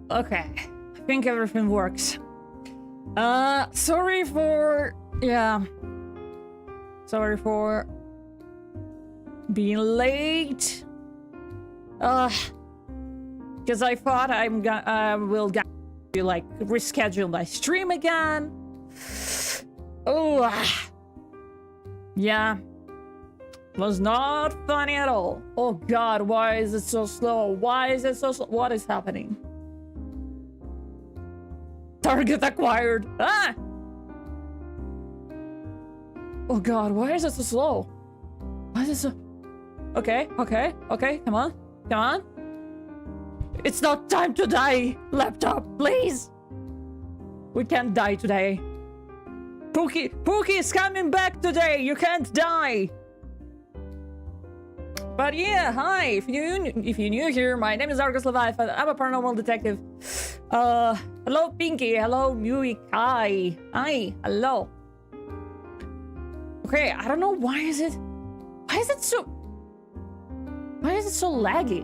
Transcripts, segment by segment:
Okay, I think everything works. Sorry for... yeah. Sorry for being late. Because I thought I will like reschedule my stream again. Oh, yeah. Was not funny at all. Oh god, why is it so slow? Why is it so slow? What is happening? Target acquired. Ah! Oh god, why is it so slow? Why is it so... Okay, okay, okay, come on. Come on. It's not time to die, laptop, please. We can't die today. Pookie is coming back today. You can't die. But yeah, hi. If you're new here, my name is arguslevi. I'm a paranormal detective. Hello, Pinky. Hello, Mui Kai. Hi. Hello. Okay, I don't know why is it so laggy?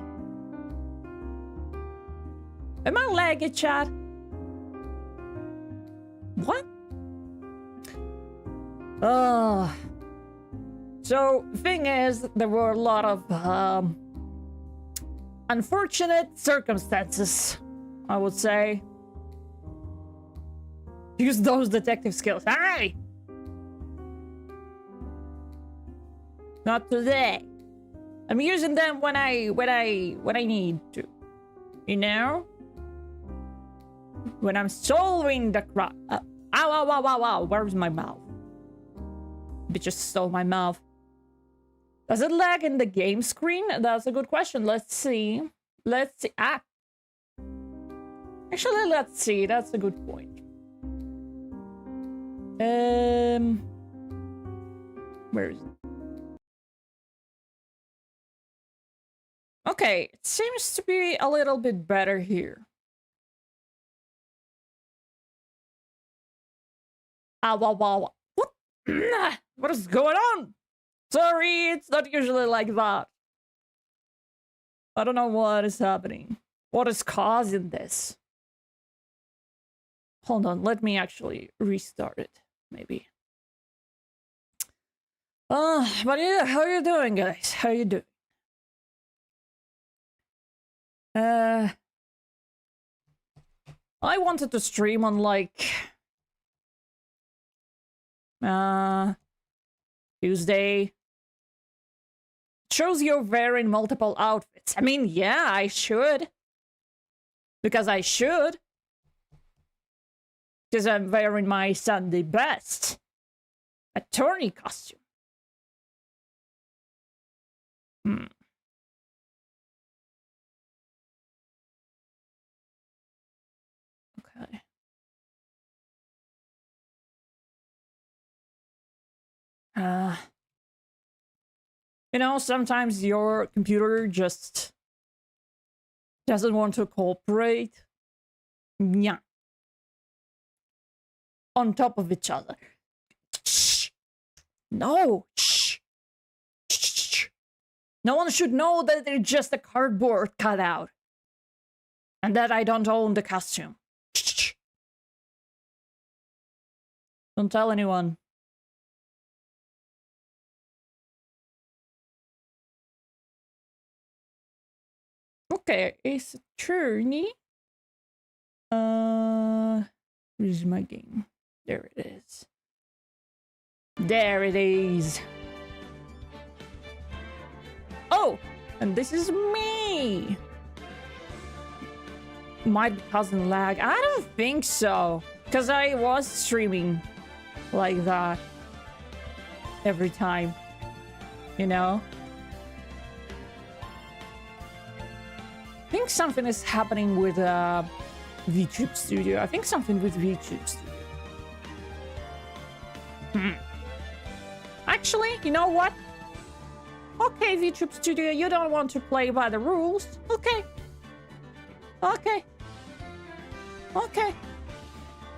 Am I laggy, chat? What? So, the thing is, there were a lot of unfortunate circumstances, I would say. Use those detective skills. Hey! Not today. I'm using them when I need to. You know? When I'm solving the crime. Ow, ow, ow, ow, ow. Where's my mouth? Bitch just stole my mouth. Does it lag in the game screen? That's a good question. Let's see. Let's see. Ah. Actually, let's see. That's a good point. Where is it? Okay, it seems to be a little bit better here. Ah, wow, wow. What? What is going on? Sorry, it's not usually like that. I don't know what is happening. What is causing this? Hold on, let me actually restart it, maybe. But yeah, how are you doing, guys? How are you doing? I wanted to stream on like Tuesday. Shows you're wearing multiple outfits. I mean, yeah, I should. Because I should. Because I'm wearing my Sunday best attorney costume. Okay. You know, sometimes your computer just doesn't want to cooperate. Yeah. On top of each other. Shh. No. Shh. Shh. No one should know that they're just a cardboard cutout. And that I don't own the costume. Shh. Don't tell anyone. Okay, it's attorney. Where's my game? There it is. There it is. Oh, and this is me. Might be causing lag. I don't think so. Because I was streaming like that every time. You know? I think something is happening with VTube Studio. I think something with VTube Studio. Actually, you know what? Okay, VTube Studio, you don't want to play by the rules. Okay. Okay. Okay.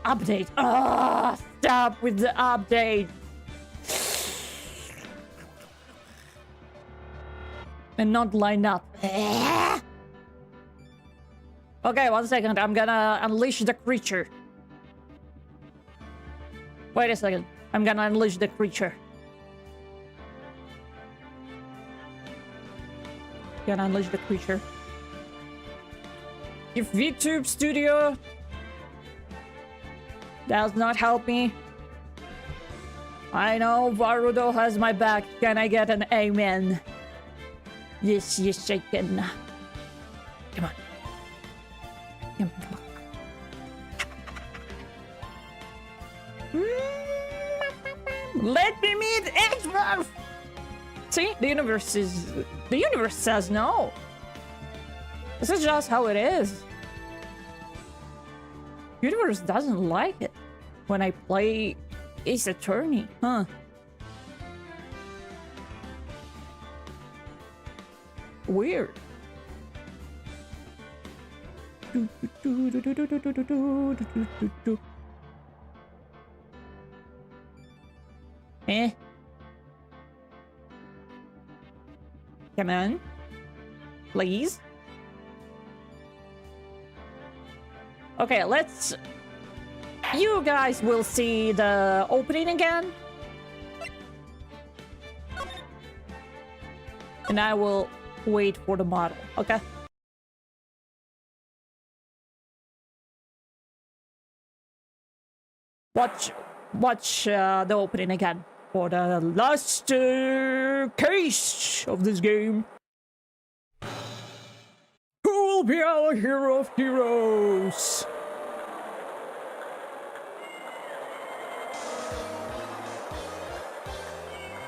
Update. Ah, stop with the update. and not line up. Okay, 1 second. I'm gonna unleash the creature. Wait a second. I'm gonna unleash the creature. Gonna unleash the creature. If VTube Studio does not help me, I know Varudo has my back. Can I get an amen? Yes, yes, I can. Come on. Come on. Let me meet Edgeworth! See, the universe says no. This is just how it is. Universe doesn't like it when I play Ace Attorney, huh? Weird. Eh? Come on. Please. Okay, let's... You guys will see the opening again. And I will wait for the model, okay? Watch the opening again for the last case of this game. Who will be our hero of heroes?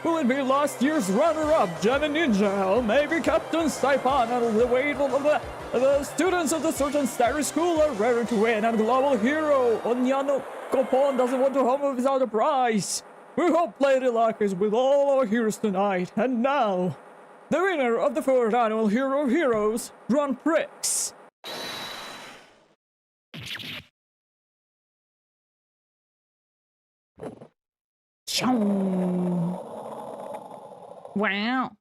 Will it be last year's runner-up, Jenna Ninja, or maybe Captain Saipan, and the weight of the students of the certain starry school are ready to win, and global hero Onyano Kopon doesn't want to home without a prize. We hope Lady Luck is with all our heroes tonight, and now, the winner of the 4th annual Hero of Heroes, Grand Prix. Wow.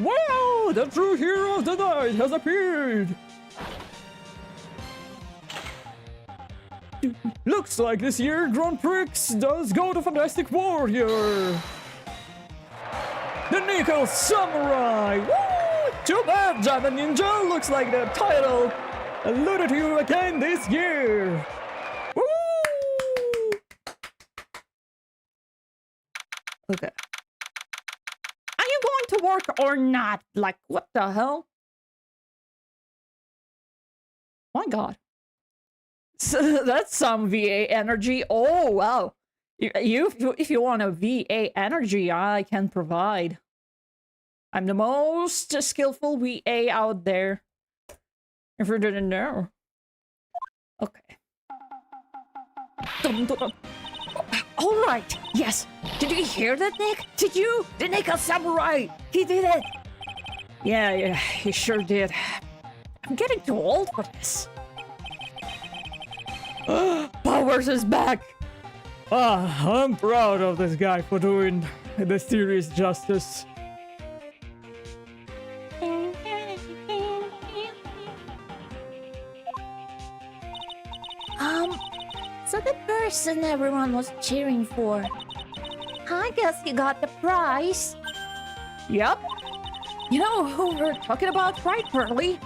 Wow, the true hero of the night has appeared. Looks like this year Grand Prix does go to Fantastic Warrior. The Nickel Samurai. Woo! Too bad, Java Ninja. Looks like the title alluded to you again this year. Woo! Okay. Are you going to work or not? Like, what the hell? My God. So that's some VA energy. Oh, wow. If you want a VA energy, I can provide. I'm the most skillful VA out there. If you didn't know. Okay. Dum, dum, dum. All right. Yes. Did you hear that, Nick? Did you? The Nickel Samurai. He did it. Yeah, he sure did. I'm getting too old for this. Powers is back. I'm proud of this guy for doing the series justice. So the person everyone was cheering for, I guess he got the prize. Yep. You know who we're talking about, right, Pearly?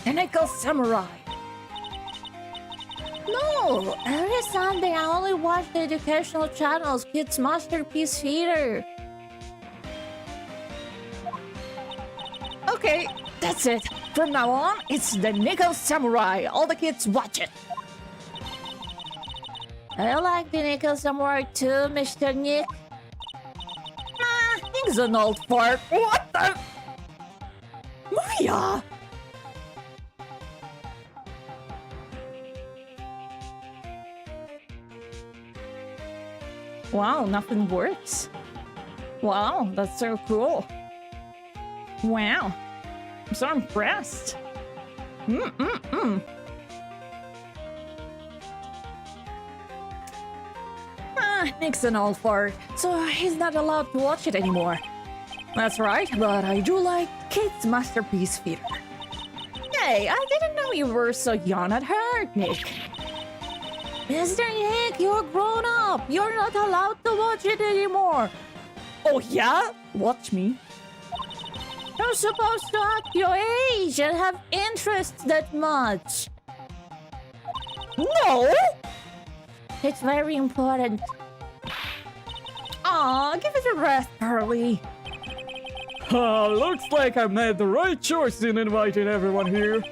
The Nickel Samurai. No, every Sunday I only watch the educational channels, Kids Masterpiece Theater. Okay, that's it. From now on, it's the Nickel Samurai. All the kids watch it. I like the Nickel Samurai too, Mr. Nick. He's an old fart. What the? Maya! Wow, nothing works. Wow, that's so cool. Wow, I'm so impressed. Nick's an old fart, so he's not allowed to watch it anymore. That's right, but I do like Kate's masterpiece theater. Hey, I didn't know you were so young at heart, Nick. Mr. Nick, you're grown up. You're not allowed to watch it anymore. Oh yeah? Watch me. You're supposed to act your age and have interests that much. No! It's very important. Aw, give it a rest, Pearly. Looks like I made the right choice in inviting everyone here.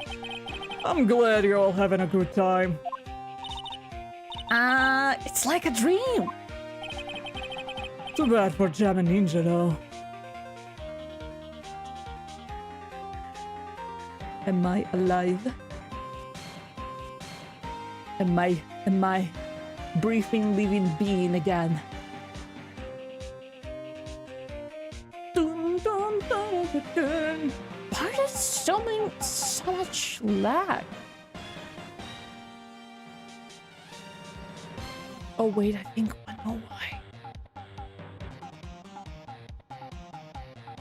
I'm glad you're all having a good time. It's like a dream. Too bad for Jam and Ninja, though. Am I alive? Am I breathing, living being again? Dun, dun, dun, dun, dun. Why is so much lag? Oh wait, I think I know why.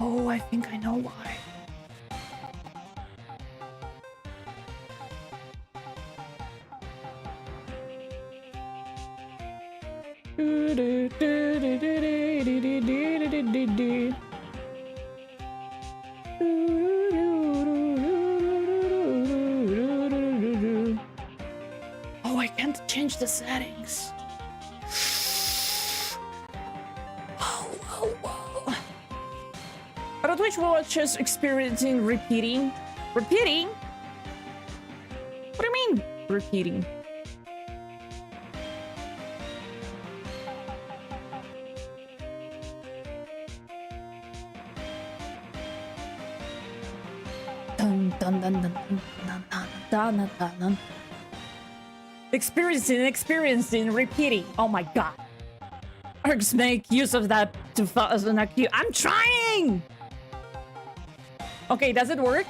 Oh, I think I know why. Oh, I can't change the settings. But Twitch watchers experiencing repeating? Repeating? What do you mean, repeating? Dun, dun, dun, dun, dun, dun, dun, dun, dun, dun. Experiencing, repeating. Oh my god. Args make use of that to fasten a cue. I'm trying! Okay, does it work?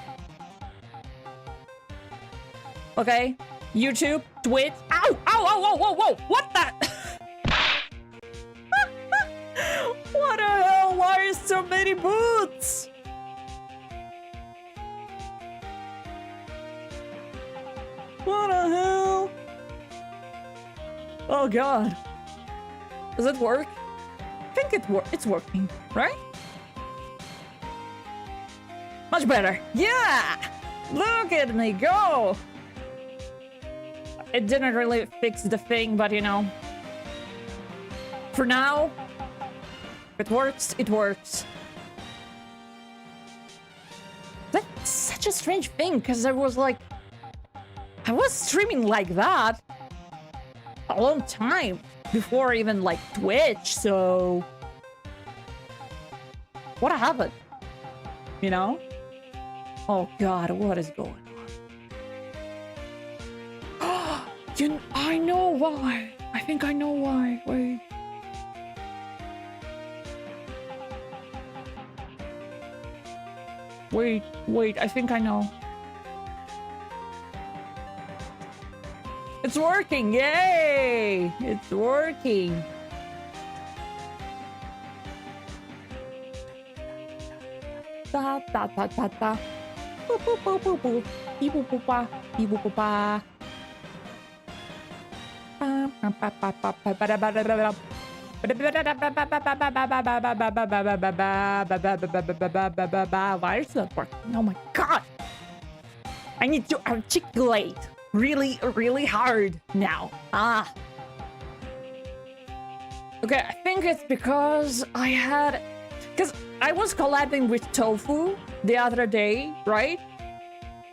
Okay. YouTube, Twitch. Ow! Ow! Ow! Whoa! Whoa! Whoa! What the? What the hell? Why is so many boots? What the hell? Oh god. Does it work? I think it's working, right? Much better. Yeah! Look at me go! It didn't really fix the thing, but you know. For now, if it works, it works. That's such a strange thing, because I was streaming like that a long time before even like Twitch, so what happened? You know? Oh god, what is going on? I know why. I think I know why. Wait, I think I know. It's working! Yay! It's working! Da da da da da. Boop boop boop boop boop. Beep boop boop ba. Beep boop boop ba. Why is that working? Oh my god! I need to articulate really hard now. Okay, I think it's because because I was collabing with Tofu the other day, right?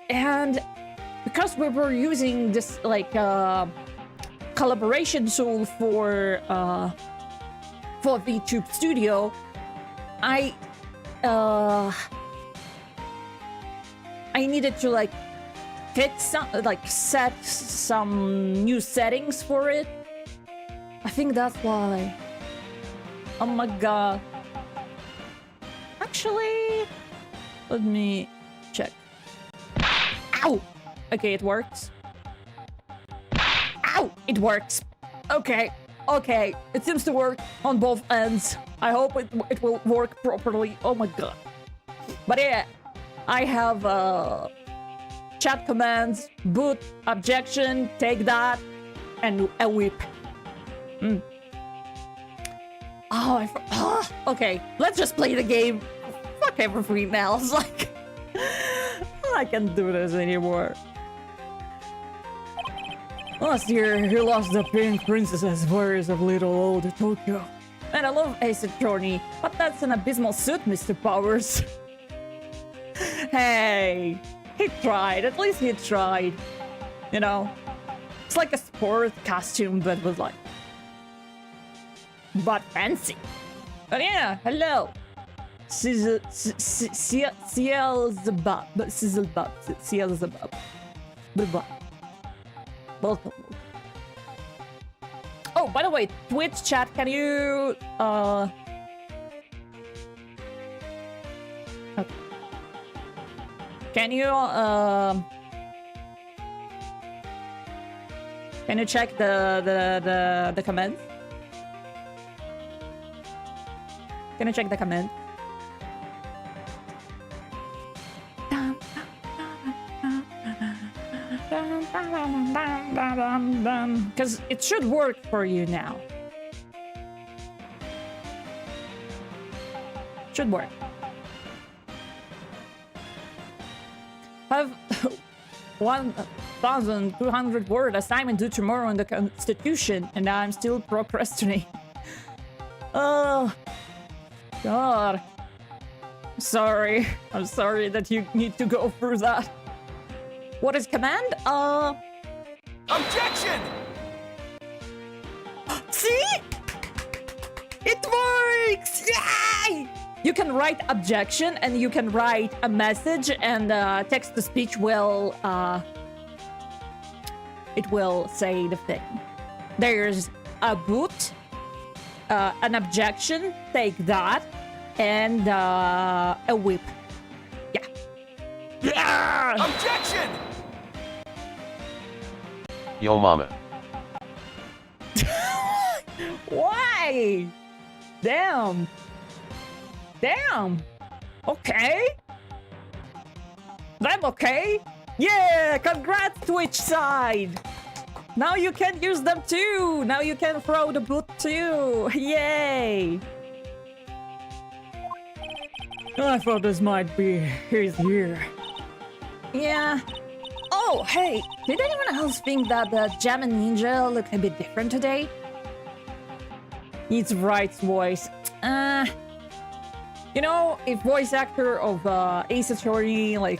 And because we were using this like collaboration tool for VTube Studio, I needed to like set some new settings for it. I think that's why. Oh my god. Actually, let me check. Ow! Okay, it works. Ow! It works. Okay. Okay, it seems to work on both ends. I hope it will work properly. Oh my god. But yeah, I have chat commands, boot, objection, take that, and a whip. Okay, let's just play the game. Fuck everything else. Like, I can't do this anymore. Last year, he lost the Pink Princess's Warriors of Little Old Tokyo. And I love Ace Attorney, but that's an abysmal suit, Mr. Powers. Hey, he tried. At least he tried. You know, it's like a sport costume, but with like, but fancy. But yeah, hello. Sielzebub. Blah. Welcome. Oh, by the way, Twitch chat, can you okay. Can you check the comments? Can you check the comments? Because it should work for you now. Should work. Have 1,200 word assignment due tomorrow on the Constitution, and I'm still procrastinating. Oh, God. Sorry. I'm sorry that you need to go through that. What is command? Objection! See? It works! Yay! You can write objection and you can write a message, and text-to-speech will it will say the thing. There's a boot, an objection, take that, and a whip. Yeah. Yeah! Objection! Yo mama. Why? Damn. Okay. I'm okay. Yeah, congrats Twitch side. Now you can use them too. Now you can throw the boot too. Yay. I thought this might be his year. Yeah. Oh, hey, did anyone else think that the Jam and Ninja looked a bit different today? It's Wright's voice. You know, if voice actor of Ace Attorney, like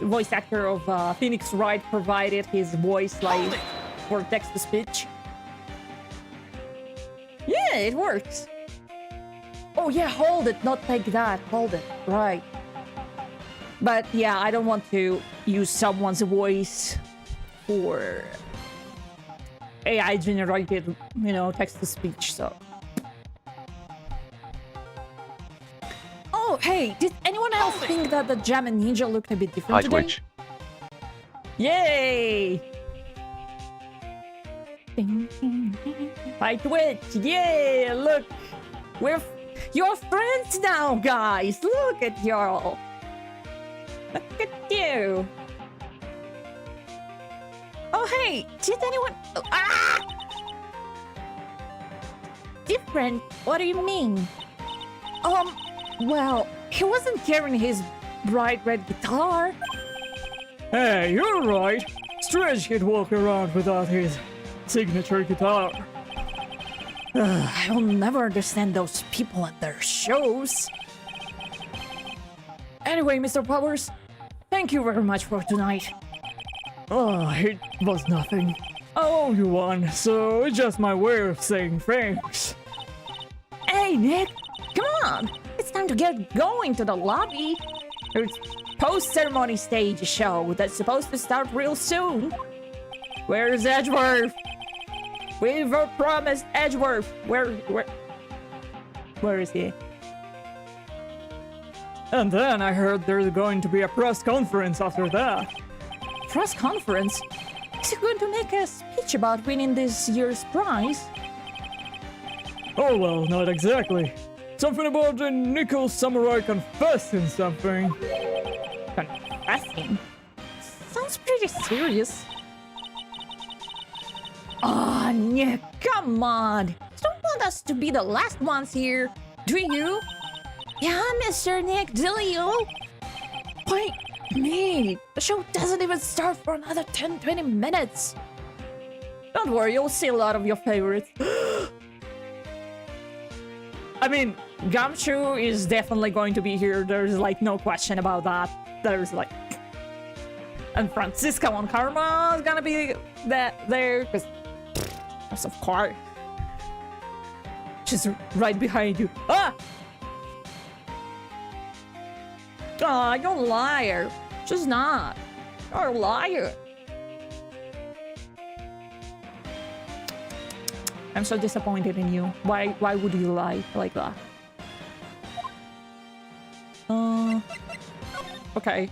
voice actor of Phoenix Wright provided his voice like for text-to-speech. Yeah, it works. Oh yeah, hold it, not take that, hold it, right. But yeah, I don't want to use someone's voice for AI generated, you know, text-to-speech, so. Oh, hey, did anyone else think that the Jam and Ninja looked a bit different Hi today? Twitch. Yay! Hi Twitch, yeah, look! You're friends now, guys! Look at y'all! Look at you! Oh, hey! Did anyone... Ah! Different? What do you mean? Well, he wasn't carrying his bright red guitar. Hey, you're right. Strange he'd walk around without his signature guitar. I'll never understand those people at their shows. Anyway, Mr. Powers, thank you very much for tonight. Oh, it was nothing. I owe you one, so it's just my way of saying thanks. Hey, Nick, come on. It's time to get going to the lobby. There's post-ceremony stage show that's supposed to start real soon. Where's Edgeworth? We were promised Edgeworth. Where is he? And then I heard there's going to be a press conference after that. Press conference? Is he going to make a speech about winning this year's prize? Oh well, not exactly. Something about the nickel samurai confessing something. Confessing? Sounds pretty serious. Oh, Nick, come on. You don't want us to be the last ones here, do you? Yeah, Mr. Nick, do you? Wait, me. The show doesn't even start for another 10-20 minutes. Don't worry, you'll see a lot of your favorites. I mean, Gumshoe is definitely going to be here. There's like no question about that. There's like... And Francisca on Karma is gonna be there, because of course. She's right behind you. Ah! Aw, you're a liar. She's not. You're a liar. I'm so disappointed in you. Why would you lie like that? Okay.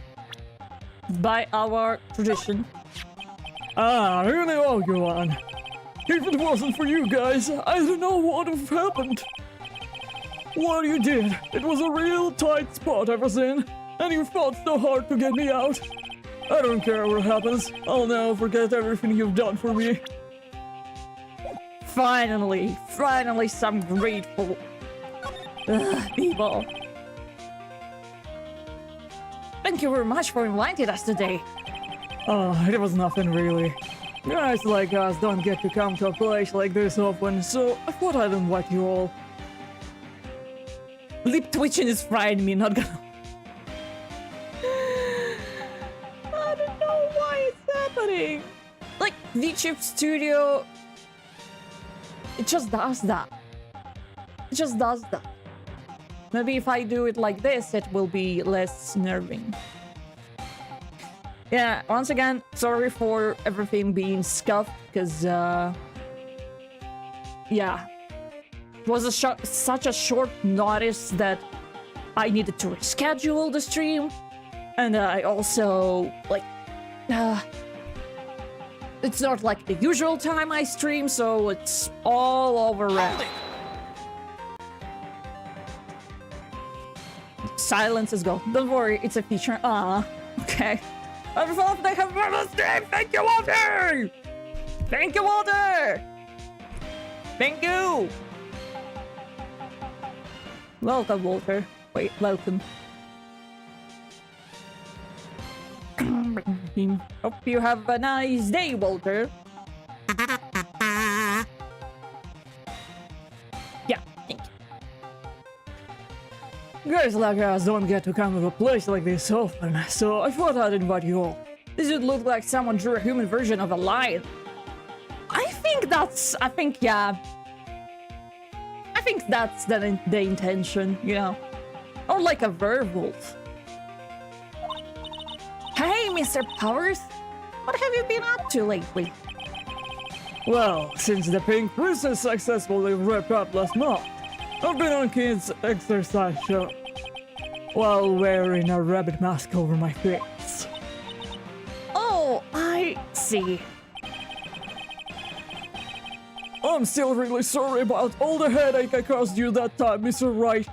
By our tradition. Ah, really, Arguan. If it wasn't for you guys, I don't know what would have happened. What you did, it was a real tight spot I was in, and you fought so hard to get me out. I don't care what happens, I'll never forget everything you've done for me. Finally some grateful people. Thank you very much for inviting us today. Oh, it was nothing really. Guys like us don't get to come to a place like this often, so I thought I'd invite you all. Lip twitching is frying me, not gonna... I don't know why it's happening. Like, VTube Studio... It just does that. It just does that. Maybe if I do it like this, it will be less nerving. Yeah, once again, sorry for everything being scuffed, because, yeah. It was such a short notice that I needed to reschedule the stream. And I also, like, it's not like the usual time I stream, so it's all overrun. Silence is gold. Don't worry, it's a feature. Ah, okay. Everyone, they have a stream. Thank you, Walter. Thank you, Walter. Thank you. Welcome, Walter. Wait, welcome. Hope you have a nice day, Walter. Yeah, thank you. Guys like us don't get to come to a place like this often, so I thought I'd invite you all. This would look like someone drew a human version of a lion. I think that's the intention, you know? Or like a werewolf. Hey, Mr. Powers! What have you been up to lately? Well, since the Pink Princess successfully wrapped up last month, I've been on kids' exercise show while wearing a rabbit mask over my face. Oh, I see. I'm still really sorry about all the headache I caused you that time, Mr. Wright.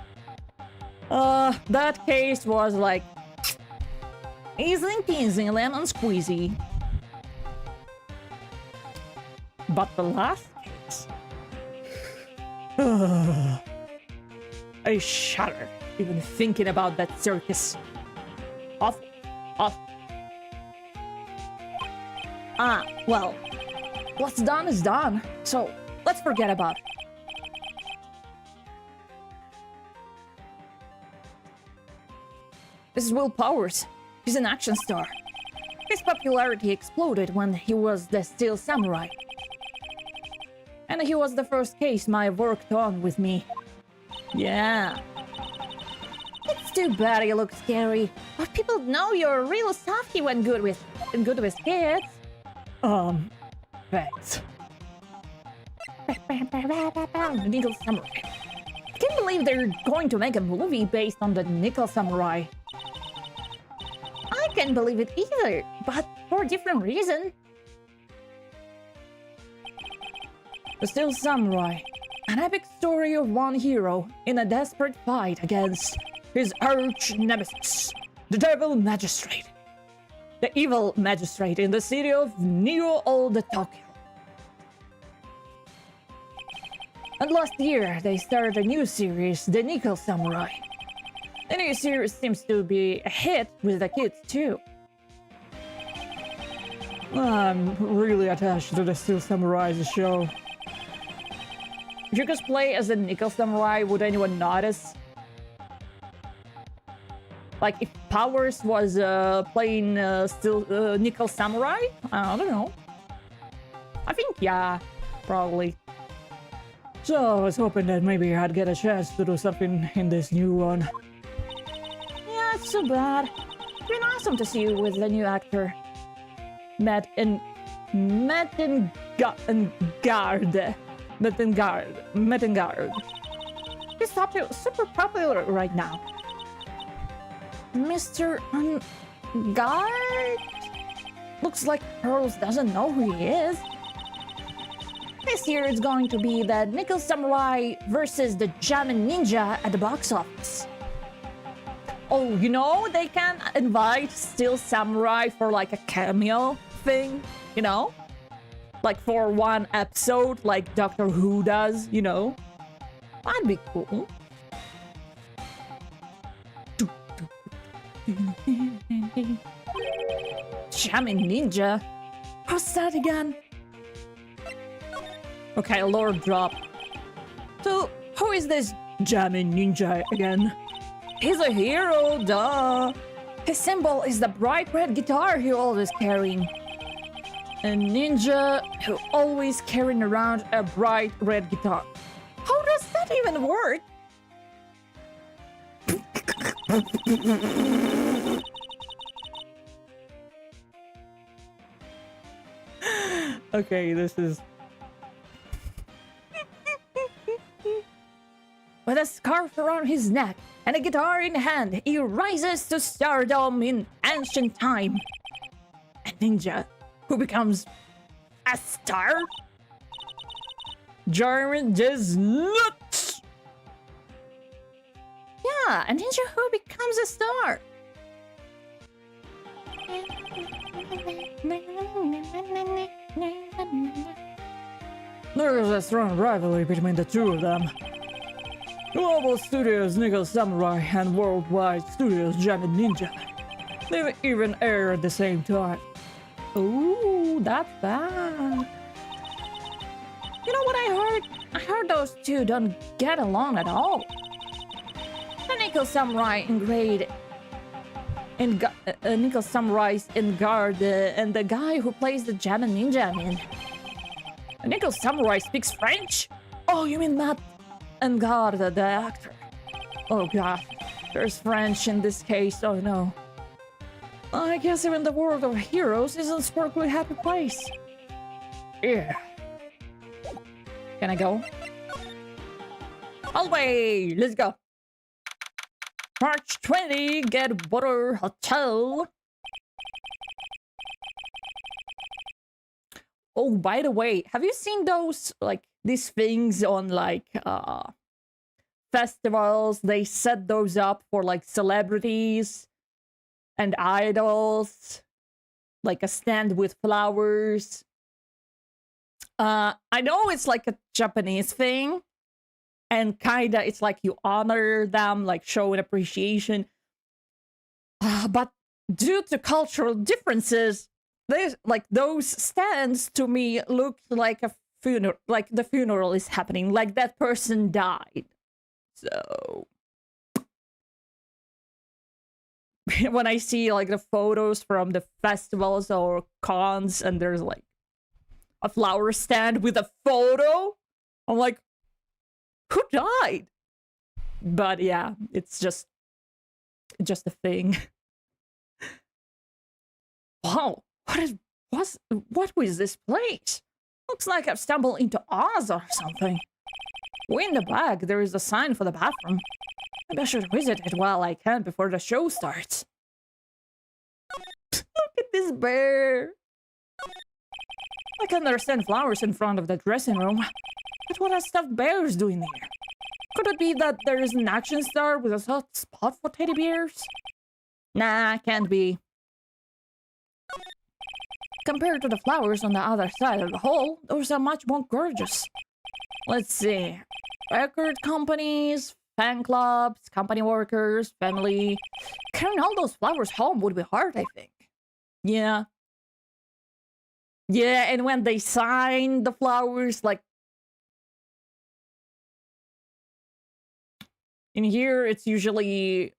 That case was like... easy peasy lemon squeezy. But the last case... I shudder even thinking about that circus. Awful. Awful. Ah, well... what's done is done, so let's forget about it. This is Will Powers. He's an action star. His popularity exploded when he was the Steel Samurai. And he was the first case Maya worked on with me. Yeah. It's too bad you look scary, but people know you're a real softie when good with kids. Thanks. Nickel Samurai. I can't believe they're going to make a movie based on the Nickel Samurai. I can't believe it either, but for a different reason. The Steel Samurai. An epic story of one hero in a desperate fight against his arch nemesis, the devil magistrate. The evil magistrate in the city of New Old Tokyo. And last year, they started a new series, The Nickel Samurai. The new series seems to be a hit with the kids too. I'm really attached to the Steel Samurai show. If you could play as a Nickel Samurai, would anyone notice? Like, if Powers was playing Nickel Samurai? I don't know. I think, yeah, probably. So I was hoping that maybe I'd get a chance to do something in this new one. Yeah, it's too bad. It's been awesome to see you with the new actor. Mettengard. He's super popular right now. Mr. Ungard? Looks like Pearls doesn't know who he is. This year it's going to be the Nickel Samurai versus the Jamin Ninja at the box office. Oh, you know, they can invite Steel Samurai for like a cameo thing, you know? Like for one episode, like Doctor Who does, you know? That'd be cool. Jamming Ninja? What's that again? Okay, Lord drop. So, who is this Jamming Ninja again? He's a hero, duh! His symbol is the bright red guitar he always carrying. A ninja who always carrying around a bright red guitar. How does that even work? Okay, this is... With a scarf around his neck and a guitar in hand, he rises to stardom in ancient time. A ninja who becomes a star? Jarman is nuts! Yeah, a ninja who becomes a star. There's a strong rivalry between the two of them. Global Studios Nickel Samurai and Worldwide Studios Jamin Ninja. They even air at the same time. Ooh, that's bad. You know what I heard? I heard those two don't get along at all. The Nickel Samurai Nickel Samurai's in guard, and the guy who plays the Jamin Ninja, I mean. The Nickel Samurai speaks French? Oh, you mean Matt Engard, the actor? Oh god, there's French in this case, oh no. I guess even the world of heroes isn't a sparkly happy place. Yeah. Can I go? Hallway! Let's go! March 20, get water hotel. Oh, by the way, have you seen those, like, these things on, like, festivals? They set those up for, like, celebrities and idols. Like a stand with flowers. I know it's, like, a Japanese thing. And kinda, it's like you honor them, like, show an appreciation. But due to cultural differences, like, those stands to me look like a funeral, like the funeral is happening, like that person died. So when I see like the photos from the festivals or cons and there's like a flower stand with a photo, I'm like, who died? But yeah, it's just a thing. Wow. What was this place? Looks like I've stumbled into Oz or something. Way in the back, there is a sign for the bathroom. Maybe I should visit it while I can before the show starts. Look at this bear. I can understand flowers in front of the dressing room. But what are stuffed bears doing there? Could it be that there is an action star with a soft spot for teddy bears? Nah, can't be. Compared to the flowers on the other side of the hall, those are much more gorgeous. Let's see. Record companies, fan clubs, company workers, family. Carrying all those flowers home would be hard, I think. Yeah. Yeah, and when they sign the flowers, like... in here, it's usually...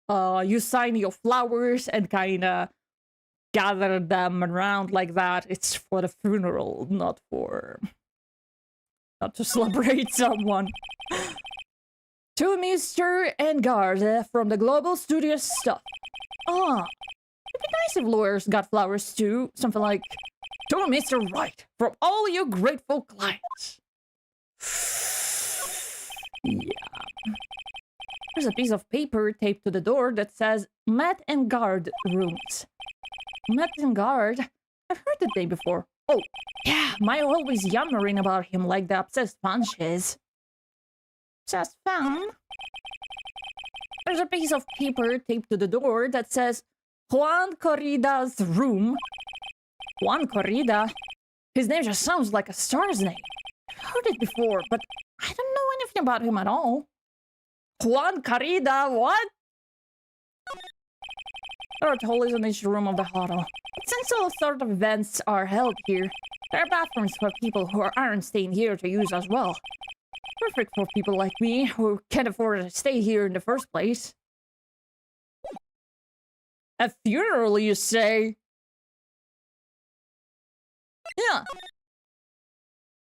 you sign your flowers and kinda gather them around like that. It's for the funeral, not to celebrate someone. To Mr. and Garza from the Global Studios stuff. Ah, it'd be nice if lawyers got flowers too. Something like, to Mr. Wright from all your grateful clients. Yeah. There's a piece of paper taped to the door that says Matt and Guard rooms. Matt and Guard? I've heard the name before. Oh, yeah, my always yammering about him like the obsessed fan is. Obsessed fan? There's a piece of paper taped to the door that says Juan Corrida's room. Juan Corrida? His name just sounds like a star's name. I've heard it before, but I don't know anything about him at all. Juan Corrida, what? There are toilets in each room of the hotel. Since all sort of events are held here, there are bathrooms for people who aren't staying here to use as well. Perfect for people like me who can't afford to stay here in the first place. A funeral, you say? Yeah.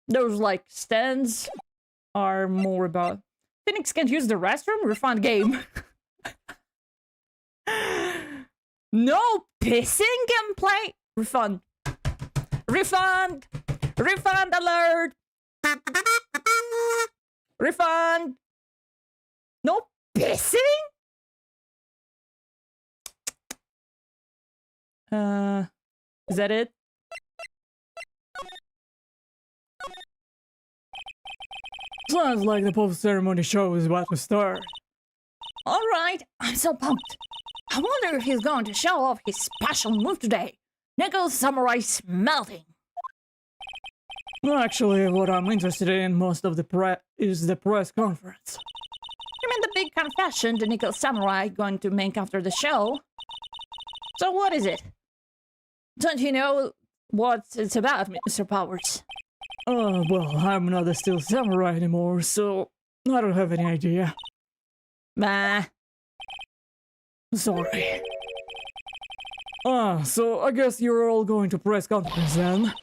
Those, like, stands are more about... Phoenix can't use the restroom? Refund game. No pissing gameplay? Refund. Refund! Refund alert! Refund! No pissing? Is that it? Sounds like the post-ceremony show is about to start. Alright, I'm so pumped. I wonder if he's going to show off his special move today. Nickel Samurai Smelting. Actually, what I'm interested in most of the press is the press conference. You mean the big confession the Nickel Samurai going to make after the show? So what is it? Don't you know what it's about, Mr. Powers? Well, I'm not a steel samurai anymore, so I don't have any idea. Bah. Sorry. So I guess you're all going to press conference then?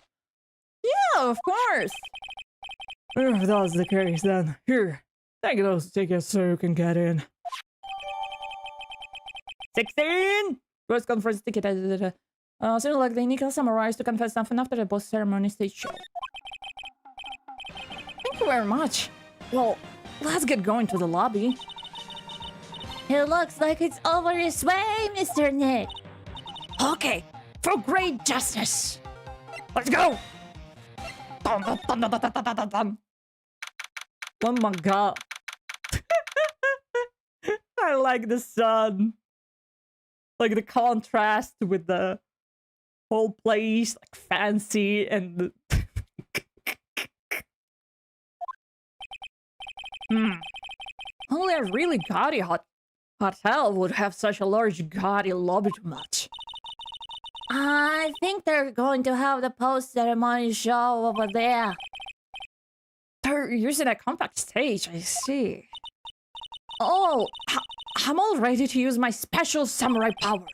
Yeah, of course. If that's the case then, here, take those tickets so you can get in. 16! Press conference ticket. Seems like the Nickel Samurai is to confess something after the post-ceremony stage show. Thank you very much. Well, let's get going to the lobby. It looks like it's over this way, Mr. Nick. Okay, for great justice. Let's go! Oh my god. I like the sun. Like the contrast with the whole place, like fancy and the... Only a really gaudy hotel would have such a large gaudy lobby to match. I think they're going to have the post-ceremony show over there. They're using a compact stage, I see. Oh, I'm all ready to use my special samurai power.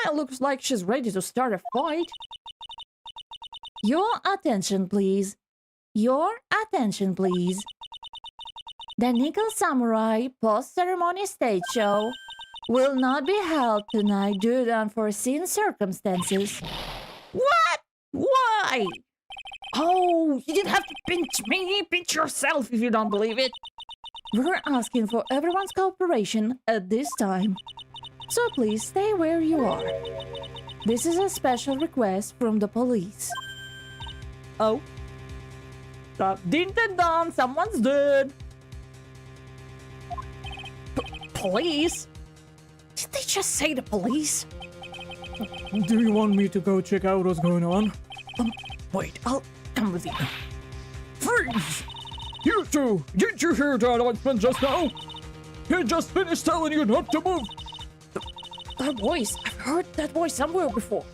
It looks like she's ready to start a fight. Your attention, please. Your attention, please. The Nickel Samurai post-ceremony stage show will not be held tonight due to unforeseen circumstances. What? Why? Oh, you didn't have to pinch me. Pinch yourself if you don't believe it. We're asking for everyone's cooperation at this time. So please stay where you are. This is a special request from the police. Oh? Stop. Din din don. Someone's dead. Police? Did they just say the police? Do you want me to go check out what's going on? Wait, I'll come with you. Freeze! You two! Did you hear that announcement just now? He just finished telling you not to move! That voice, I've heard that voice somewhere before.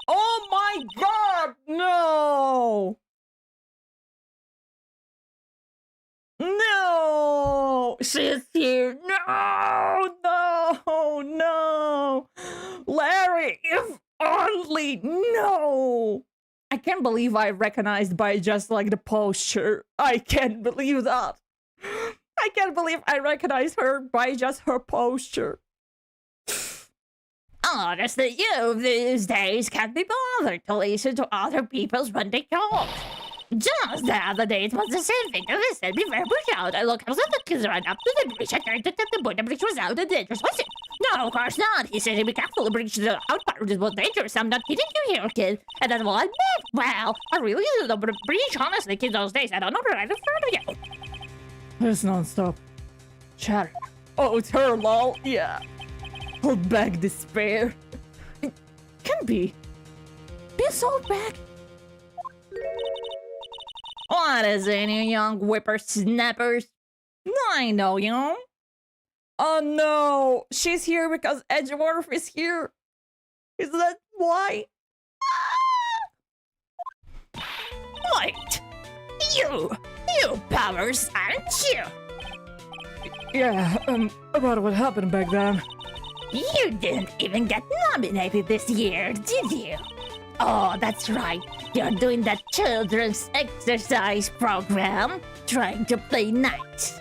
Oh my god, no! No! She's here! No! No! No! Larry, if only! No! I can't believe I recognized by just like the posture. I can't believe that. I can't believe I recognized her by just her posture. Honestly, you these days can't be bothered to listen to other people's when they talk. Just the other day, it was the same thing. I said before I pushed out. I looked out the kids ran up to the bridge. I turned to the boy. The bridge was out and dangerous. Was it? No, of course not. He said, be careful. The bridge to the out part was dangerous. I'm not kidding you here, kid. And that's all I meant. Well, I really don't know, but the bridge, honestly, kid, those days, I don't know right in front of you. It's non-stop. Chatter. Oh, it's her, lol. Yeah. Hold back despair. It can be. This hold back. What is it, you young whippersnappers? I know you. Oh no, she's here because EDGEWORTH is here. Is that why? Wait, you powers, aren't you? Yeah, about what happened back then. You didn't even get nominated this year, did you? Oh, that's right. You're doing that children's exercise program, trying to play nice.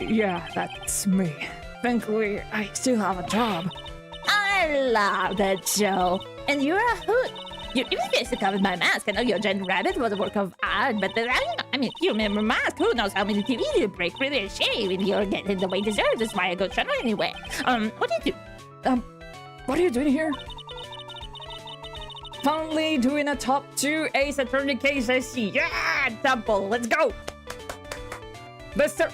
Yeah, that's me. Thankfully, I still have a job. I love that show. And you're a hoot. You even face to cover my mask. I know your giant rabbit was a work of art, but I mean, you remember mask. Who knows how many TVs you break for their shave and you're getting the way deserved. That's why I go channel anyway. What do you do? What are you doing here? Finally doing a top 2 Ace Attorney case, I see. Yeah, Temple, let's go. Buster,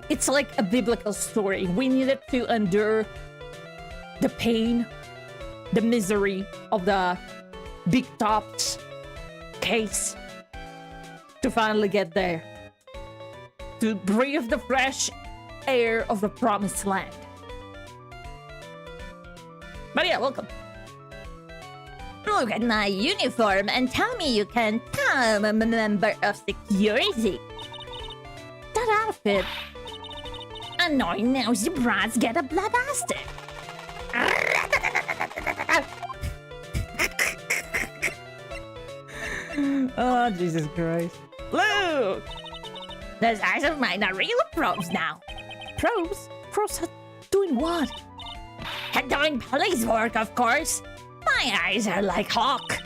it's like a biblical story. We needed to endure the pain, the misery of the big tops case to finally get there. To breathe the fresh air of the promised land. But yeah, welcome. Look at my uniform and tell me you can tell I'm a member of security. That outfit. Annoying nosy brats get a bloodbuster. Oh, Jesus Christ. Look! Those eyes of mine are real probes now. Probes? Probes are doing what? And doing police work, of course. My eyes are like hawk.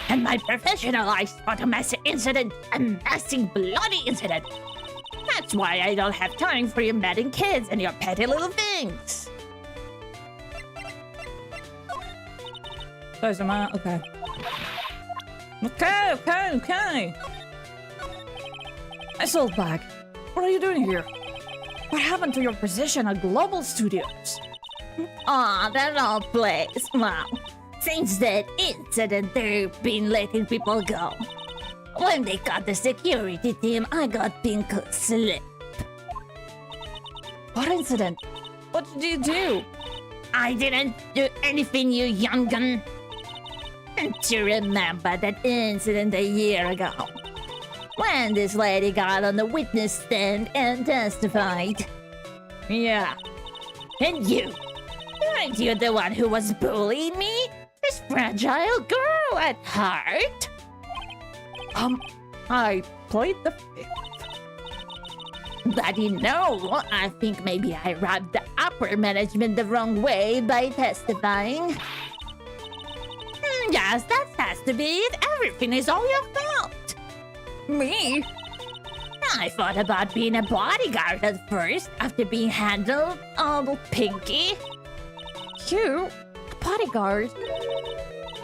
And my professional eyes spot a messy incident, a messy bloody incident. That's why I don't have time for your meddling kids and your petty little things. There's a man. Okay. Okay. I sold back. What are you doing here? What happened to your position at Global Studios? Aw, that old place. Wow. Since that incident, they've been letting people go. When they got the security team, I got pink slip. What incident? What did you do? I didn't do anything, you young gun. Don't you remember that incident a year ago? When this lady got on the witness stand and testified. Yeah. And you? Aren't you the one who was bullying me? This fragile girl at heart? I played the fifth. But you know, I think maybe I rubbed the upper management the wrong way by testifying. Yes, that has to be it. Everything is all your fault. Me? I thought about being a bodyguard at first, after being handled all pinky. You? Bodyguard?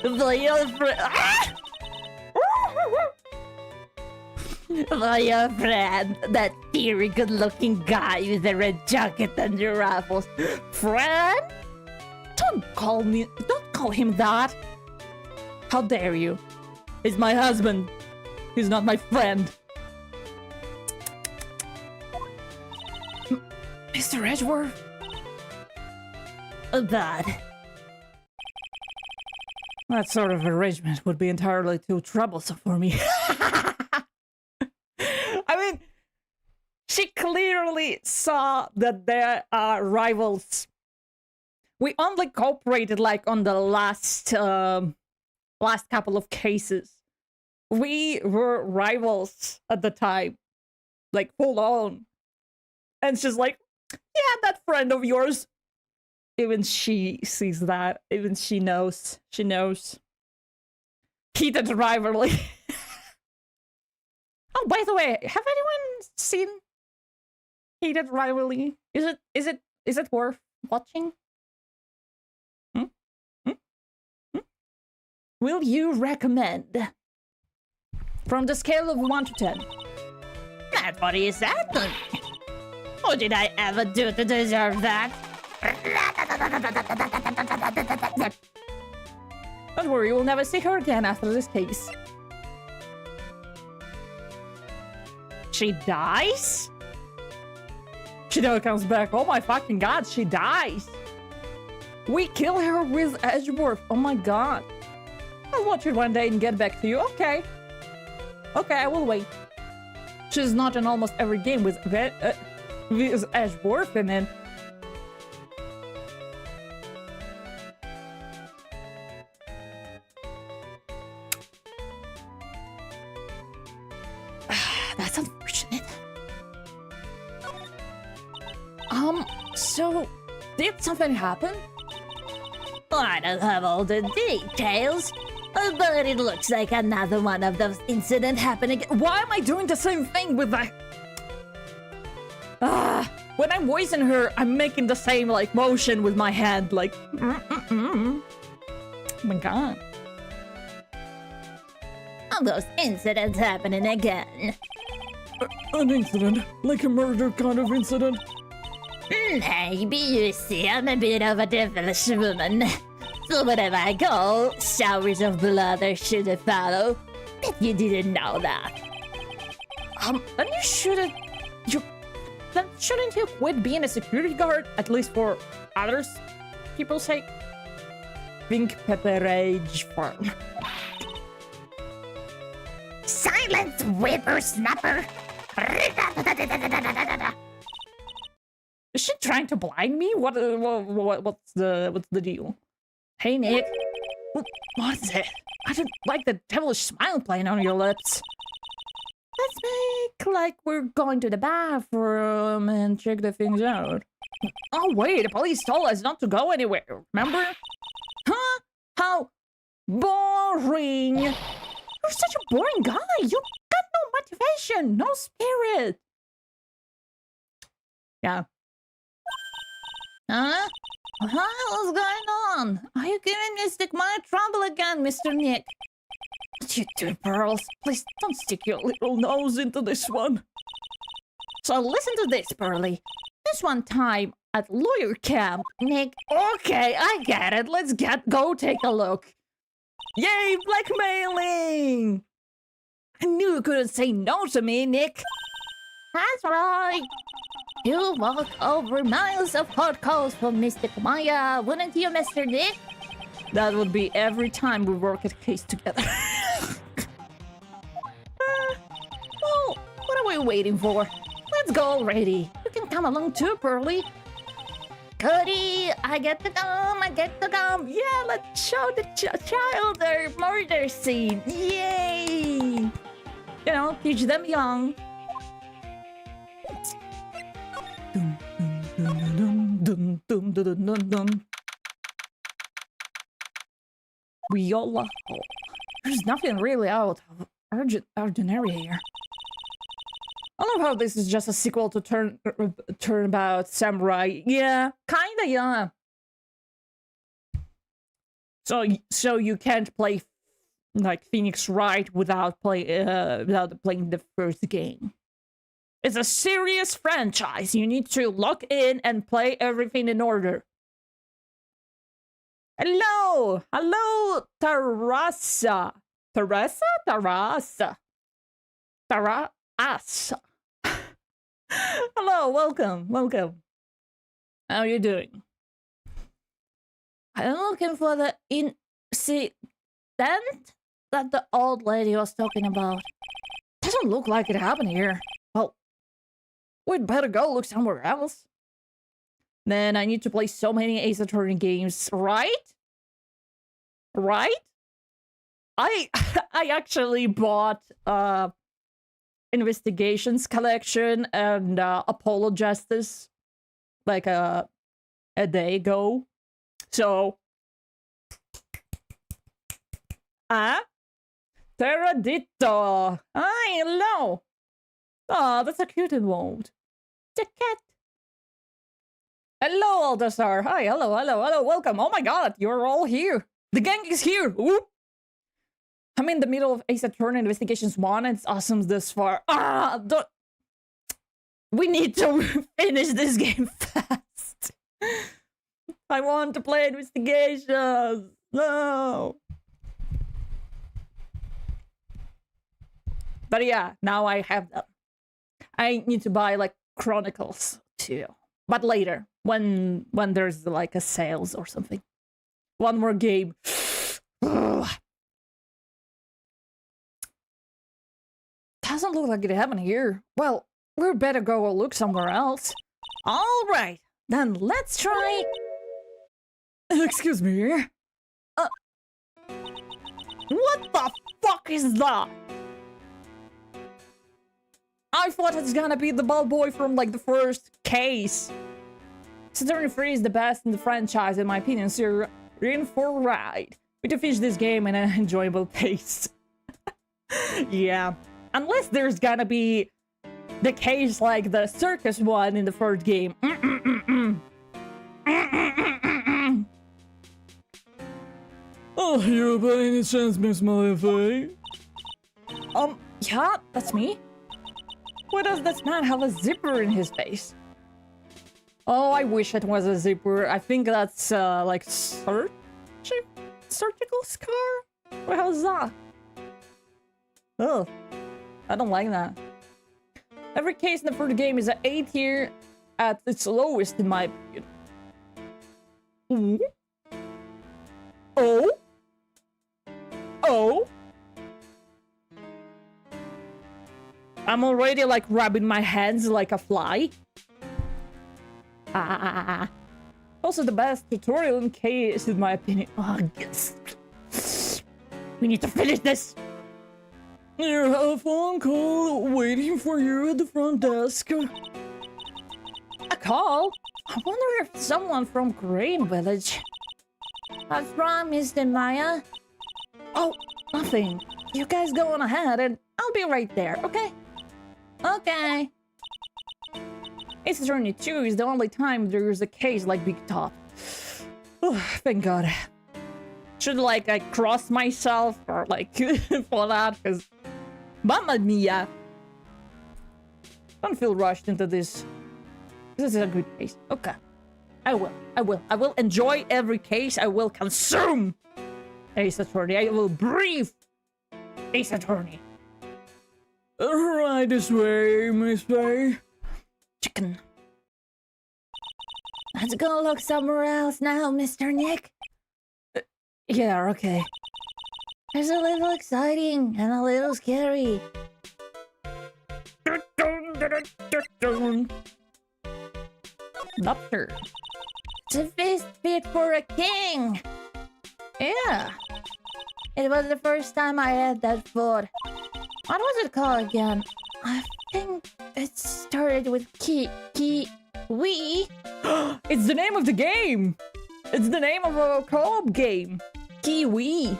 Ah! your friend, that very good-looking guy with the red jacket and the ruffles. Friend? Don't call him that. How dare you? He's my husband. He's not my friend. Mr. Edgeworth? That. That sort of arrangement would be entirely too troublesome for me. I mean, she clearly saw that there are rivals. We only cooperated like on the last couple of cases. We were rivals at the time, like full on. And she's like, yeah, that friend of yours. Even she sees that. Even she knows. She knows. Heated rivalry. Oh, by the way, have anyone seen Heated Rivalry? Is it worth watching? Will you recommend? From the scale of 1 to 10. Matt, what is that? What did I ever do to deserve that? Don't worry, we'll never see her again after this case. She dies? She never comes back. Oh my fucking god, she dies. We kill her with Edgeworth. Oh my god. I'll watch it one day and get back to you. Okay. Okay, I will wait. She's not in almost every game with Edgeworth, and then... That's unfortunate. So, did something happen? I don't have all the details, but it looks like another one of those incidents happening. Why am I doing the same thing with that? When I'm voicing her, I'm making the same, like, motion with my hand, like... Oh my god. All those incidents happening again. An incident? Like a murder kind of incident? Maybe, you see, I'm a bit of a devilish woman. So wherever I go, showers of blood are sure to follow. Bet you didn't know that. Then shouldn't you quit being a security guard, at least for others people's sake? Pink Pepper Rage Farm. Silence, whippersnapper! Is she trying to blind me? What's the deal? Hey, Nick. What is it? I don't like the devilish smile playing on your lips. Let's make like we're going to the bathroom and check the things out. Oh wait, the police told us not to go anywhere, remember? Huh? How boring! You're such a boring guy! You got no motivation, no spirit! Yeah. Huh? What's going on? Are you giving Mystic my trouble again, Mr. Nick? You two pearls, please don't stick your little nose into this one. So listen to this, Pearly. This one time at lawyer camp, Nick... Okay, I get it. Let's go take a look. Yay, blackmailing! I knew you couldn't say no to me, Nick. That's right. You walk over miles of hot calls from Mystic Maya, wouldn't you, Mr. Nick? That would be every time we work at a case together. Well, what are we waiting for? Let's go already. You can come along too, Pearly. Cody, I get to come. Yeah, let's show the child their murder scene. Yay! You know, teach them young. Viola. There's nothing really out of ordinary here. I love how this is just a sequel to Turnabout Samurai. Yeah, kinda, yeah. So you can't play like Phoenix Wright without playing the first game. It's a serious franchise. You need to log in and play everything in order. Hello! Hello, Terasa. Teresa? Terasa. Terasa. Hello, welcome, welcome. How are you doing? I'm looking for the incident that the old lady was talking about. Doesn't look like it happened here. Well, we'd better go look somewhere else. Then I need to play so many Ace Attorney games, right? Right? I actually bought Investigations Collection and Apollo Justice like a day ago. So Teradito. Hi, hello. Ah, that's a cute emote. It's a cat. Hello, Aldasar. Hi, hello, hello, hello, welcome. Oh my god, you're all here. The gang is here. Ooh. I'm in the middle of Ace Attorney Investigations 1 and it's awesome this far. We need to finish this game fast. I want to play Investigations. No. But yeah, now I have them. I need to buy like Chronicles too. But later, when there's like a sales or something. One more game. Doesn't look like it happened here. Well, we better go look somewhere else. All right, then let's try. Excuse me. What the fuck is that? I thought it's gonna be the ball boy from like the first case. Attorney 3 is the best in the franchise in my opinion, so you're in for a ride. We need to finish this game in an enjoyable pace. Yeah. Unless there's gonna be the case like the circus one in the first game. Oh, you by any chance, Miss Malefe? Yeah, that's me. Why does this man have a zipper in his face? Oh, I wish it was a zipper. I think that's, like, surgical scar? What the hell is that? Oh, I don't like that. Every case in the first game is an A tier at its lowest, in my opinion. Ooh. Oh? Oh? I'm already, like, rubbing my hands like a fly. Also the best tutorial in case, in my opinion. Oh, yes. We need to finish this. You have a phone call waiting for you at the front desk. A call? I wonder if someone from Green Village. What's wrong, Mr. Maya? Oh, nothing. You guys go on ahead and I'll be right there, okay? Okay. Ace Attorney 2 is the only time there's a case like Big Top. Oh, thank God. Should like I cross myself or like for that, because Mamma Mia. Don't feel rushed into this. This is a good case. Okay. I will enjoy every case. I will consume Ace Attorney. I will breathe Ace Attorney. Right this way, Miss Bay. Chicken. Let's go look somewhere else now, Mr. Nick. Yeah, okay. It's a little exciting and a little scary. Doctor. It's a feast fit for a king. Yeah. It was the first time I had that food. What was it called again? I think it started with Kiwi. It's the name of the game! It's the name of a co-op game! Kiwi.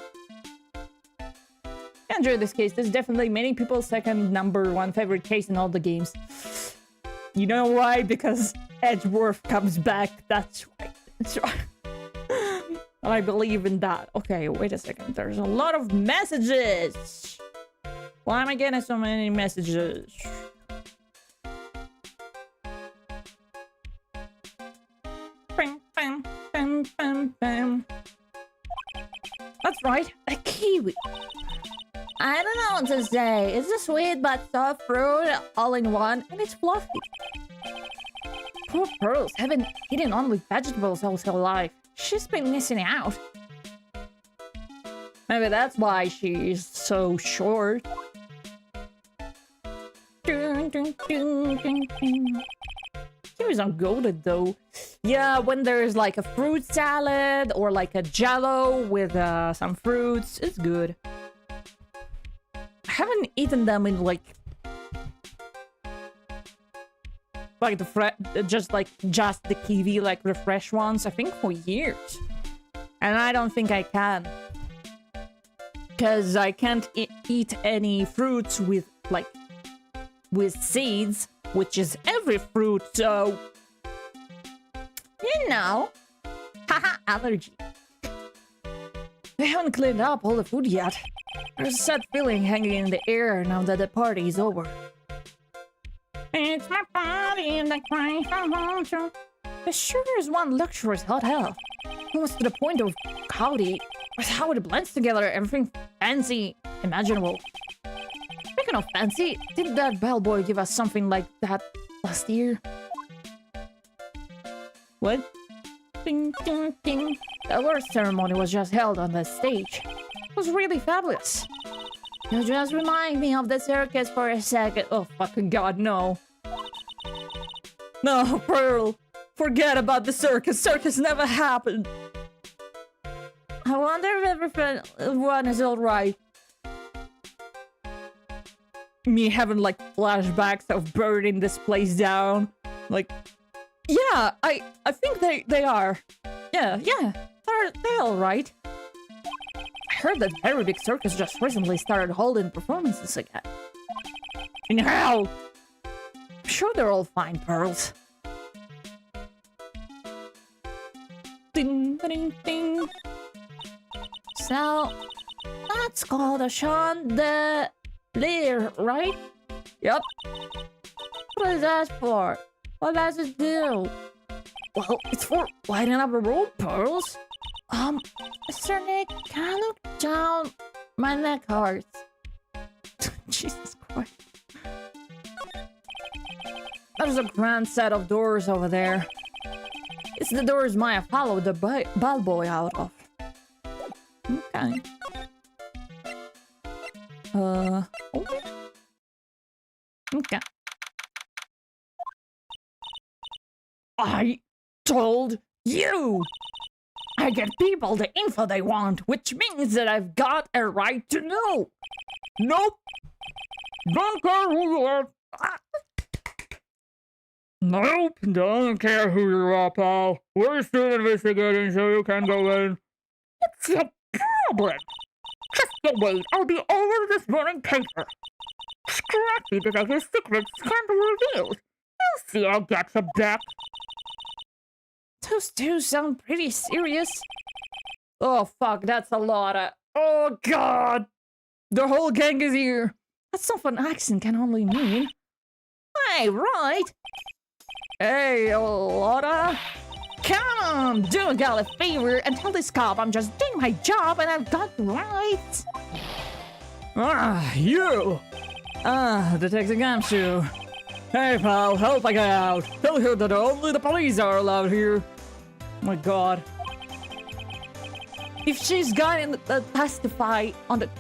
I enjoy this case. This is definitely many people's second #1 favorite case in all the games. You know why? Because Edgeworth comes back. That's right. That's right. And I believe in that. Okay, wait a second. There's a lot of messages. Why am I getting so many messages? Bam, bam, bam, bam, bam. That's right, a kiwi. I don't know what to say. It's a sweet but soft fruit all in one, and it's fluffy. Poor Pearls haven't eaten only vegetables all her life. She's been missing out. Maybe that's why she's so short. Kiwis are goated though. Yeah, when there's like a fruit salad or like a jello with some fruits, it's good. I haven't eaten them in like just the kiwi, like the fresh ones, I think for years. And I don't think I can. Because I can't eat any fruits with seeds, which is every fruit, so... You know. Haha, allergy. They haven't cleaned up all the food yet. There's a sad feeling hanging in the air now that the party is over. It's my party that cries from home. There sure is one luxurious hotel. Almost to the point of cloudy, with how it blends together, everything fancy imaginable. Speaking of fancy, didn't that bellboy give us something like that last year? What? Ding, ding, ding. The award ceremony was just held on the stage. It was really fabulous. You just remind me of the circus for a second. Oh, fucking god, no. No, Pearl. Forget about the circus. Circus never happened. I wonder if everyone is alright. Me having like flashbacks of burning this place down. Like, yeah, I think they are. Yeah, they're alright. I heard that very big circus just recently started holding performances again. In hell! I'm sure they're all fine, Pearls. Ding, ding, ding. So, that's called a chandelier, right? Yep. What is that for? What does it do? Well, it's for lighting up a room, Pearls. Mr. Nick, can I look down? My neck hurts. Jesus Christ. There's a grand set of doors over there. It's the doors Maya followed the bellboy out of. Okay. Okay. I told you! I get people the info they want, which means that I've got a right to know! Nope! Don't care who you are! Nope! Don't care who you are, pal. We're still investigating, so you can go in. What's your problem? Just you wait, I'll be over this morning paper. Scrappy Detective secrets can't be revealed. You'll see I'll get you back. Those two sound pretty serious. Oh fuck, that's a lot of... Oh god! The whole gang is here. That stuff an accent can only mean. Hey, right! Hey, Lotta! Come, do a gal a favor and tell this cop I'm just doing my job and I've got rights. Ah, you! Detective Gamshoe. Hey, pal, help a guy out. Tell her that only the police are allowed here. Oh my god. If she's gonna testify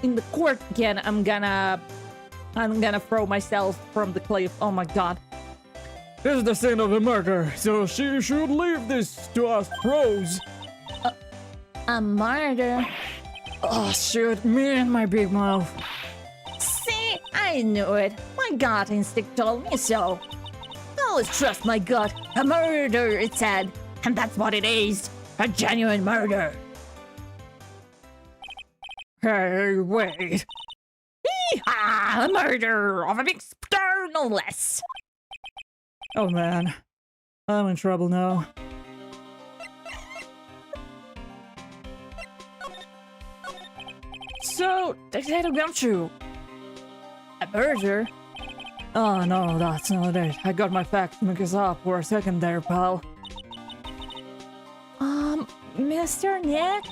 in the court again, I'm gonna throw myself from the cliff. Oh my god. This is the scene of a murder, so she should leave this to us pros. A murder? Oh shit, me and my big mouth. See, I knew it. My gut instinct told me so. I always trust my gut. A murder, it said. And that's what it is. A genuine murder. Hey, wait. Yee-haw! A murder of a big star, no less. Oh man, I'm in trouble now. So, Detective Gumshoe, a murder? Oh no, that's not it. I got my facts mixed up for a second there, pal. Mr. Nick?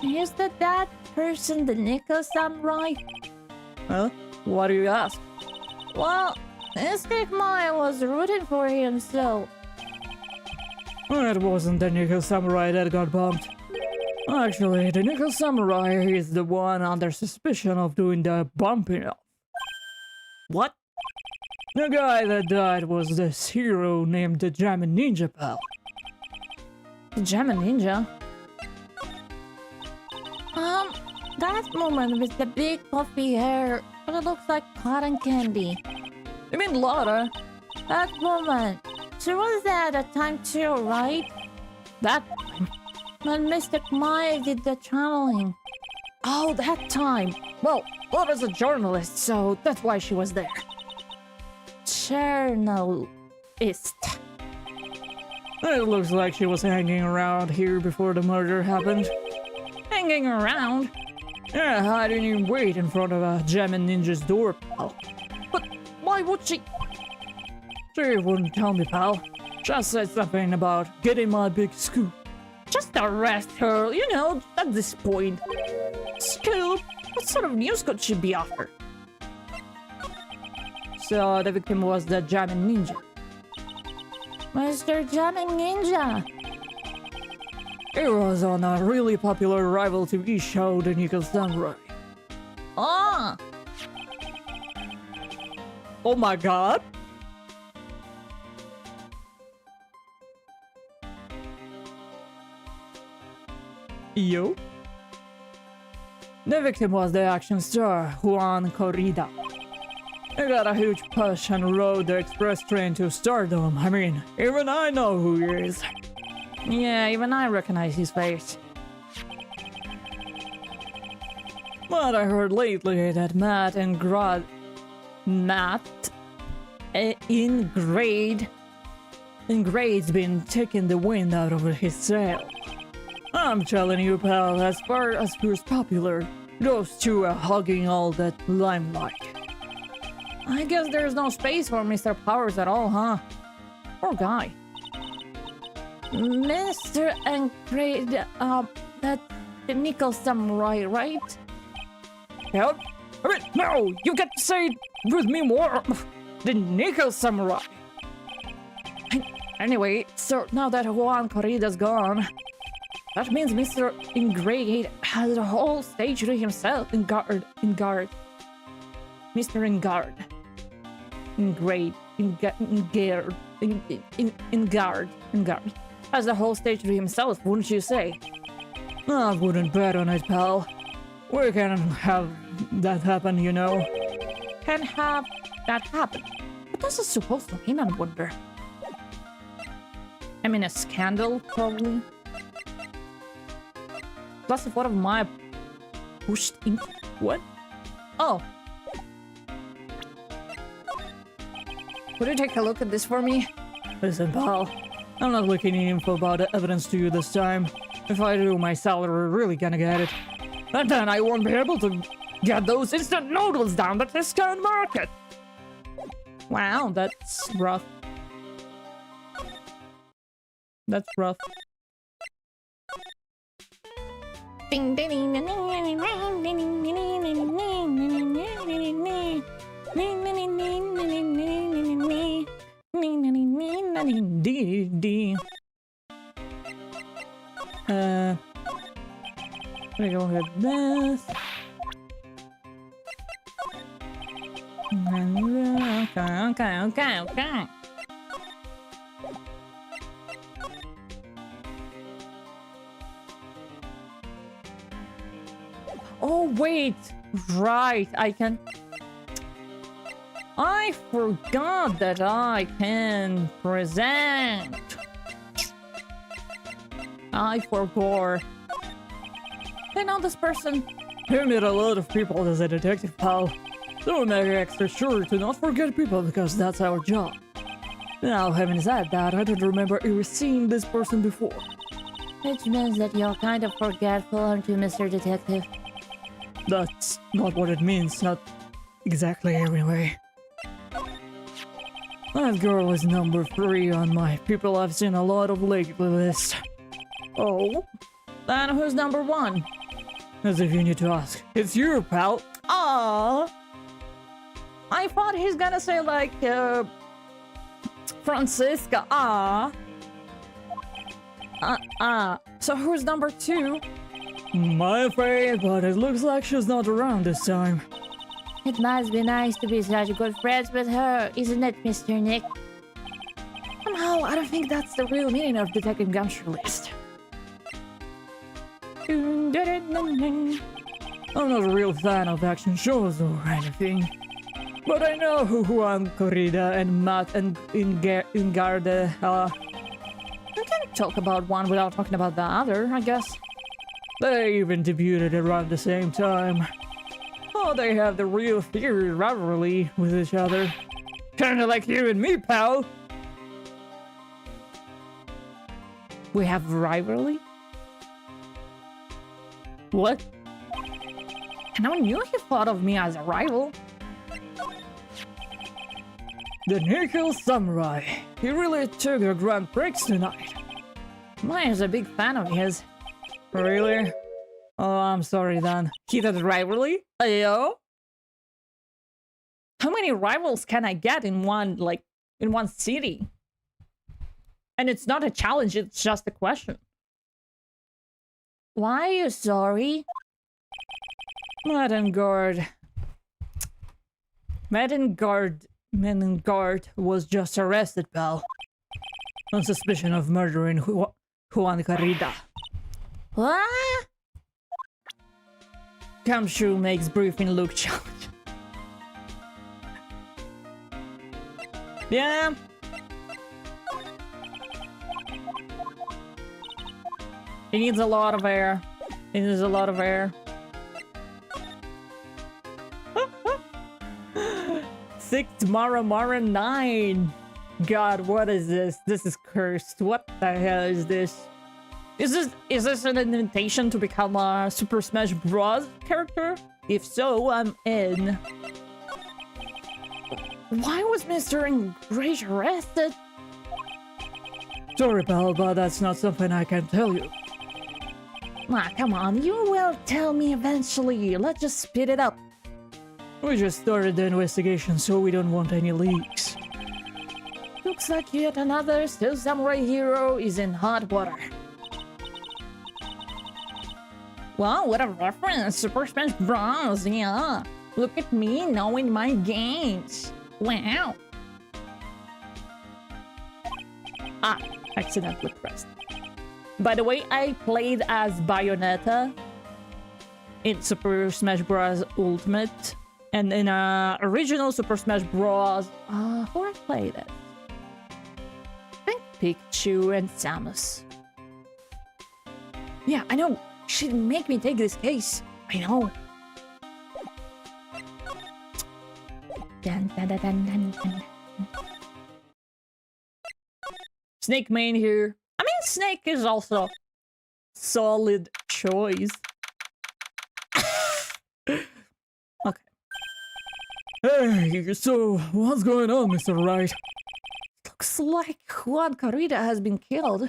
Is that person the Nickel Samurai? Huh? Why do you ask? Well, Mystic Maya was rooting for him, so... It wasn't the Nickel Samurai that got bumped. Actually, the Nickel Samurai is the one under suspicion of doing the bumping up. What? The guy that died was this hero named the Jammin' Ninja, pal. The Jammin' Ninja? That woman with the big puffy hair, but it looks like cotton candy. You mean Laura? That woman. She was there at the time too, right? That time? When Mr. Maya did the channeling. Oh, that time. Well, Laura's a journalist, so that's why she was there. Journalist. It looks like she was hanging around here before the murder happened. Hanging around? Yeah, I didn't even wait in front of a Jammin' Ninja's door, pal. But why would she? She wouldn't tell me, pal. Just said something about getting my big scoop. Just arrest her, you know, at this point. Scoop? What sort of news could she be after? So the victim was the Jammin' Ninja. Mr. Jammin' Ninja! He was on a really popular rival TV show, The Nickel Samurai. Ah! Oh my god! Yo? The victim was the action star, Juan Corrida. He got a huge push and rode the express train to stardom. I mean, even I know who he is. Yeah, even I recognize his face. But I heard lately that Matt Ingrade's been taking the wind out of his sail. I'm telling you, pal, as far as who's popular, those two are hogging all that limelight. I guess there's no space for Mr. Powers at all, huh? Poor guy. Mr. Ingrade, that's the Nickel Samurai, right? Yep. I mean, no, you get to say it with me more. The Nickel Samurai. Anyway, so now that Juan Corrida's gone, that means Mr. Ingrade has the whole stage to himself. Mr. Ingard. Ingard. Has the whole stage to himself, wouldn't you say? I wouldn't bet on it, pal. We can have that happen, you know. Can have that happen? What is it supposed to mean, I wonder? I mean, a scandal, probably. Plus, if one of my pushed into... What? Oh. Would you take a look at this for me? Listen, pal. I'm not leaking any info about the evidence to you this time. If I do, my salary really gonna get it. And then I won't be able to get those instant noodles down the discount market. Wow, that's rough. That's rough. Let me go with this. Okay. Oh, wait. Right, I forgot that I can present. I forgot. I know this person. He met a lot of people as a detective, pal. So we make extra sure to not forget people because that's our job. Now, having said that, I don't remember ever seeing this person before. Which means that you're kind of forgetful, aren't you, Mr. Detective? That's not what it means, not exactly anyway. That girl is number 3 on my people I've seen a lot of lately list. Oh? Then who's number 1? As if you need to ask. It's you, pal. Aww. I thought he's gonna say like, Francisca. So who's number 2? My afraid, but it looks like she's not around this time. It must be nice to be such good friends with her, isn't it, Mr. Nick? Somehow, I don't think that's the real meaning of Detective Gumshoe list. I'm not a real fan of action shows or anything. But I know who Juan Corrida and Matt and Ingarde are. We can't talk about one without talking about the other, I guess. They even debuted around the same time. Oh, they have the real theory rivalry with each other. Kinda like you and me, pal. We have rivalry? What? I never knew he thought of me as a rival. The Nickel Samurai. He really took the Grand Prix tonight. Mine's a big fan of his. Really? Oh, I'm sorry then. Heated rivalry? Ayo? How many rivals can I get in one city? And it's not a challenge, it's just a question. Why are you sorry? Medengard was just arrested, pal. On suspicion of murdering Juan Corrida. What? Gumshoe makes briefing look challenge. Yeah. He needs a lot of air. He needs a lot of air. 6 Mara 9. God, what is this? This is cursed. What the hell is this? Is this an invitation to become a Super Smash Bros. Character? If so, I'm in. Why was Mr. Enrage arrested? Sorry, pal, but that's not something I can tell you. Ah, come on, you will tell me eventually. Let's just speed it up. We just started the investigation, so we don't want any leaks. Looks like yet another Still Samurai hero is in hot water. Wow, what a reference! Super Smash Bros. Yeah. Look at me knowing my games. Wow. Ah, accidentally pressed. By the way, I played as Bayonetta in Super Smash Bros. Ultimate, and in original Super Smash Bros. Who I played it? I think Pikachu and Samus. Yeah, I know. She'd make me take this case. I know. Dun, dun, dun, dun, dun, dun. Snake main here. I mean, Snake is also solid choice. Okay. Hey, so what's going on, Mr. Wright? Looks like Juan Corrida has been killed.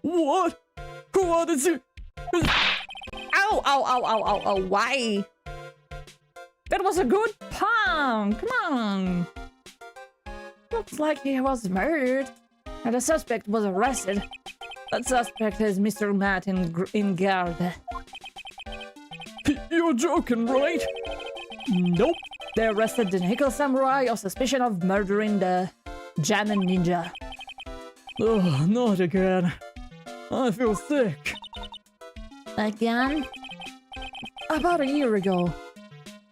What? What is it? Ow, ow, ow, ow, ow, ow, why? That was a good pump, come on. Looks like he was murdered. And the suspect was arrested. That suspect is Mr. Matt in guard. You're joking, right? Nope. They arrested the Nickel Samurai on suspicion of murdering the Jamming Ninja. Oh, not again. I feel sick. Again? About a year ago.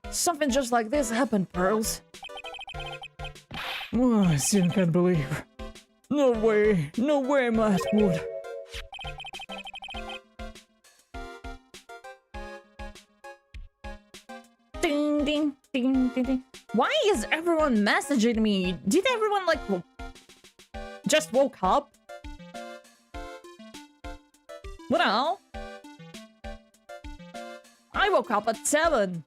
Something just like this happened, Pearls. Oh, I still can't believe. No way, Matt would. Ding, ding, ding, ding, ding. Why is everyone messaging me? Did everyone like just woke up? Well, I I woke up at 7.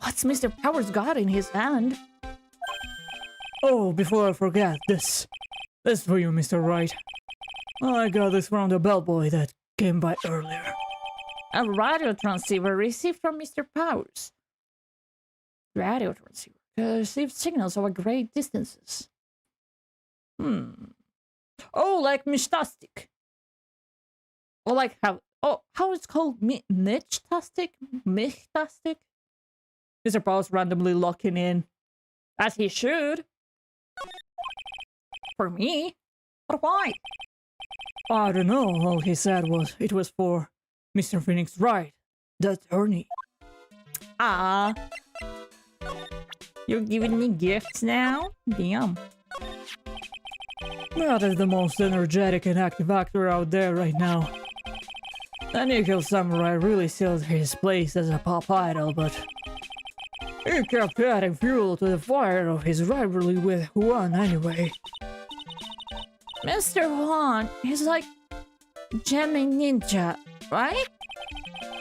What's Mr. Powers got in his hand? Oh, before I forget, this for you, Mr. Wright. I got this from the bellboy that came by earlier. A radio transceiver received from Mr. Powers. Radio transceiver receives signals over great distances. Oh, like Mishtastic. Or like how it's called? Nichtastic? Michtastic? Mr. Powers randomly locking in. As he should. For me? But why? I don't know, all he said was it was for Mr. Phoenix Wright, the attorney. Ah. You're giving me gifts now? Damn. Not as the most energetic and active actor out there right now. The Nickel Samurai really sealed his place as a pop idol, but he kept adding fuel to the fire of his rivalry with Juan anyway. Mr. Juan is like jamming ninja, right?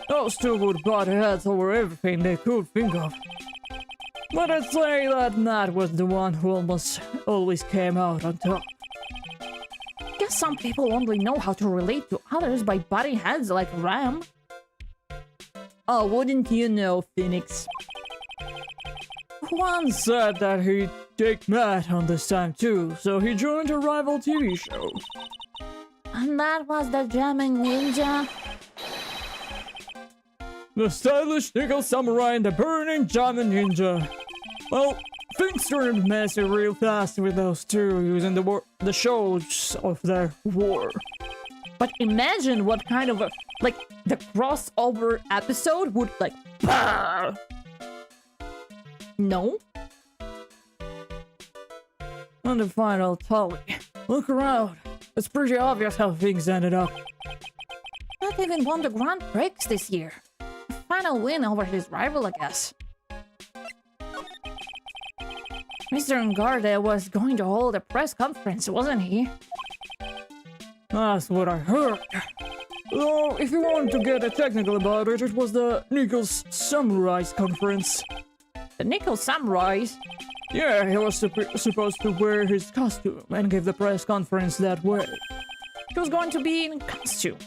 Those two would butt heads over everything they could think of. But I'd say that Matt was the one who almost always came out on top. Guess some people only know how to relate to others by butting heads like Ram. Oh, wouldn't you know, Phoenix? Juan said that he'd take Matt on this time too, so he joined a rival TV show. And that was the jamming ninja? The stylish Nickel Samurai and the burning Jamming Ninja. Well, things turned messy real fast with those two using the shows of their war. But imagine what kind of like the crossover episode would like. Bah! No? On the final tally. Look around. It's pretty obvious how things ended up. Not even won the Grand Prix this year. A final win over his rival, I guess. Mr. Ngarde was going to hold a press conference, wasn't he? That's what I heard. Though, if you want to get technical about it, it was the Nickel's Samurai's conference. The Nickel Samurais? Yeah, he was supposed to wear his costume and give the press conference that way. He was going to be in costume.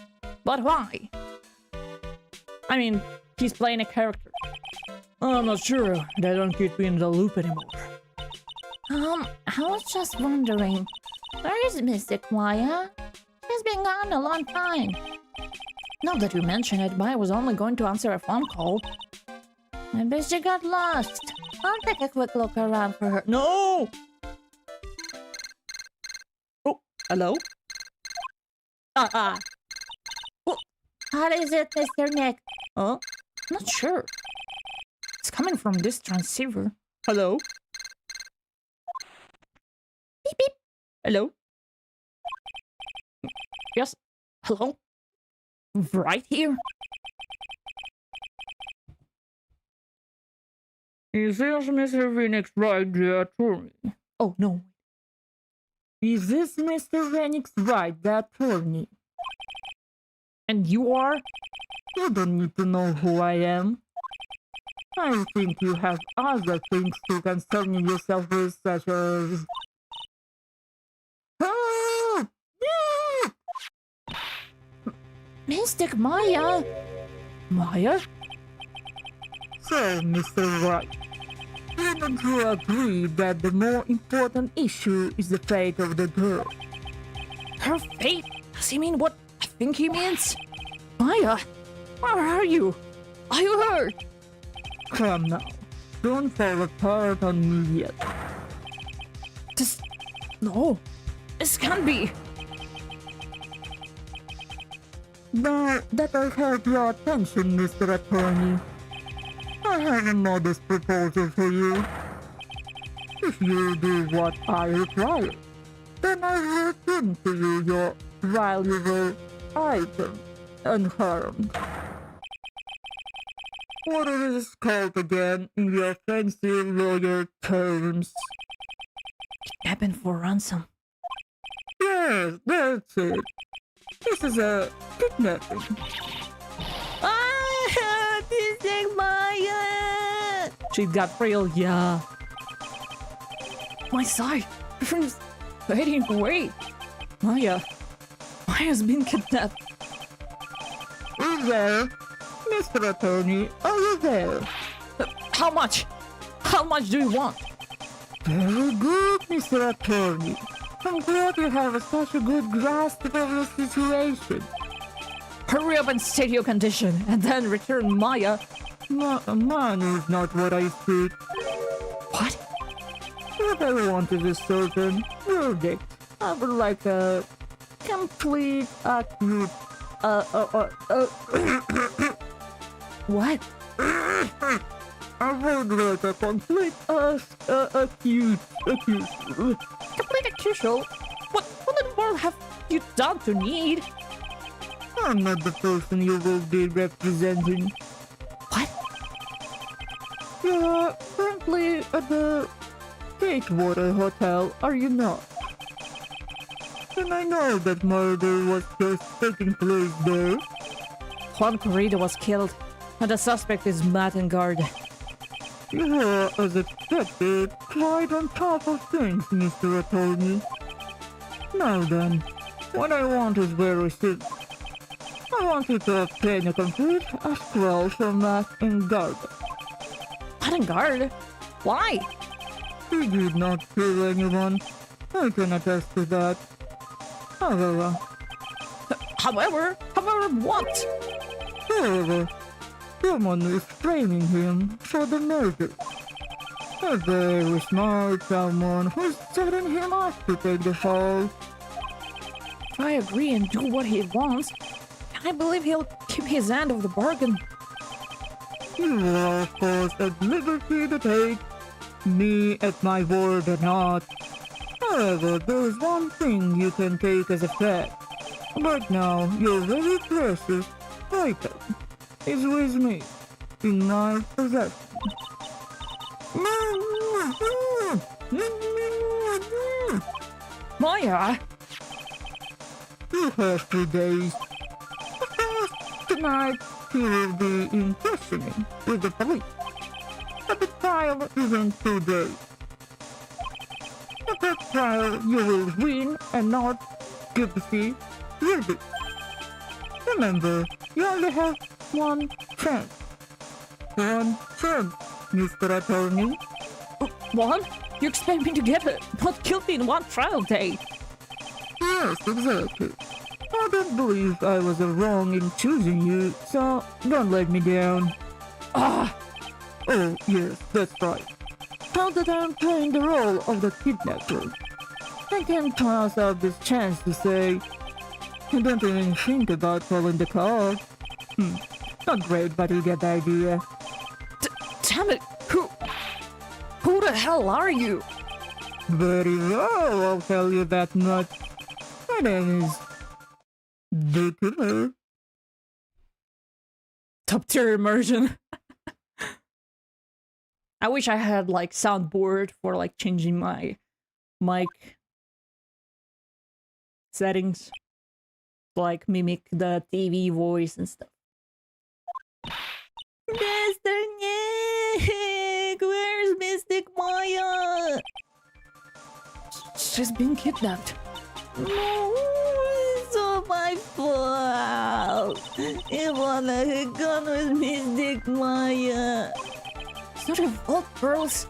But why? I mean, he's playing a character. I'm not sure. They don't keep me in the loop anymore. I was just wondering, where is Mystic Maya? He's been gone a long time. Now that you mention it, Maya was only going to answer a phone call. Maybe she got lost. I'll take a quick look around for her. No! Oh, hello? What is it, Mr. Nick? Not sure. It's coming from this transceiver. Hello? Beep beep. Hello? Yes. Hello? Right here? Is this Mr. Phoenix Wright, the attorney? Oh, no. Is this Mr. Phoenix Wright, the attorney? And you are? You don't need to know who I am. I think you have other things to concern yourself with, such as... Mystic Maya? Maya? So, Mr. Wright, wouldn't you agree that the more important issue is the fate of the girl? Her fate? Does he mean what I think he means? Maya, where are you? Are you hurt? Come now, don't fall apart on me yet. No, this can't be. Now that I have your attention, Mr. Attorney, I have a modest proposal for you. If you do what I require, then I will return to you your valuable item unharmed. What is this called again in your fancy lawyer terms? Kidnapping for ransom. Yes, that's it. This is a kidnapping. Ah, Mystic Maya! She got real, yeah. My side. Everyone's waiting. Wait. Maya's been kidnapped. Is there? Mr. Attorney, are you there? How much? How much do you want? Very good, Mr. Attorney. I'm glad you have such a good grasp of the situation. Hurry up and state your condition, and then return Maya. Mine is not what I speak. What? What I want is a certain verdict. I would like a complete, accurate, What? I would like a complete, acute. Complete accusal? What in the world have you done to need? I'm not the person you will be representing. What? You're currently at the EDGEWORTH Hotel, are you not? And I know that murder was just taking place there. Juan Corrido was killed, and the suspect is Matt and guard. You are, as expected, quite on top of things, Mr. Attorney. Now then, what I want is very simple. I want you to obtain a complete scroll from Matt and guard. Matt and guard? Why? He did not kill anyone. I can attest to that. However, what? However, someone is framing him for the murder. A very smart someone who's setting him up to take the fall. If I agree and do what he wants, I believe he'll keep his end of the bargain. You are, of course, at liberty to take me at my word or not. However, there's one thing you can take as a fact. Right now, your very precious item is with me, in my possession. Maya! You have 2 days. Tonight, you will be in questioning with the police. But the trial is in 2 days. At that trial, you will win and not guilty. Guilty. Remember, you only have one chance. One chance, Mr. Attorney. One? You expect me to get not guilty in one trial day? Yes, exactly. I don't believe I was wrong in choosing you, so don't let me down. Ah! Oh, yes, that's right. Now that I'm playing the role of the kidnapper, I can toss out this chance to say, I don't even think about calling the car. Not great, but you get the idea. Damn it! Who the hell are you? Very well, I'll tell you that much. My name is the killer. Top tier immersion. I wish I had like soundboard for like changing my mic settings, like mimic the TV voice and stuff. Mr. Nick, where's Mystic Maya? She's been kidnapped. No, it's all my fault. If I had gone with Mystic Maya. It's not your fault, girls.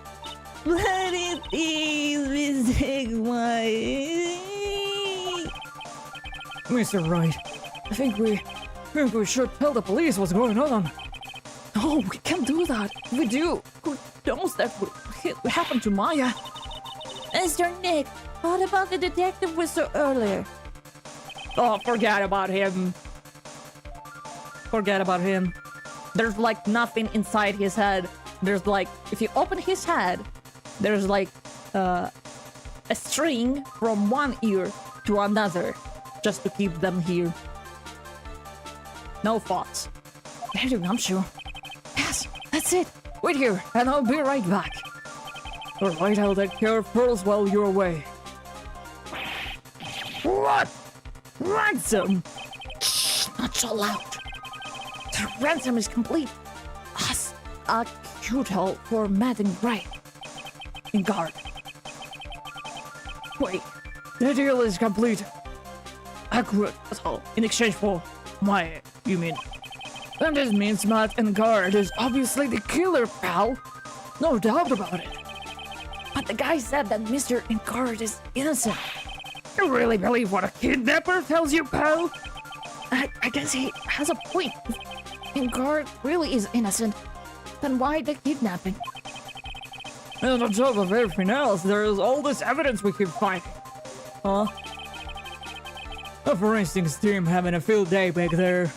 But it is Mystic Maya. Mr. Wright, I think we should tell the police what's going on. No, we can't do that. If we do, who knows that would happen to Maya? Mr. Nick, what about the detective we saw earlier? Oh, forget about him. Forget about him. There's like nothing inside his head. There's like, if you open his head, there's like a string from one ear to another just to keep them here. No thoughts. There you go, sure. Yes, that's it. Wait here, and I'll be right back. Alright, I'll take care of pearls while you're away. What? Ransom! so loud. The ransom is complete. As a cute-hole for Madden Gray. In guard. Wait, the deal is complete. Accurate as all. In exchange for my, you mean? And this means Matt and Guard is obviously the killer, pal. No doubt about it. But the guy said that Mr. Guard is innocent. You really believe what a kidnapper tells you, pal? I guess he has a point. If Guard really is innocent, then why the kidnapping? And on top of everything else, there's all this evidence we keep finding. Huh? The forensics team having a field day back there.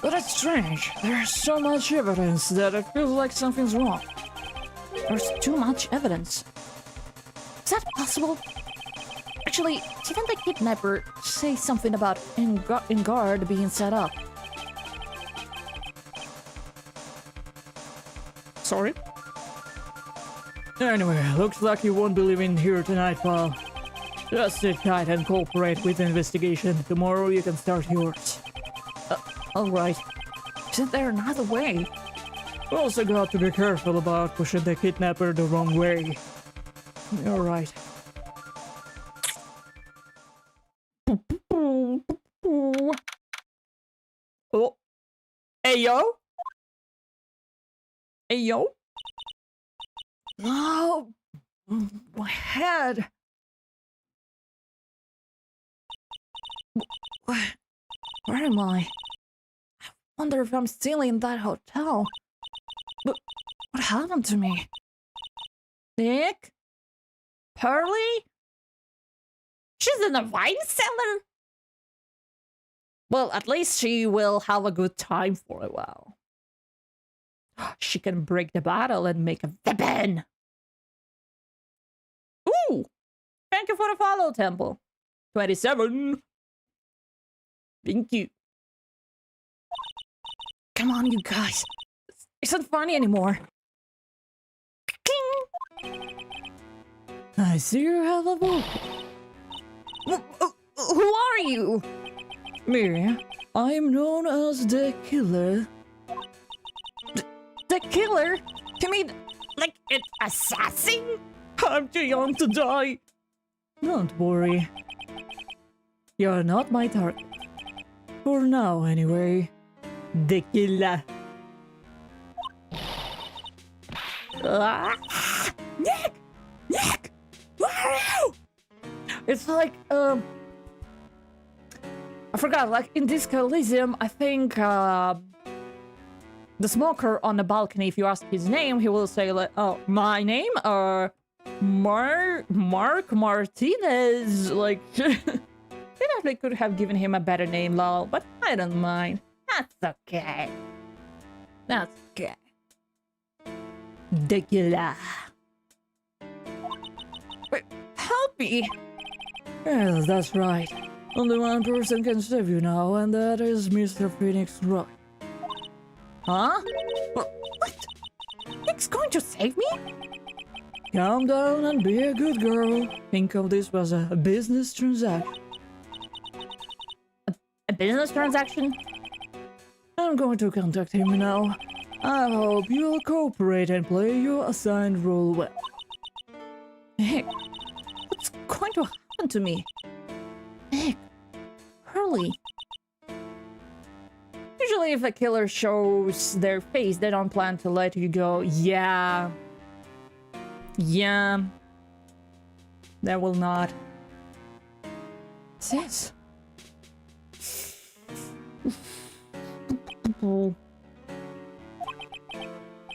But it's strange. There's so much evidence that it feels like something's wrong. There's too much evidence. Is that possible? Actually, didn't the kidnapper say something about in guard being set up? Sorry? Anyway, looks like you won't be leaving here tonight, pal. Just sit tight and cooperate with the investigation. Tomorrow you can start yours. Alright. Isn't there another way? We also got to be careful about pushing the kidnapper the wrong way. You're right. Oh. Hey, yo? Hey, yo? Oh, my head. Where am I? I wonder if I'm still in that hotel. But what happened to me? Nick? Pearly? She's in a wine cellar? Well, at least she will have a good time for a while. She can break the bottle and make a weapon. Ooh! Thank you for the follow, Temple. 27. Thank you. Come on, you guys. This isn't funny anymore. I see you have a book. Who are you? Me, I am known as the Killer. The killer? You mean like an assassin? I'm too young to die. Don't worry. You're not my target. For now, anyway. The Killer. Nick! Nick! Where are you? It's like, I forgot, like in this Coliseum, I think, the smoker on the balcony, if you ask his name, he will say, like, oh, my name? Mark Martinez. Like, they definitely could have given him a better name, lol, but I don't mind. That's okay. That's okay. The Killer. Wait, help me! Yes, that's right. Only one person can save you now, and that is Mr. Phoenix Wright. Huh? What? Nick's going to save me? Calm down and be a good girl. Think of this as a business transaction. A business transaction? I'm going to contact him now. I hope you'll cooperate and play your assigned role well. Nick, what's going to happen to me? Nick, Hurley. Usually if a killer shows their face, they don't plan to let you go. Yeah. Yeah. They will not. What's this?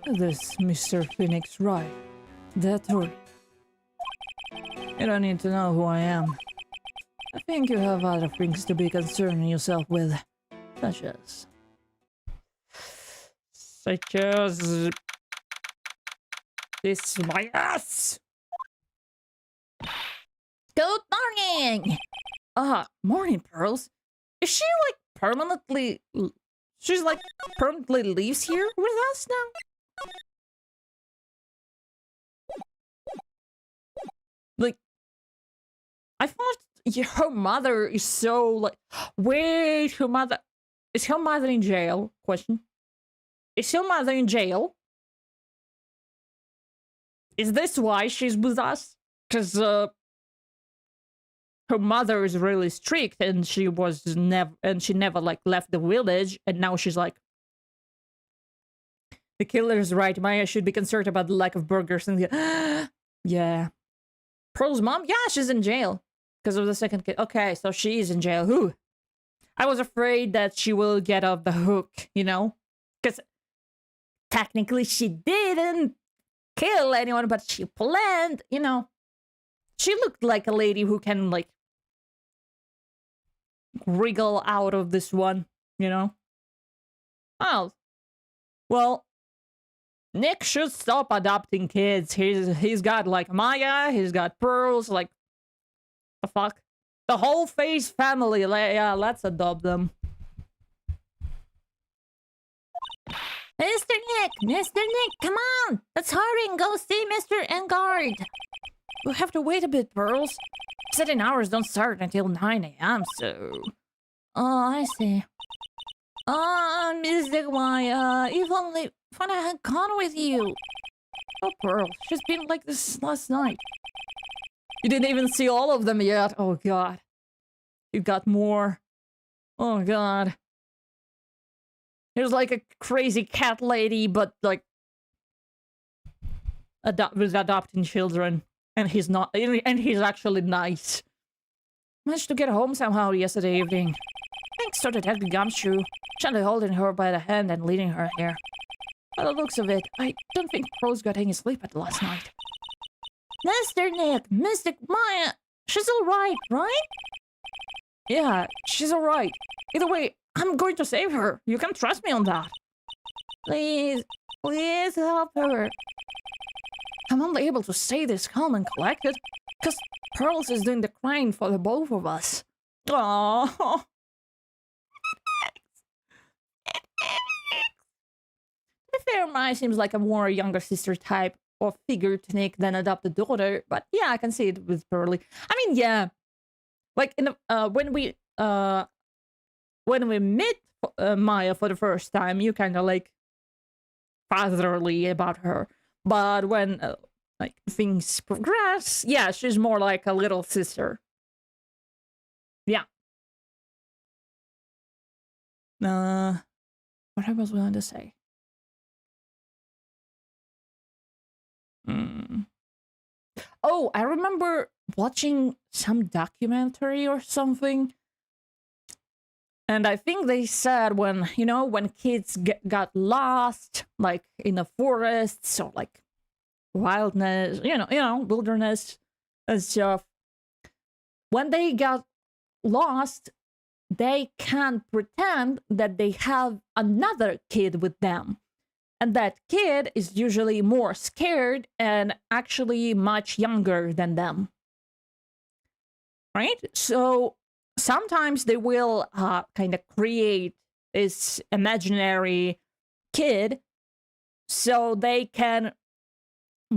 This Mr. Phoenix Wright. That's right. You don't need to know who I am. I think you have other things to be concerning yourself with. Such as... This is my ass! Good morning! Morning, Pearls. Is she like permanently... She's like permanently lives here with us now? Like... I thought her mother is so like, wait, her mother, is her mother in jail? Question. Is her mother in jail? Is this why she's with us? Because her mother is really strict, and she never like left the village, and now she's like, the killer's right. Maya should be concerned about the lack of burgers. And yeah, Pearl's mom, yeah, she's in jail because of the second kid. Okay, so she is in jail. Who? I was afraid that she will get off the hook, you know, because technically she didn't kill anyone, but she planned, you know. She looked like a lady who can, like, wriggle out of this one, you know. Oh, well, Nick should stop adopting kids. He's got, like, Maya, he's got Pearls, like, the fuck? The whole Face family, yeah, let's adopt them. Mr. Nick, come on! Let's hurry and go see Mr. Engard. We'll have to wait a bit, Pearls. Setting hours don't start until 9 a.m., so... Oh, I see. Mr. Maya, if only Fana had gone with you. Oh, Pearl, she's been like this last night. You didn't even see all of them yet. Oh, God. You got more. Oh, God. There's like a crazy cat lady, but like... with adopting children. And he's not... And he's actually nice. Managed to get home somehow yesterday evening. Thanks to Detective Gumshoe. Gently holding her by the hand and leading her here. By the looks of it, I don't think Pearls got any sleep at last night. Mr. Nick, Mr. Maya, she's alright, right? Yeah, she's alright. Either way, I'm going to save her. You can trust me on that. Please help her. I'm only able to say this calm and collected because Pearls is doing the crying for the both of us. Aww. To be fair, Maya seems like a more younger sister type or figure to Nick than adopted daughter, but yeah, I can see it with Pearly. I mean, yeah, like in the when we met Maya for the first time, you kind of like fatherly about her, but when like things progress, yeah, she's more like a little sister. Yeah. What I was going to say. Oh, I remember watching some documentary or something. And I think they said when, you know, when kids got lost, like in the forests or like wildness, you know, wilderness and stuff. When they got lost, they can pretend that they have another kid with them. And that kid is usually more scared and actually much younger than them. Right? So sometimes they will kind of create this imaginary kid so they can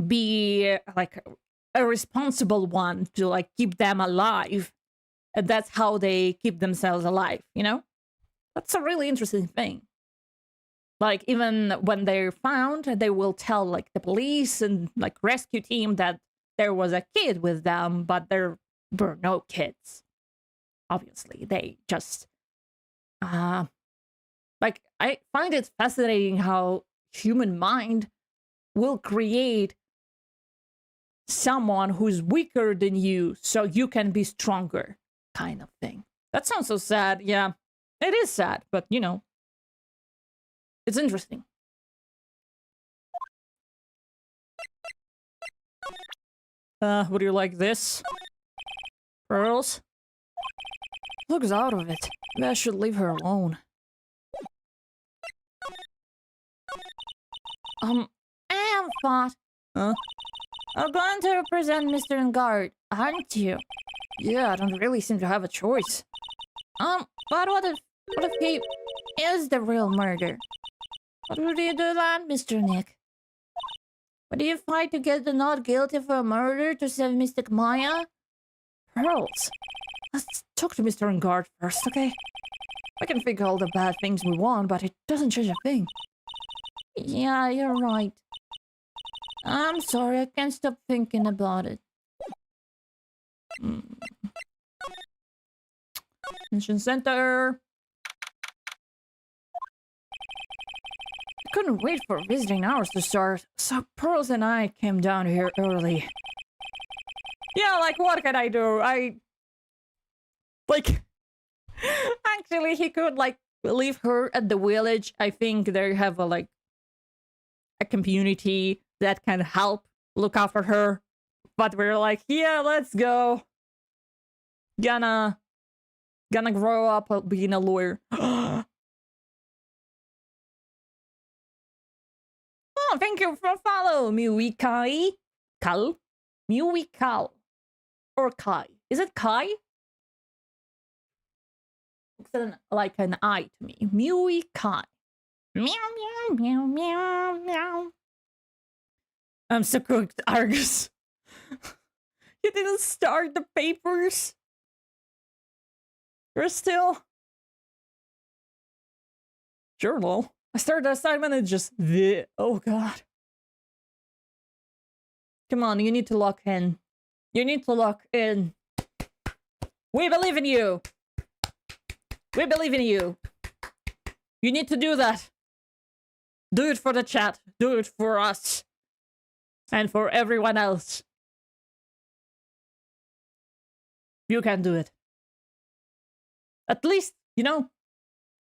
be like a responsible one to like keep them alive. And that's how they keep themselves alive, you know? That's a really interesting thing. Like, even when they're found, they will tell, like, the police and, like, rescue team that there was a kid with them, but there were no kids. Obviously, they just... like, I find it fascinating how human mind will create someone who's weaker than you so you can be stronger, kind of thing. That sounds so sad. Yeah, it is sad, but, you know, it's interesting. Would you like this? Pearls? Looks out of it. Maybe I should leave her alone. I am thought. Huh? I'm going to represent Mr. Engard, aren't you? Yeah, I don't really seem to have a choice. But what if he is the real murderer? What would you do then, Mr. Nick? Would you fight to get the not guilty for murder to save Mystic Maya? Pearls, Let's talk to Mr. Engard first, okay? We can think all the bad things we want, but it doesn't change a thing. Yeah, you're right. I'm sorry, I can't stop thinking about it. Mission Center. I couldn't wait for visiting hours to start, so Pearls and I came down here early. Yeah, like, what can I do? Actually, he could, like, leave her at the village. I think they have a community that can help look after her. But we're like, yeah, let's go. Gonna grow up being a lawyer. Oh, thank you for follow, Miwi Kal? Miwi Kal. Or Kai. Is it Kai? Looks like an I to me. Miwi Kai. Meow, meow, meow, meow, meow. I'm so cooked, Argus. You didn't start the papers. You're still... Journal. I started the assignment and just... Oh, God. Come on, you need to lock in. You need to lock in. We believe in you. We believe in you. You need to do that. Do it for the chat. Do it for us. And for everyone else. You can do it. At least, you know,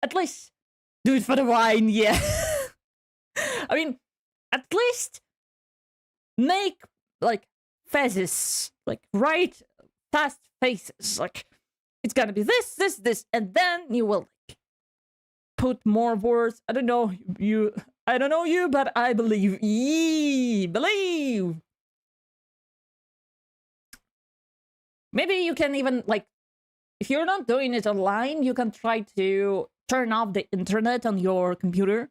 at least do it for the wine, yeah. I mean, at least make, like, faces. Like, write fast faces. Like, it's gonna be this, this, this, and then you will, like, put more words. I don't know you, but I believe. Believe! Maybe you can even, like, if you're not doing it online, you can try to turn off the internet on your computer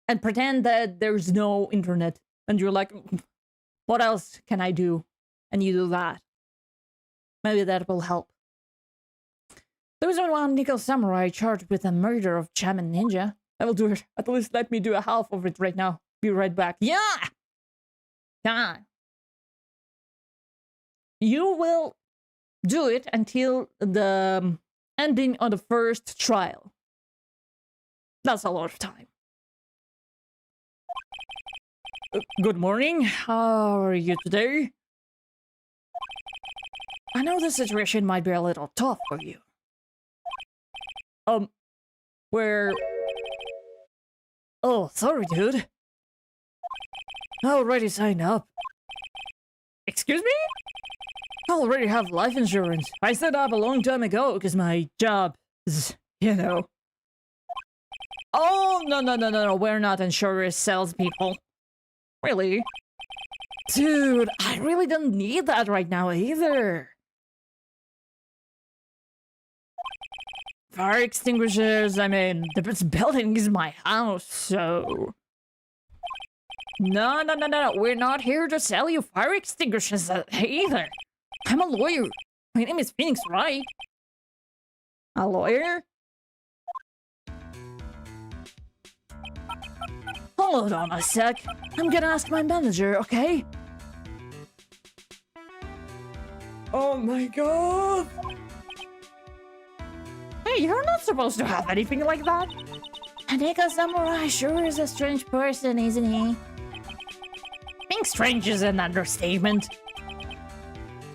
and pretend that there's no internet. And you're like, what else can I do? And you do that. Maybe that will help. There was one Nickel Samurai charged with the murder of Shaman Ninja. I will do it. At least let me do a half of it right now. Be right back. Yeah! Yeah. You will do it until the ending of the first trial. That's a lot of time. Good morning. How are you today? I know the situation might be a little tough for you. Where... Oh, sorry, dude. I already signed up. Excuse me? I already have life insurance. I set up a long time ago because my job is, you know. Oh, no. We're not insurance salespeople. Really? Dude, I really don't need that right now either. Fire extinguishers, I mean, this building is my house, so... No. We're not here to sell you fire extinguishers either. I'm a lawyer. My name is Phoenix Wright. A lawyer? Hold on a sec. I'm gonna ask my manager, okay? Oh my god! Hey, you're not supposed to have anything like that. Haneka Samurai sure is a strange person, isn't he? Being strange is an understatement.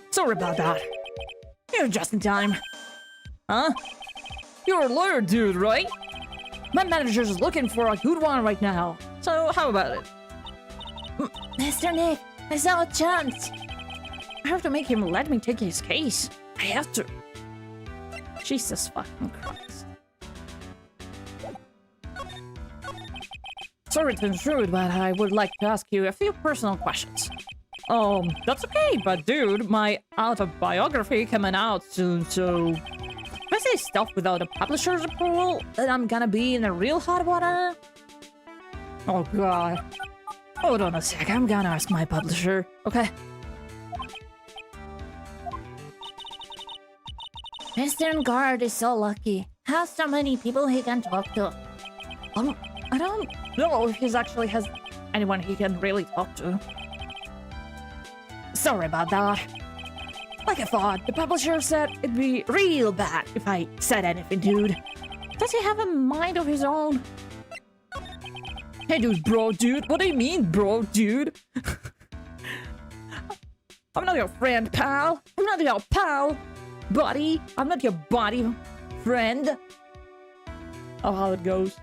Sorry about that. You're just in time. Huh? You're a lawyer dude, right? My manager's looking for a good one right now. So, how about it? Mr. Nick, I saw a chance. I have to make him let me take his case. I have to. Jesus fucking Christ. Sorry to intrude, but I would like to ask you a few personal questions. That's okay, but dude, my autobiography coming out soon, so... If I say stuff without a publisher's approval, then I'm gonna be in a real hot water? Oh god. Hold on a sec, I'm gonna ask my publisher, okay? Mr. Guard is so lucky. Has so many people he can talk to. I don't know if he actually has anyone he can really talk to. Sorry about that. Like I thought, the publisher said it'd be real bad if I said anything, dude. Does he have a mind of his own? Hey, dude. What do you mean, bro, dude? I'm not your friend, pal. I'm not your pal, buddy. I'm not your buddy, friend. Oh, how it goes.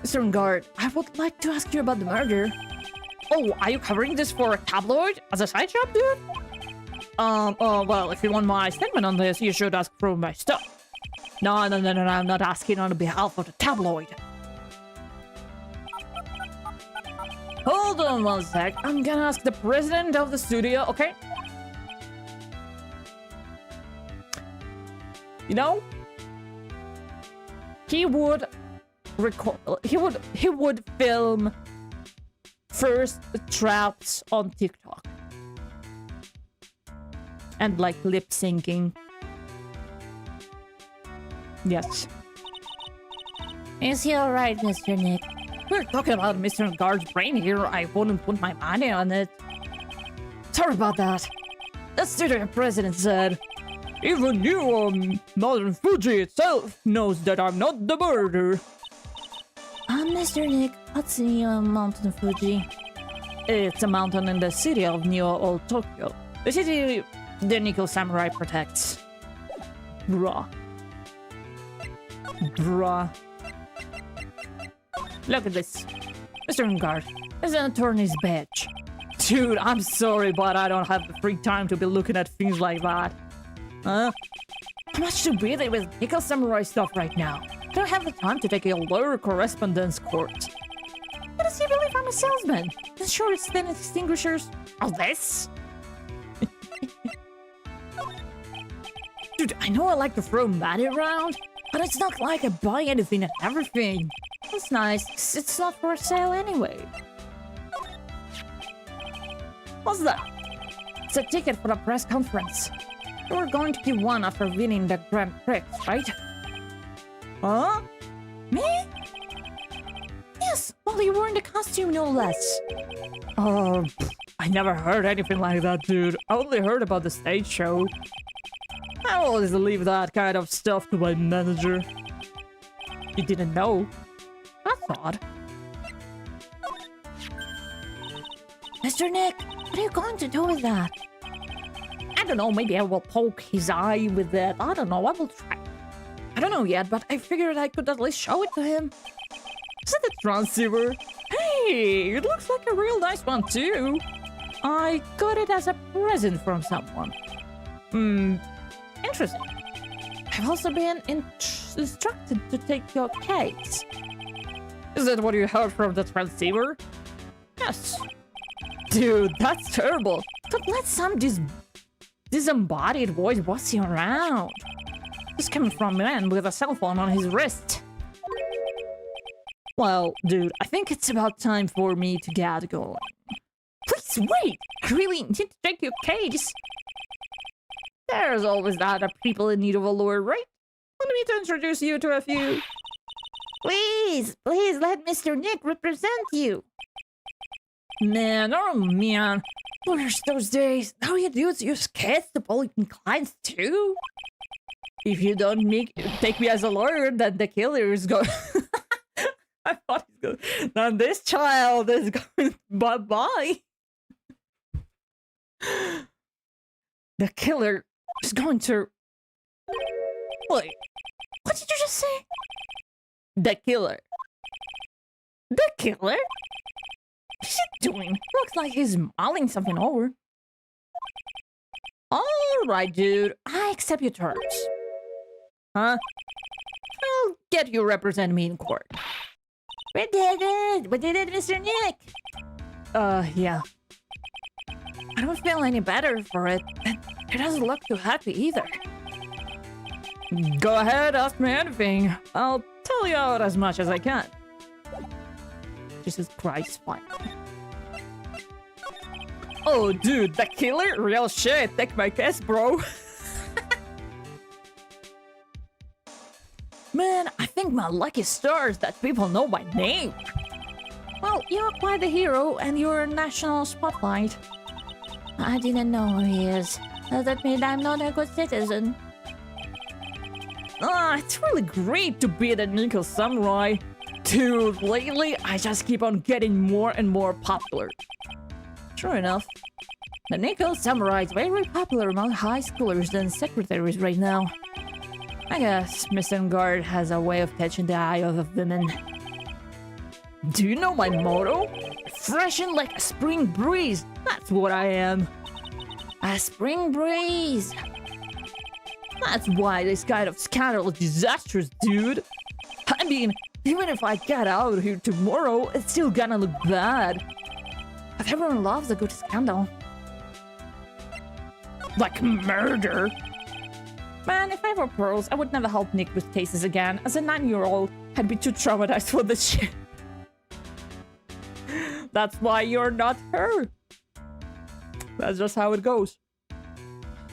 Mr. Guard, I would like to ask you about the murder. Oh, are you covering this for a tabloid as a side job, dude? Well, if you want my statement on this, you should ask for my stuff. No, I'm not asking on behalf of the tabloid. Hold on one sec. I'm gonna ask the president of the studio, okay? You know, he would record. He would film first traps on TikTok and like lip syncing. Yes. Is he alright, Mr. Nick? We're talking about Mr. Guard's brain here. I wouldn't put my money on it. Sorry about that. The studio president said, even you, Modern Fuji itself, knows that I'm not the murderer. Mr. Nick, what's the Mountain Fuji? It's a mountain in the city of New Old Tokyo. The city the Nickel Samurai protects. Bruh. Look at this. Mr. Guard, there's an attorney's badge. Dude, I'm sorry, but I don't have the free time to be looking at things like that. Huh? I'm much too busy with Nickel Samurai stuff right now. I don't have the time to take a lawyer correspondence court. What does he believe I'm a salesman? Ensure it's thin extinguishers. Oh, this? Dude, I know I like to throw money around, but it's not like I buy anything and everything. That's nice, 'cause it's not for sale anyway. What's that? It's a ticket for a press conference. You were going to give one after winning the Grand Prix, right? Huh? Me? Yes, well, you were in the costume, no less. Oh, I never heard anything like that, dude. I only heard about the stage show. I always leave that kind of stuff to my manager. You didn't know? That's odd. Mr. Nick, what are you going to do with that? I don't know, maybe I will poke his eye with that. I don't know, I will try. I don't know yet, but I figured I could at least show it to him. Is it a transceiver? Hey, it looks like a real nice one too. I got it as a present from someone. Interesting. I've also been instructed to take your case. Is that what you heard from the transceiver? Yes. Dude, that's terrible. Don't let some disembodied voice boss you around. This coming from a man with a cell phone on his wrist. Well, dude, I think it's about time for me to get going. Please wait! I really need to take your case. There's always other people in need of a lawyer, right? Want me to introduce you to a few? Please let Mr. Nick represent you. Man, oh man. Where's those days? Now you dudes use cats to bully clients too? If you don't take me as a lawyer, then the killer is going... I thought he's going... Then this child is going... Bye-bye. The killer is going to... Wait. What did you just say? The killer. The killer? What's he doing? Looks like he's mulling something over. Alright, dude. I accept your terms. Huh? I'll get you to represent me in court. We did it! We did it, Mr. Nick! Yeah. I don't feel any better for it. It doesn't look too happy either. Go ahead, ask me anything. I'll tell you out as much as I can. Jesus Christ, fine. Oh, dude, the killer? Real shit. Take my case, bro. Man, I think my lucky stars that people know my name. Well, you're quite the hero and you're a national spotlight. I didn't know who he is. Does that mean I'm not a good citizen? It's really great to be the Nickel Samurai. Dude, lately I just keep on getting more and more popular. Sure enough, the Nickel Samurai is very popular among high schoolers and secretaries right now. I guess Mr. Guard has a way of catching the eye of a woman. Do you know my motto? Freshen like a spring breeze. That's what I am. A spring breeze. That's why this kind of scandal is disastrous, dude. I mean, even if I get out of here tomorrow, it's still gonna look bad. But everyone loves a good scandal. Like murder. Man, if I were Pearls, I would never help Nick with cases again. As a 9-year-old, I'd be too traumatized for this shit. That's why you're not her. That's just how it goes.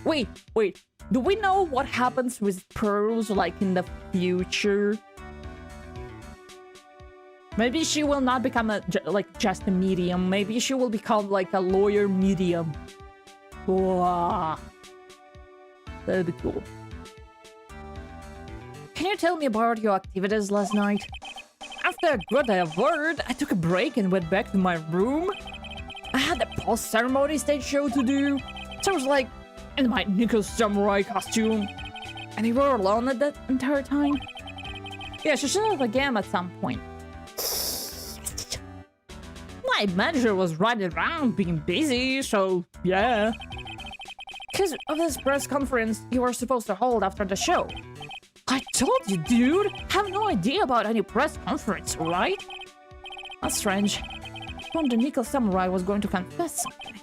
Wait. Do we know what happens with Pearls, like, in the future? Maybe she will not become just a medium. Maybe she will become, like, a lawyer medium. Wow. That'd be cool. Can you tell me about your activities last night? After a good day of work, I took a break and went back to my room. I had a post-ceremony stage show to do, so I was like in my Nickel Samurai costume. And you were alone at that entire time? Yeah, she shut up again at some point. My manager was running around being busy, so yeah. Because of this press conference you were supposed to hold after the show. I told you, dude! I have no idea about any press conference, right? That's strange. I thought the Nickel Samurai was going to confess something.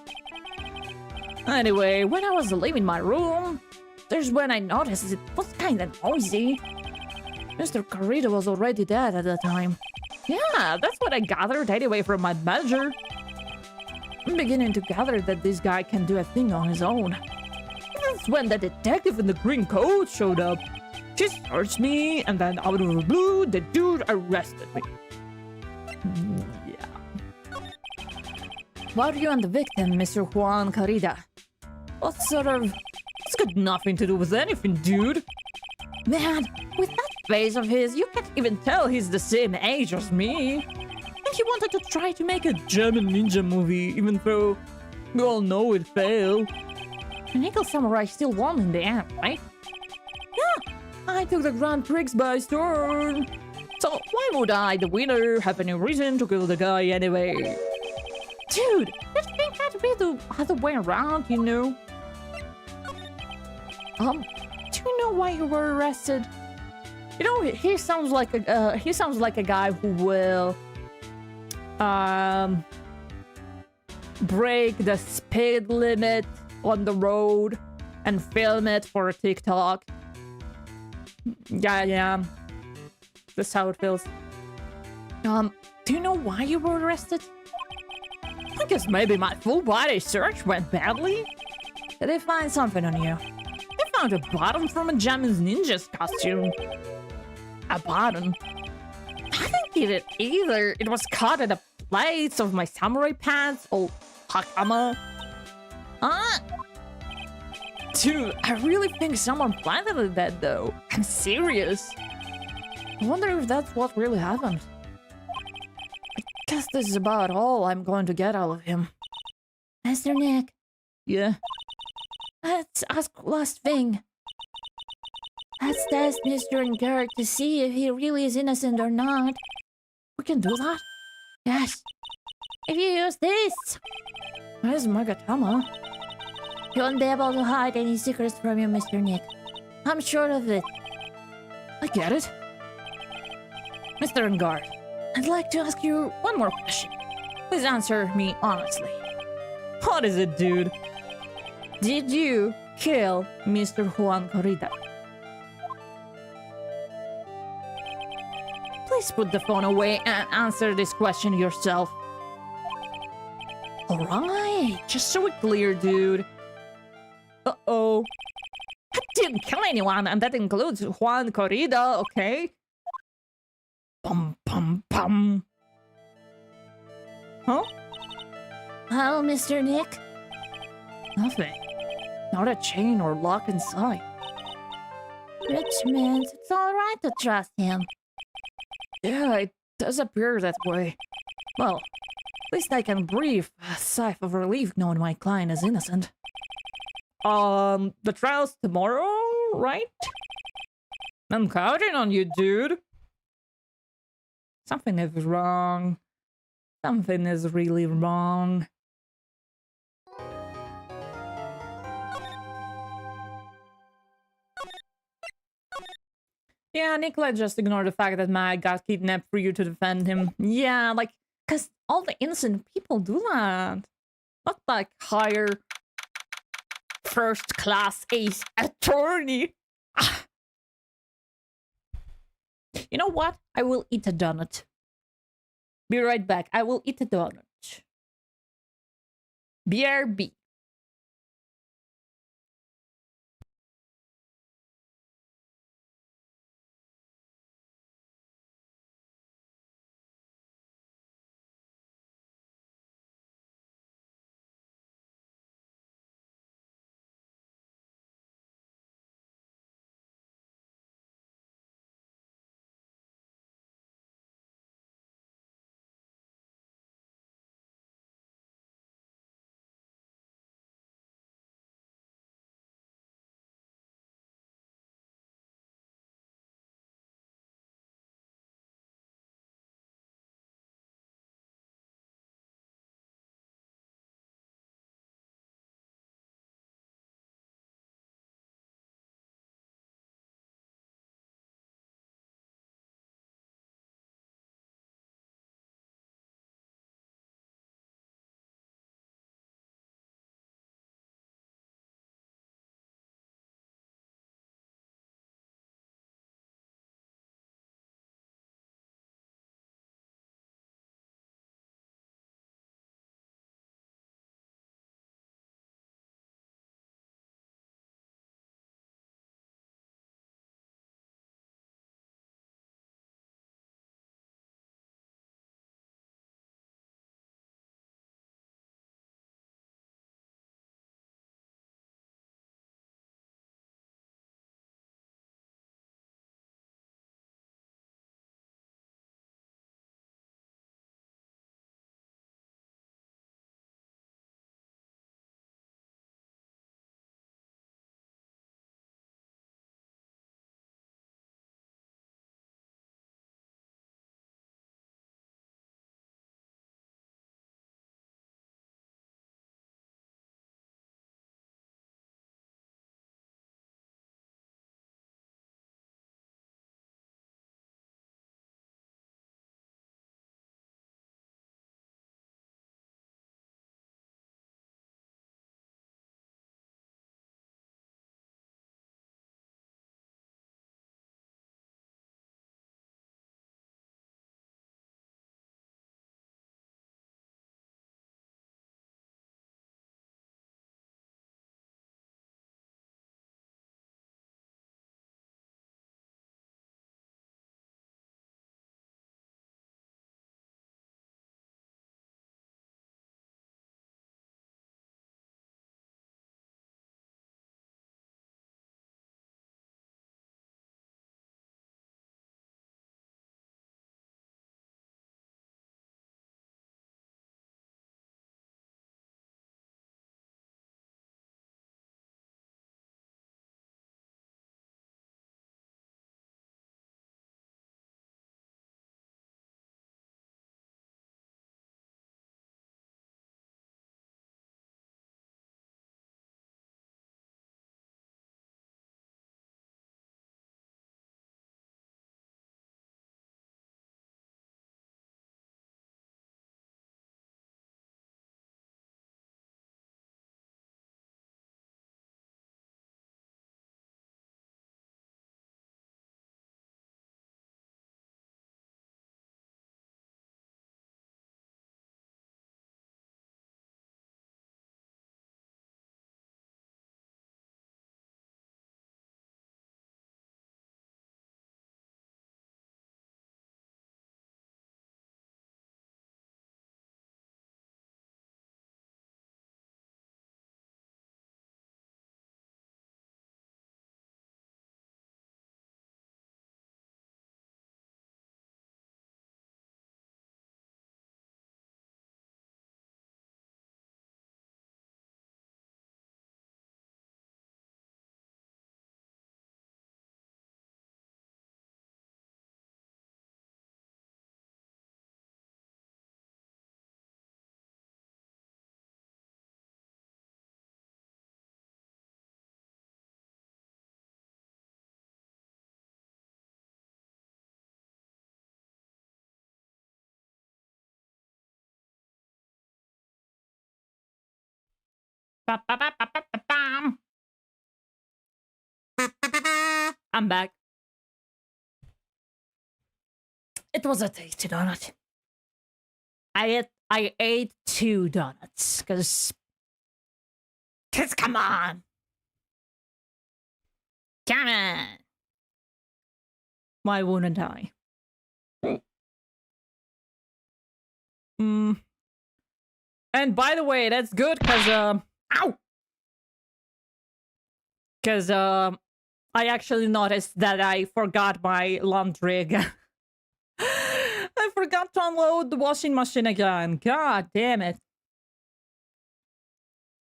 Anyway, when I was leaving my room, there's when I noticed it was kinda noisy. Mr. Corrida was already dead at the time. Yeah, that's what I gathered anyway from my manager. I'm beginning to gather that this guy can do a thing on his own. That's when the detective in the green coat showed up. She searched me, and then out of the blue, the dude arrested me. Yeah. Why are you and the victim, Mr. Juan Corrida? What sort of... It's got nothing to do with anything, dude. Man, with that face of his, you can't even tell he's the same age as me. And he wanted to try to make a German ninja movie, even though we all know it failed. The Nickel Samurai still won in the end, right? Yeah, I took the Grand Prix by storm. So why would I, the winner, have any reason to kill the guy anyway? Dude, you'd think I'd be the other way around, you know? Do you know why you were arrested? You know, he sounds like a guy who will break the speed limit on the road and film it for a TikTok. Yeah. That's how it feels. Do you know why you were arrested? I guess maybe my full body search went badly. Did they find something on you? They found a bottom from a Japanese ninja's costume. A bottom? I didn't get it either. It was caught in the plates of my samurai pants or hakama. Dude, I really think someone planted that though. I'm serious. I wonder if that's what really happened. I guess this is about all I'm going to get out of him. Mr. Nick. Yeah? Let's ask last thing. Let's test Mr. Ngert to see if he really is innocent or not. We can do that? Yes. If you use this, Where's Magatama? you won't be able to hide any secrets from you, Mr. Nick. I'm sure of it. I get it. Mr. Ngard, I'd like to ask you one more question. Please answer me honestly. What is it, dude? Did you kill Mr. Juan Corrida? Please put the phone away and answer this question yourself. Alright, just so we're clear, dude. Uh-oh. God didn't kill anyone, and that includes Juan Corrida, okay? Pum, pum, pum. Huh? Oh, Mr. Nick. Nothing. Not a chain or lock inside. Richmond, it's alright to trust him. Yeah, it does appear that way. Well, at least I can breathe a sigh of relief knowing my client is innocent. The trial's tomorrow, right? I'm counting on you, dude. Something is wrong. Something is really wrong. Yeah, Nikolai just ignored the fact that Mag got kidnapped for you to defend him. Yeah, like, cause all the innocent people do that. Not like hire first class ace attorney. You know what? I will eat a donut. Be right back. I will eat a donut. BRB. Ba-ba-ba-ba-ba-bam. I'm back. It was a tasty donut. I ate 2 donuts, cause come on. Come on. Why wouldn't I? And by the way, that's good, cause ow! Cause I actually noticed that I forgot my laundry again. I forgot to unload the washing machine again. God damn it.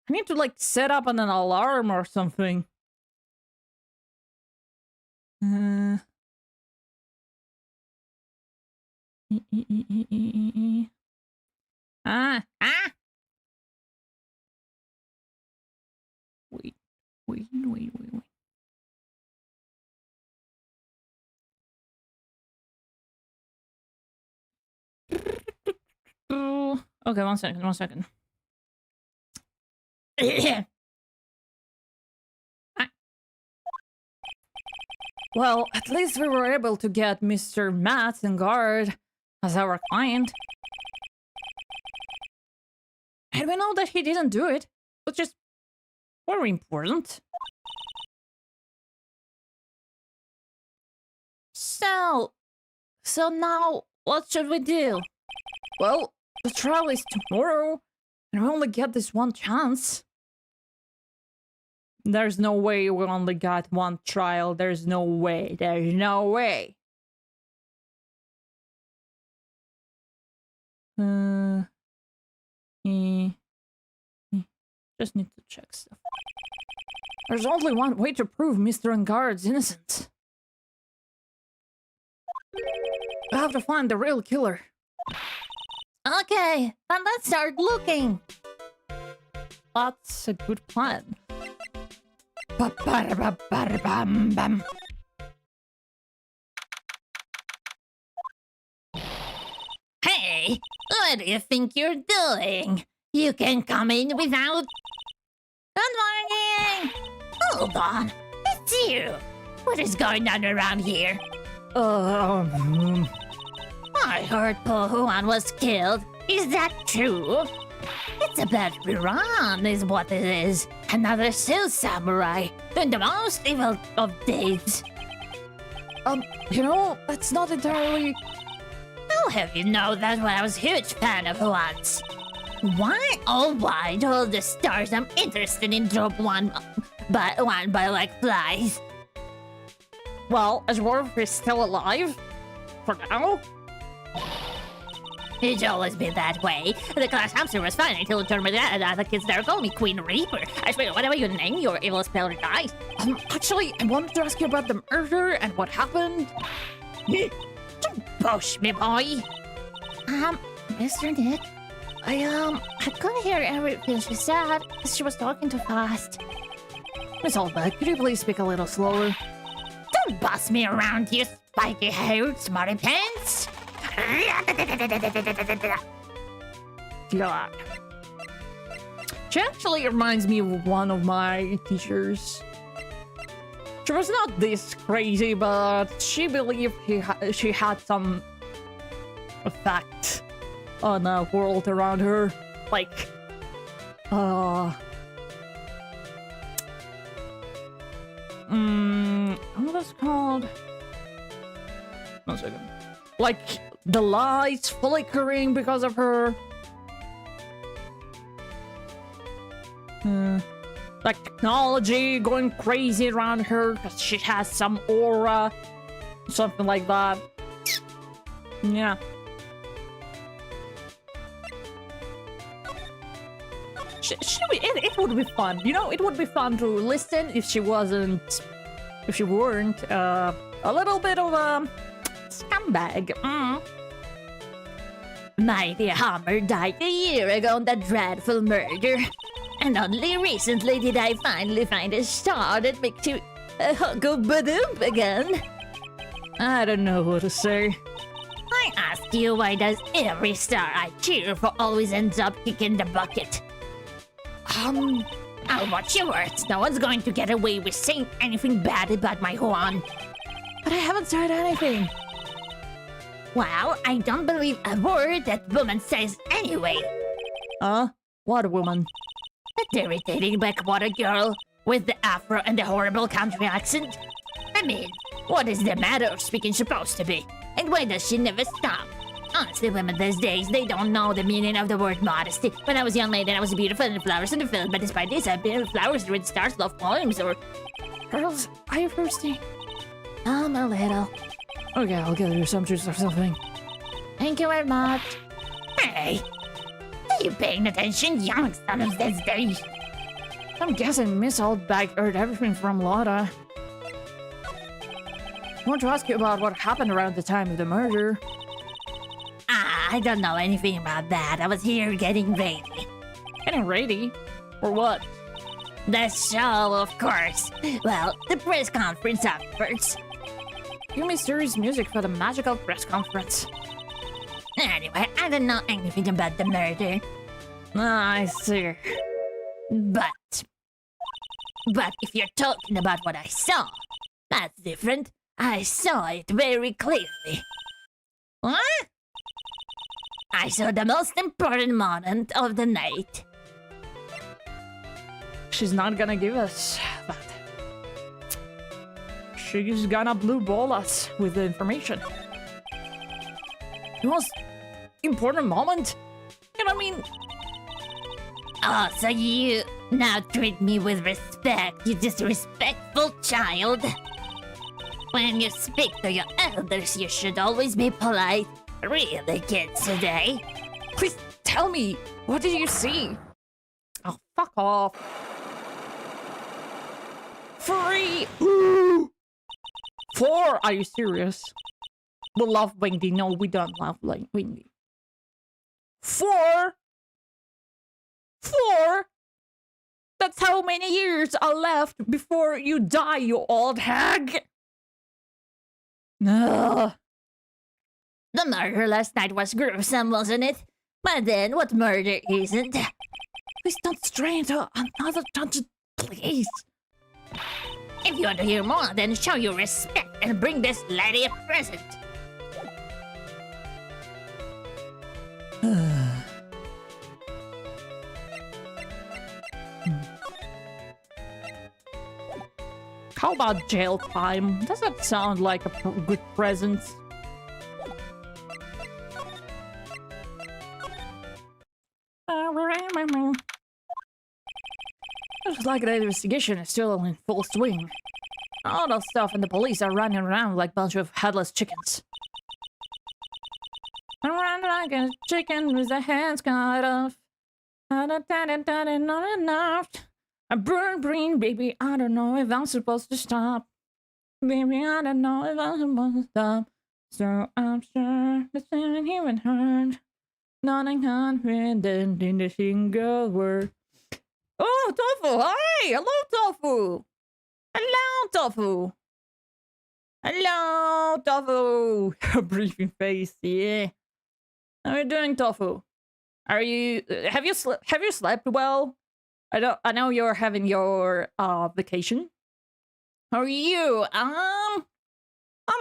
I need to like set up an alarm or something. Wait. Okay, one second. Well, at least we were able to get Mr. Matt and Guard as our client. And we know that he didn't do it, which is very important. So now, what should we do? Well, the trial is tomorrow, and we only get this one chance. There's no way we only got one trial. There's no way. Just need to check stuff. There's only one way to prove Mr. Engard's innocent. We have to find the real killer. Okay, then let's start looking. That's a good plan. Hey, what do you think you're doing? You can come in without... Good morning! Hold on, it's you. What is going on around here? I heard Po Huan was killed. Is that true? It's a bad rerun, is what it is. Another Sil Samurai, doing the most evil of deeds. That's not entirely... I'll have you know that I was a huge fan of Huan's. Why, oh why, to all the stars I'm interested in drop one by like flies. Well, Edgeworth is still alive. For now. It's always been that way. The class hamster was fine until it turned me that other kids there call me Queen Reaper. I swear, whatever you name your evil spell dies. Actually, I wanted to ask you about the murder and what happened. Don't push me, boy. Mr. Nick, I couldn't hear everything she said because she was talking too fast. Miss Oldbeck, could you please speak a little slower? Don't boss me around, you spiky-haired smarty pants. God. She actually reminds me of one of my teachers. She was not this crazy, but she believed she had some effect on the world around her. Like, what was it called? 1 second. Like, the lights flickering because of her. Like, technology going crazy around her because she has some aura. Something like that. Yeah. It would be fun. It would be fun to listen if she weren't a little bit of a scumbag. My dear Hammer died a year ago in that dreadful murder. And only recently did I finally find a star that makes you go ba-doop again. I don't know what to say. I ask you, why does every star I cheer for always ends up kicking the bucket? I'll watch your words. No one's going to get away with saying anything bad about my Juan. But I haven't said anything. Well, I don't believe a word that woman says anyway. Huh? What woman? That irritating backwater girl with the afro and the horrible country accent. I mean, what is the matter of speaking supposed to be? And why does she never stop? Honestly, women these days, they don't know the meaning of the word modesty. When I was a young lady, I was beautiful and the flowers in the field, but despite this, I've been flowers with stars, love poems, or... Girls, are you thirsty? A little. Okay, I'll get you some juice or something. Thank you very much. Hey! Are you paying attention, young son of these days? I'm guessing Miss Oldbag heard everything from Lotta. I want to ask you about what happened around the time of the murder. I don't know anything about that. I was here getting ready. Getting ready? For what? The show, of course. Well, the press conference afterwards. Give me serious music for the magical press conference. Anyway, I don't know anything about the murder. I see. But if you're talking about what I saw, that's different. I saw it very clearly. What? I saw the most important moment of the night. She's not gonna give us that. She's gonna blue ball us with the information. The most important moment? You know what I mean? Oh, so you now treat me with respect, you disrespectful child. When you speak to your elders, you should always be polite. Really, kids today? Please tell me, what did you see? Oh, fuck off. 3! 4! Are you serious? We love Wendy. No, we don't love Wendy. 4? 4? That's how many years are left before you die, you old hag! Ugh. The murder last night was gruesome, wasn't it? But then, what murder isn't? Please don't stray into another tangent, please. If you want to hear more, then show your respect and bring this lady a present. How about jail time? Does that sound like a good present? Looks like the investigation is still in full swing. All the stuff and the police are running around like a bunch of headless chickens. I run like a chicken with the hands cut off. Not enough. I burn green, baby. I don't know if I'm supposed to stop. Baby, I don't know if I'm supposed to stop. So I'm sure the same here and heard. Nothing confident in the single word. Oh, Tofu! Hi! Hello, Tofu! Hello, Tofu! Hello, Tofu! Your breathing face, yeah. How are you doing, Tofu? Are you... Have you slept well? I know you're having your vacation. How are you? I'm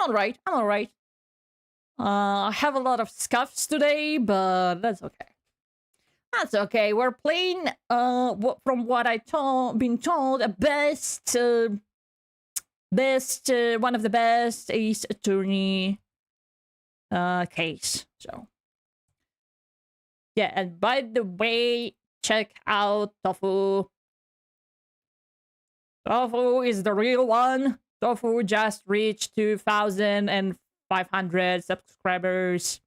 alright. I'm alright. I have a lot of scuffs today, but that's okay. That's okay. We're playing from what been told, a one of the best Ace Attorney case. So yeah, and by the way, check out Tofu. Tofu is the real one. Tofu just reached 2,500 subscribers.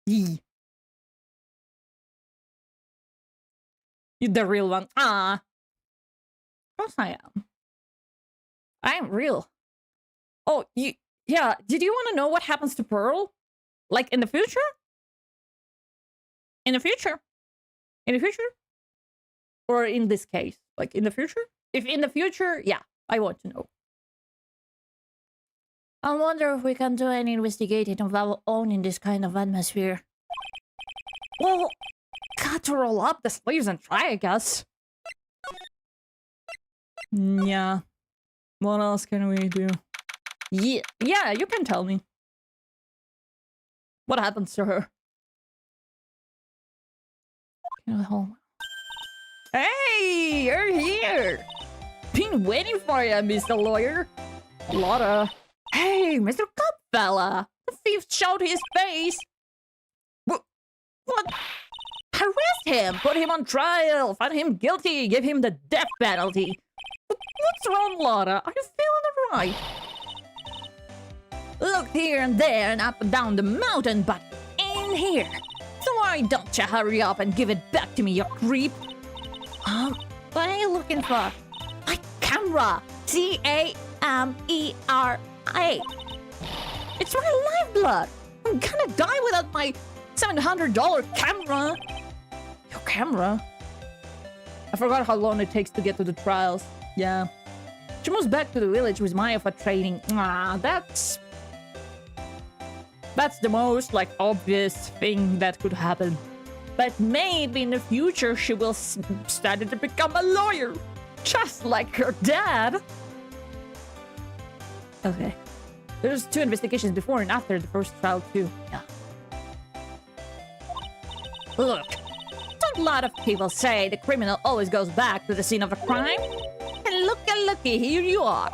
Yee. You're the real one. Ah. Of course I am. I'm real. Oh, yeah. Did you want to know what happens to Pearl? Like in the future? In the future? In the future? Or in this case? Like in the future? If in the future, yeah, I want to know. I wonder if we can do any investigating of our own in this kind of atmosphere. Well, had to roll up the sleeves and try, I guess. Yeah. What else can we do? Yeah, you can tell me. What happens to her? Hey, you're here! Been waiting for you, Mr. Lawyer. Lotta. Hey, Mr. Cupfella! The thief showed his face! What? Arrest him! Put him on trial! Find him guilty! Give him the death penalty! What's wrong, Lotta? Are you feeling alright? Look here and there and up and down the mountain, but in here. So why don't you hurry up and give it back to me, you creep? What are you looking for? My camera! CAMERA! It's my lifeblood! I'm gonna die without my $700 camera! Your camera? I forgot how long it takes to get to the trials. Yeah. She moves back to the village with Maya for training. That's the most, like, obvious thing that could happen. But maybe in the future she will study to become a lawyer. Just like her dad. Okay. There's 2 investigations before and after the first trial too. Yeah. Look. Don't a lot of people say the criminal always goes back to the scene of a crime? And looky, here you are.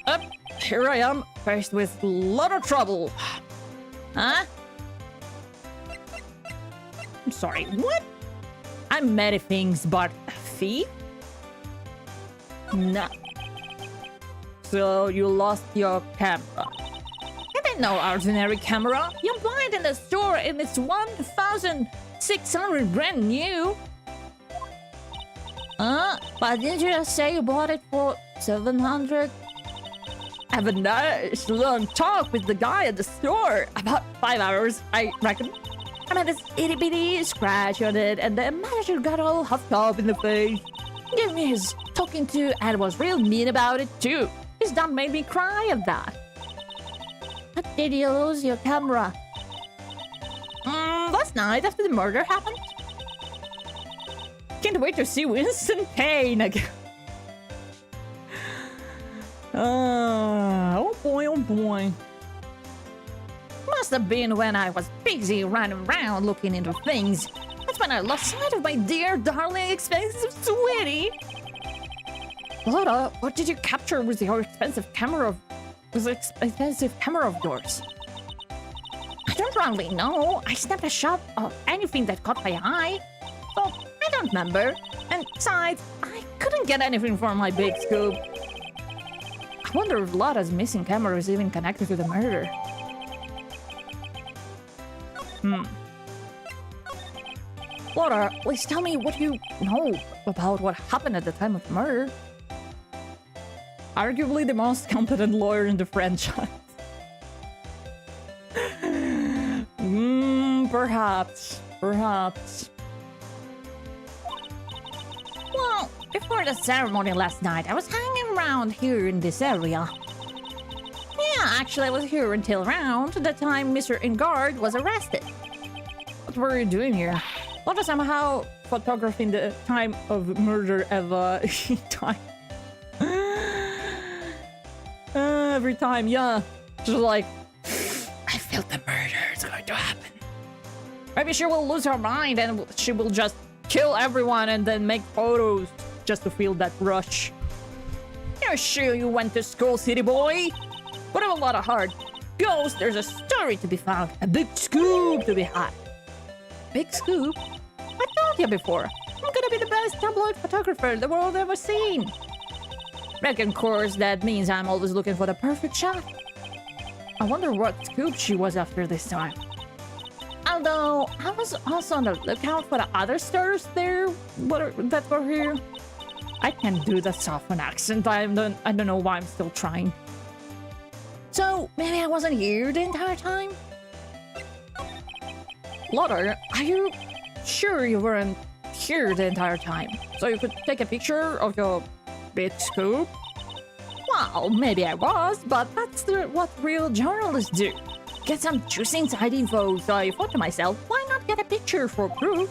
Up, here I am, faced with a lot of trouble. Huh? I'm sorry, what? I'm many things, but a thief? No. So you lost your camera. It ain't no ordinary camera. You bought it in the store and it's 1,600 brand new. But didn't you just say you bought it for 700? I have a nice long talk with the guy at the store. About 5 hours, I reckon. I made this itty-bitty scratch on it, and the manager got all huffed up in the face. Gave me his talking to, and was real mean about it, too. His dad made me cry at that. But did you lose your camera? Last night, after the murder happened. Can't wait to see Winston Payne again. Oh boy, oh boy. Must have been when I was busy running around looking into things. That's when I lost sight of my dear, darling, expensive sweetie. Lotta, what did you capture with your expensive camera of yours? I don't really know. I snapped a shot of anything that caught my eye. So, I don't remember. And besides, I couldn't get anything from my big scoop. I wonder if Lotta's missing camera is even connected to the murder. Lotta, please tell me what you know about what happened at the time of the murder. Arguably the most competent lawyer in the franchise. Perhaps. Well, before the ceremony last night, I was hanging around here in this area. Yeah, actually I was here until around the time Mr. Ingard was arrested. What were you doing here? Lotta somehow photographing the time of murder ever time. Every time, yeah. Just like, I felt the murder is going to happen. Maybe she will lose her mind and she will just kill everyone and then make photos just to feel that rush. You're sure you went to school, city boy? Put up a lot of heart. Ghost, there's a story to be found. A big scoop to be had. Big scoop? I told you before. I'm gonna be the best tabloid photographer the world ever seen. Reckon, of course, that means I'm always looking for the perfect shot. I wonder what scoop she was after this time. Although, I was also on the lookout for the other stars there that were here. I can't do the Southern accent. I don't know why I'm still trying. So, maybe I wasn't here the entire time? Lotta, are you sure you weren't here the entire time? So you could take a picture of your big scoop? Well, maybe I was, but that's what real journalists do. Get some juicy inside info, so I thought to myself, why not get a picture for proof.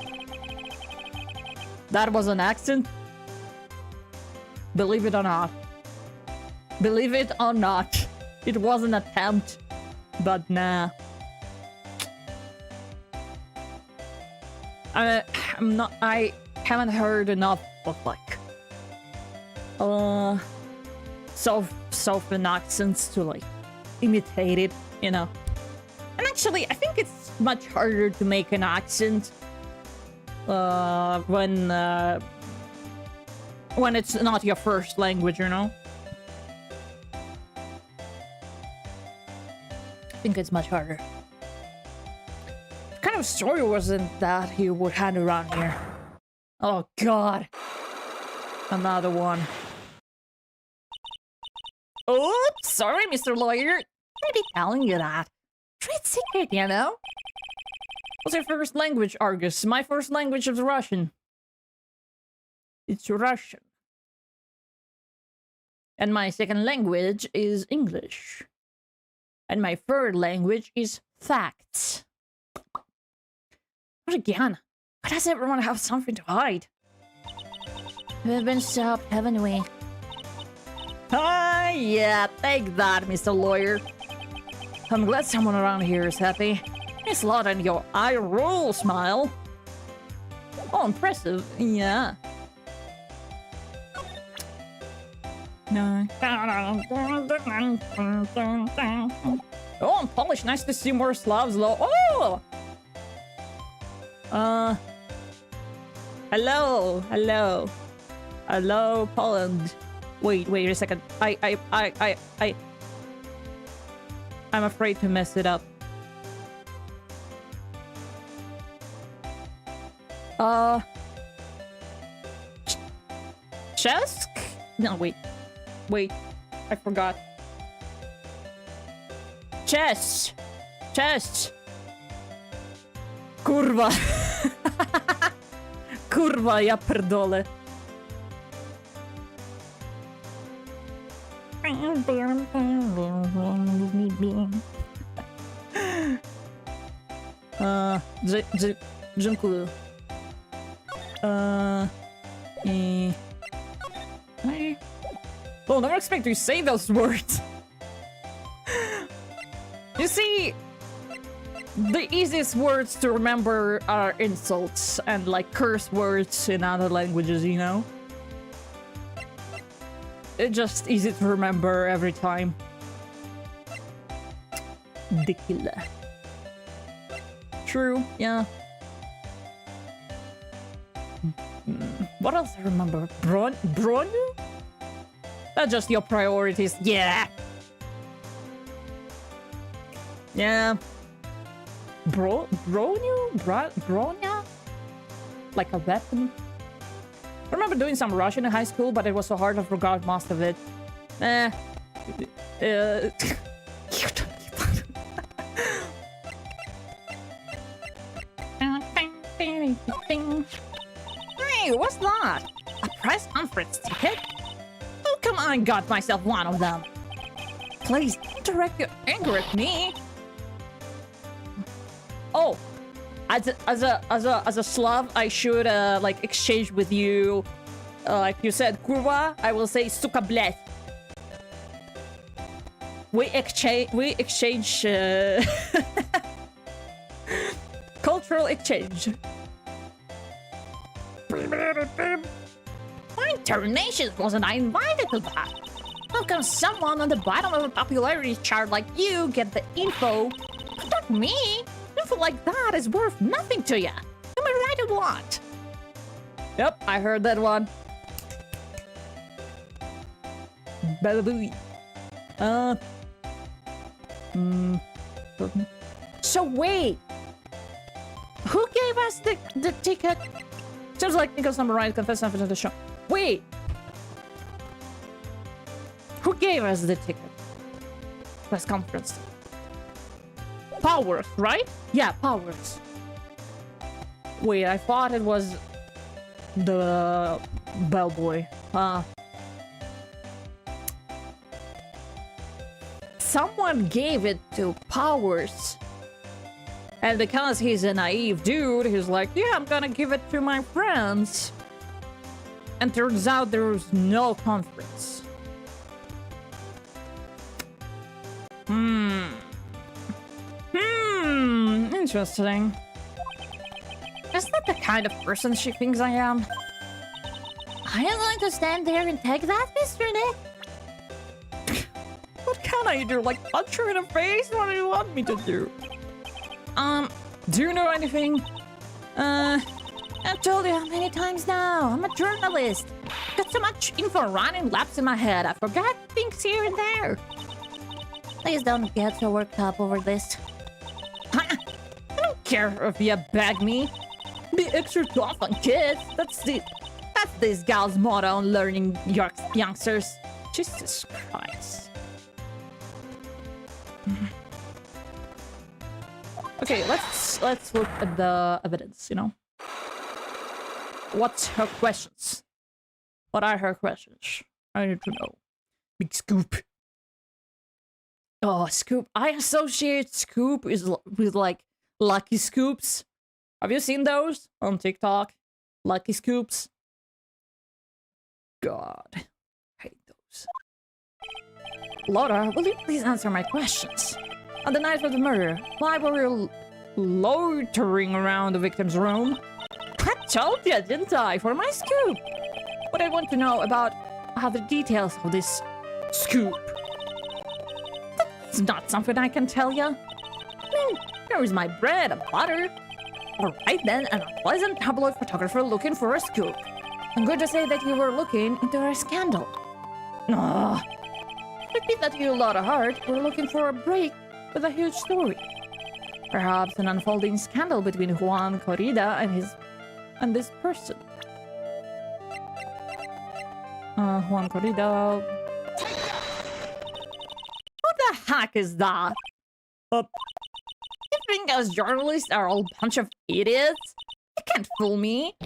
That was an accent. Believe it or not. Believe it or not. It was an attempt. But nah. I haven't heard enough of like southern accents to like imitate it, you know. And actually, I think it's much harder to make an accent when it's not your first language, you know. I think it's much harder. What kind of story was it that he would hand around here? Oh god. Another one. Oops, sorry, Mr. Lawyer. I'd be telling you that. Trade secret, you know? What's your first language, Argus? My first language is Russian. It's Russian. And my second language is English. And my third language is facts. But again, why does everyone have something to hide? We've been stopped, haven't we? Ah, yeah, take that, Mr. Lawyer. I'm glad someone around here is happy. It's lot in your eye roll smile. Oh, impressive, yeah. No. Oh, I'm Polish. Nice to see more Slavs. Oh! Hello, hello. Hello, Poland. Wait a second. I'm afraid to mess it up. Chesk? No, wait, I forgot. Chest. Kurwa. Kurwa, ja pierdolę. Dziękuję. Well, never expect you to say those words. You see, the easiest words to remember are insults and like curse words in other languages, you know? It's just easy to remember every time. Ridiculous. True, yeah. What else I remember? Bronu? That's just your priorities. Yeah. Yeah. Bronya? Like a weapon? I remember doing some Russian in high school, but it was so hard I forgot most of it. Hey, what's that? A press conference ticket? Oh, come on, got myself one of them. Please, don't direct your anger at me. Oh, as a Slav, I should like exchange with you. Like you said, kurwa, I will say suka bled. We exchange cultural exchange. My termination wasn't I invited to that. How come someone on the bottom of a popularity chart like you get the info? But not me. Info like that is worth nothing to ya. Am I right or what? Yep, I heard that one. Bababooey. So wait. Who gave us the ticket? Seems like Nicholas number right confessed something to the show. Wait. Who gave us the ticket? Press conference. Powers, right? Yeah, Powers. Wait, I thought it was the bellboy. Someone gave it to Powers. And because he's a naive dude, he's like, yeah, I'm gonna give it to my friends. And turns out there was no conference. Interesting. Is that the kind of person she thinks I am? Are you going to stand there and take that, Mr. Nick? What can I do? Like, punch her in the face? What do you want me to do? Do you know anything? I've told you how many times now. I'm a journalist. Got so much info running laps in my head. I forgot things here and there. Please don't get so worked up over this. I don't care if you beg me. Be extra tough on kids. That's this gal's motto on learning youngsters. Jesus Christ. Okay, let's look at the evidence, you know. What's her questions? What are her questions? I need to know. Big Scoop. Oh, Scoop. I associate Scoop with like Lucky Scoops. Have you seen those on TikTok? Lucky Scoops. God, I hate those. Laura, will you please answer my questions? On the night of the murder, why were you loitering around the victim's room? I told you, didn't I? For my scoop. What I want to know about are the details of this scoop. That's not something I can tell you. Here is my bread and butter. Alright then, an unpleasant tabloid photographer looking for a scoop. I'm going to say that you were looking into a scandal. Ugh. Repeat that you, Laura Hart, were looking for a break with a huge story. Perhaps an unfolding scandal between Juan Corrida and this person. Juan Corrida. What the heck is that? You think us journalists are all a bunch of idiots? You can't fool me.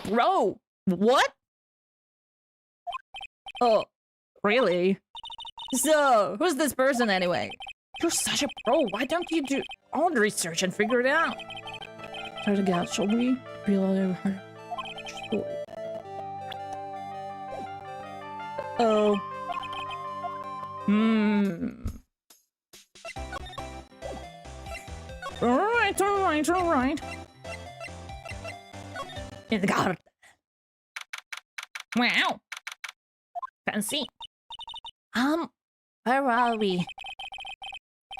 Bro, what? Oh, really? So, who's this person anyway? You're such a pro. Why don't you do all the research and figure it out? Try to get, shall we? Realize her story. Oh. Alright. It's got it. Wow. Fancy. Where are we?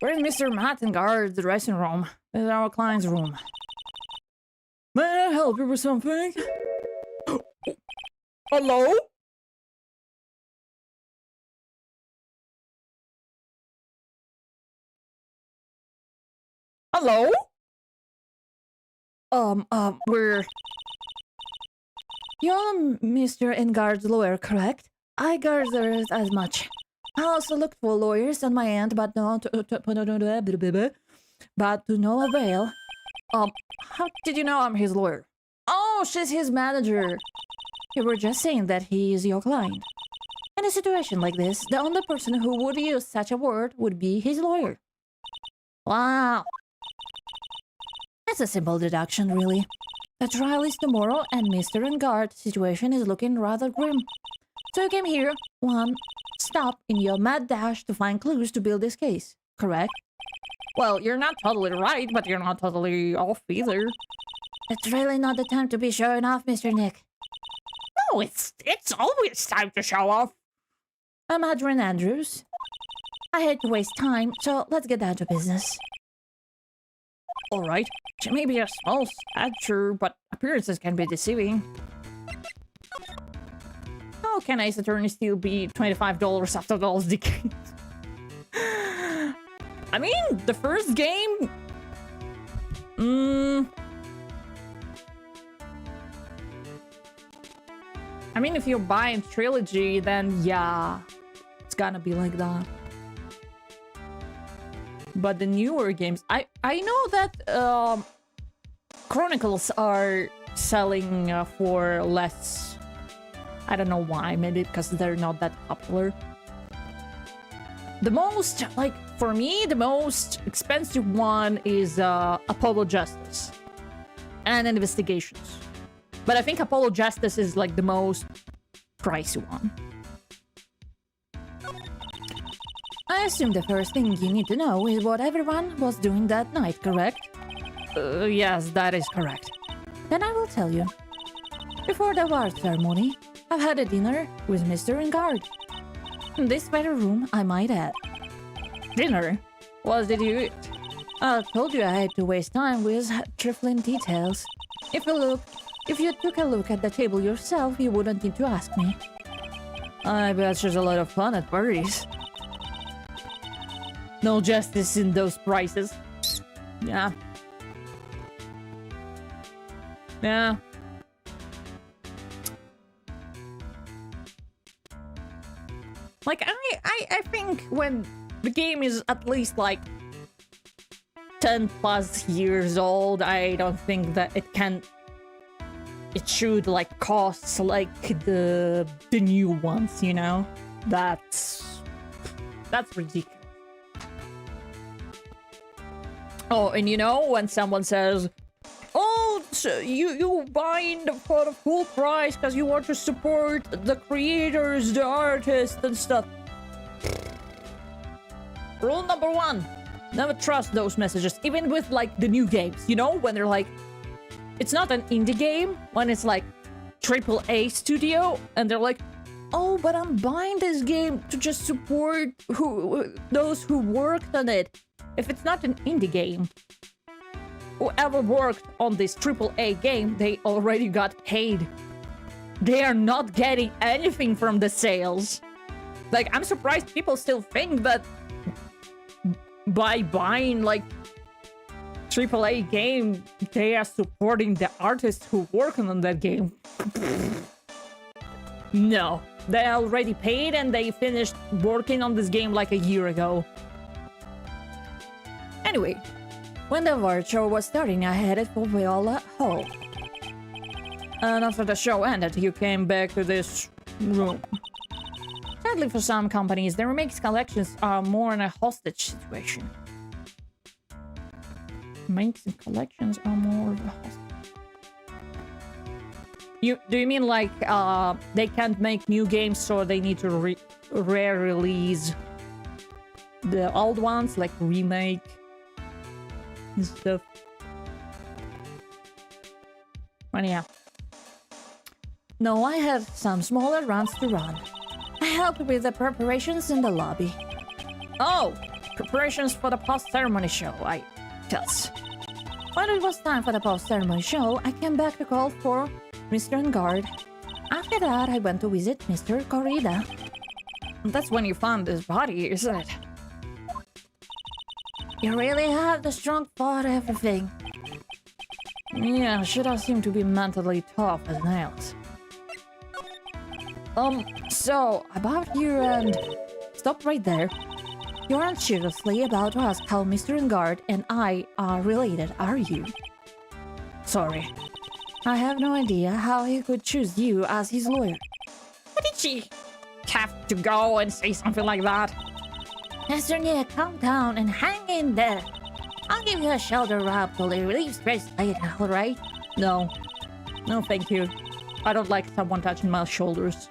We're in Mr. Mattengard's dressing room. This is our client's room. May I help you with something? Hello? Hello? You're Mr. Engard's lawyer, correct? I gathered as much. I also looked for lawyers on my end, but to no avail. How did you know I'm his lawyer? Oh, she's his manager. You were just saying that he is your client. In a situation like this, the only person who would use such a word would be his lawyer. Wow. It's a simple deduction, really. The trial is tomorrow, and Mr. Engard's situation is looking rather grim. So you came here, one stop in your mad dash to find clues to build this case, correct? Well, you're not totally right, but you're not totally off either. It's really not the time to be showing off, Mr. Nick. No, it's always time to show off. I'm Adrian Andrews. I hate to waste time, so let's get down to business. Alright, she may be a small stature, but appearances can be deceiving. How can Ace Attorney still be $25 after those decades? I mean, the first game... I mean, if you're buying Trilogy, then yeah, it's gonna be like that. But the newer games... I know that Chronicles are selling for less... I don't know why, maybe because they're not that popular. The most, like, for me, the most expensive one is Apollo Justice and Investigations. But I think Apollo Justice is like the most pricey one. I assume the first thing you need to know is what everyone was doing that night, correct? Yes, that is correct. Then I will tell you. Before the award ceremony, I've had a dinner with Mr. Engard. In this very room, I might add. Dinner? What did you eat? I told you I had to waste time with trifling details. If you took a look at the table yourself, you wouldn't need to ask me. I bet there's a lot of fun at parties. No justice in those prices. Yeah. Yeah. Like, I think when the game is at least like 10 plus years old, I don't think that it should like cost like the new ones, you know? That's ridiculous. Oh, and you know, when someone says, oh, so you buying for the full price because you want to support the creators, the artists and stuff. Rule number 1, never trust those messages, even with like the new games, you know, when they're like, it's not an indie game, when it's like AAA studio and they're like, oh, but I'm buying this game to just support those who worked on it. If it's not an indie game, whoever worked on this AAA game, they already got paid. They are not getting anything from the sales. Like, I'm surprised people still think that by buying like AAA game, they are supporting the artists who work on that game. No, they already paid and they finished working on this game like a year ago. Anyway, when the award show was starting, I headed for Viola Hall. And after the show ended, you came back to this room. Sadly for some companies, the remakes collections are more in a hostage situation. Remakes and collections are more of a hostage. Do you mean like they can't make new games, so they need to re-release the old ones, like remake and stuff? Well, yeah. No, I had some smaller runs to run. I helped with the preparations in the lobby. Oh, preparations for the post-ceremony show, I guess. When it was time for the post-ceremony show, I came back to call for Mr. Engard. After that, I went to visit Mr. Corrida. That's when you found his body, isn't it? You really had the strong thought of everything. Yeah, Shida seemed to be mentally tough as nails. So, about you and... Stop right there. You aren't seriously about to ask how Mr. Engard and I are related, are you? Sorry. I have no idea how he could choose you as his lawyer. Why did she have to go and say something like that? Mr. Nia, calm down and hang in there. I'll give you a shoulder rub to relieve stress later, alright? No. No, thank you. I don't like someone touching my shoulders.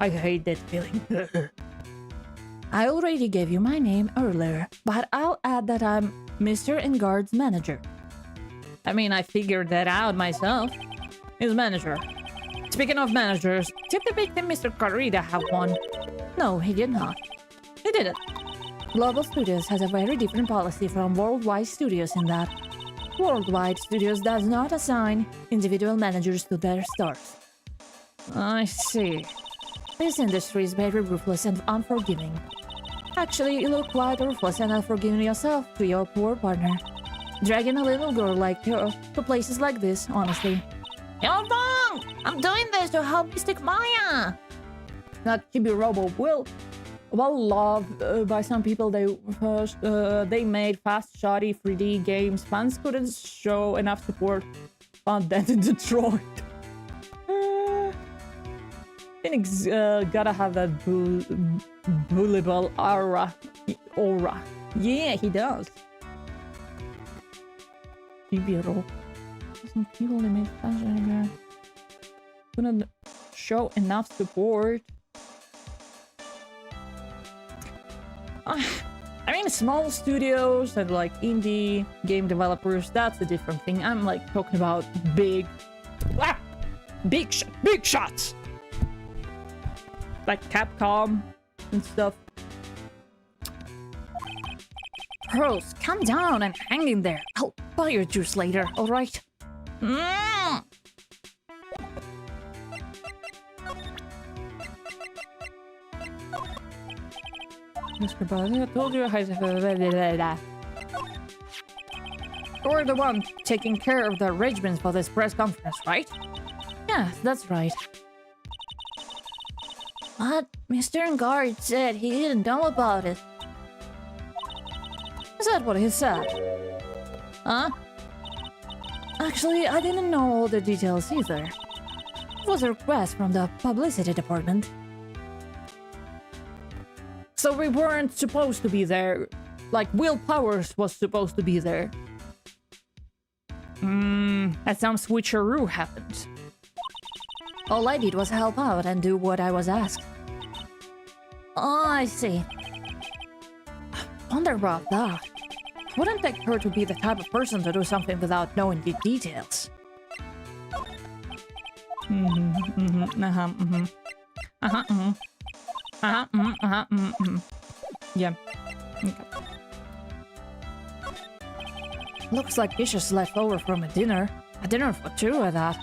I hate that feeling. I already gave you my name earlier, but I'll add that I'm Mr. Engard's manager. I mean, I figured that out myself. His manager. Speaking of managers, did the victim Mr. Corrida have one? No, he did not. He didn't. Global Studios has a very different policy from Worldwide Studios in that Worldwide Studios does not assign individual managers to their stars. I see. This industry is very ruthless and unforgiving. Actually, you look quite ruthless and unforgiving yourself to your poor partner. Dragging a little girl like her to places like this, honestly. You're wrong! I'm doing this to help Mystic Maya! Not Chibi Robo well loved by some people. They made fast, shoddy 3D games. Fans couldn't show enough support. Found that in Detroit. Phoenix gotta have that bullyable aura. Yeah, he does. People limit fashion. Couldn't show enough support. I mean, small studios and like indie game developers, that's a different thing. I'm like talking about big shots. Like Capcom and stuff. Pearls, calm down and hang in there. I'll buy your juice later, alright? Mr. Buzz, I told you you're the one taking care of the arrangements for this press conference, right? Yeah, that's right. But Mr. Guard said he didn't know about it. Is that what he said? Huh? Actually, I didn't know all the details either. It was a request from the publicity department. So we weren't supposed to be there. Like, Will Powers was supposed to be there. And some switcheroo happened. All I did was help out and do what I was asked. Oh, I see. I wonder about that. Wouldn't take her to be the type of person to do something without knowing the details. Yeah. Okay. Looks like dishes left over from a dinner. A dinner for two at that.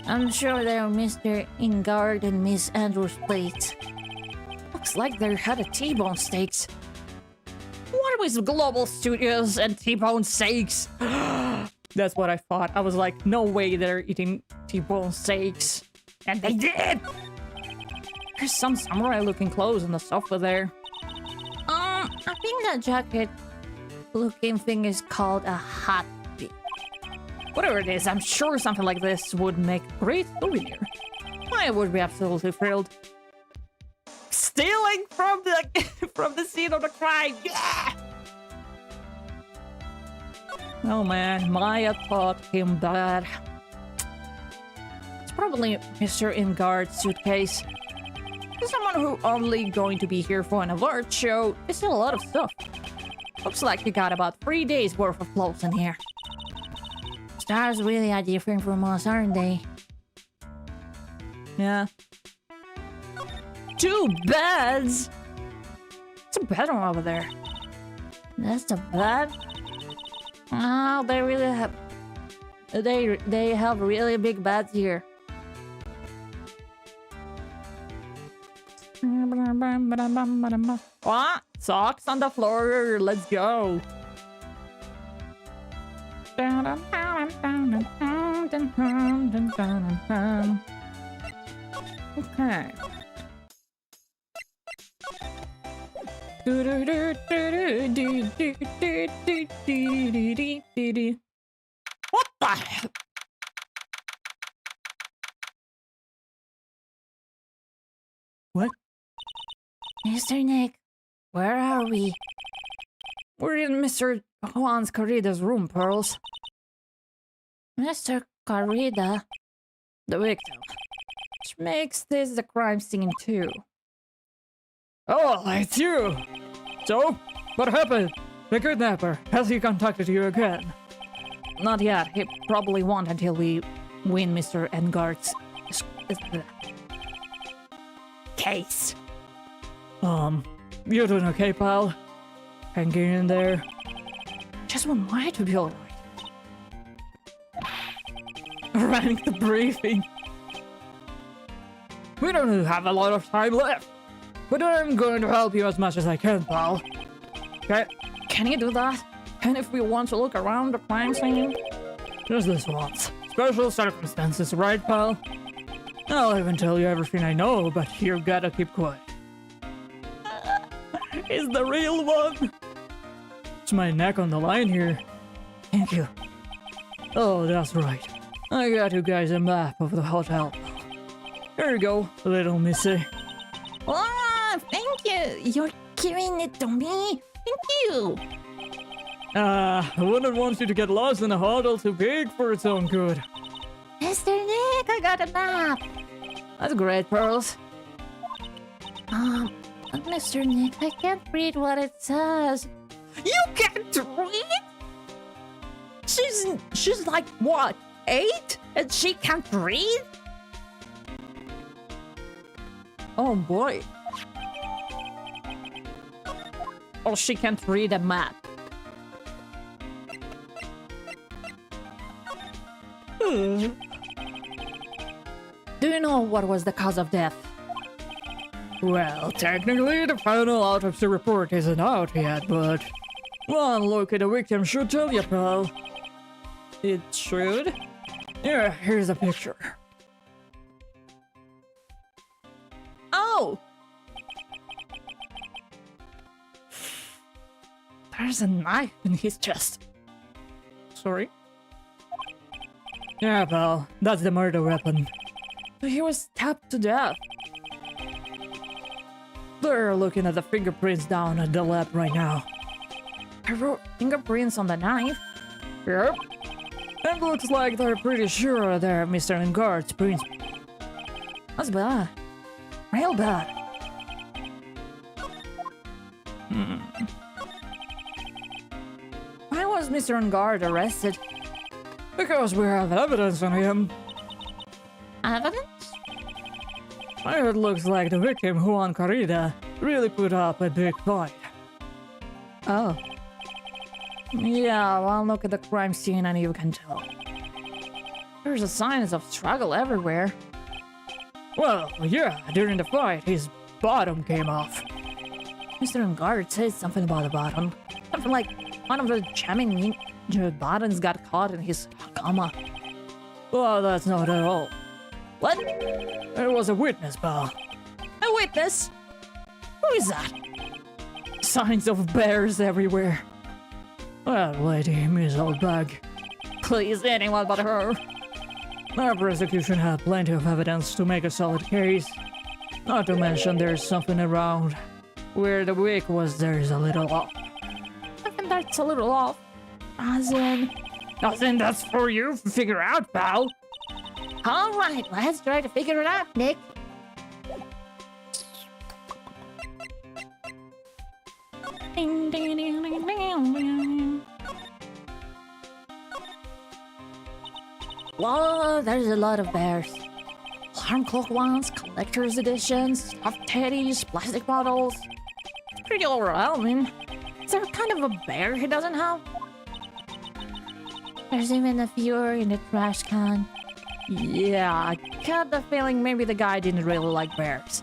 I'm sure they're Mr. Ingard and Miss Andrews' plates. Looks like they had a T-bone steaks. What with global studios and T-bone steaks? That's what I thought. I was like, no way they're eating T-bone steaks. And they did! There's some samurai-looking clothes on the sofa there. I think that jacket-looking thing is called a hat. Whatever it is, I'm sure something like this would make a great souvenir. I would be absolutely thrilled. Stealing from the from the scene of the crime, yeah! Oh man, Maya taught him bad. It's probably Mr. Ingard's suitcase. For someone who only going to be here for an award show, it's still a lot of stuff. Looks like you got about 3 days worth of clothes in here. Stars really are different from us, aren't they? Yeah. 2 beds? It's a bedroom over there. That's a bed? Oh, they really have... They have really big beds here. What? Socks on the floor, let's go. Okay. What the hell? What? Mr. Nick, where are we? We're in Mr. Juan Corrida's room, Pearls. Mr. Corrida, the victim. Which makes this the crime scene too. Oh, it's you! So, what happened? The kidnapper, has he contacted you again? Not yet. He probably won't until we win Mr. Engard's case. You doing okay, pal? Hanging in there? Just want Maya to be alright. Rank the briefing. We don't have a lot of time left, but I'm going to help you as much as I can, pal. Okay? Can you do that? And if we want to look around the crime scene? Just this once. Special circumstances, right, pal? I'll even tell you everything I know, but you gotta keep quiet. Is the real one? It's my neck on the line here. Thank you. Oh, that's right. I got you guys a map of the hotel. Here you go, little missy. Oh, thank you. You're giving it to me. Thank you. I wouldn't want you to get lost in a huddle too big for its own good. Mr. Nick, I got a map. That's great, Pearls. Mr. Nick, I can't read what it says. You can't read? She's like, what, 8? And she can't read? Oh boy. Oh, she can't read a map. Do you know what was the cause of death? Well, technically, the final autopsy report isn't out yet, but one look at the victim should tell you, pal. It should? Yeah, here's a picture. Oh! There's a knife in his chest. Sorry? Yeah, pal, that's the murder weapon. He was stabbed to death. They're looking at the fingerprints down at the lab right now. I wrote fingerprints on the knife. Yep. It looks like they're pretty sure they're Mr. Engard's prints. That's bad. Real bad. Why was Mr. Engard arrested? Because we have evidence on him. Evidence? It looks like the victim, Juan Carrida, really put up a big fight. Oh. Yeah, well, look at the crime scene and you can tell. There's signs of struggle everywhere. Well, yeah, during the fight, his bottom came off. Mr. Engard said something about the bottom. Something like one of the jamming buttons got caught in his hakama. Well, that's not at all. What? There was a witness, pal. A witness? Who is that? Signs of bears everywhere. Well, lady, Miss Oldbag. Please, anyone but her. Our prosecution had plenty of evidence to make a solid case. Not to mention there's something around where the wick was there's a little off. I think that's a little off. As in... Nothing that's for you to figure out, pal. Alright, let's try to figure it out, Nick. Ding, ding, ding, ding, ding, ding. Well, there's a lot of bears. Alarm clock ones, collector's editions, stuffed teddies, plastic bottles. It's pretty overwhelming. Is there kind of a bear he doesn't have? There's even a few in the trash can. Yeah, I got the feeling maybe the guy didn't really like bears.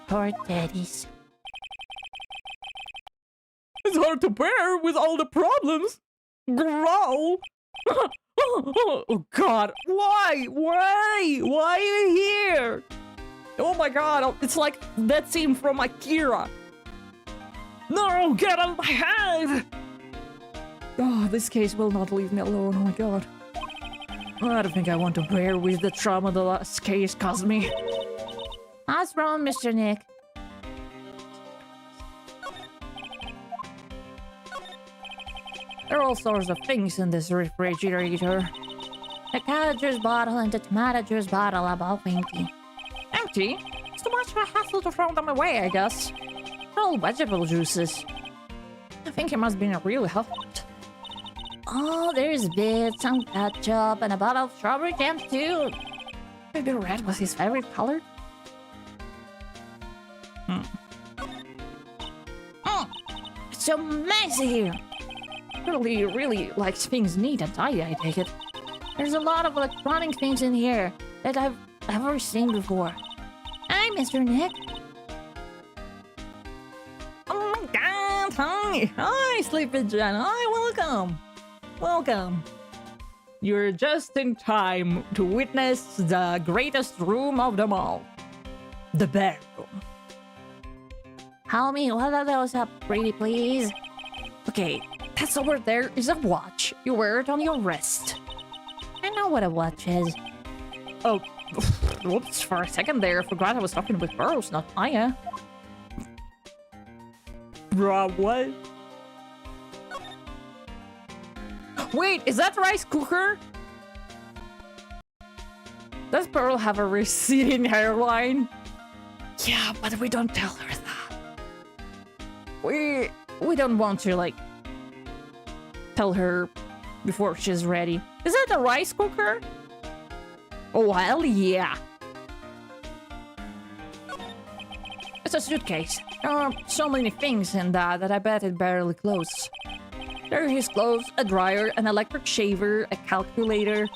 Poor teddies. It's hard to bear with all the problems. Growl. Oh god, why? Why are you here? Oh my god, it's like that scene from Akira. No, get out of my head! Oh, this case will not leave me alone, oh my god. I don't think I want to bear with the trauma the last case caused me. What's wrong, Mr. Nick? There are all sorts of things in this refrigerator. The carrot juice bottle and the tomato juice bottle are both empty. Empty? It's too much of a hassle to throw them away, I guess. They're all vegetable juices. I think it must be really hot. Oh, there's bits, some ketchup, and a bottle of strawberry jam too. Maybe red was his favorite color? It's so messy here. Really likes things neat and tidy, I take it. There's a lot of electronic things in here that I've never seen before. Hi, Mr. Nick. Oh my god, hi, Sleepy Jen, hi, welcome. You're just in time to witness the greatest room of them all. The bedroom. Tell me, what are those up, pretty please? Okay, that's over there is a watch. You wear it on your wrist. I know what a watch is. Oh, Whoops, for a second there, I forgot I was talking with Burrows, not Maya. Bruh, what? Wait, is that rice cooker? Does Pearl have a receding hairline? Yeah, but we don't tell her that. We don't want to, like, tell her before she's ready. Is that a rice cooker? Oh, hell yeah. It's a suitcase. There are so many things in that I bet it barely closes. There are his clothes, a dryer, an electric shaver, a calculator.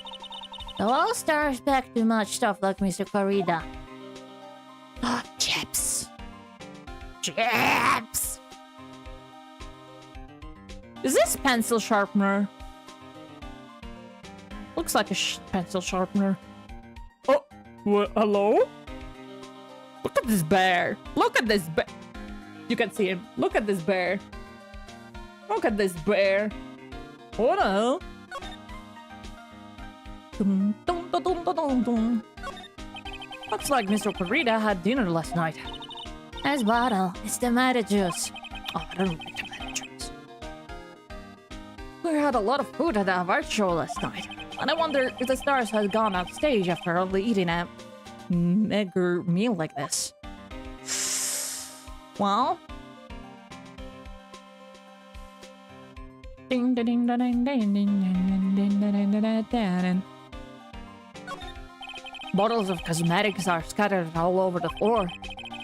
The All-Stars pack too much stuff like Mr. Corrida. Ah, chips. Chips! Is this pencil sharpener? Looks like a pencil sharpener. Oh, what? Hello? Look at this bear. Look at this bear. You can see him. Look at this bear. Look at this bear. What the hell? Dum, dum, dum, dum, dum, dum. Looks like Mr. Corrida had dinner last night. Nice bottle. It's tomato juice. Oh, I don't like tomato juice. We had a lot of food at our art show last night. And I wonder if the stars had gone off stage after only eating a mega meal like this. Well... Ding ding ding ding ding ding ding ding ding ding ding. Bottles of cosmetics are scattered all over the floor.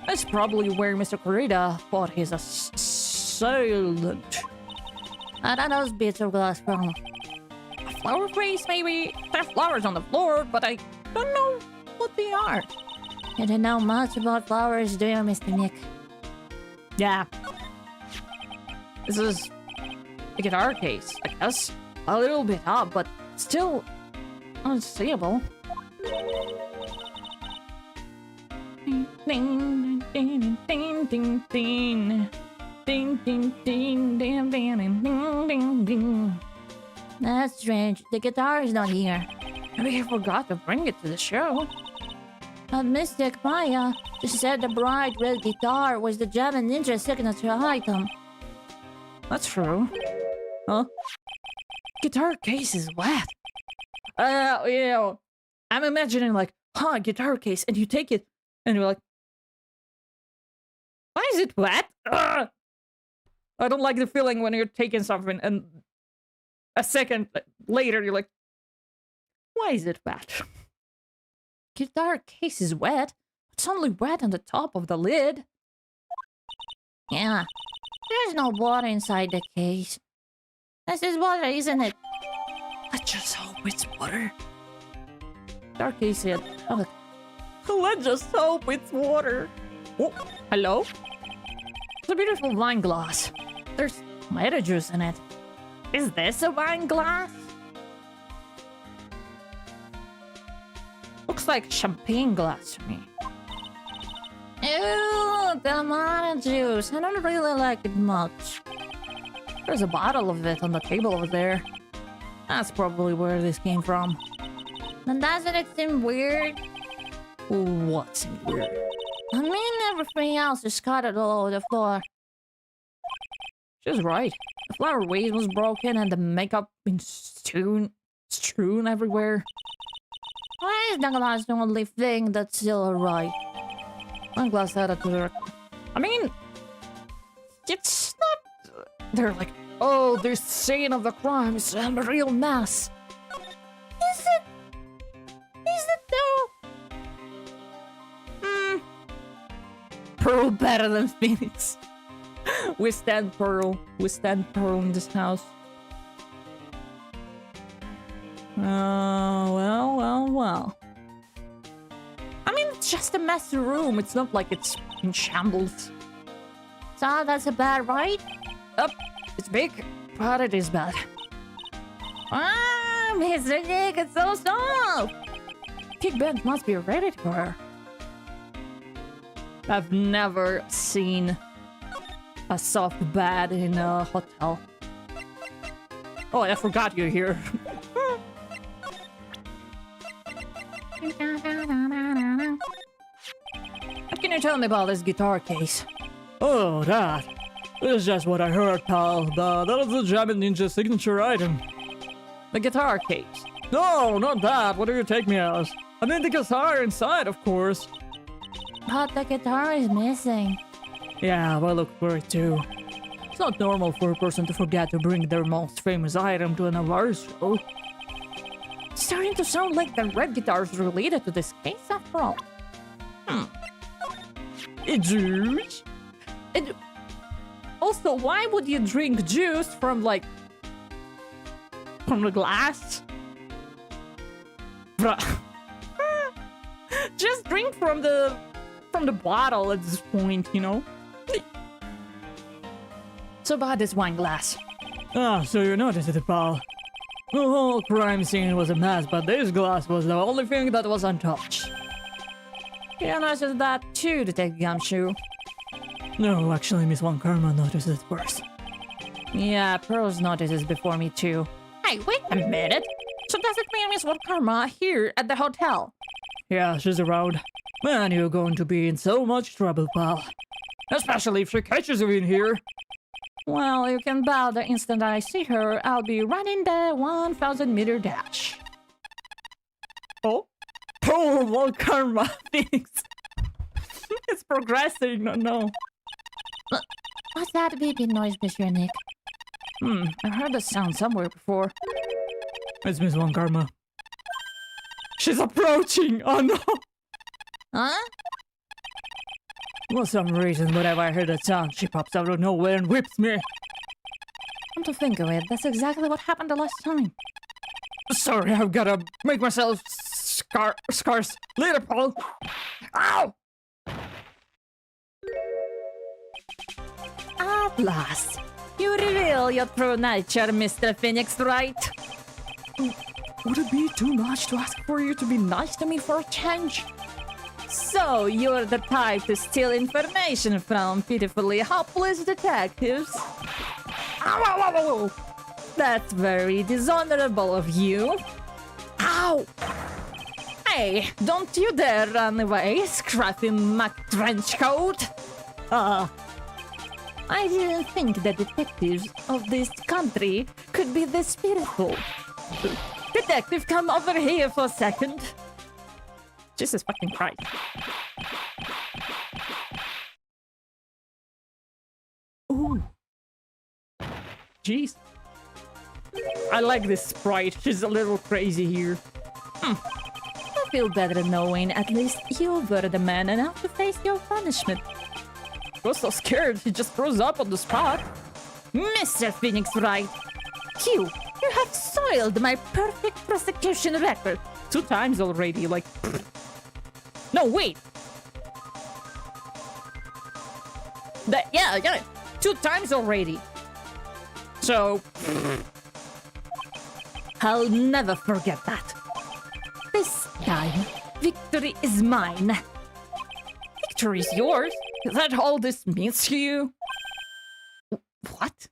That's probably where Mr. Corrida thought his assailant. What are those bits of glass from? A flower vase, maybe? There are flowers on the floor, but I don't know what they are. You don't know much about flowers, do you, Mr. Nick? Yeah. This is a guitar case, I guess. A little bit up, but still unseeable. Ding ding ding ding ding ding ding ding ding ding ding ding ding. That's strange. The guitar is not here. Maybe I forgot to bring it to the show. But Mystic Maya just said the bright red guitar was the Java Ninja signature item. That's true. Huh? Guitar case is wet. You know, I'm imagining like, guitar case, and you take it, and you're like, why is it wet? Ugh! I don't like the feeling when you're taking something, and a second later you're like, why is it wet? Guitar case is wet. It's only wet on the top of the lid. Yeah. There's no water inside the case. This is water, isn't it? I just hope it's water. Dark case said, let's just hope it's water. Oh, hello? It's a beautiful wine glass. There's tomato juice in it. Is this a wine glass? Looks like champagne glass to me. Ew, tomato juice. I don't really like it much. There's a bottle of it on the table over there. That's probably where this came from. And doesn't it seem weird? What's weird? I mean, everything else is scattered all over the floor. She's right. The flower vase was broken and the makeup been strewn everywhere. Why is the glass the only thing that's still alright? I'm glad that I mean, it's not... They're like, oh, the scene of the crime is a real mess. Is it? Is it though? Pearl better than Phoenix. We stand Pearl. We stand Pearl in this house. Well. I mean, it's just a messy room. It's not like it's in shambles. So that's a bad, right? It's big, but it is bad. Mr. Nick, it's so soft! Pig Ben must be ready for her. I've never seen a soft bed in a hotel. Oh, I forgot you're here. can you tell me about this guitar case? Oh, that. It's just what I heard, pal. That is the Jamming Ninja signature item. The guitar case. No, not that. What do you take me as? I mean the guitar inside, of course. But the guitar is missing. Yeah, well, look for it too. It's not normal for a person to forget to bring their most famous item to an award show. It's starting to sound like the red guitar is related to this case after all. Juice? Also, why would you drink juice from the glass? Bruh. Just drink from the bottle at this point, you know? So about this wine glass. Ah, so you noticed it, pal. The whole crime scene was a mess, but this glass was the only thing that was untouched. You noticed that too, Detective Gumshoe. No, actually, Miss One Karma noticed it first. Yeah, Pearls notices before me too. Hey, wait a minute! So does it mean Miss One Karma here at the hotel? Yeah, she's around. Man, you're going to be in so much trouble, pal. Especially if she catches you in here. Well, you can bet the instant I see her, I'll be running the 1,000-meter dash. Oh? Oh, One Karma, thanks. It's progressing, no. What's that beeping noise, Mr. Nick? I heard the sound somewhere before. It's Miss One Karma. She's approaching! Oh no! Huh? For some reason, whenever I hear that sound, she pops out of nowhere and whips me. Come to think of it, that's exactly what happened the last time. Sorry, I've gotta make myself scarce. Later, Paul. Ow! At last, you reveal your true nature, Mr. Phoenix, right? Would it be too much to ask for you to be nice to me for a change? So, you're the type to steal information from pitifully helpless detectives? Ow, ow, ow, ow. That's very dishonorable of you. Ow! Hey, don't you dare run away, scruffy muck trenchcoat! I didn't think the detectives of this country could be this pitiful. Detective, come over here for a second. Jesus fucking Christ. Ooh. Jeez. I like this sprite. She's a little crazy here. I feel better knowing at least you were the man enough to face your punishment. I was so scared. He just froze up on the spot. Mr. Phoenix Wright, you have soiled my perfect prosecution record. 2 times already, like... No, wait! Yeah, 2 times already. So... I'll never forget that. This time, victory is mine. Victory is yours? Is that all this means to you? What?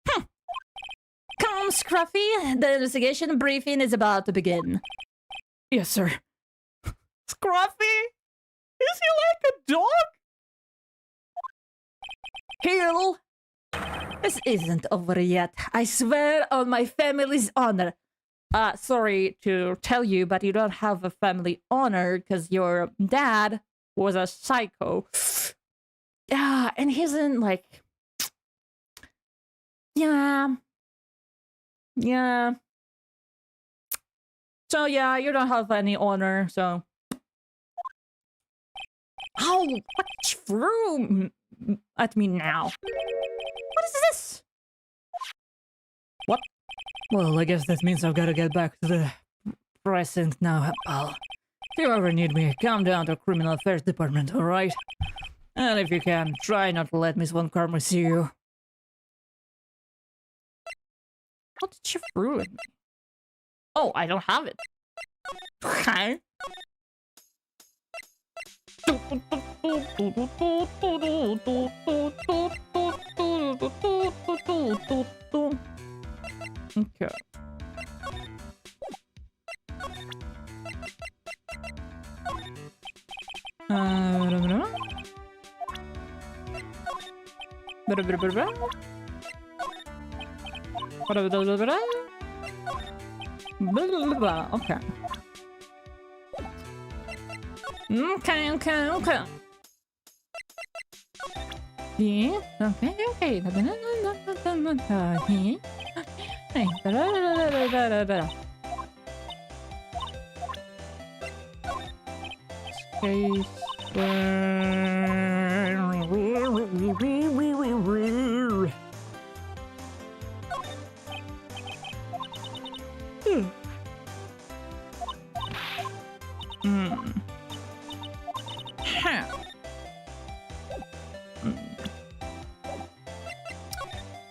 Come, Scruffy. The investigation briefing is about to begin. Yes, sir. Scruffy? Is he like a dog? Hill! This isn't over yet. I swear on my family's honor. Sorry to tell you, but you don't have a family honor because your dad was a psycho. Yeah, and he's in like... Yeah. So yeah, you don't have any honor, so... Ow! What threw at me now? What is this? What? Well, I guess that means I've got to get back to the present now, pal. If you ever need me, come down to Criminal Affairs Department, alright? And if you can, try not to let Miss One Karma see you. What did she throw at me? Oh, I don't have it. Okay. Okay. Okay. Okay. Yeah, okay.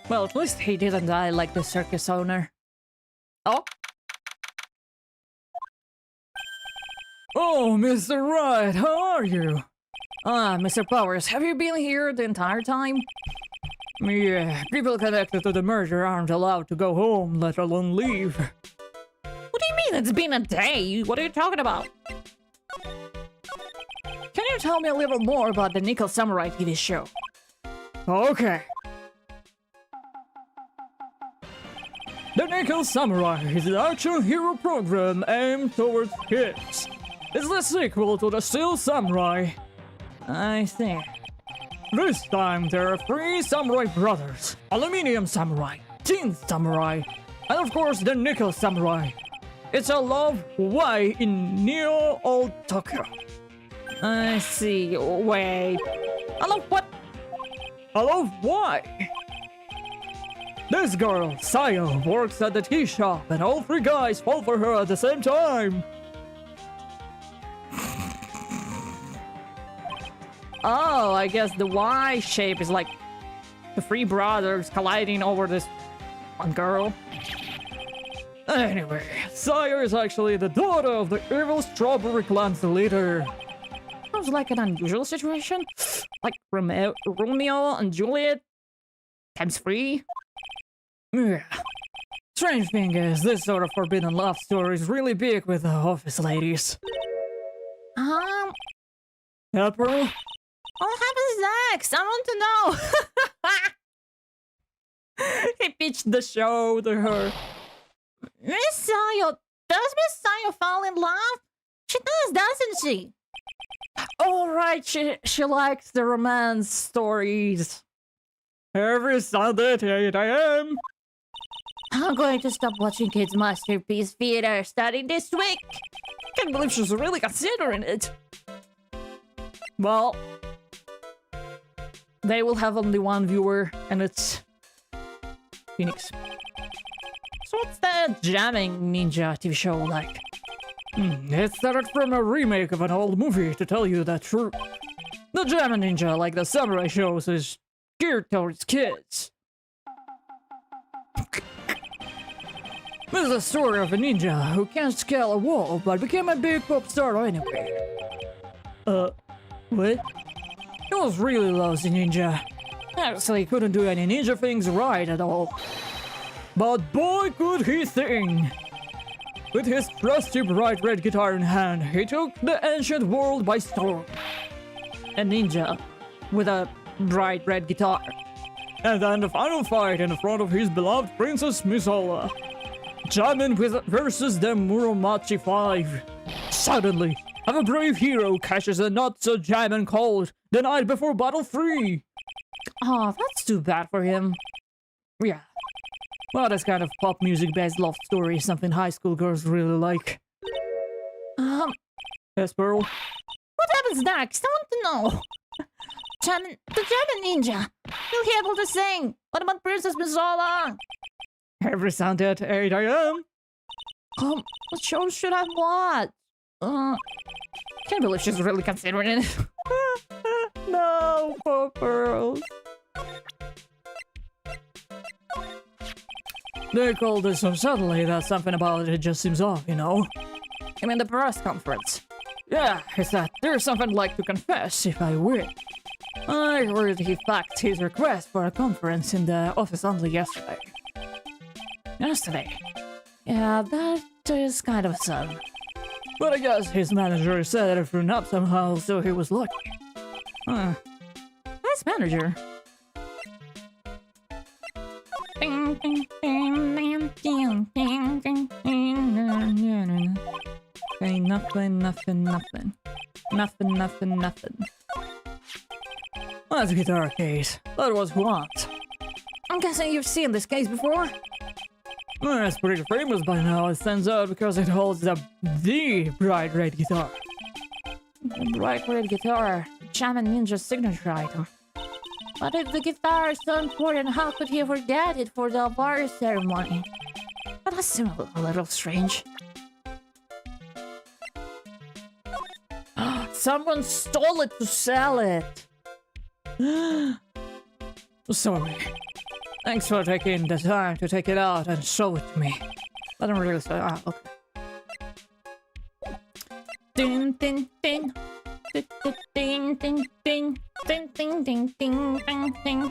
Well, at least he didn't die like the circus owner. Oh? Oh, Mr. Wright, how are you? Ah, Mr. Powers, have you been here the entire time? Yeah, people connected to the murder aren't allowed to go home, let alone leave. What do you mean? It's been a day. What are you talking about? Can you tell me a little more about the Nickel Samurai TV show? Okay. The Nickel Samurai is an action hero program aimed towards kids. It's the sequel to the Steel Samurai. I see. This time there are 3 samurai brothers: Aluminium Samurai, Tin Samurai, and of course the Nickel Samurai. It's a love way in Neo Old Tokyo. I see. Wait. I love what? I love why. This girl, Sayo, works at the tea shop and all 3 guys fall for her at the same time. Oh, I guess the Y shape is like the 3 brothers colliding over this one girl. Anyway, Sayo is actually the daughter of the evil Strawberry Clan's leader. Sounds like an unusual situation. Like Romeo and Juliet times 3. Yeah. Strange thing is, this sort of forbidden love story is really big with the office ladies. April? What happens next? I want to know. He pitched the show to her. Miss Sayo, does Miss Sayo fall in love? She does, doesn't she? All right, she likes the romance stories. Every Sunday at 8 AM. I'm going to stop watching Kids Masterpiece Theater starting this week. Can't believe she's really considering it. Well, they will have only one viewer, and it's Phoenix. So what's the Jamming Ninja TV show like? It's started from a remake of an old movie, to tell you the truth. The Jamming Ninja, like the samurai shows, is geared towards kids. This is the story of a ninja who can't scale a wall, but became a big pop star anyway. What? He was really lousy ninja. Actually, couldn't do any ninja things right at all. But boy could he sing! With his trusty bright red guitar in hand, he took the ancient world by storm. A ninja with a bright red guitar. And then the final fight in front of his beloved Princess Misala. Jamming versus the Muromachi 5. Suddenly, a brave hero catches a not-so-jamming cold the night before Battle 3. Oh, that's too bad for him. Yeah. Well, this kind of pop music-based love story is something high school girls really like. Yes, Pearl? What happens next? I want to know. The Jamming Ninja. Will he be able to sing? What about Princess Misala? Every Sunday at 8 AM. What show should I watch? Can't believe she's really considering it. No, poor Pearl. They called it so suddenly that something about it just seems off, you know? I mean the press conference. Yeah, he said, there's something I'd like to confess if I will. I heard he faxed his request for a conference in the office only yesterday. Yesterday? Yeah, that is kind of sad. But I guess his manager set everything up somehow, so he was lucky. Huh. Nice manager. Okay, nothing. That's a guitar case. That was what? I'm guessing you've seen this case before? Well, it's pretty famous by now, it stands out because it holds the bright red guitar. The bright red guitar, Shaman Ninja's signature item. But if the guitar is so important, how could he forget it for the bar ceremony? That does seem a little strange. Someone stole it to sell it! Sorry. Thanks for taking the time to take it out and show it to me. I don't really say. Ah, okay. Ding ding ding. Ding ding ding ding ding ding ding ding ding.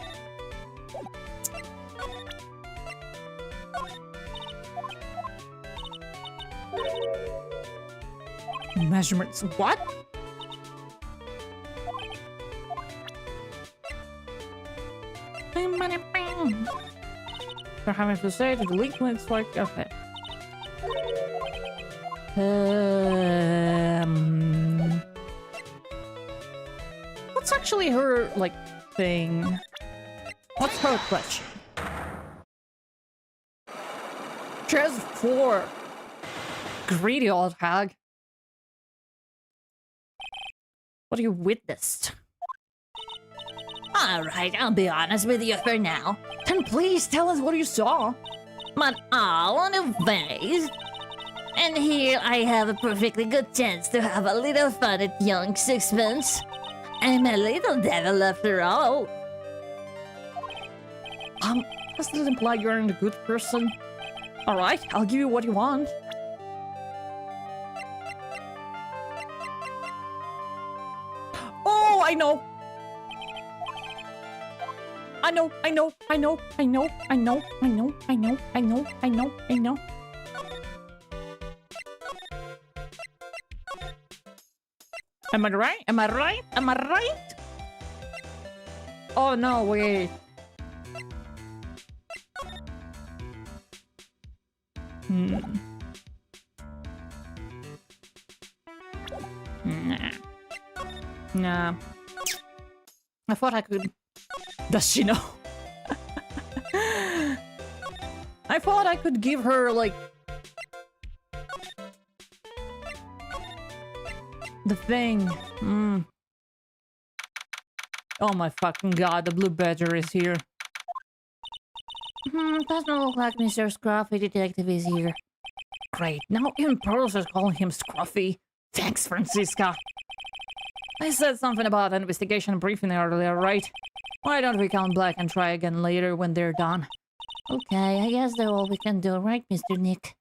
Measurements. What? For having to say to delete when it's like okay. What's actually her like thing? What's her question? She has 4. Greedy old hag. What have you witnessed? Alright, I'll be honest with you for now. Then please tell us what you saw. But all on a vase. And here I have a perfectly good chance to have a little fun at young sixpence. I'm a little devil after all. Does this imply you're a good person? Alright, I'll give you what you want. Oh, I know. I know. Am I right? Oh no, wait. Nah. I thought I could... Does she know? I thought I could give her, like... the thing. Oh my fucking god, the blue badger is here. Doesn't look like Mr. Scruffy Detective is here. Great, now even Pearls is calling him Scruffy. Thanks, Francisca. I said something about an investigation briefing earlier, right? Why don't we count black and try again later when they're done? Okay, I guess that's all we can do, right, Mr. Nick?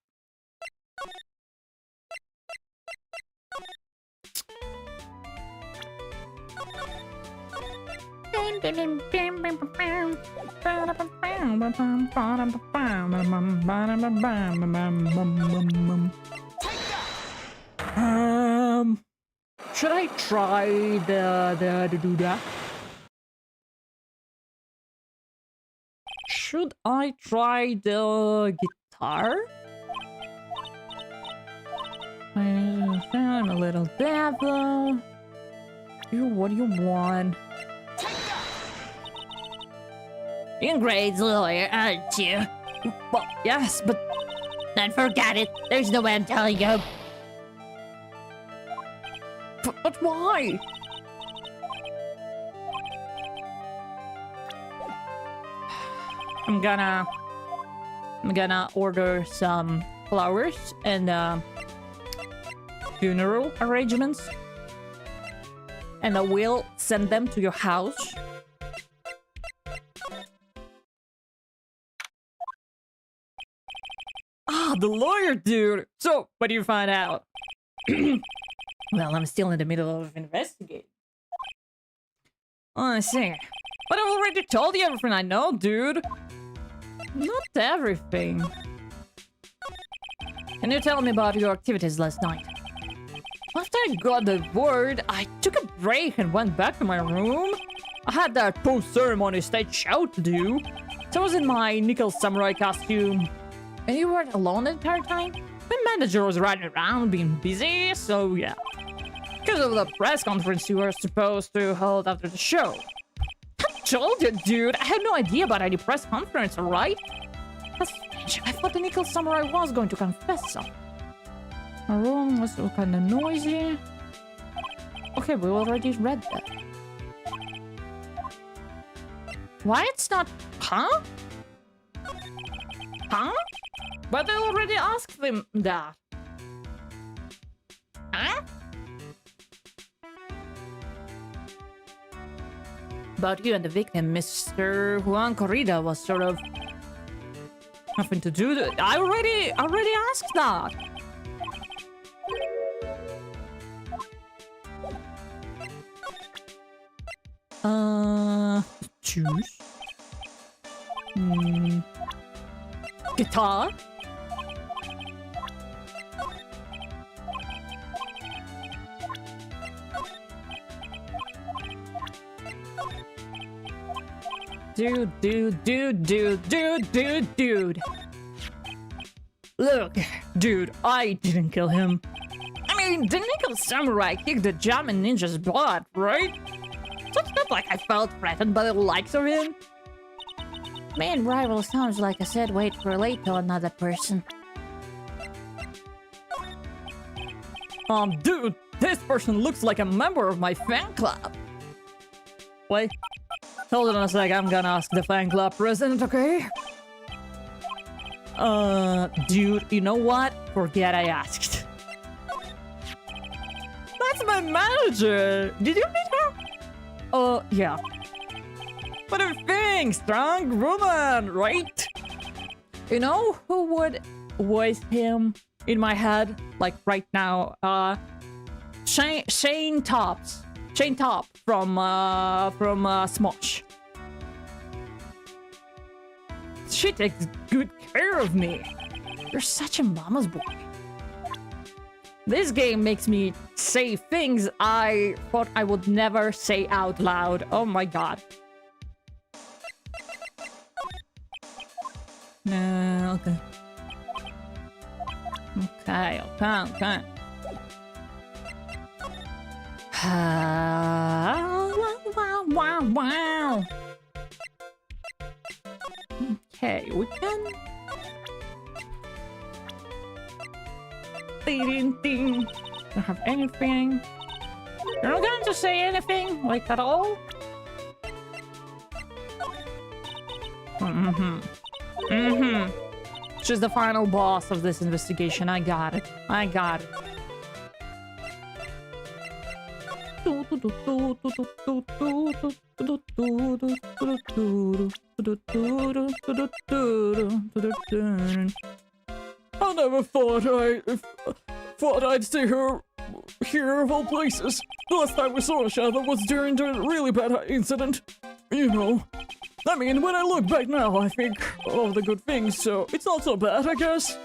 Should I try the do that? Should I try the guitar? I'm a little devil. What do you want? Ingrade's lawyer, aren't you? Well, yes, but... Then forget it. There's no way I'm telling you. But why? I'm gonna order some flowers and funeral arrangements, and I will send them to your house. Ah, the lawyer dude. So, what do you find out? Well, I'm still in the middle of investigating. Oh, I see. But I've already told you everything I know, dude. Not everything. Can you tell me about your activities last night? After I got the word, I took a break and went back to my room. I had that post-ceremony stage show to do, so I was in my nickel samurai costume. And you weren't alone the entire time? My manager was running around being busy, so yeah. Because of the press conference you were supposed to hold after the show. I told you, dude, I had no idea about any press conference, alright? That's strange. I thought the nickel samurai was going to confess something. My room was kind of noisy. Okay, we already read that. Why it's not... Huh? Huh? But I already asked them that. Huh? About you and the victim, Mr. Juan Corrida was sort of... nothing to do with... I already asked that. Choose. Guitar. Dude. Look, dude, I didn't kill him. I mean, the nickel samurai kicked the Jamin ninja's butt, right? So it's not like I felt threatened by the likes of him. Main rival sounds like I said wait for late to another person. Dude, this person looks like a member of my fan club. Wait, hold on a sec, I'm gonna ask the fan club president, okay? Dude, you know what? Forget I asked. That's my manager! Did you meet her? Yeah. What a thing! Strong woman, right? You know who would voice him in my head? Like right now? Shane Top from Smosh. She takes good care of me. You're such a mama's boy. This game makes me say things I thought I would never say out loud. Oh my god. Okay. Okay. Wow. Okay, we can... Ding. Don't have anything. You're not going to say anything, like at all? She's the final boss of this investigation. I got it. I never thought I'd see her here of all places. The last time we saw each other was during the really bad incident. You know. I mean, when I look back now, I think of the good things, so it's not so bad, I guess.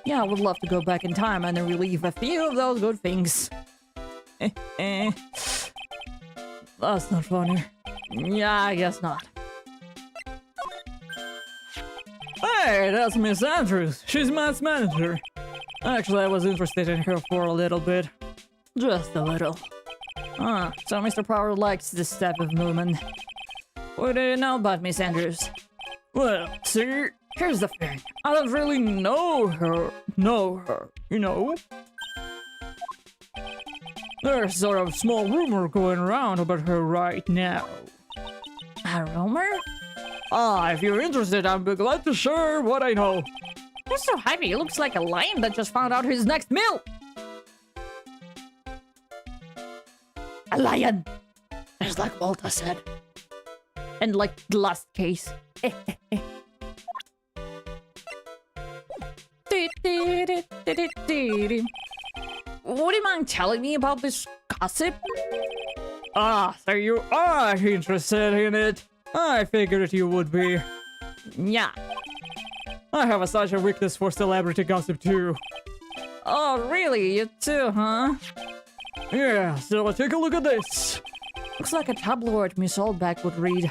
Yeah, I would love to go back in time and relieve a few of those good things. That's not funny. Yeah, I guess not. Hey, that's Miss Andrews. She's Matt's manager. Actually, I was interested in her for a little bit. Just a little. So Mr. Power likes this type of movement. What do you know about Miss Andrews? Well, see, here's the thing. I don't really know her, you know? There's sort of small rumor going around about her right now. A rumor? If you're interested, I'd be glad to share what I know. Mr. Hype looks like a lion that just found out his next meal. A lion! Just like Walter said. And like the last case. Would you mind telling me about this gossip? So you are interested in it. I figured you would be. Yeah. I have such a weakness for celebrity gossip too. Oh, really? You too, huh? Yeah, so take a look at this. Looks like a tabloid Miss Oldback would read.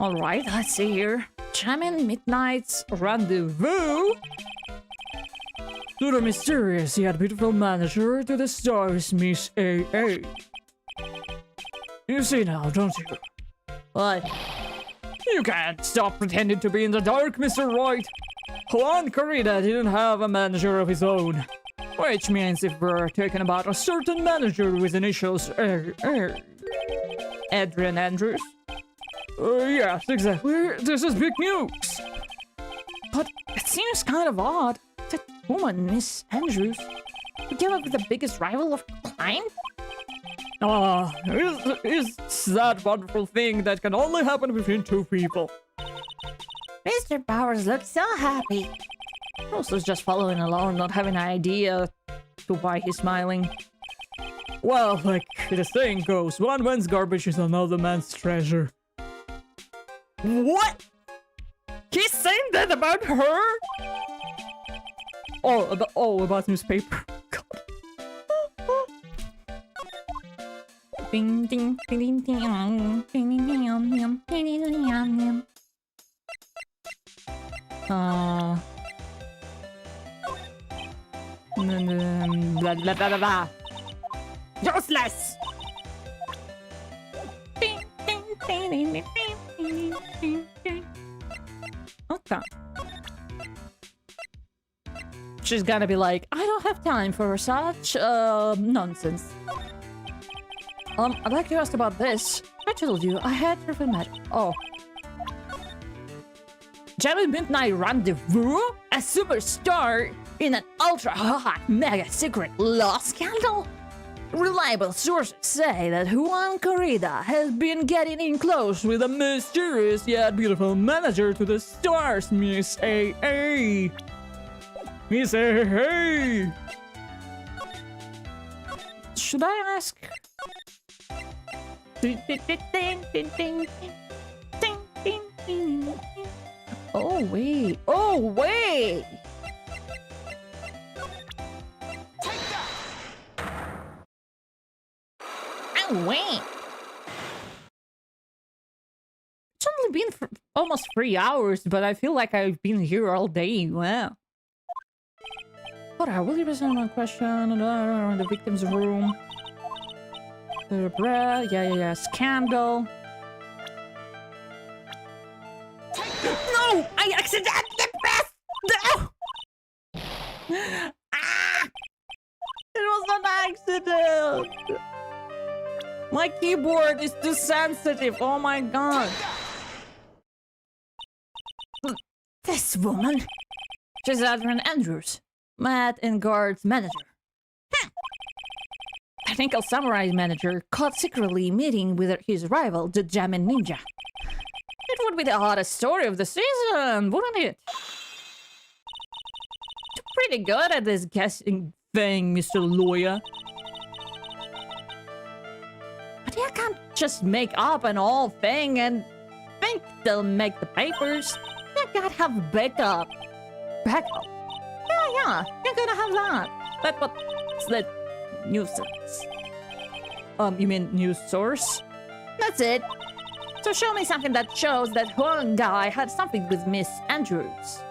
Alright, let's see here. Jamming Midnight's Rendezvous. To the mysterious yet beautiful manager to the stars, Miss A.A. You see now, don't you? What? You can't stop pretending to be in the dark, Mr. Right. Juan Corrida didn't have a manager of his own. Which means if we're talking about a certain manager with initials Adrian Andrews? Yes, exactly. This is big news. But it seems kind of odd. That woman, Miss Andrews, to give up with the biggest rival of Klein? It's that wonderful thing that can only happen between two people. Mr. Powers looks so happy. Also just following along, not having an idea to why he's smiling. Well, like the saying goes, one man's garbage is another man's treasure. What? He's saying that about her? About newspaper. God. Ding ding ding ding ding ding ding ding. Blah blah blah blah. Useless. Okay. She's gonna be like, I don't have time for such nonsense. I'd like to ask about this. I told you I had to film magic. Oh. Jamming Midnight Rendezvous? A superstar in an ultra-hot mega secret law scandal? Reliable sources say that Juan Corrida has been getting in close with a mysterious yet beautiful manager to the stars, Miss A.A. Miss A.A. Should I ask? Oh wait! Oh wait! Oh wait! It's only been for almost 3 hours, but I feel like I've been here all day. Wow. What will you present one question in the victim's room? Yeah. Scandal. No! I accidentally pressed! No! Ah! It was an accident! My keyboard is too sensitive. Oh my god. This woman. She's Adrian Andrews, Matt and Guard's manager. Technical Samurai manager caught secretly meeting with his rival, the Jamin Ninja. It would be the hottest story of the season, wouldn't it? You're pretty good at this guessing thing, Mr. Lawyer. But you can't just make up an old thing and think they'll make the papers. You gotta have backup. Backup? Yeah, you're gonna have that. That's what's the nuisance. You mean news source? That's it. So show me something that shows that one guy had something with Miss Andrews.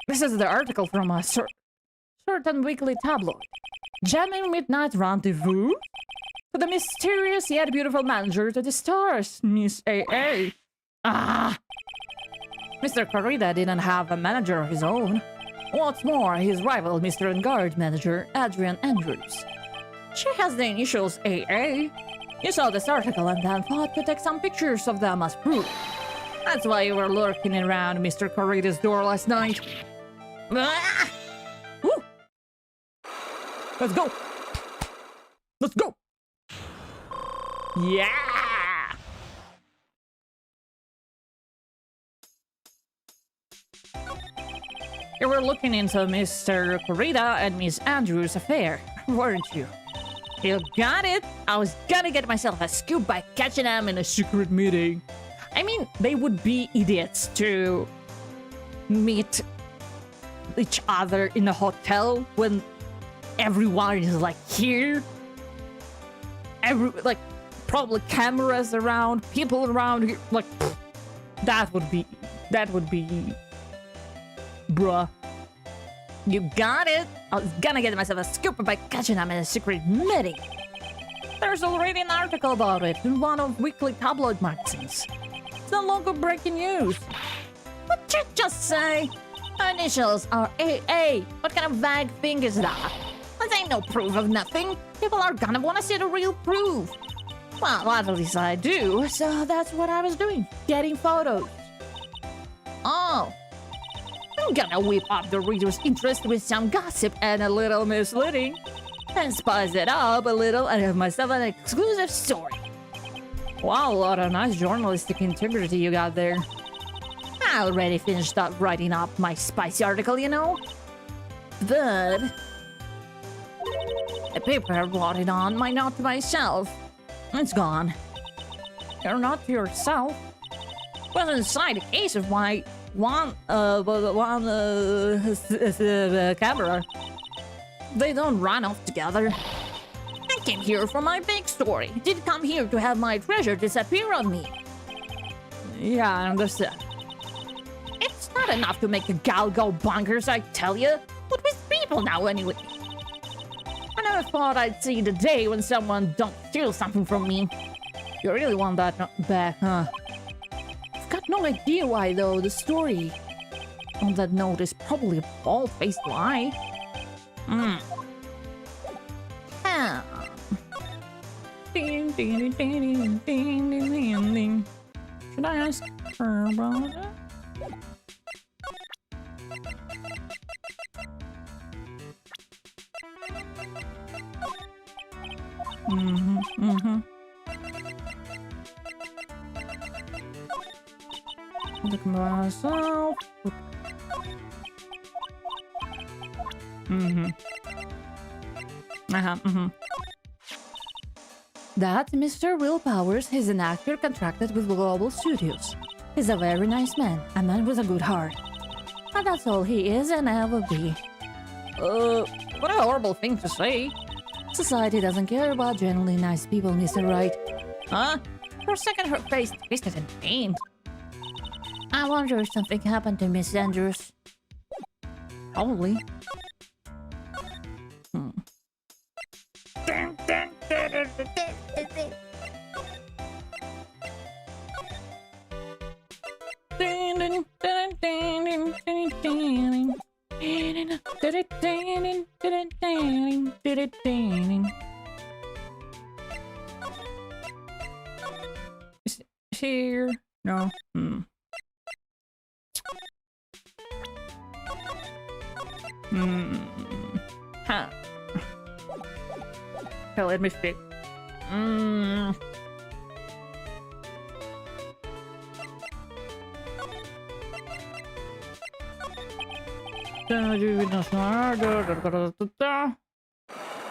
This is the article from a certain weekly tabloid. Jamming Midnight Rendezvous? For the mysterious yet beautiful manager to the stars, Miss A.A. Ah! Mr. Corrida didn't have a manager of his own. What's more, his rival, Mr. Guard manager, Adrian Andrews. She has the initials A.A. You saw this article and then thought to take some pictures of them as proof. That's why you were lurking around Mr. Corrida's door last night. Ah! Woo! Let's go! Let's go! Yeah! You were looking into Mr. Corrida and Miss Andrews' affair, weren't you? You got it. I was gonna get myself a scoop by catching them in a secret meeting. I mean, they would be idiots to meet each other in a hotel when everyone is like here. Like probably cameras around, people around here. Like that would be bruh. You got it. I was gonna get myself a scoop by catching them in a secret meeting. There's already an article about it in one of weekly tabloid magazines. It's no longer breaking news. What'd you just say? Initials are AA. What kind of vague thing is that? This ain't no proof of nothing. People are gonna wanna see the real proof. Well, at least I do, so that's what I was doing. Getting photos. Oh. I'm gonna whip up the reader's interest with some gossip and a little misleading. And spice it up a little and have myself an exclusive story. Wow, what a nice journalistic integrity you got there. I already finished up writing up my spicy article, you know? But the paper I brought it on, my note to myself, it's gone. You're not to yourself. Well, inside a case of my camera. They don't run off together. I came here for my big story. Didn't come here to have my treasure disappear on me. Yeah, I understand. It's not enough to make a gal go bonkers, I tell you. What with people now, anyway? I never thought I'd see the day when someone don't steal something from me. You really want that back, huh? I've got no idea why, though. The story on that note is probably a bald-faced lie. Ding, ding, ding, ding, ding, ding, ding. Should I ask her about it? Look at myself. That Mr. Will Powers is an actor contracted with Global Studios. He's a very nice man, a man with a good heart. And that's all he is and ever be. What a horrible thing to say. Society doesn't care about genuinely nice people, Mr. Wright. Huh? For a second her face twisted in pain. I wonder if something happened to Miss Andrews. Probably. Is here? No. Huh. Okay, let me think.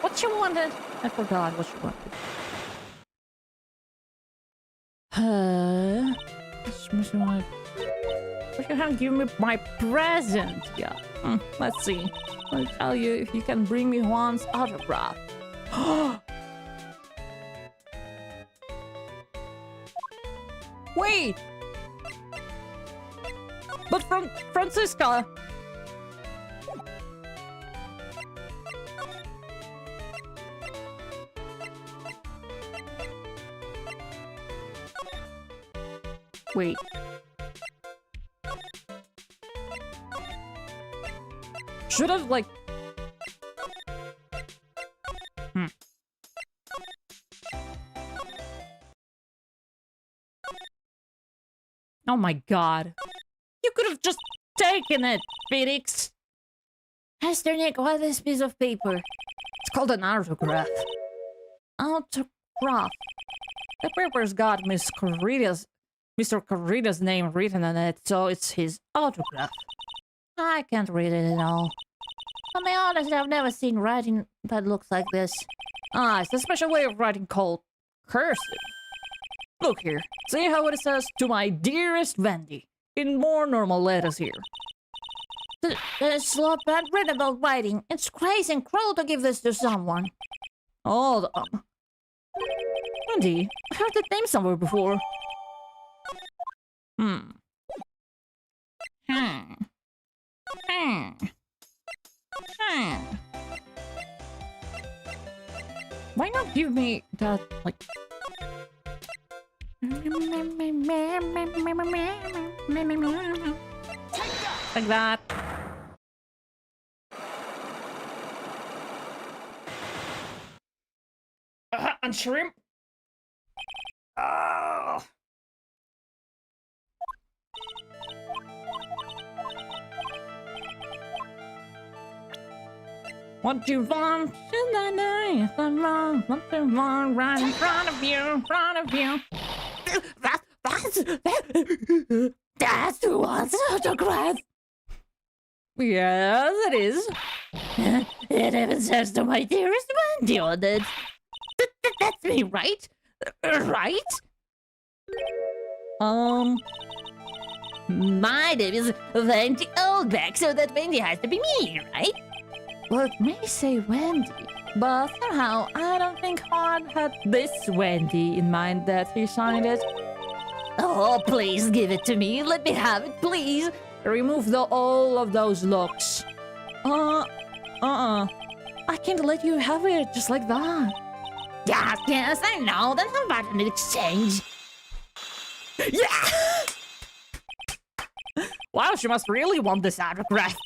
What you wanted? I forgot what you wanted. But you haven't given me my present. Yeah. Let's see. I'll tell you if you can bring me Juan's autograph. Wait! But from Francisca! Wait. Should have, like... Oh my god. You could have just taken it, Felix! Master Nick, what is this piece of paper? It's called an autograph. Autograph. The paper's got Mr. Corrida's name written on it, so it's his autograph. I can't read it at all. To be honest, I've never seen writing that looks like this. Ah, it's a special way of writing called cursive. Look here, see how it says, to my dearest Wendy, in more normal letters here. This lot bad read about writing. It's crazy and cruel to give this to someone. Hold on. Wendy, I heard that name somewhere before. Why not give me that, like... like that. And shrimp. Oh. What you want in the night? What you want right in front of you, That's who wants autograph. Yes, it is. It even says to my dearest Wendy on it. That's me, right? Right? My name is Wendy Oldback, so that Wendy has to be me, right? Well, it may say Wendy, but somehow I don't think Han had this Wendy in mind that he signed it. Oh, please give it to me. Let me have it, please. Remove all of those locks. I can't let you have it just like that. Yes, I know. Then how about an exchange? Yeah! Wow, she must really want this autograph.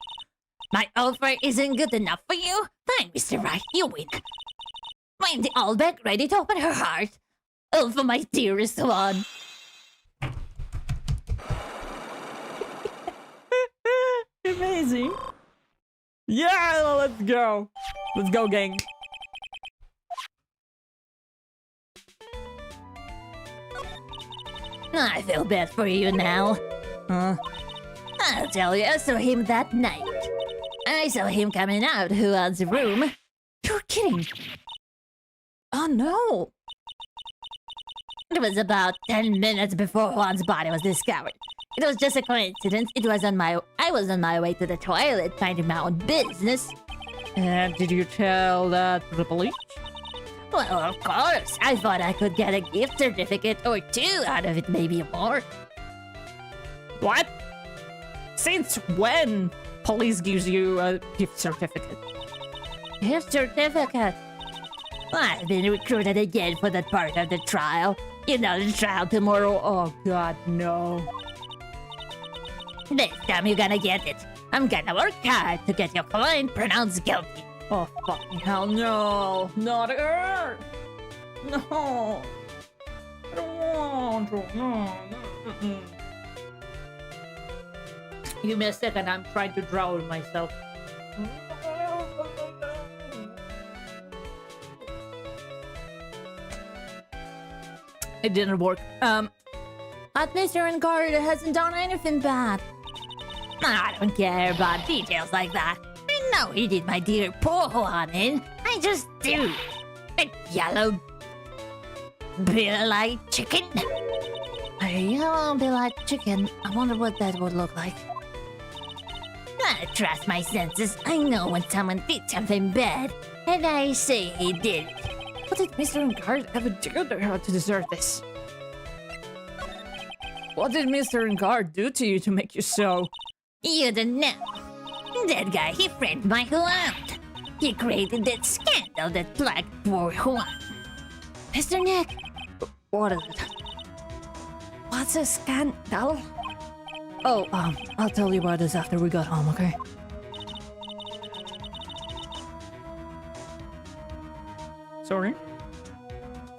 My offer isn't good enough for you? Fine, Mr. Right, you win. Wendy Oldback ready to open her heart. Oh, for my dearest one. Amazing. Yeah, let's go. Let's go, gang. I feel bad for you now. I'll tell you, I saw him that night. I saw him coming out who owns the room. You're kidding. Oh, no. It was about 10 minutes before Juan's body was discovered. It was just a coincidence. I was on my way to the toilet, minding my own business. Did you tell that to the police? Well, of course. I thought I could get a gift certificate or two out of it, maybe more. What? Since when police gives you a gift certificate? Gift certificate? I've been recruited again for that part of the trial. You know, the trial tomorrow. Oh, God, no. This time you're gonna get it. I'm gonna work hard to get your client pronounced guilty. Oh, fucking hell, no. Not her. No. I don't want to. No. Give me a second, I'm trying to drown myself. It didn't work. But Mr. Encarta hasn't done anything bad. I don't care about details like that. I know he did my dear poor Juan in. I just do. A yellow bill-eyed chicken. A yellow bill-eyed chicken. I wonder what that would look like. I trust my senses. I know when someone did something bad, and I say he did it. What did Mr. Encarta ever do to her to deserve this? What did Mr. Encarta do to you to make you so? You don't know. That guy, he framed my Juan. He created that scandal that plagued poor Juan. Mr. Nick! What is it? What's a scandal? Oh, I'll tell you about this after we got home, okay? Sorry?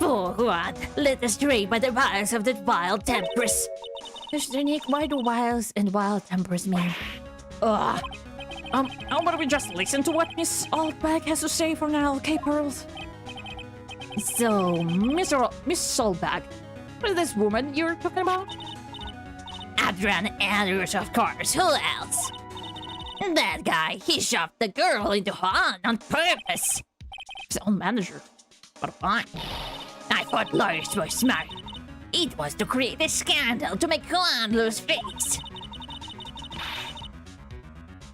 Poor Juan, led astray by the wiles of that wild tempress. Mr. Nick, why do wiles and wild tempers mean? How about we just listen to what Miss Oldback has to say for now, okay, Pearls? So, Miss Oldback, what is this woman you're talking about? Adrian Andrews, of course. Who else? That guy, he shoved the girl into Juan on purpose. His own manager. But fine. I thought lawyers were smart. It was to create a scandal to make Juan lose face.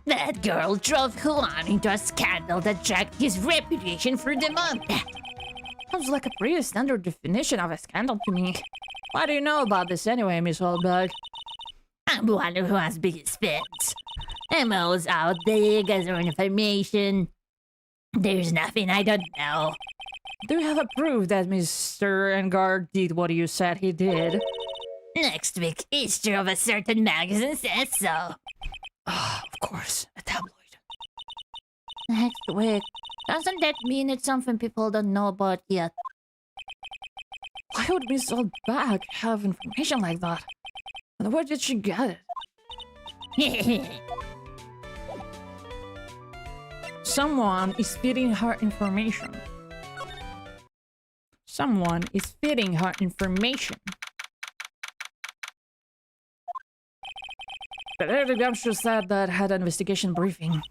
That girl drove Juan into a scandal that dragged his reputation for the month. Sounds like a pretty standard definition of a scandal to me. What do you know about this anyway, Miss Oldberg? I'm one who has biggest fans. I'm always out there gathering information. There's nothing I don't know. Do you have a proof that Mr. Engard did what you said he did? Next week, issue of a certain magazine says so. Ah, of course, a tabloid. Next week. Doesn't that mean it's something people don't know about yet? Why would Miss Oldberg have information like that? And where did she get it? Someone is feeding her information. Someone is feeding her information. The Lady Gumshoe said that had an investigation briefing.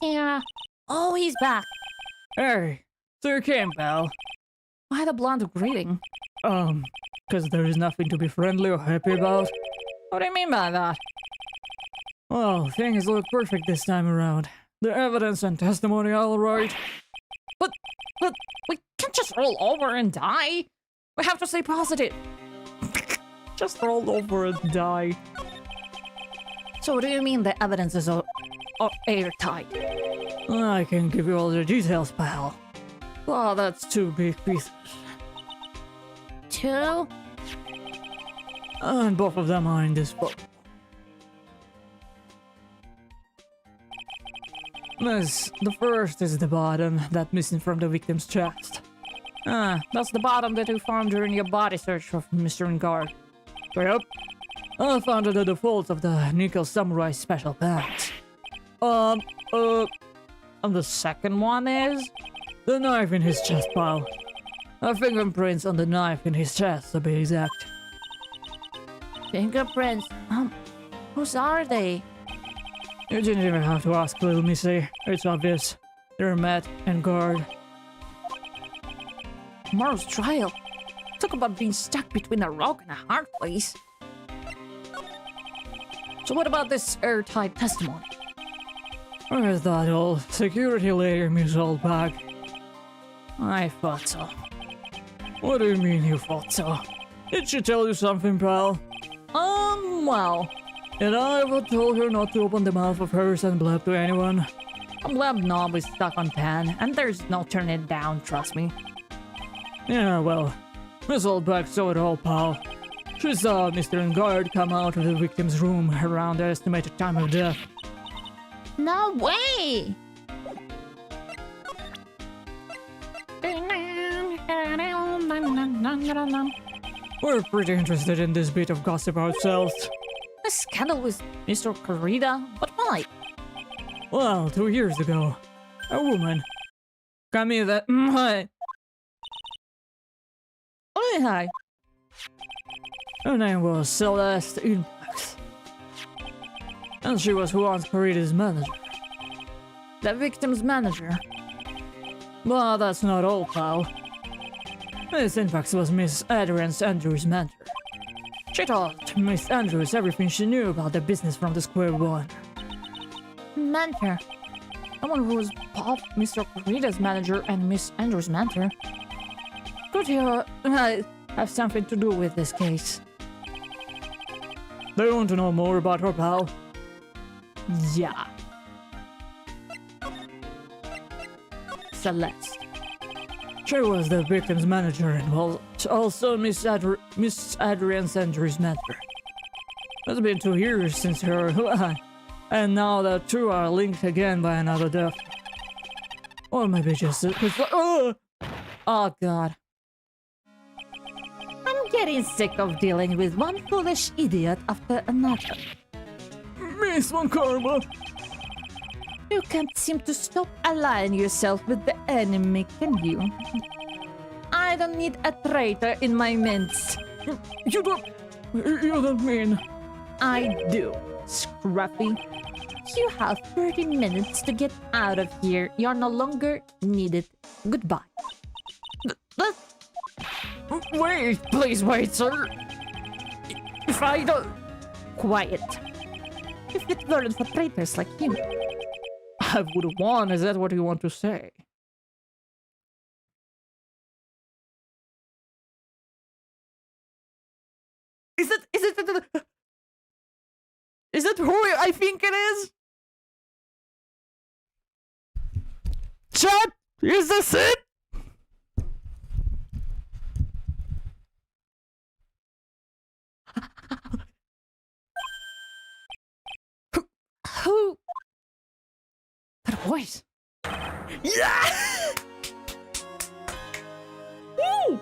Yeah. Oh, he's back. Hey, Sir Campbell. Why the blunt greeting? Because there is nothing to be friendly or happy about. What do you mean by that? Well, things look perfect this time around. The evidence and testimony are all right. But we can't just roll over and die. We have to stay positive. Just roll over and die. So what do you mean the evidence is airtight? I can give you all the details, pal. Oh, that's 2 big pieces. 2? And both of them are in this book. Miss, the first is the bottom that missing from the victim's chest. Ah, that's the bottom that you found during your body search for Mr. Engard. Yep. I found it at the folds of the nickel samurai special pants. And the second one is? The knife in his chest, pal. Fingerprints on the knife in his chest, to be exact. Fingerprints? Whose are they? You didn't even have to ask, little missy. It's obvious. They're Matt and Guard. Tomorrow's trial. Talk about being stuck between a rock and a hard place. So what about this airtight testimony? Where's that old security lady, Miss Oldbag? I thought so. What do you mean you thought so? Did she tell you something, pal? Well... And I ever told her not to open the mouth of hers and blab to anyone? A blab knob is stuck on 10, and there's no turning it down, trust me. Yeah, well, Miss Oldbag saw it all, pal. She saw Mr. Engard come out of the victim's room around the estimated time of death. No way! We're pretty interested in this bit of gossip ourselves. A scandal with Mr. Corrida? But why? Well, 2 years ago, a woman... Come here, that... Hi. Oh, hi. Her name was Celeste Inpax. And she was Juan Corrida's manager. The victim's manager. But that's not all, pal. Miss Inpax was Miss Adrian Andrews' mentor. She taught Miss Andrews everything she knew about the business from the square one. Mentor? Someone who was both Mr. Corrida's manager and Miss Andrews' mentor? Could he have something to do with this case? They want to know more about her, pal? Yeah. Celeste. She was the victim's manager and was also Miss Adrian Andrews' mentor. It's been 2 years since her, and now the two are linked again by another death. Or maybe just oh god. I'm getting sick of dealing with one foolish idiot after another. Miss Von Karma! You can't seem to stop allying yourself with the enemy, can you? I don't need a traitor in my midst. You don't mean... I do, Scruffy. You have 30 minutes to get out of here. You're no longer needed. Goodbye. Wait, please wait, sir. If I don't... Quiet. If it weren't for traitors like you, I would have won. Is that what you want to say? Is it who I think it is? Chat, is this it? Who? That voice. Yeah! Woo!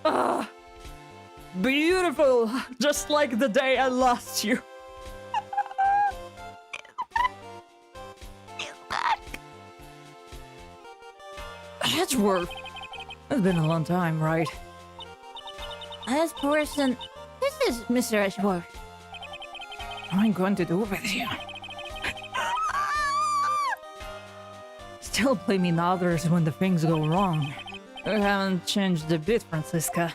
Ah, beautiful, just like the day I lost you. Edgeworth. It's been a long time, right? This person... This is Mr. Edgeworth. What am I going to do with you? Still blaming others when the things go wrong. You haven't changed a bit, Francisca.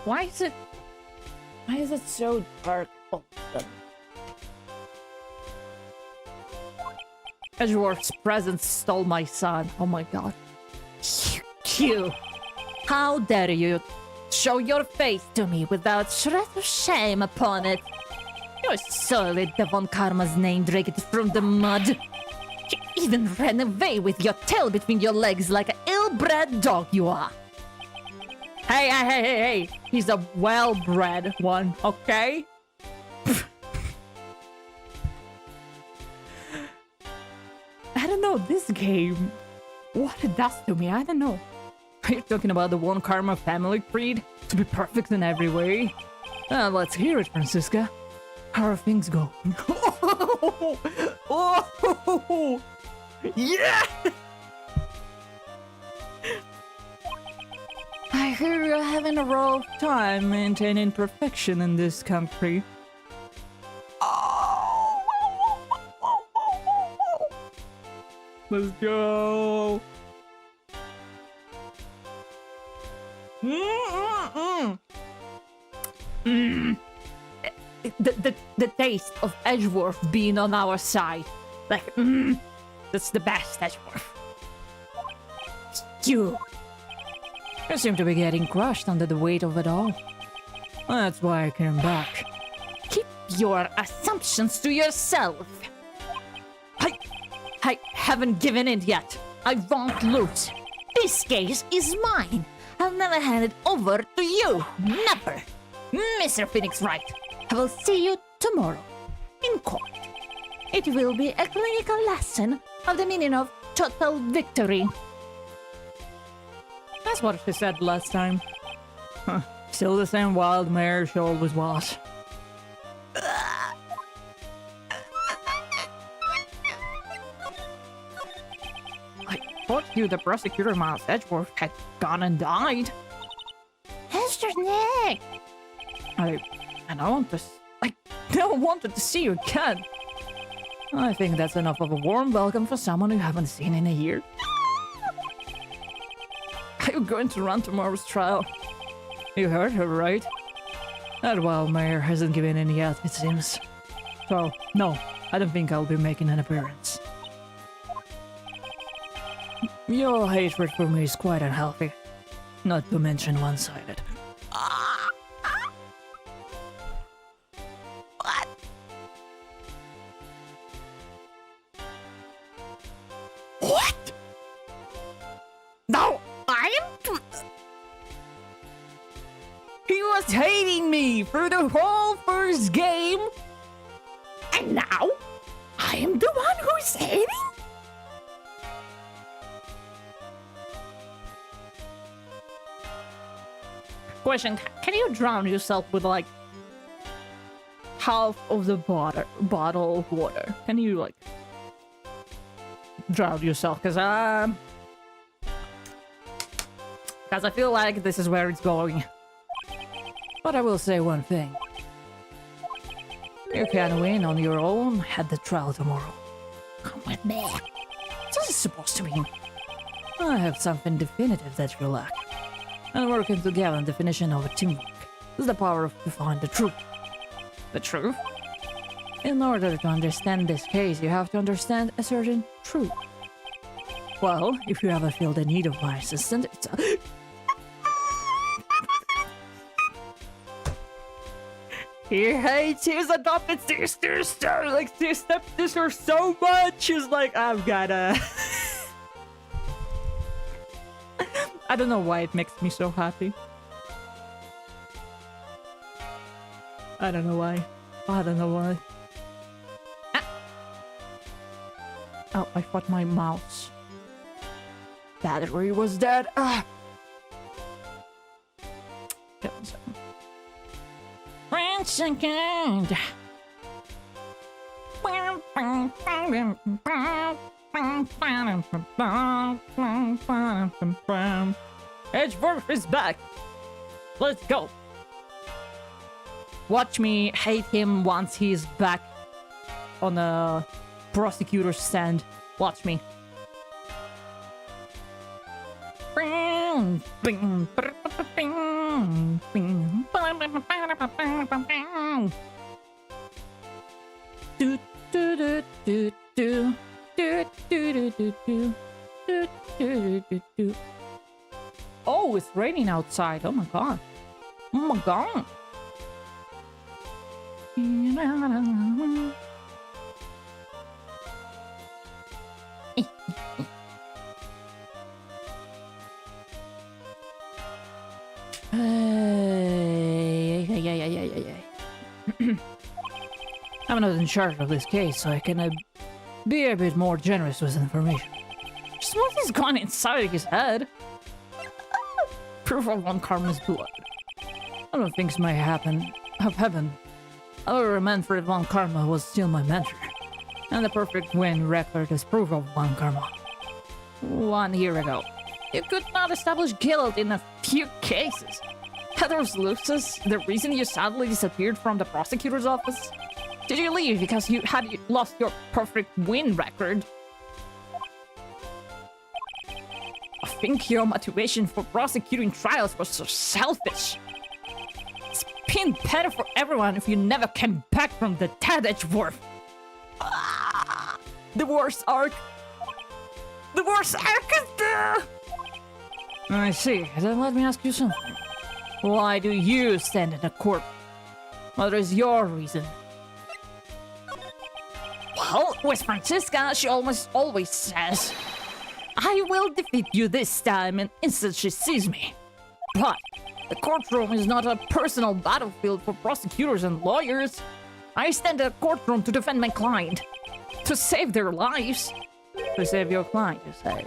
Why is it so dark all of a sudden? Edgeworth's presence stole my son. Oh my god. You. How dare you show your face to me without shred of shame upon it? You're solely Devon Karma's name dragged from the mud. You even ran away with your tail between your legs like an ill-bred dog you are. Hey. He's a well-bred one, okay? I don't know, this game, what it does to me, I don't know. Are you talking about the One Karma family creed? To be perfect in every way? Let's hear it, Francisca. How are things going? Oh, yeah! I hear you're having a rough time maintaining perfection in this country. Let's go. The taste of Edgeworth being on our side. Like, that's the best, Edgeworth. You seem to be getting crushed under the weight of it all. That's why I came back. Keep your assumptions to yourself. I haven't given in yet. I won't lose. This case is mine. I'll never hand it over to you. Never. Mr. Phoenix Wright, I will see you tomorrow in court. It will be a clinical lesson of the meaning of total victory. That's what she said last time. Huh. Still the same wild mare she always was. I thought you, the prosecutor, Miles Edgeworth, had gone and died. Mr. Nick! I never wanted to see you again. I think that's enough of a warm welcome for someone you haven't seen in a year. Are you going to run tomorrow's trial? You heard her, right? That wild mare hasn't given in yet, it seems. So, no, I don't think I'll be making an appearance. Your hatred for me is quite unhealthy. Not to mention one-sided. What? What? No, He was hating me through the whole first game, and now I am the one who's hating? Question, can you drown yourself with like half of the bottle of water? Can you like drown yourself? Because I feel like this is where it's going. But I will say one thing. You can win on your own at the trial tomorrow. Come with me. What's this supposed to mean? I have something definitive that you lack. And working together in definition of a teamwork is the power to find the truth. The truth? In order to understand this case, you have to understand a certain truth. Well, if you ever feel the need of my assistance, it's He hates his adopted sister, like his stepsister so much. He's like, I've gotta. I don't know why it makes me so happy. I don't know why. I don't know why. Ah. Oh, I thought my mouse battery was dead. Ah. Get one second. 1 second. Edgeworth is back. Let's go. Watch me hate him once he's back on the prosecutor's stand. Watch me. Oh, it's raining outside. Oh my god. Oh my god. I'm not in charge of this case, so I can be a bit more generous with information. Just what is going inside his head? Proof of one karma's blood. I don't think might have happened. However, Manfred von Karma was still my mentor, and the perfect win record is proof of one karma. 1 year ago, you could not establish guilt in a few cases. Heather's Lucis, the reason you suddenly disappeared from the prosecutor's office? Did you leave because you had lost your perfect win record? I think your motivation for prosecuting trials was so selfish. It's been better for everyone if you never came back from the dead, Edgeworth. The worst arc. The worst arc is there! I see. Then let me ask you something. Why do you stand in the court? What is your reason? Well, with Francisca, she almost always says, I will defeat you this time, and instant she sees me. But the courtroom is not a personal battlefield for prosecutors and lawyers. I stand in the courtroom to defend my client. To save their lives. To save your client, you say.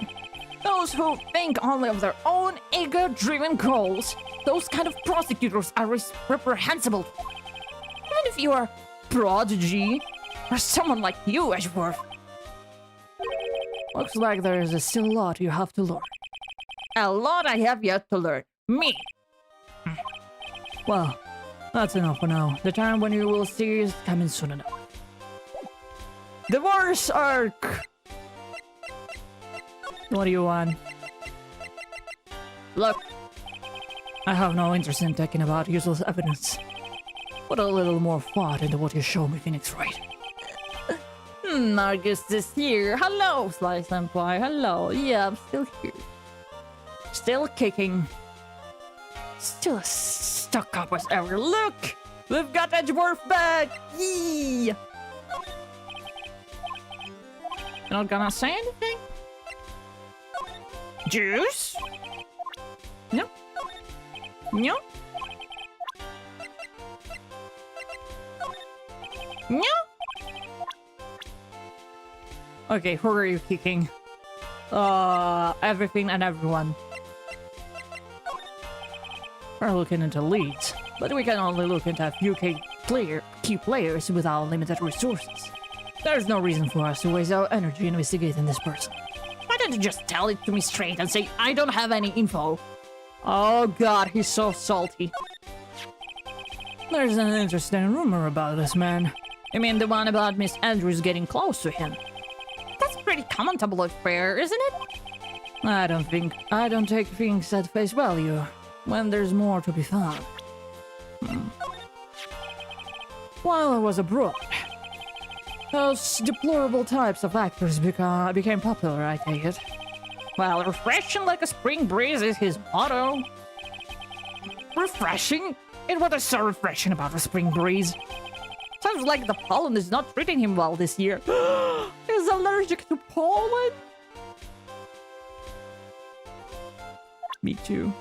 Those who think only of their own ego-driven goals, those kind of prosecutors are reprehensible. Even if you are prodigy, or someone like you, Edgeworth. Looks like there is still a lot you have to learn. A lot I have yet to learn. Me. Well, that's enough for now. The time when you will see is coming soon enough. Divorce arc! What do you want? Look, I have no interest in talking about useless evidence. Put a little more thought into what you show me, Phoenix Wright. Argus is here. Hello, Slice and Pie. Hello. Yeah, I'm still here. Still kicking. Still as stuck up as ever. Look! We've got Edgeworth back! Yee! You're not gonna say anything? Juice? No. No. No. Okay, who are you kicking? Everything and everyone. We're looking into leads, but we can only look into a few key players without limited resources. There's no reason for us to waste our energy investigating this person. Why don't you just tell it to me straight and say, I don't have any info? Oh god, he's so salty. There's an interesting rumor about this man. You mean the one about Miss Andrews getting close to him? That's a pretty common tabloid affair, isn't it? I don't take things at face value when there's more to be found. While I was abroad, those deplorable types of actors became popular, I take it. Well, refreshing like a spring breeze is his motto. Refreshing? And what is so refreshing about a spring breeze? Sounds like the pollen is not treating him well this year. He's allergic to pollen? Me too.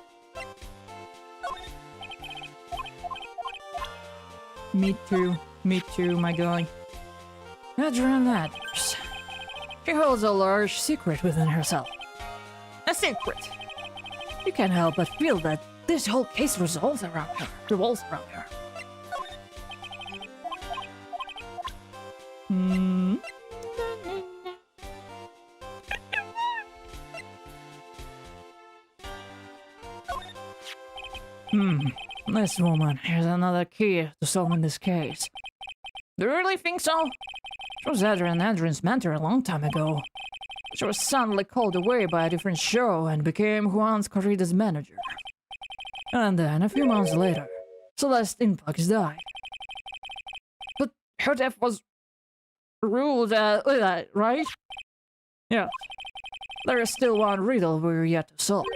Me too, my guy. Adrian Andrews. She holds a large secret within herself. A secret. You can't help but feel that this whole case revolves around her. This woman is another key to solving this case. Do you really think so? She was Adrian Andrews' mentor a long time ago. She was suddenly called away by a different show and became Juan's Corrida's manager. And then, a few months later, Celeste Infox died. But her death was ruled, right? Yeah. There is still one riddle we're yet to solve.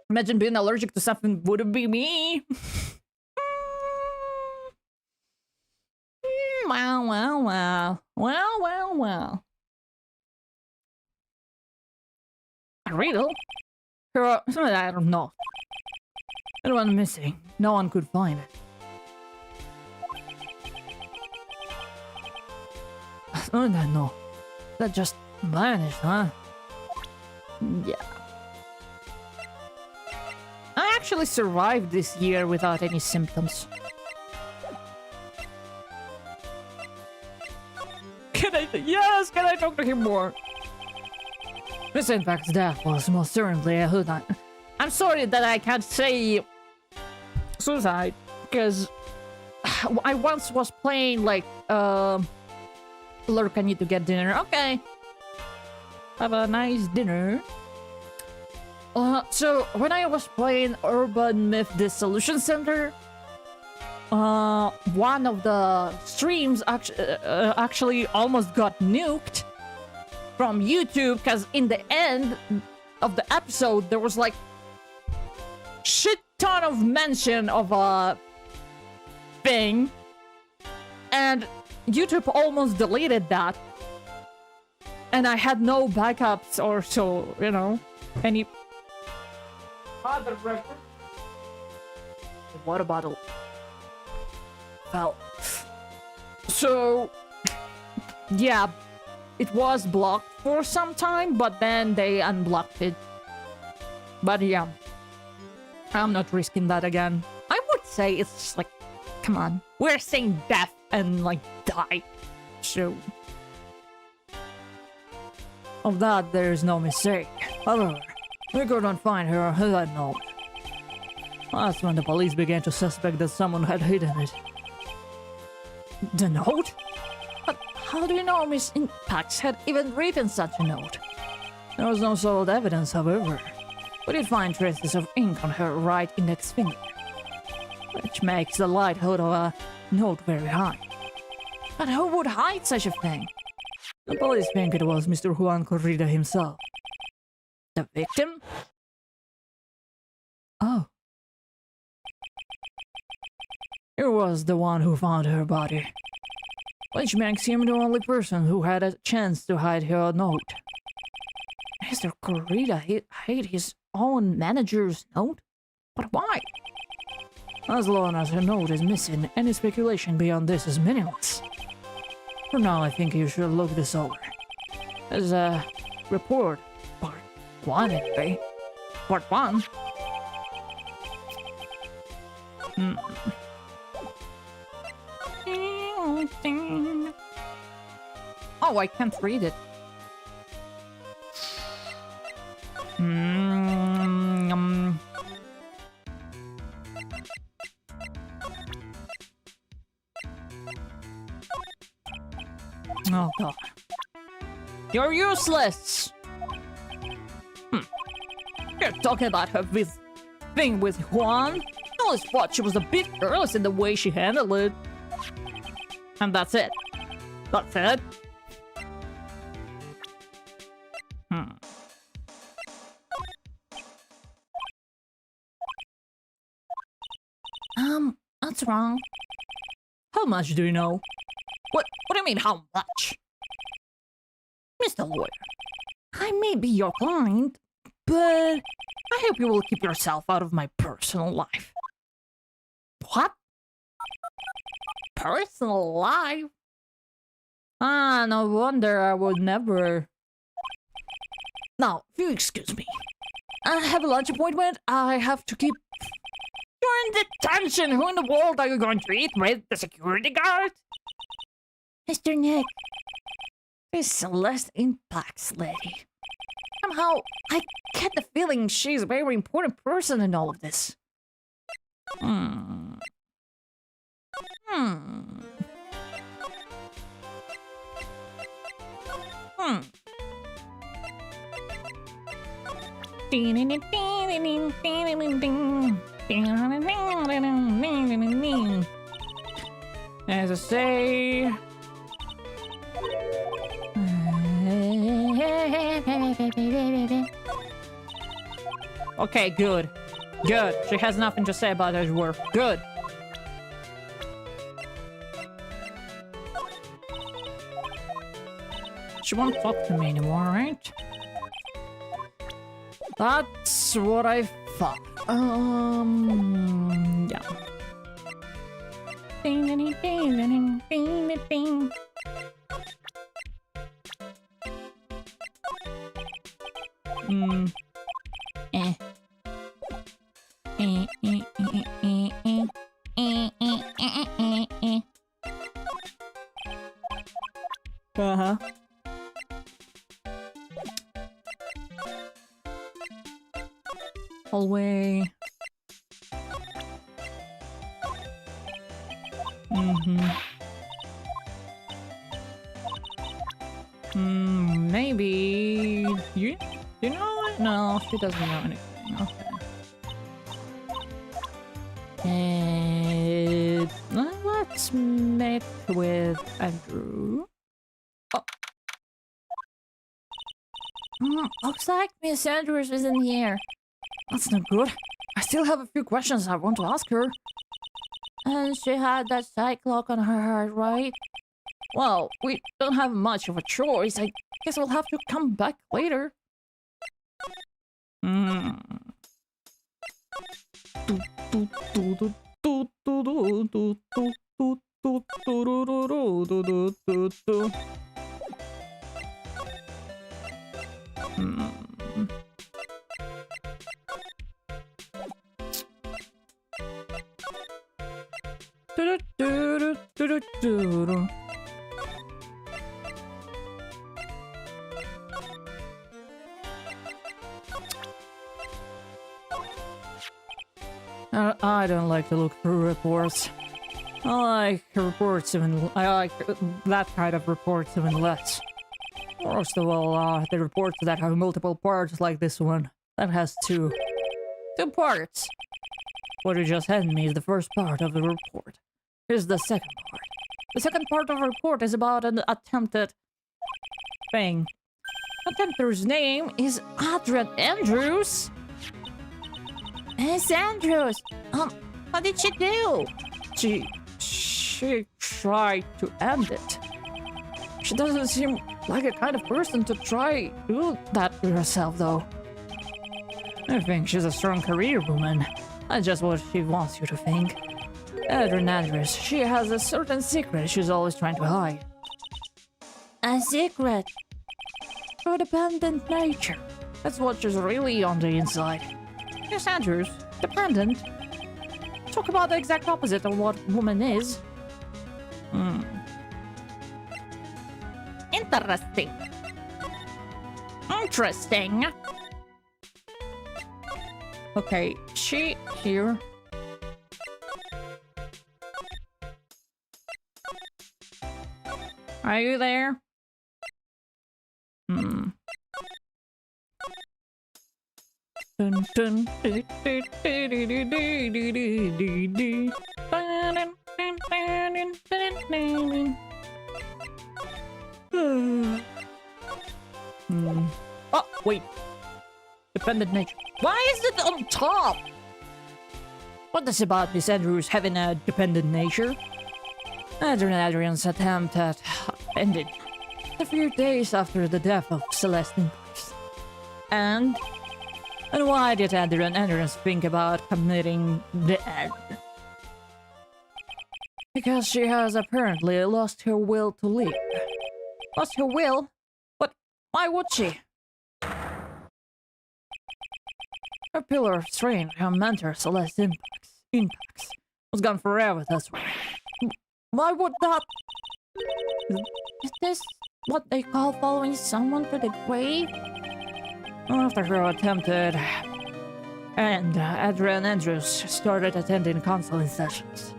Imagine being allergic to something wouldn't be me. Well. A riddle? I don't know. It went missing. No one could find it. No. That just vanished, huh? Yeah. I actually survived this year without any symptoms. Can I talk to him more? Miss Infact's death was most certainly a hoodlum. I'm sorry that I can't say suicide, because I once was playing like, Lurk, I need to get dinner. Okay. Have a nice dinner. So when I was playing Urban Myth Dissolution Center, one of the streams actually almost got nuked from YouTube, because in the end of the episode there was like shit ton of mention of a thing, and YouTube almost deleted that, and I had no backups or so, you know, any other record. Water bottle fell. So yeah, it was blocked for some time, but then they unblocked it. But yeah, I'm not risking that again. I would say it's just like, come on, we're saying death and like die, so of that there is no mistake. However, we couldn't find her that note. That's when the police began to suspect that someone had hidden it. The note? But how do you know Miss Impax had even written such a note? There was no solid evidence, however. We did find traces of ink on her right index finger, which makes the likelihood of a note very high. But who would hide such a thing? The police think it was Mr. Juan Corrida himself. The victim? Oh. He was the one who found her body, which makes him the only person who had a chance to hide her note. Mr. Corrida hid his own manager's note? But why? As long as her note is missing, any speculation beyond this is meaningless. For now, I think you should look this over. There's a report, part 1 anyway. Part 1? Oh, I can't read it. Oh god. You're useless! You're talking about her thing with Juan? I always thought she was a bit careless in the way she handled it. And that's it. That's it. What's wrong? How much do you know? What do you mean, how much? Mr. Lawyer, I may be your client, but I hope you will keep yourself out of my personal life. What? Personal life? Ah, no wonder I would never. Now, if you excuse me, I have a lunch appointment. I have to keep. You're in detention! Who in the world are you going to eat with? The security guard? Mr. Nick. This Celeste impacts lady. Somehow, I get the feeling she's a very important person in all of this. As I say... Okay, good. Good. She has nothing to say about Edgeworth. Good. She won't talk to me anymore, right? That's what I thought. Yeah. Uh-huh. Hallway. Maybe you know it? No, she doesn't know anything. Okay. Let's meet with Andrew. Oh. Looks like Miss Andrews is in here. That's not good. I still have a few questions I want to ask her. And she had that psych lock on her heart, right? Well, we don't have much of a choice. I guess we'll have to come back later. I don't like to look through reports. I like that kind of reports even less. First of all, the reports that have multiple parts like this one. That has two parts. What you just handed me is the first part of the report. Here's the second part. The second part of the report is about an attempted thing. Attempter's name is Adrian Andrews. Miss Andrews! What did she do? She tried to end it. She doesn't seem like a kind of person to try to do that to herself, though. I think she's a strong career woman. That's just what she wants you to think. Adrian Andrews, she has a certain secret she's always trying to hide. A secret? Her dependent nature. That's what she's really on the inside. Miss Andrews, dependent. Talk about the exact opposite of what woman is. Interesting. Interesting. Okay, she here. Are you there? Dun, dun, do, do, do, do, do, do, do, do, do. Ba-dun, dun, dun, dun, dun, dun. Oh, wait. Dependent nature. Why is it on top? What is about Miss Andrews having a dependent nature? Adrian's attempt at ended a few days after the death of Celestine. And why did Andrews think about committing death? Because she has apparently lost her will to live. Lost her will? But why would she? Her pillar of strength, her mentor, Celeste Impacts, was gone forever, that's right. Why would that... Is this what they call following someone to the grave? After her attempted... And Adrian Andrews started attending counseling sessions.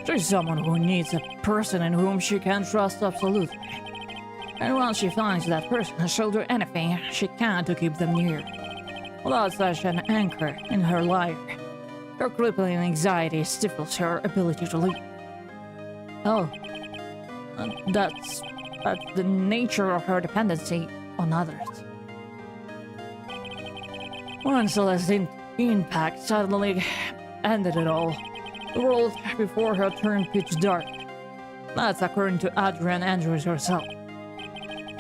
She's someone who needs a person in whom she can trust absolutely. And once she finds that person, she'll do anything she can to keep them near. Without such an anchor in her life, her crippling anxiety stifles her ability to leave. Oh, that's the nature of her dependency on others. When Celestine Impact suddenly ended it all, the world before her turned pitch dark. That's according to Adrian Andrews herself.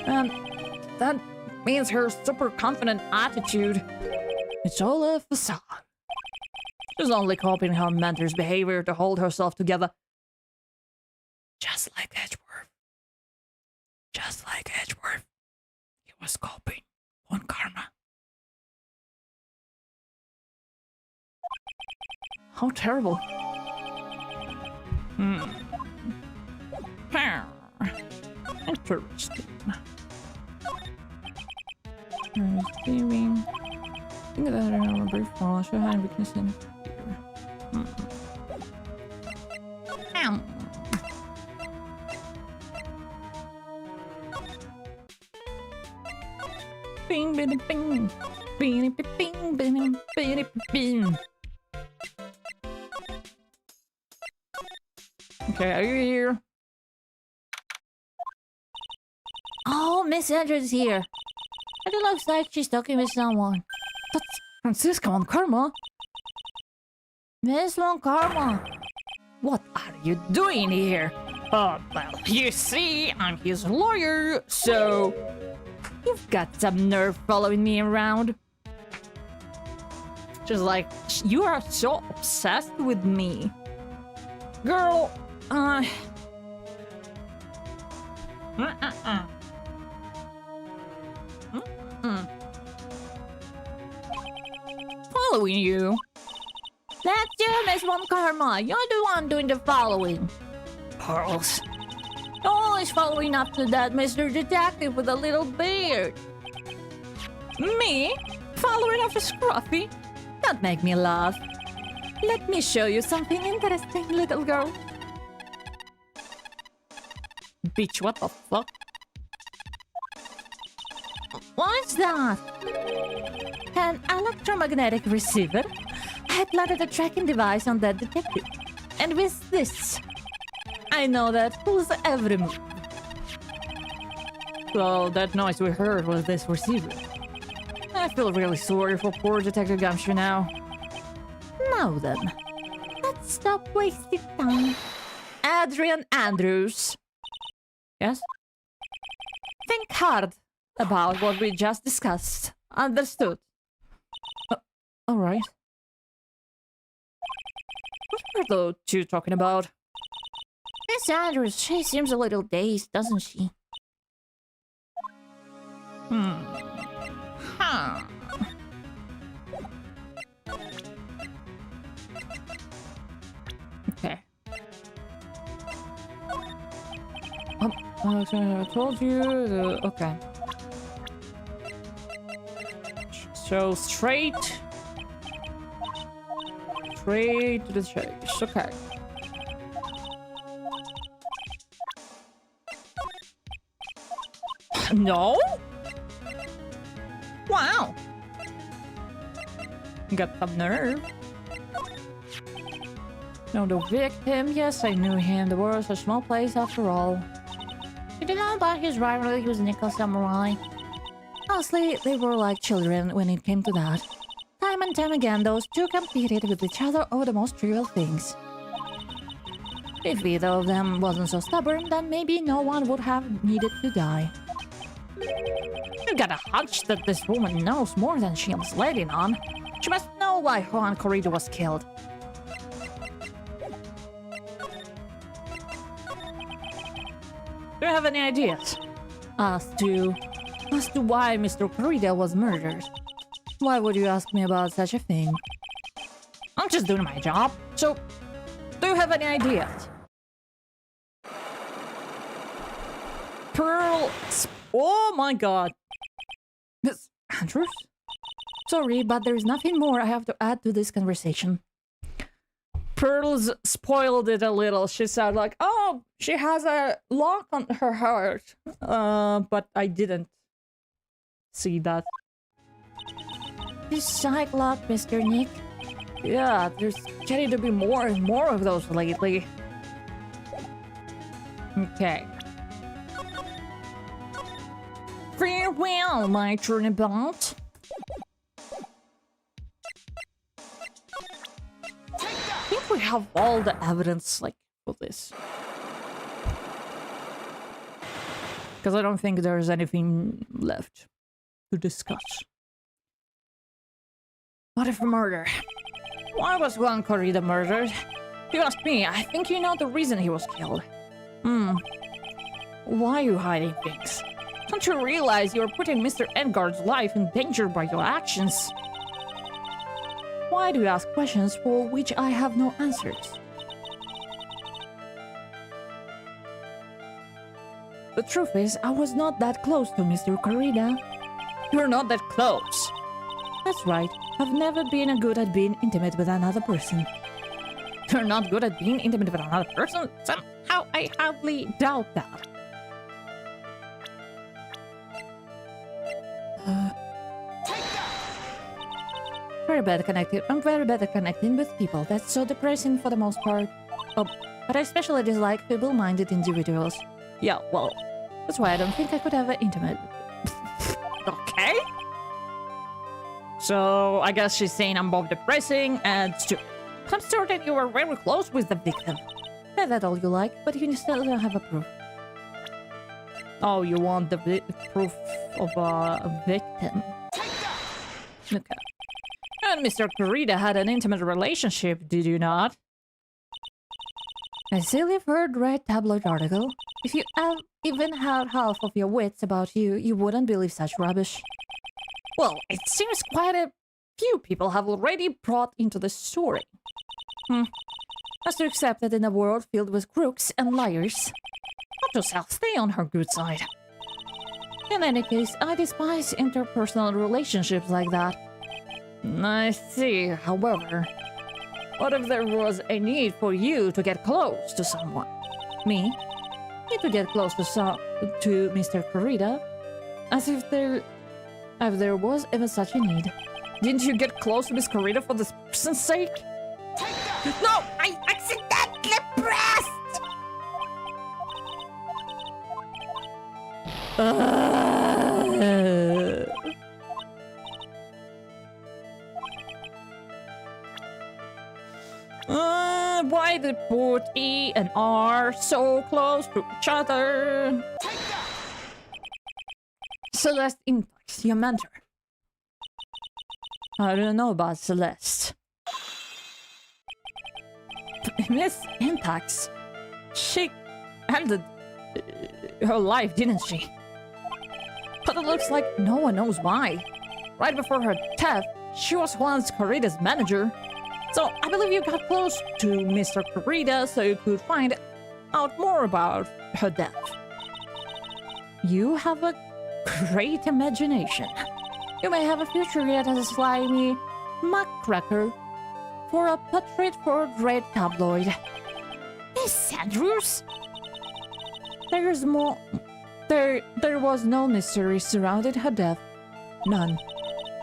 And that means her super confident attitude, it's all a facade. She's only copying her mentor's behavior to hold herself together. Just like Edgeworth. Just like Edgeworth. He was copying one karma. How terrible. Interesting. Receiving. Think that I have a brief fall. Show high weakness in fear. Bing, bing, bing. Bing, bing, bing, bing, bing. Okay, are you here? Oh, Miss Andrews here. It looks like she's talking with someone. That's Francisco and Karma. Miss Von Karma. What are you doing here? Well, you see, I'm his lawyer, so... You've got some nerve following me around. Just like, you are so obsessed with me. Girl, Following you? That's you, Miss Von Karma. You're the one doing the following. Pearls. Always following up to that Mr. Detective with a little beard. Me? Following up a scruffy? Don't make me laugh. Let me show you something interesting, little girl. Bitch, what the fuck? What's that? An electromagnetic receiver? I planted a tracking device on that detective. And with this, I know that who's every move. So that noise we heard was this receiver. I feel really sorry for poor Detective Gumshoe now. Now then, let's stop wasting time. Adrian Andrews. Yes? Think hard about what we just discussed. Understood? Alright. What were those two talking about? Miss Andrews, she seems a little dazed, doesn't she? Huh. Okay. I told you. Okay. So straight to the chase. Okay. No? Wow. Got some nerve. No, the victim. Yes, I knew him. The world was a small place after all. You didn't know about his rivalry with Nickel Samurai. Honestly, they were like children when it came to that. Time and time again, those two competed with each other over the most trivial things. If either of them wasn't so stubborn, then maybe no one would have needed to die. You got a hunch that this woman knows more than she was letting on. She must know why Juan Corrido was killed. Do you have any ideas as to why Mr. Corrido was murdered? Why would you ask me about such a thing? I'm just doing my job, so do you have any ideas? Pearl... Oh my god. Miss Andrews? Sorry, but there's nothing more I have to add to this conversation. Pearls spoiled it a little. She said like, oh, she has a lock on her heart. But I didn't see that. This psych lock, Mr. Nick. Yeah, there's getting to be more and more of those lately. Okay. Farewell, my turnabout. I think we have all the evidence, like, for this. Because I don't think there's anything left to discuss. What if murder? Why was Juan Corrido murdered? If you ask me, I think you know the reason he was killed. Why are you hiding things? Don't you realize you're putting Mr. Edgar's life in danger by your actions? Why do you ask questions for which I have no answers? The truth is, I was not that close to Mr. Corrido. You're not that close. That's right. I've never been good at being intimate with another person. You're not good at being intimate with another person? Somehow I hardly doubt that. I'm very bad at connecting with people. That's so depressing for the most part. Oh, but I especially dislike feeble-minded individuals. Yeah, well, that's why I don't think I could have an intimate. Okay. So, I guess she's saying I'm both depressing and stupid. I'm certain you were very close with the victim. Say that all you like, but you still don't have a proof. Oh, you want the proof of a victim? Okay. And Mr. Corrido had an intimate relationship, did you not? A silly third-rate tabloid article. If you even had half of your wits about you, you wouldn't believe such rubbish. Well, it seems quite a few people have already brought into the story. Must you accept that in a world filled with crooks and liars, not shall stay on her good side. In any case, I despise interpersonal relationships like that. I see, however. What if there was a need for you to get close to someone? Me? Need to get close to Mr. Corrido? As if there was ever such a need. Didn't you get close to Miss Corrido for this person's sake? No! I accidentally pressed! Why did put E and R so close to each other? Celeste Intax, your mentor. I don't know about Celeste. Miss Intax, she ended her life, didn't she? But it looks like no one knows why. Right before her death, she was once Corrido's manager. So I believe you got close to Mr. Corrido so you could find out more about her death. You have a great imagination. You may have a future yet as a slimy muckraker for a portrait for a great tabloid. Miss Andrews? There's more There was no mystery surrounding her death. None.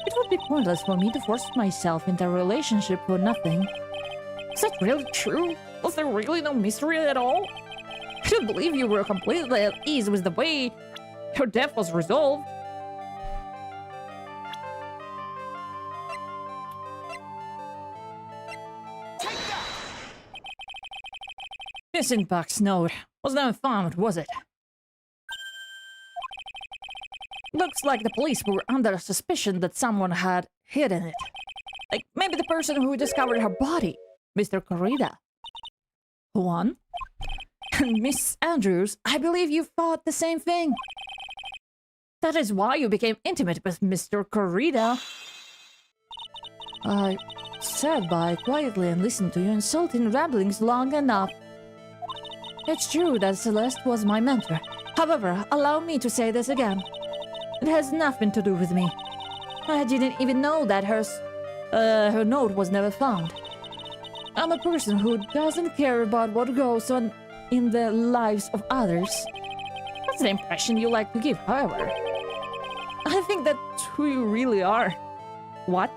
It would be pointless for me to force myself into a relationship for nothing. Is that really true? Was there really no mystery at all? I don't believe you were completely at ease with the way her death was resolved. Miss Impax's note was never found, was it? Looks like the police were under suspicion that someone had hidden it. Like, maybe the person who discovered her body, Mr. Corrida. Juan? And Miss Andrews, I believe you thought the same thing. That is why you became intimate with Mr. Corrida. I sat by quietly and listened to your insulting ramblings long enough. It's true that Celeste was my mentor. However, allow me to say this again. It has nothing to do with me. I didn't even know that her note was never found. I'm a person who doesn't care about what goes on in the lives of others. That's the impression you like to give, however. I think that's who you really are. What?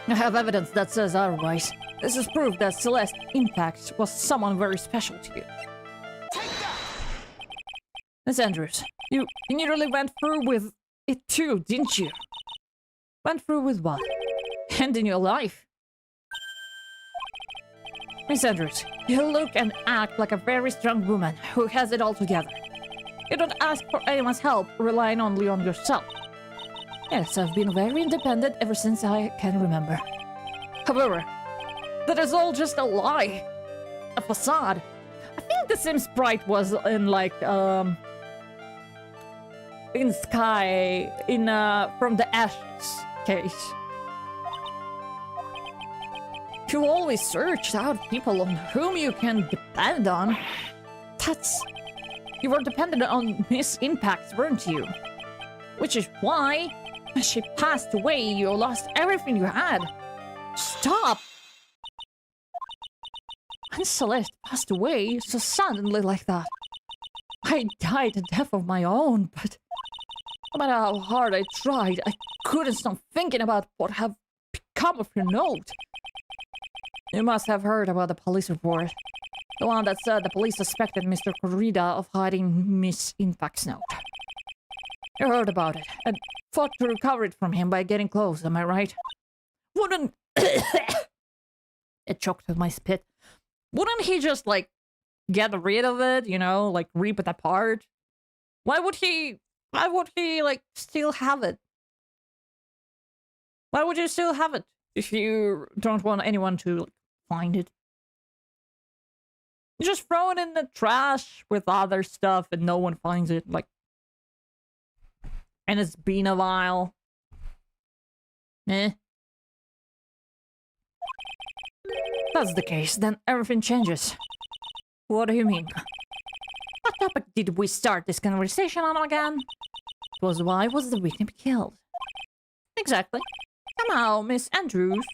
I have evidence that says otherwise. This is proof that Celeste, in fact, was someone very special to you. Miss Andrews, you nearly went through with it too, didn't you? Went through with what? Ending your life? Miss Andrews, you look and act like a very strong woman who has it all together. You don't ask for anyone's help, relying only on yourself. Yes, I've been very independent ever since I can remember. However, that is all just a lie. A facade. I think the Sim Sprite was in like, in Sky, in, from the Ashes case. You always search out people on whom you can depend on. You were dependent on Miss Impact, weren't you? Which is why, as she passed away, you lost everything you had. Stop! And Celeste passed away so suddenly like that. I died a death of my own, but no matter how hard I tried, I couldn't stop thinking about what have become of your note. You must have heard about the police report. The one that said the police suspected Mr. Corrida of hiding Miss Impact's note. You heard about it, and fought to recover it from him by getting close, am I right? Wouldn't... It choked with my spit. Wouldn't he just, like, get rid of it, you know, like, rip it apart? Why would he, like, still have it? Why would you still have it if you don't want anyone to, like, find it? You just throw it in the trash with other stuff and no one finds it, like... And it's been a while. Eh? That's the case, then everything changes. What do you mean? What topic did we start this conversation on again? It was why was the victim killed? Exactly. Somehow, Miss Andrews,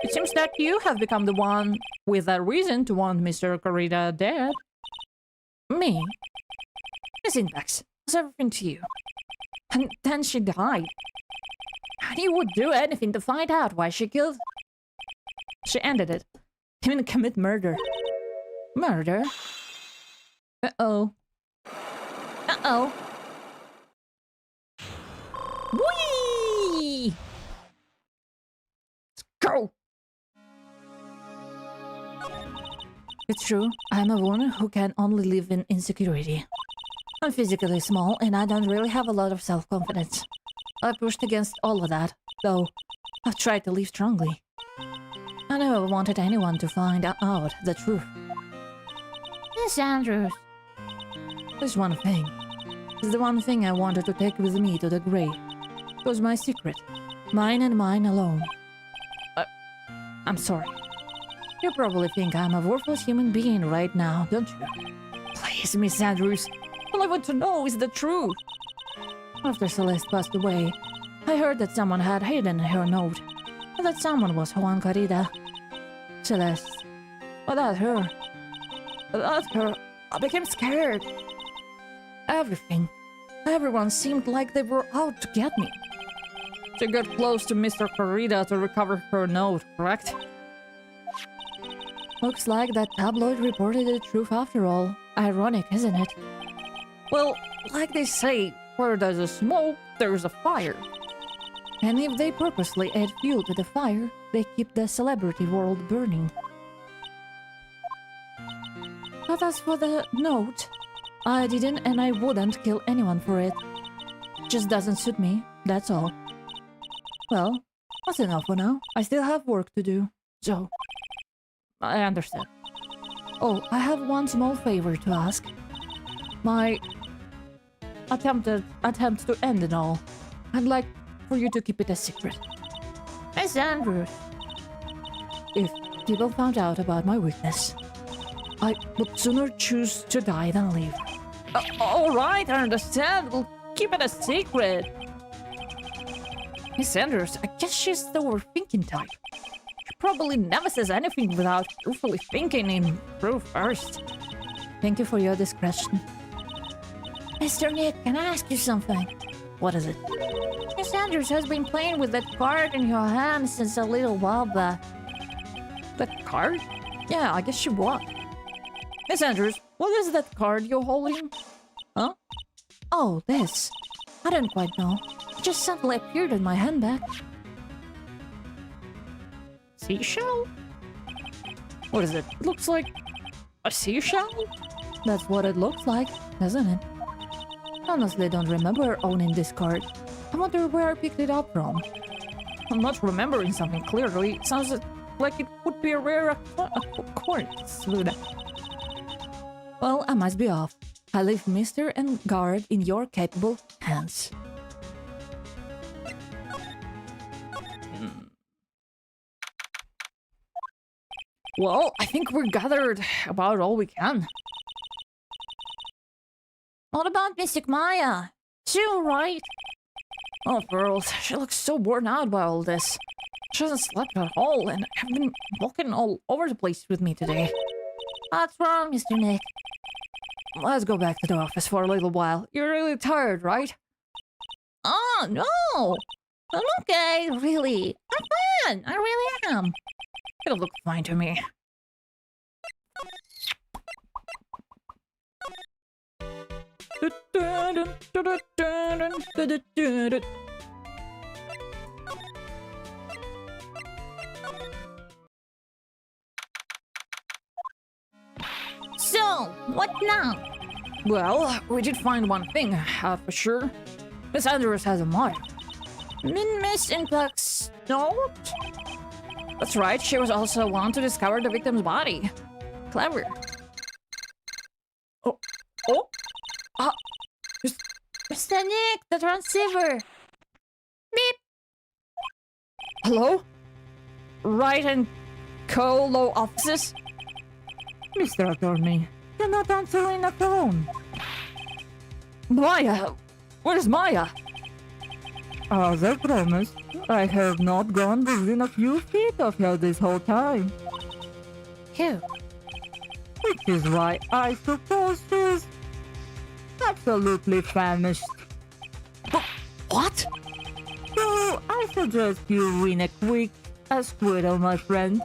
it seems that you have become the one with a reason to want Mr. Corrida dead. Me? Miss Index, was everything to you. And then she died. And you would do anything to find out why she killed... She ended it. Even commit murder. Murder? Uh-oh. Uh-oh. Whee! Let's go! It's true, I'm a woman who can only live in insecurity. I'm physically small and I don't really have a lot of self-confidence. I pushed against all of that, though I've tried to live strongly. I never wanted anyone to find out the truth. Miss Andrews. There's one thing. It's the one thing I wanted to take with me to the grave. It was my secret. Mine and mine alone. I'm sorry. You probably think I'm a worthless human being right now, don't you? Please, Miss Andrews. All I want to know is the truth. After Celeste passed away, I heard that someone had hidden her note. And that someone was Juan Corrida. Celeste. Without her, I became scared. everything. Everyone seemed like they were out to get me. She got close to Mr. Corrida to recover her note, correct? Looks like that tabloid reported the truth after all. Ironic, isn't it? Well, like they say, where there's a smoke, there's a fire. And if they purposely add fuel to the fire, they keep the celebrity world burning. But as for the note, I didn't and I wouldn't kill anyone for it. Just doesn't suit me, that's all. Well, that's enough for now. I still have work to do, so... I understand. Oh, I have one small favor to ask. My attempt to end it all. I'd like for you to keep it a secret. Miss Andrews. If people found out about my weakness, I would sooner choose to die than live. Alright, I understand. We'll keep it a secret. Miss Sanders, I guess she's the overthinking type. She probably never says anything without carefully thinking it through first. Thank you for your discretion. Mr. Nick, can I ask you something? What is it? Miss Sanders has been playing with that card in your hand since a little while back. That card? Yeah, I guess she was. Miss Andrews, what is that card you're holding? Huh? Oh, this. I don't quite know. It just suddenly appeared in my handbag. Seashell? What is it? It looks like a seashell? That's what it looks like, doesn't it? Honestly, don't remember owning this card. I wonder where I picked it up from. I'm not remembering something clearly. It sounds like it would be a rare occurrence. Well, I must be off. I leave Mr. and Guard in your capable hands. Well, I think we're gathered about all we can. What about Mystic Maya? She alright? Oh, girls, she looks so worn out by all this. She hasn't slept at all and have been walking all over the place with me today. What's wrong, Mr. Nick? Let's go back to the office for a little while. You're really tired, right? Oh, no! I'm okay, really. I'm fine. I really am. It'll look fine to me. So, what now? Well, we did find one thing, for sure. Miss Andrews has a motto. Miss Impact's note? That's right, she was also one to discover the victim's body. Clever. Oh! Mr. Nick, the transceiver! Beep! Hello? Right and Co-Low offices? Mr. Attorney, you're not answering the phone. Maya! Where's Maya? As I promised, I have not gone within a few feet of her this whole time. Who? Which is why I suppose she's absolutely famished. What? So I suggest you win a quick squirrel, my friend.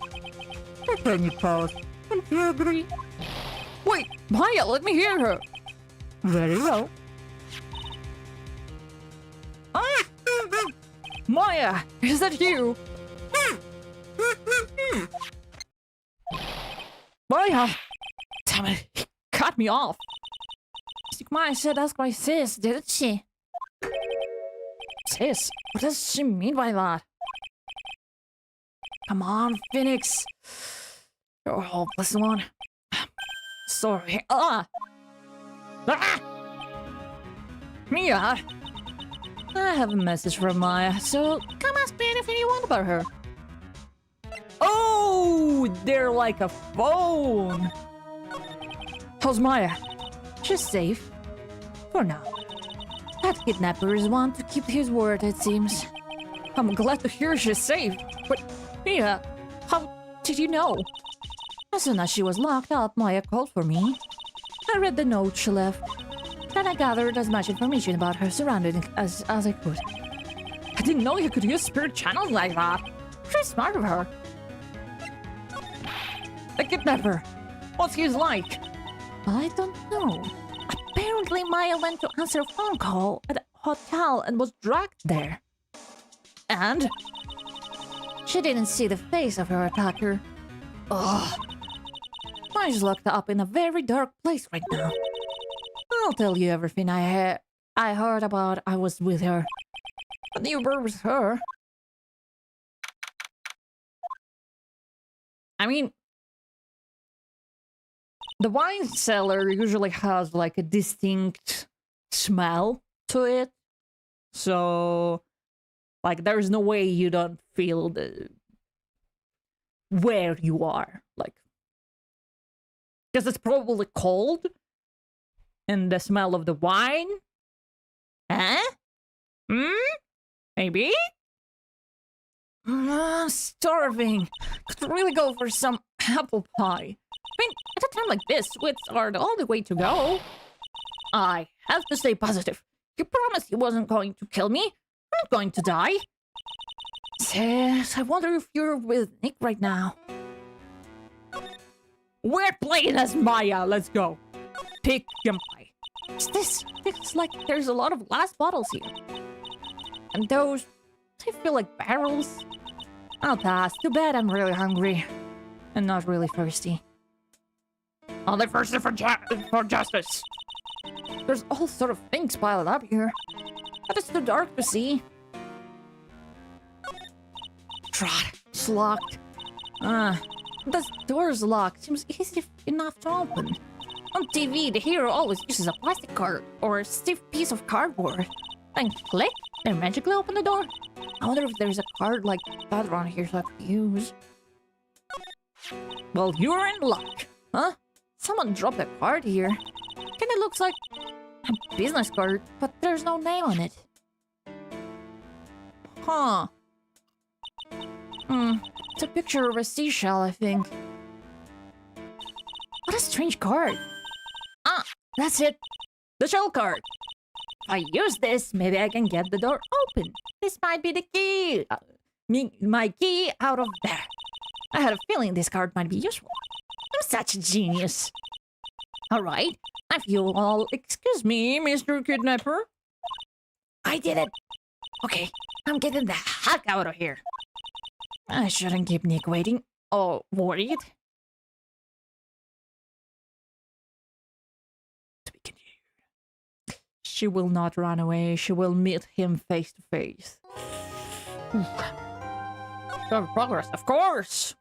At any cost. Don't you agree? Wait, Maya, let me hear her. Very well. Maya, is that you? Maya! Damn it, he cut me off. Maya said ask my sis, didn't she? Sis? What does she mean by that? Come on, Phoenix. You're a hopeless one. Sorry. Mia! I have a message from Maya, so come ask me anything you want about her. Oh, they're like a phone. How's Maya? She's safe. For now. That kidnapper is one to keep his word, it seems. I'm glad to hear she's safe. But, Mia, how did you know? As soon as she was locked up, Maya called for me. I read the note she left. Then I gathered as much information about her surroundings as I could. I didn't know you could use spirit channels like that. Pretty smart of her. The kidnapper. What's he like? I don't know. Apparently Maya went to answer a phone call at a hotel and was dragged there. And? She didn't see the face of her attacker. Ugh. Maya's locked up in a very dark place right now. I'll tell you everything I heard about I was with her. But you were with her. I mean, the wine cellar usually has like a distinct smell to it. So, like, there's no way you don't feel where you are. Like, because it's probably cold. And the smell of the wine? Huh? Maybe? I'm starving. Could really go for some apple pie. I mean, at a time like this, sweets are the only way to go. I have to stay positive. You promised you wasn't going to kill me. I'm not going to die. Sis, I wonder if you're with Nick right now. We're playing as Maya. Let's go. Pick your pie. What's this? Looks like there's a lot of glass bottles here. And those, they feel like barrels. I'll pass. Too bad I'm really hungry. And not really thirsty. Only thirsty for justice. There's all sort of things piled up here. But it's too dark to see. Trot. It's locked. This door's locked. Seems easy enough to open. On TV, the hero always uses a plastic card or a stiff piece of cardboard. Then click, and magically open the door. I wonder if there's a card like that around here so I could use. Well, you're in luck. Huh? Someone dropped a card here. Kinda looks like a business card, but there's no name on it. Huh. It's a picture of a seashell, I think. What a strange card. Ah, that's it. The shell card. If I use this, maybe I can get the door open. This might be the key. My key out of there. I had a feeling this card might be useful. I'm such a genius. Alright, if you all excuse me, Mr. Kidnapper. I did it. Okay, I'm getting the heck out of here. I shouldn't keep Nick waiting. Oh, worried? To be continued. She will not run away. She will meet him face to face. Progress, of course!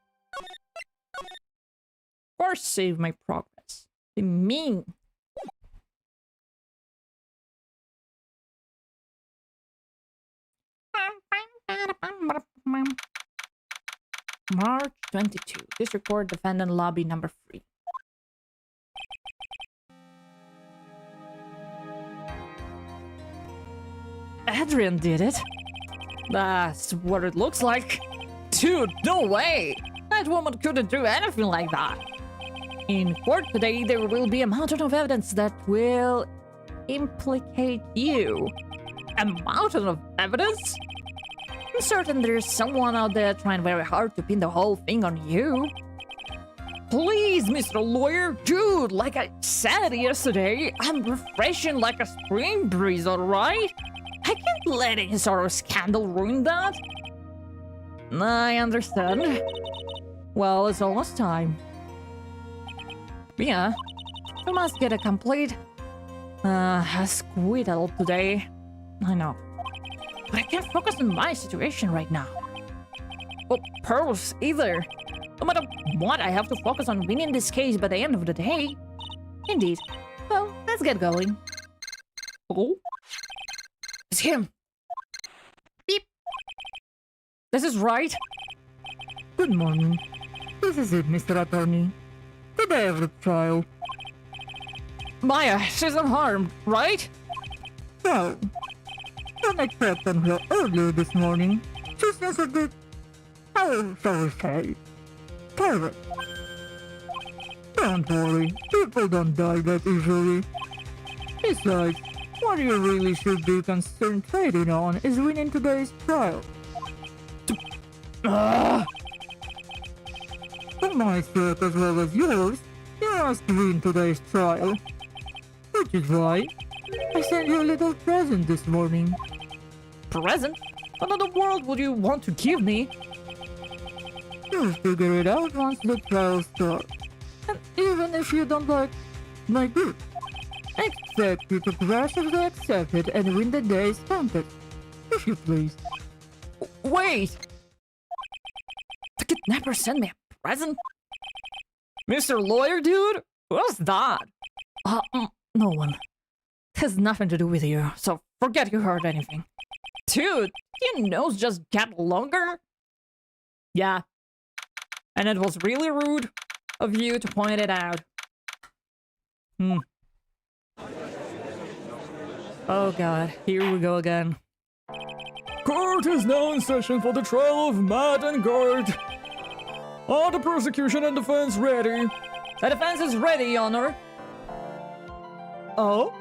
Of course, save my progress. Be mean. March 22. This record defendant lobby number 3. Adrian did it. That's what it looks like. Dude, no way! That woman couldn't do anything like that. In court today, there will be a mountain of evidence that will implicate you. A mountain of evidence? I'm certain there's someone out there trying very hard to pin the whole thing on you. Please, Mr. Lawyer, dude, like I said yesterday, I'm refreshing like a spring breeze, alright? I can't let any sort of scandal ruin that. I understand. Well, it's almost time. Yeah, we must get a complete squeedle today. I know. But I can't focus on my situation right now. Or Pearls either. No matter what, I have to focus on winning this case by the end of the day. Indeed. Well, let's get going. Oh? It's him. Beep. This is right. Good morning. This is it, Mr. Attorney. The day of the trial. Maya, she's unharmed, right? No. Unexpected her earlier this morning. She's just a bit, how shall we say, private. Don't worry, people don't die that easily. Besides, what you really should be concentrating on is winning today's trial. For my sake as well as yours, you must win today's trial. Which is why I sent you a little present this morning. Present? What in the world would you want to give me? You'll figure it out once the trial starts. And even if you don't like my gift, I expect you to graciously accept it and win the day's contest. If you please. Wait! The kidnapper sent me a present? Mr. Lawyer Dude? Who's that? No one. It has nothing to do with you, so forget you heard anything. Dude, your nose just got longer? Yeah. And it was really rude of you to point it out. Oh god, here we go again. Court is now in session for the trial of Matt and Gart. Are the prosecution and defense ready? The defense is ready, Your Honor. Oh?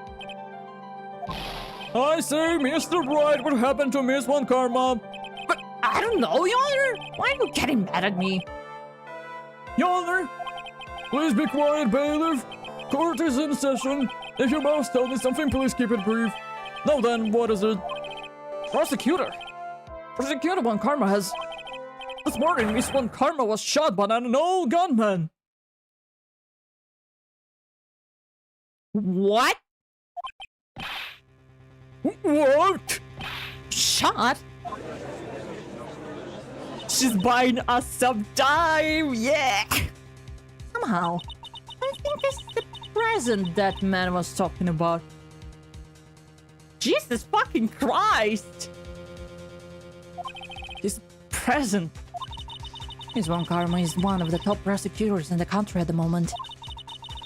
I say, Mr. Bright, what happened to Miss Von Karma? But I don't know, Your Honor. Why are you getting mad at me? Your Honor, please be quiet, bailiff. Court is in session. If you must tell me something, please keep it brief. Now then, what is it? Prosecutor Von Karma has... This morning, Miss Von Karma was shot by an old gunman. What? What? Shot? She's buying us some time, yeah! Somehow, I think it's the present that man was talking about. Jesus fucking Christ! His present. Miss Von Karma is one of the top prosecutors in the country at the moment.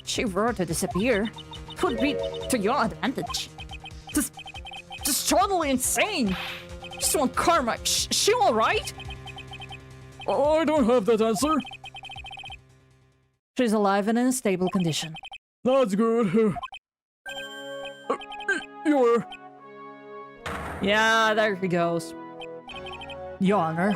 If she were to disappear, it would be to your advantage. Just totally insane! Miss Von Karma, she alright? I don't have that answer. She's alive and in a stable condition. That's good. You're... Yeah, there he goes. Your Honor,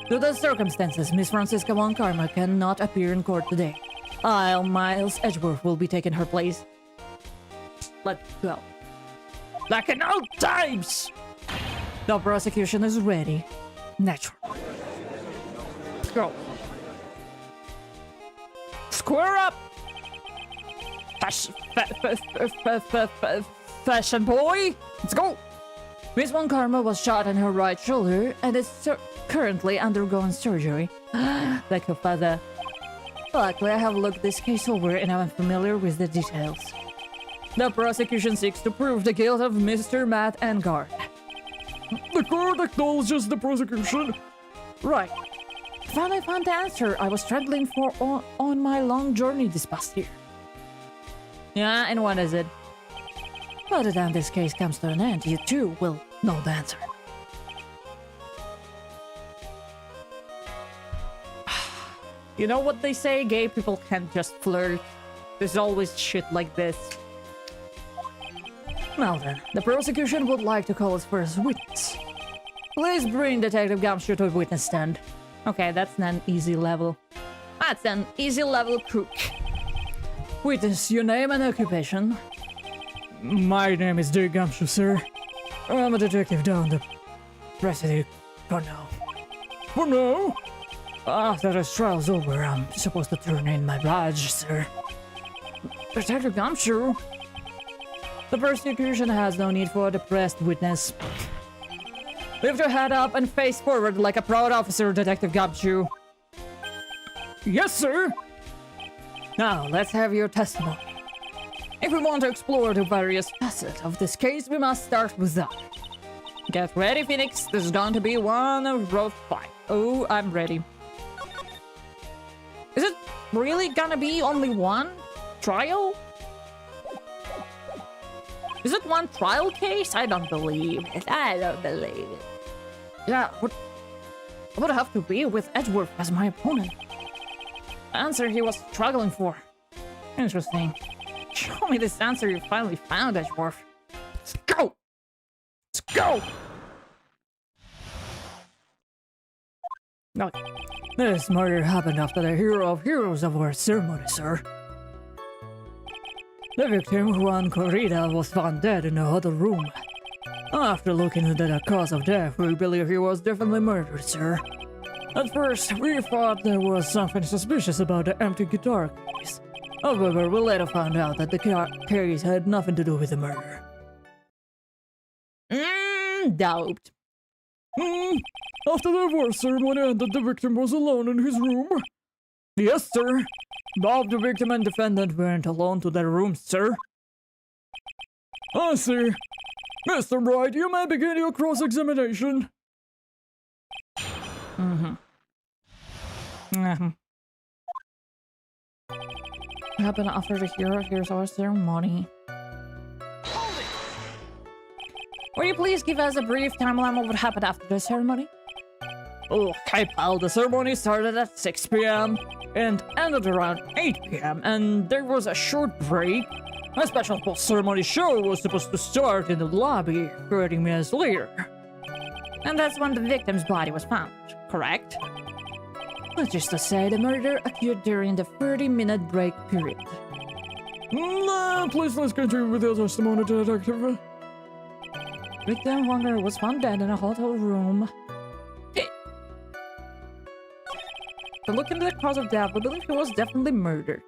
due to the circumstances, Miss Francisca Von Karma cannot appear in court today. Miles Edgeworth will be taking her place. Let's go. Like in old times! The prosecution is ready. Natural. Let's go. Square up! Fashion boy! Let's go! Miss Von Karma was shot in her right shoulder and is currently undergoing surgery. Like her father. Luckily, I have looked this case over and I'm familiar with the details. The prosecution seeks to prove the guilt of Mr. Matt and Gart. The court acknowledges the prosecution. Right. Finally found the answer I was struggling for on my long journey this past year. Yeah, and what is it? By the time this case comes to an end, you too will know the answer. You know what they say? Gay people can't just flirt. There's always shit like this. Now then, the prosecution would like to call its first witness. Please bring Detective Gumshoe to a witness stand. Okay, that's an easy level. That's an easy level crook. Witness, your name and occupation. My name is Dick Gumshoe, sir. I'm a detective down the President for now. For now? After this trial's over, I'm supposed to turn in my badge, sir. Detective Gumshoe? The prosecution has no need for a depressed witness. Lift your head up and face forward like a proud officer, Detective Gumshoe. Yes, sir! Now, let's have your testimony. If we want to explore the various facets of this case, we must start with that. Get ready, Phoenix. This is going to be one rough fight. Oh, I'm ready. Is it really gonna be only one trial? Is it one trial case? I don't believe it. I don't believe it. Yeah, I would have to be with Edgeworth as my opponent. The answer he was struggling for. Interesting. Show me this answer you finally found, Edgeworth. Let's go! Let's go! No. This murder happened after the hero of heroes of our ceremony, sir. The victim, Juan Corrida, was found dead in the huddle room. After looking into the cause of death, we believe he was definitely murdered, sir. At first, we thought there was something suspicious about the empty guitar case. However, we later found out that the case had nothing to do with the murder. Doubt. After the divorce ceremony ended, the victim was alone in his room. Yes, sir. Both the victim and defendant went alone to their rooms, sir. I see. Mr. Bright, you may begin your cross-examination. What happened after the hero of heroes ceremony? Will you please give us a brief timeline of what happened after the ceremony? Okay, pal, the ceremony started at 6 p.m. and ended around 8 p.m. and there was a short break. A special post-ceremony show was supposed to start in the lobby 30 minutes later. And that's when the victim's body was found, correct? Which is to say, the murder occurred during the 30-minute break period. Please let's continue with your testimony, detective. Victim Wander was found dead in a hotel room. To look into the cause of death, we believe he was definitely murdered.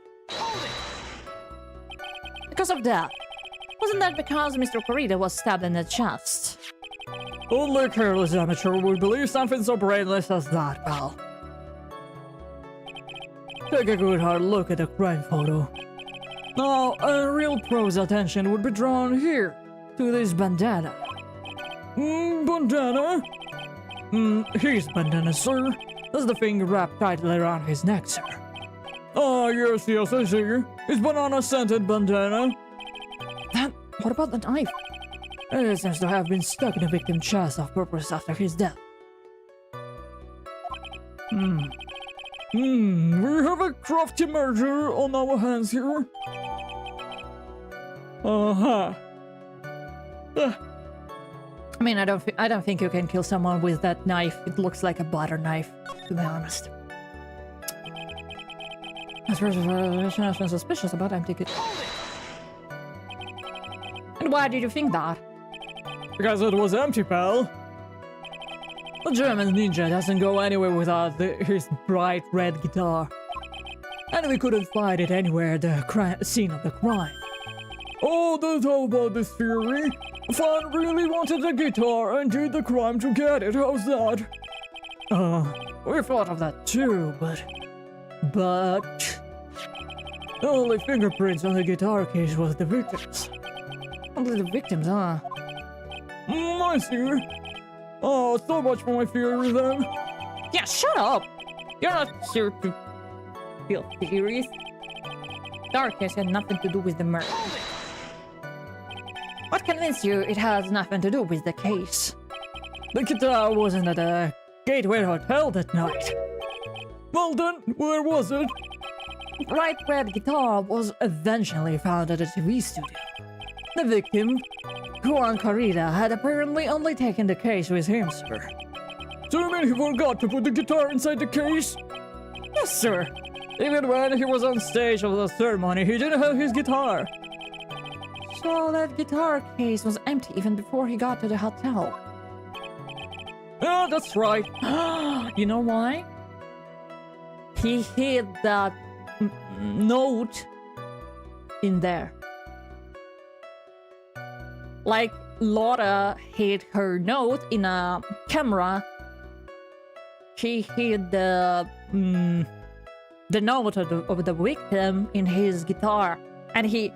Because of death. Wasn't that because Mr. Corrida was stabbed in the chest? Only a careless amateur would believe something so brainless as that, pal. Take a good hard look at the crime photo. Now, a real pro's attention would be drawn here, to this bandana. Bandana? His bandana, sir. That's the thing wrapped tightly around his neck, sir. Oh, yes, I see. His banana-scented bandana. Then, what about the knife? It seems to have been stuck in the victim's chest on purpose after his death. We have a crafty murder on our hands here. I mean, I don't think you can kill someone with that knife. It looks like a butter knife, to be honest. As far as has been suspicious about empty guitar. And why did you think that? Because it was empty, pal. The German ninja doesn't go anywhere without his bright red guitar. And we couldn't find it anywhere at the scene of the crime. Oh, that's all about this theory. Fan really wanted the guitar and did the crime to get it, how's that? We thought of that too, but... The only fingerprints on the guitar case was the victim's. Only the victims, huh? I see. Oh, so much for my theory then. Yeah, shut up! You're not here to feel theories. Dark case had nothing to do with the murder. What convinced you it has nothing to do with the case? The guitar wasn't at the Gateway Hotel that night. Well then, where was it? Bright red guitar was eventually found at a TV studio. The victim, Juan Corrida, had apparently only taken the case with him, sir. So you mean he forgot to put the guitar inside the case? Yes, sir. Even when he was on stage of the ceremony, he didn't have his guitar. So that guitar case was empty even before he got to the hotel. Yeah, that's right. You know why? He hid that note in there. Like Laura hid her note in a camera. She hid the note of the victim in his guitar, and he,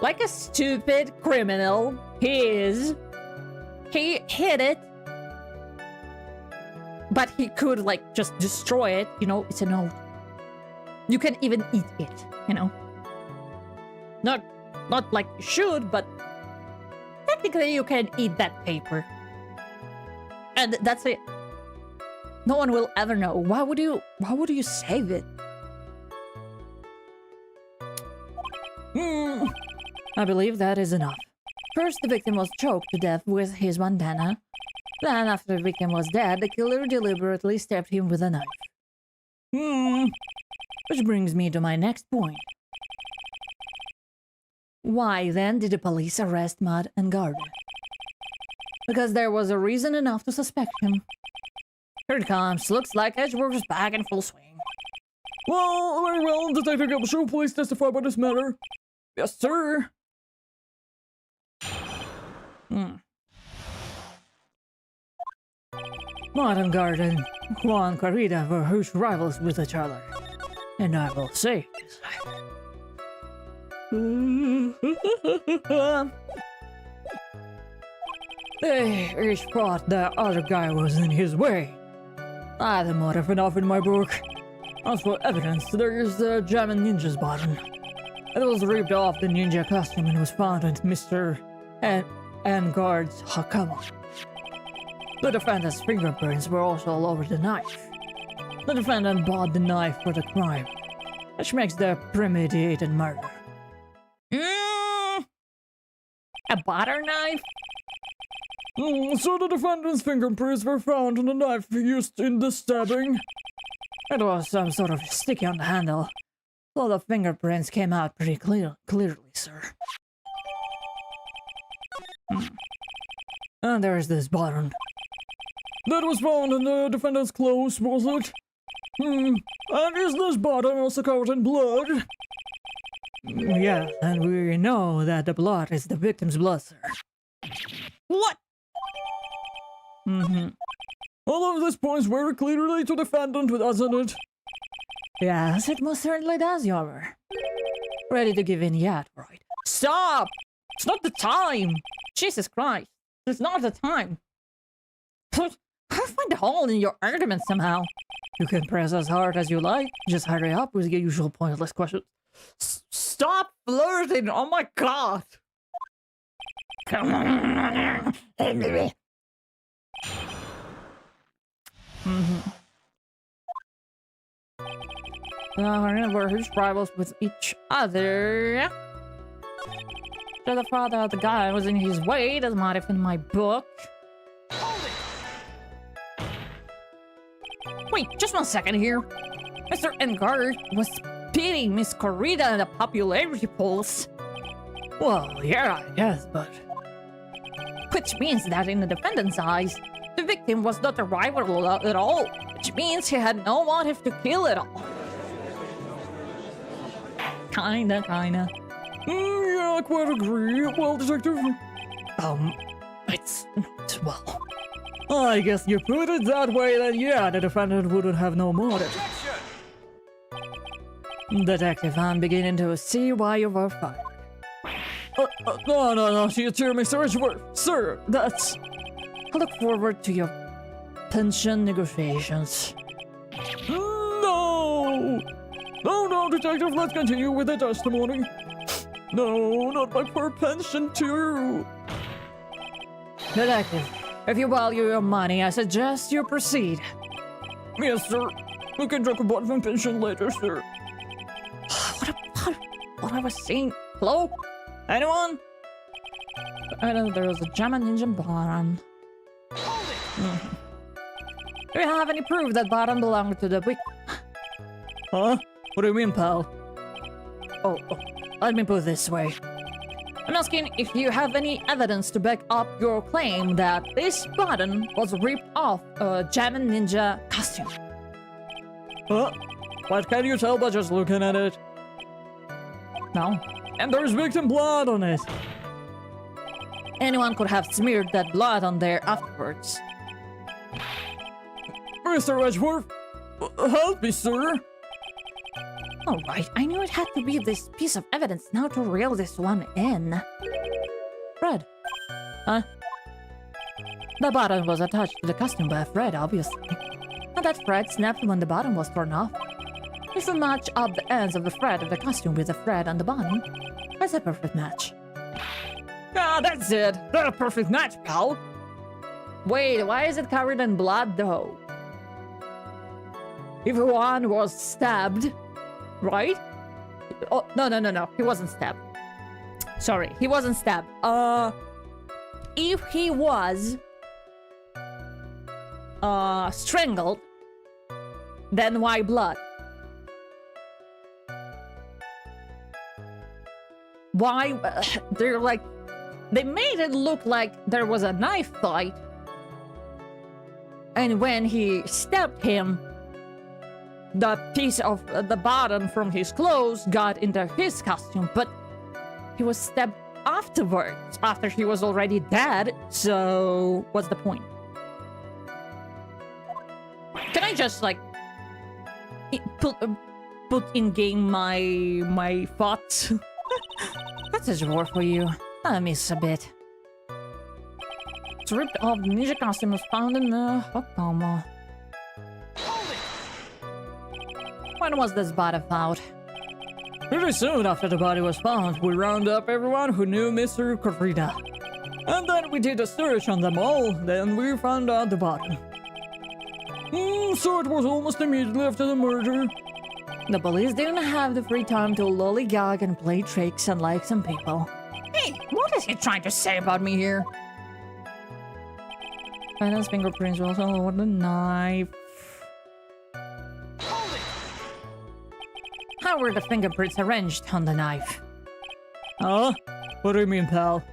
like a stupid criminal, he hid it. But he could, like, just destroy it, you know, it's a note. You can even eat it, you know. Not like you should, but technically you can eat that paper. And that's it. No one will ever know. Why would you save it? I believe that is enough. First, the victim was choked to death with his bandana. Then, after the victim was dead, the killer deliberately stabbed him with a knife. Which brings me to my next point. Why, then, did the police arrest Mud and Garden? Because there was a reason enough to suspect him. Here it comes. Looks like Edgeworth is back in full swing. Well, very well, Detective Gilbert, please testify about this matter. Yes, sir. Mud and Garden, Juan Corrida were huge rivals with each other. And I will say this. They each thought the other guy was in his way. I had a motive enough in my book. As for evidence, there is the German ninja's button. It was ripped off the ninja costume and was found in Mr. Guard's hakama. The defendant's fingerprints were also all over the knife. The defendant bought the knife for the crime, which makes the premeditated murder. A butter knife? So the defendant's fingerprints were found on the knife used in the stabbing? It was some sort of sticky on the handle, so the fingerprints came out pretty clearly, sir. And there's this button. That was found in the defendant's clothes, was it? And is this button also covered in blood? Yeah, and we know that the blood is the victim's blood, sir. What? All of this points very clearly to defendant, doesn't it? Yes, it most certainly does, Your Honor. Ready to give in yet, right? Stop! It's not the time! Jesus Christ, it's not the time. I'll find a hole in your argument somehow. You can press as hard as you like. Just hurry up with your usual pointless questions. Stop flirting! Oh my god! We're huge rivals with each other. So the father of the guy was in his way, does not if in my book. Wait, just 1 second here. Mr. Engard was beating Miss Corrida in the popularity polls. Well, yeah, I guess, but... Which means that in the defendant's eyes, the victim was not a rival at all, which means he had no motive to kill at all. Kinda. Yeah, I quite agree. Well, Detective... It's not well. I guess you put it that way, then yeah, the defendant wouldn't have no motive. Detective, I'm beginning to see why you were fired. No, you hear me, Sir Edgeworth. Sir, that's... I look forward to your pension negotiations. No, Detective, let's continue with the testimony. No, not my poor pension, too. Detective, if you value your money, I suggest you proceed. Yes, sir. We can talk about my pension later, sir. What I was saying? Hello? Anyone? I know there was a German ninja bottom. Do you have any proof that bottom belonged to the victim? Huh? What do you mean, pal? Oh, let me put it this way. I'm asking if you have any evidence to back up your claim that this button was ripped off a German ninja costume. Huh? What can you tell by just looking at it? No. And there's victim blood on it. Anyone could have smeared that blood on there afterwards. Mr. Edgeworth, help me, sir. Alright, I knew it had to be this piece of evidence now to reel this one in. Fred. Huh? The button was attached to the costume by Fred, obviously. And that Fred snapped when the button was torn off. If we match up the ends of the thread of the costume with the thread on the bottom, that's a perfect match. Ah, that's it! That's a perfect match, pal! Wait, why is it covered in blood, though? If one was stabbed, right? Oh, no, he wasn't stabbed. Sorry, he wasn't stabbed. If he was strangled, then why blood? Why? They're like, they made it look like there was a knife fight, and when he stabbed him, the piece of the bottom from his clothes got into his costume, but he was stabbed afterwards, after he was already dead, so what's the point? Can I just, like, put in game my thoughts? That's his war for you. I miss a bit. It's ripped off ninja costume was found in the Hakama. When was this body found? Pretty soon after the body was found, we rounded up everyone who knew Mr. Corrida. And then we did a search on them all, then we found out the body. So it was almost immediately after the murder. The police didn't have the free time to lollygag and play tricks and like some people. Hey, what is he trying to say about me here? Brandon's fingerprints were also all over the knife. How were the fingerprints arranged on the knife? Huh? What do you mean, pal?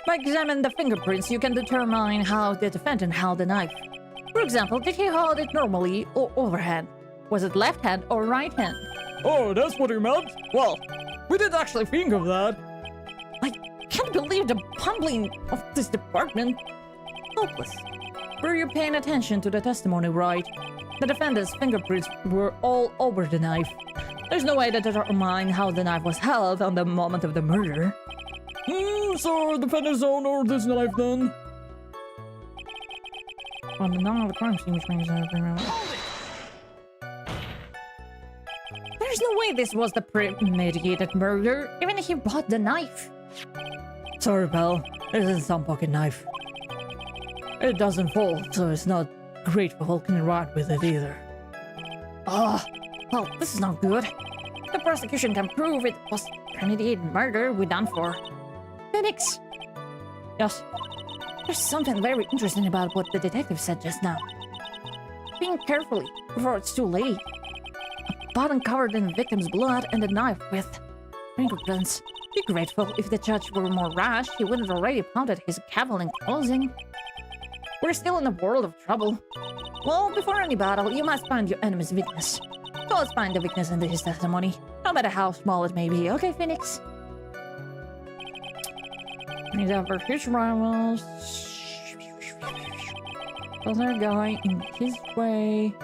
By examining the fingerprints, you can determine how the defendant held the knife. For example, did he hold it normally or overhand? Was it left hand or right hand? Oh, that's what you meant? Well, we did actually think of that. I can't believe the bumbling of this department. Hopeless. Were you paying attention to the testimony right? The defendant's fingerprints were all over the knife. There's no way to determine how the knife was held on the moment of the murder. So the defendant's owner this knife then? On the night of the crime scene, which means there's no way this was the premeditated murder, even if he bought the knife. Sorry, pal. This isn't some fucking knife. It doesn't fold, so it's not great for hulking around with it either. Oh, well, this is not good. The prosecution can prove it was premeditated murder. We're done for. Phoenix! Yes? There's something very interesting about what the detective said just now. Think carefully, before it's too late. A bottom covered in the victim's blood and a knife with fingerprints. Be grateful. If the judge were more rash, he wouldn't have already pounded his gavel in closing. We're still in a world of trouble. Well, before any battle, you must find your enemy's weakness. So let's find the weakness in his testimony, no matter how small it may be. Okay, Phoenix? He's out for future rivals. Other guy in his way.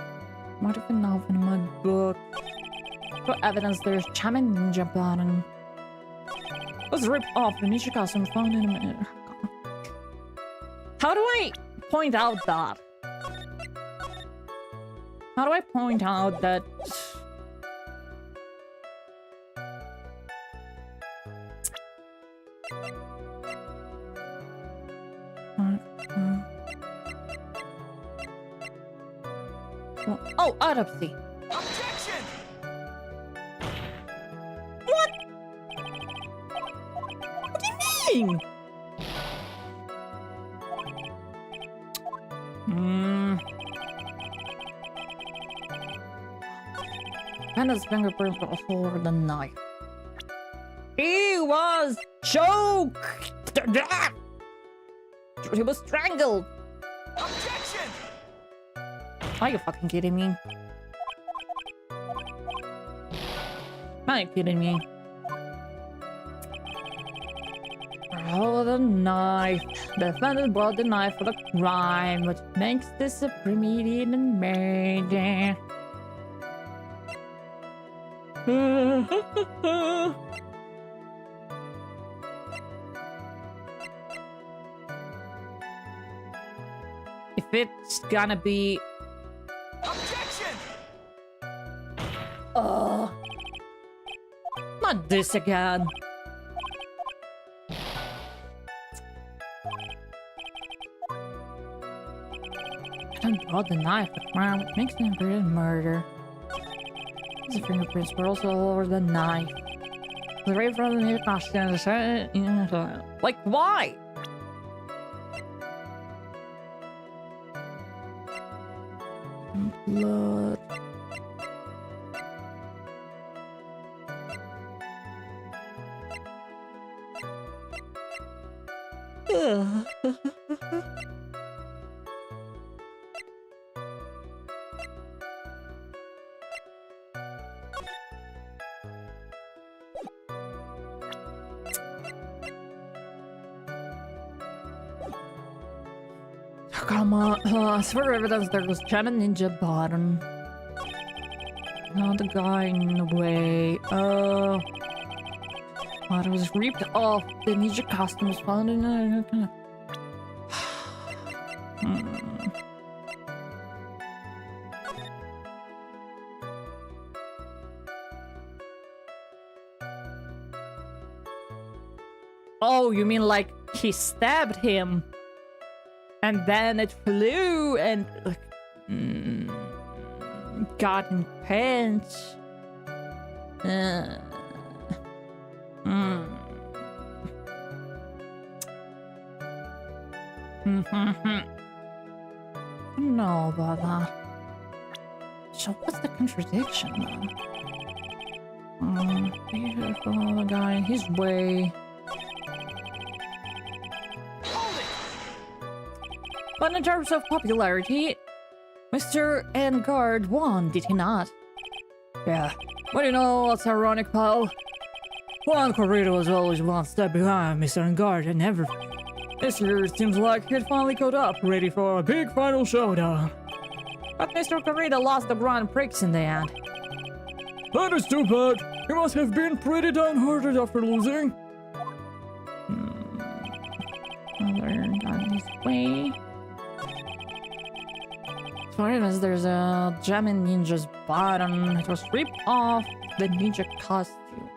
Might have been off in my book. For evidence, there's Chaman Ninja button. Let's rip off the ninja costume found in a minute. How do I point out that? How do I point out that? Oh, autopsy. Objection! What? What do you mean? Panda's fingerprints were all over the knife. He was choked! He was strangled! Objection! Are you fucking kidding me? Are you kidding me? Oh, the knife. The defendant brought the knife for the crime, which makes this a premeditated murder. If it's gonna be... Objection! Oh, not this again. I brought the knife for crime, which makes me a murder. His fingerprints were also all over the knife. right from the costume. Like, why? Blood. Come on, as for evidence, there was China Ninja bottom. Not the guy in the way. What was ripped off. The ninja costume was found in a kind of. Oh, you mean like he stabbed him? And then it flew and like, got in pants. I don't know about that. So what's the contradiction then? Be careful, the guy, his way. But in terms of popularity, Mr. Engard won, did he not? Yeah. Well, you know what's ironic, pal? Juan Corrido was always one step behind Mr. Engard and never. This year it seems like he'd finally caught up, ready for a big final showdown. But Mr. Corrido lost the Grand Prix in the end. That is too bad. He must have been pretty downhearted after losing. Another got his way. For instance, there's a gem in Ninja's bottom. It was ripped off the ninja costume.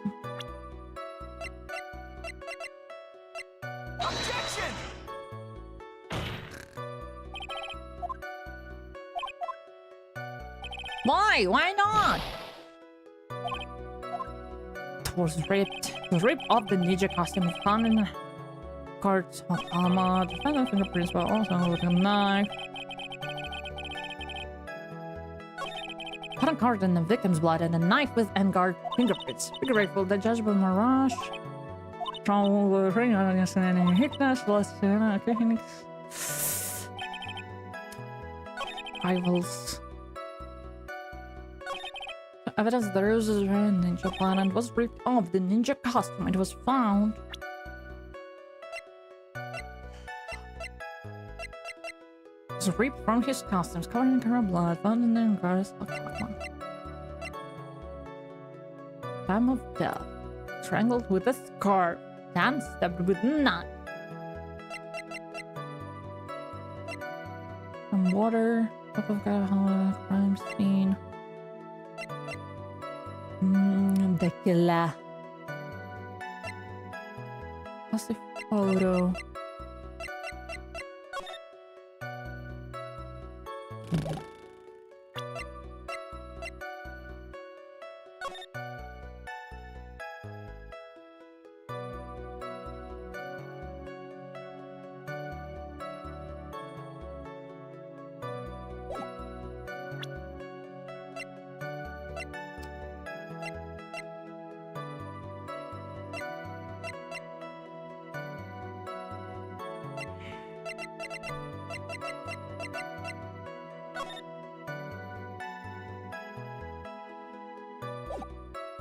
Objection! Why? Why not? It was ripped. It was ripped off the ninja costume found in the cards of armor. The final fingerprints were also with a knife. Cotton card in the victim's blood and a knife with Engard fingerprints. Be grateful the judge will mirage. Strong ring against any hickness, less rivals. Evidence there is a ninja planet was ripped off the ninja costume. It was found. It was ripped from his costumes, covered in her blood, found in the Engard's time of death. Strangled with a scarf, then stabbed with a knife. Some water, top of the crime scene. The killer. What's the photo?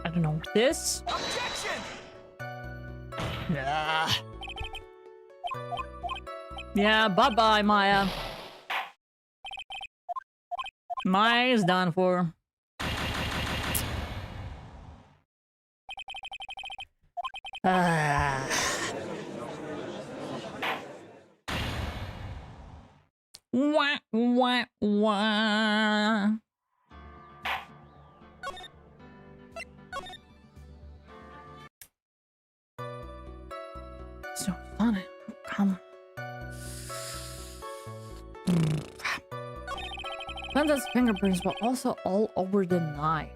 I don't know. This? Objection! Yeah, bye-bye, Maya. Maya is done for. Wah, wah, wah. So funny. Come. Panda's fingerprints were also all over the knife.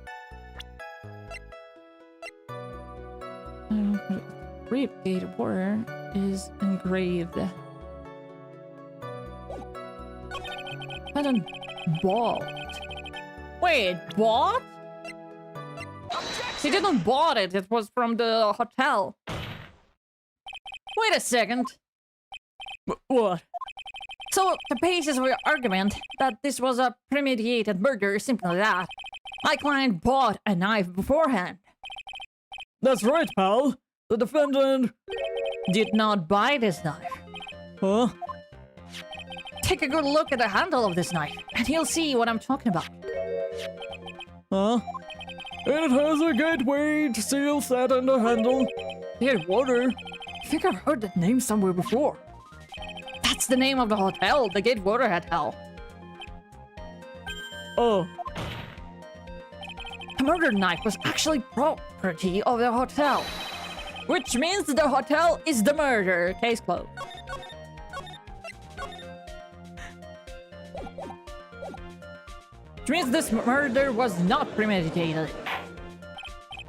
Repeat word is engraved. Pattern bought. Wait, bought? He didn't bought it. It was from the hotel. Wait a second. What? So the basis of your argument that this was a premeditated murder is simply that my client bought a knife beforehand. That's right, pal. The defendant Did not buy this knife. Huh? Take a good look at the handle of this knife, and you'll see what I'm talking about. Huh? It has a gateway seal set and a handle. Gatewater? I think I've heard that name somewhere before. That's the name of the hotel, the Gatewater Hotel. Oh. The murder knife was actually property of the hotel, which means the hotel is the murder. Case closed. Which means this murder was not premeditated.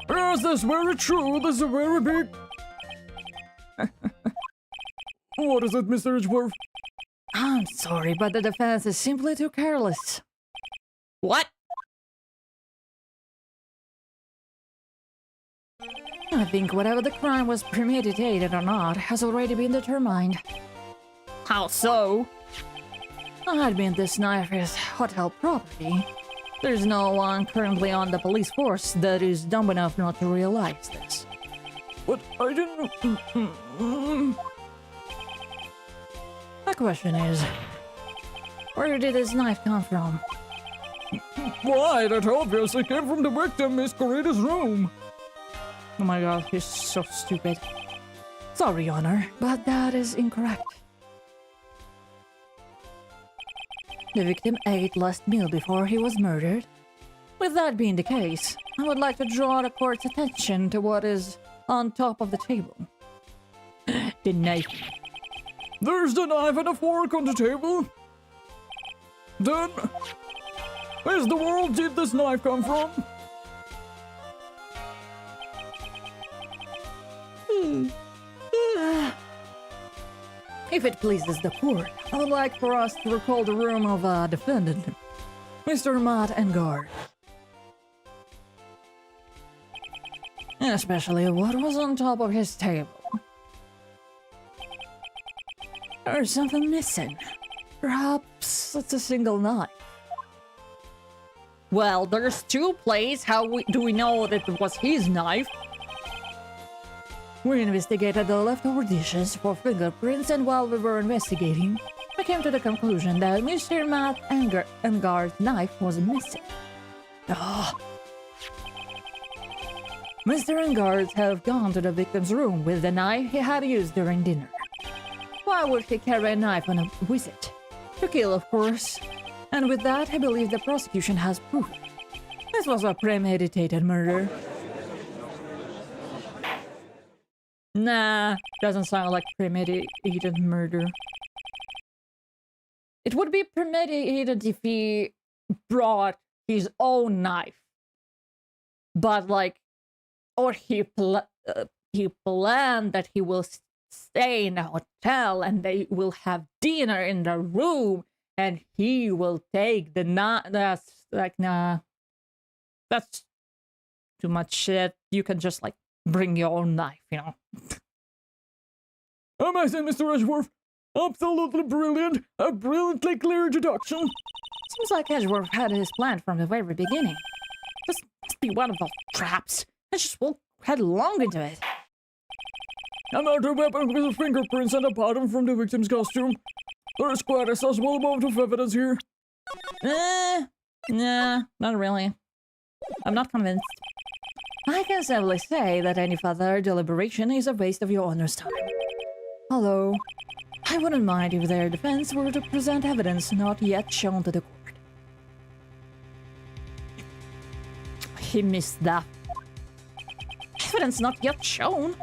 Yes, that's very true. This is a very big... What is it, Mr. Edgeworth? I'm sorry, but the defense is simply too careless. What? I think whatever the crime was premeditated or not has already been determined. How so? I admit this knife is hotel property. There's no one currently on the police force that is dumb enough not to realize this. But I didn't... My question is, where did this knife come from? Why, that obviously came from the victim, Miss Corita's room. Oh my god, he's so stupid. Sorry, Honor, but that is incorrect. The victim ate last meal before he was murdered. With that being the case, I would like to draw the court's attention to what is on top of the table. The knife. There's the knife and a fork on the table. Then, where the world did this knife come from? If it pleases the court, I would like for us to recall the room of a defendant, Mr. Matt Engard. Especially what was on top of his table. There's something missing. Perhaps it's a single knife. Well, there's two places. How do we know that it was his knife? We investigated the leftover dishes for fingerprints, and while we were investigating, we came to the conclusion that Mr. Matt Engard's knife was missing. Mr. Engard have gone to the victim's room with the knife he had used during dinner. Why would he carry a knife on a visit? To kill, of course. And with that, I believe the prosecution has proof. This was a premeditated murder. Nah, doesn't sound like premeditated murder. It would be premeditated if he brought his own knife. But like, or he planned that he will stay in a hotel and they will have dinner in the room and he will take the knife. That's like, nah. That's too much shit. You can just like bring your own knife, you know. Amazing, Mr. Edgeworth. Absolutely brilliant. A brilliantly clear deduction. Seems like Edgeworth had his plan from the very beginning. This must be one of those traps. I just walked headlong into it. Another weapon with the fingerprints and a pattern from the victim's costume. There is quite a sizable amount of evidence here. Nah, not really. I'm not convinced. I can simply say that any further deliberation is a waste of your Honor's time. Although, I wouldn't mind if their defense were to present evidence not yet shown to the court. He missed that. Evidence not yet shown?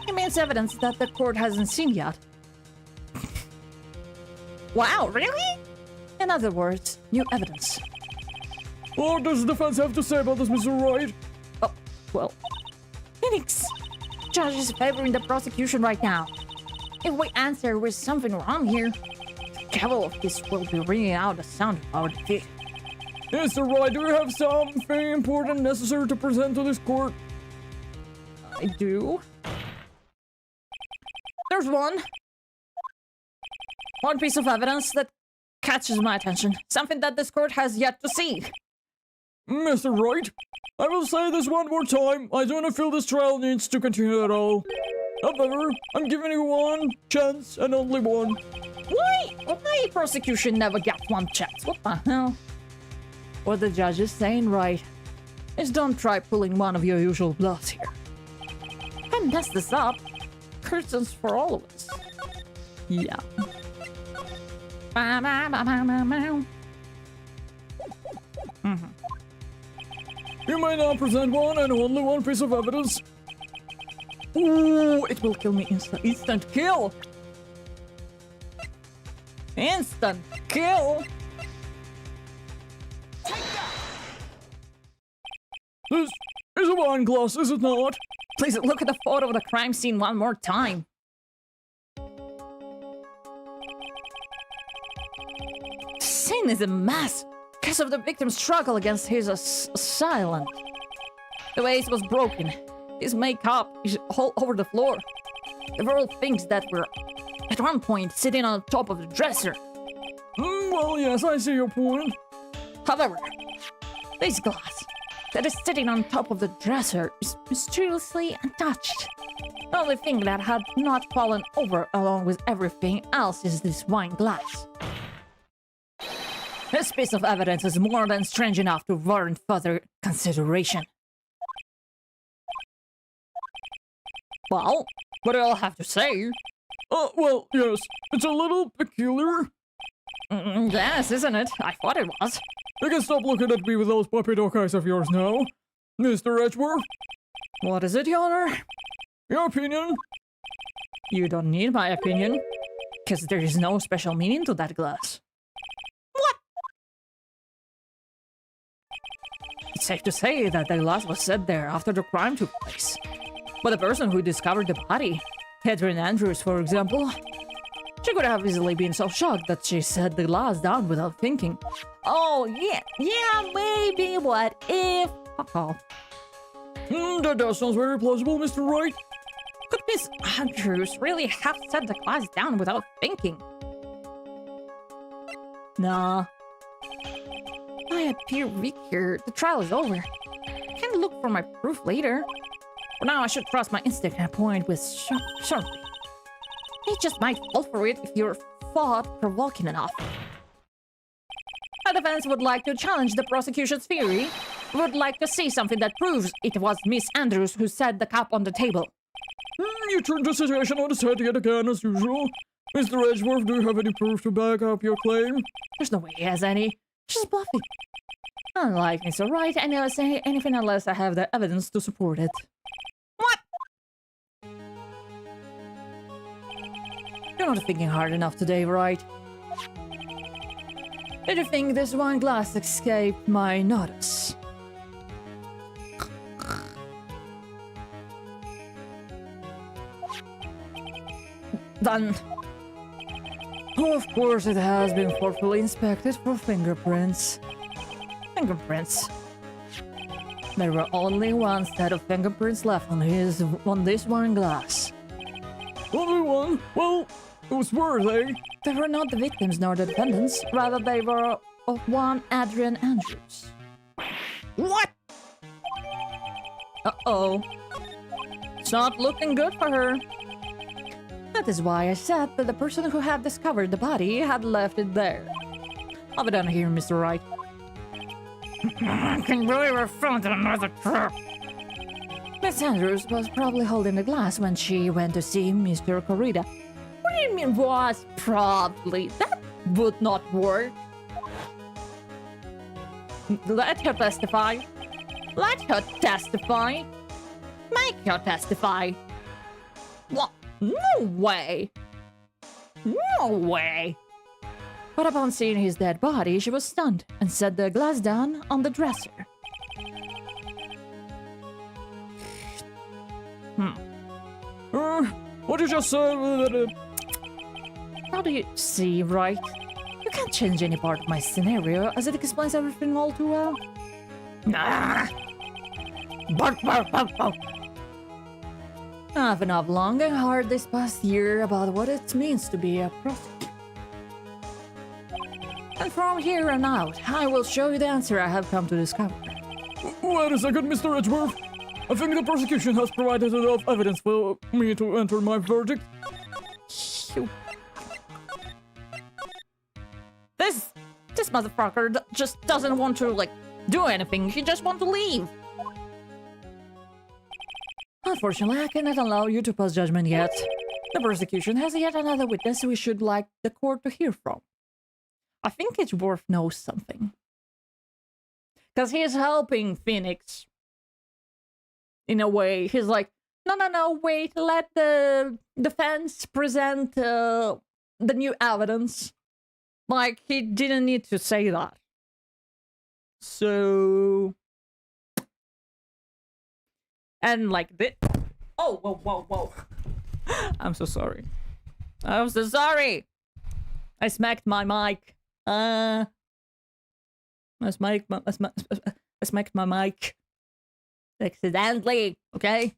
It means evidence that the court hasn't seen yet. Wow, really? In other words, new evidence. What does the defense have to say about this, Mr. Wright? Oh, well, Phoenix, judge is favoring the prosecution right now. If we answer with something wrong here, the gavel of this will be ringing out the sound of our defeat. Mr. Wright, do you have something important necessary to present to this court? I do. There's one piece of evidence that catches my attention. Something that this court has yet to see. Mr. Wright, I will say this one more time. I do not feel this trial needs to continue at all. However, I'm giving you one chance and only one. Why prosecution never gets one chance? What the hell? What the judge is saying right is don't try pulling one of your usual bluffs here. If I mess this up, curtains for all of us. Yeah. You may now present one and only one piece of evidence. Ooh, it will kill me instant kill. Instant kill. This is a wine glass, is it not? Please look at the photo of the crime scene one more time. The scene is a mess because of the victim's struggle against his assailant. The vase was broken. His makeup is all over the floor. There were all things that were, at one point, sitting on top of the dresser. Well, yes, I see your point. However, this glass that is sitting on top of the dresser is mysteriously untouched. The only thing that had not fallen over along with everything else is this wine glass. This piece of evidence is more than strange enough to warrant further consideration. Well, what do you all have to say? Well, yes, it's a little peculiar. Yes, isn't it? I thought it was. You can stop looking at me with those puppy dog eyes of yours now. Mr. Edgeworth? What is it, Your Honor? Your opinion? You don't need my opinion, because there is no special meaning to that glass. What? It's safe to say that the glass was set there after the crime took place. But the person who discovered the body, Catherine Andrews, for example, she could have easily been so shocked that she set the glass down without thinking. Oh, yeah, maybe, what if... Uh-oh. That does sound very plausible, Mr. Wright. Could Miss Andrews really have set the glass down without thinking? Nah. I appear weak here. The trial is over. I can look for my proof later. For now, I should trust my instinct and point with sharply. He just might fall for it if you're thought-provoking enough. The defense would like to challenge the prosecution's theory. Would like to see something that proves it was Miss Andrews who set the cup on the table. You turned the situation on its head yet again, as usual. Mr. Edgeworth, do you have any proof to back up your claim? There's no way he has any. She's bluffing. Unlike Mr. Wright, I never say anything unless I have the evidence to support it. What? You're not thinking hard enough today, right? Did you think this wine glass escaped my notice? Done. Of course, it has been thoroughly inspected for fingerprints. Fingerprints. There were only one set of fingerprints left on this wine glass. Only one? Well, whose were they? They were not the victims nor the defendants. Rather, they were of one Adrian Andrews. What? Uh-oh. It's not looking good for her. That is why I said that the person who had discovered the body had left it there. I'll be done here, Mr. Wright. I can believe I found another trap. Miss Andrews was probably holding the glass when she went to see Mr. Corrida. What do you mean was probably? That would not work. Let her testify. Let her testify. Make her testify. What? No way! No way! But upon seeing his dead body, she was stunned and set the glass down on the dresser. What you just said? How do you see, right? You can't change any part of my scenario, as it explains everything all too well. Nah. Bark, bark, bark, bark. I've been up long and hard this past year about what it means to be a prostitute. And from here on out, I will show you the answer I have come to discover. Wait a second, Mr. Edgeworth. I think the prosecution has provided enough evidence for me to enter my verdict. This motherfucker just doesn't want to, like, do anything. He just wants to leave. Unfortunately, I cannot allow you to pass judgment yet. The prosecution has yet another witness we should like the court to hear from. I think Edgeworth knows something. Because he's helping Phoenix. In a way, he's like, no, wait, let the defense present the new evidence. Like, he didn't need to say that. So... And like this... Oh, whoa. I'm so sorry. I'm so sorry. I smacked my mic. I smacked my mic. Accidentally, okay?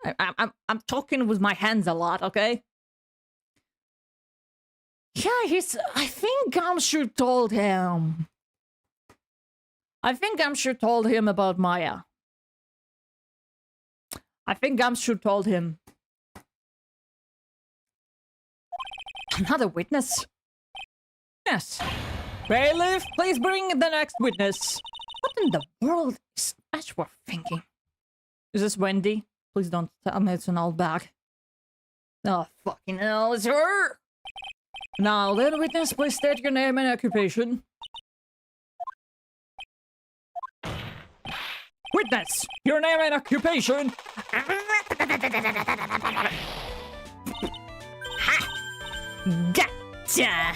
I'm talking with my hands a lot, okay? Yeah, I think Gumshoe told him. I think Gumshoe told him about Maya. I think Gumshoe told him. Another witness? Yes. Bailiff, please bring the next witness. What in the world is Edgeworth thinking? Is this Wendy? Please don't tell me it's an old bag. Oh, fucking hell, it's her! Now then, witness, please state your name and occupation. Witness, your name and occupation! Ha! Gotcha!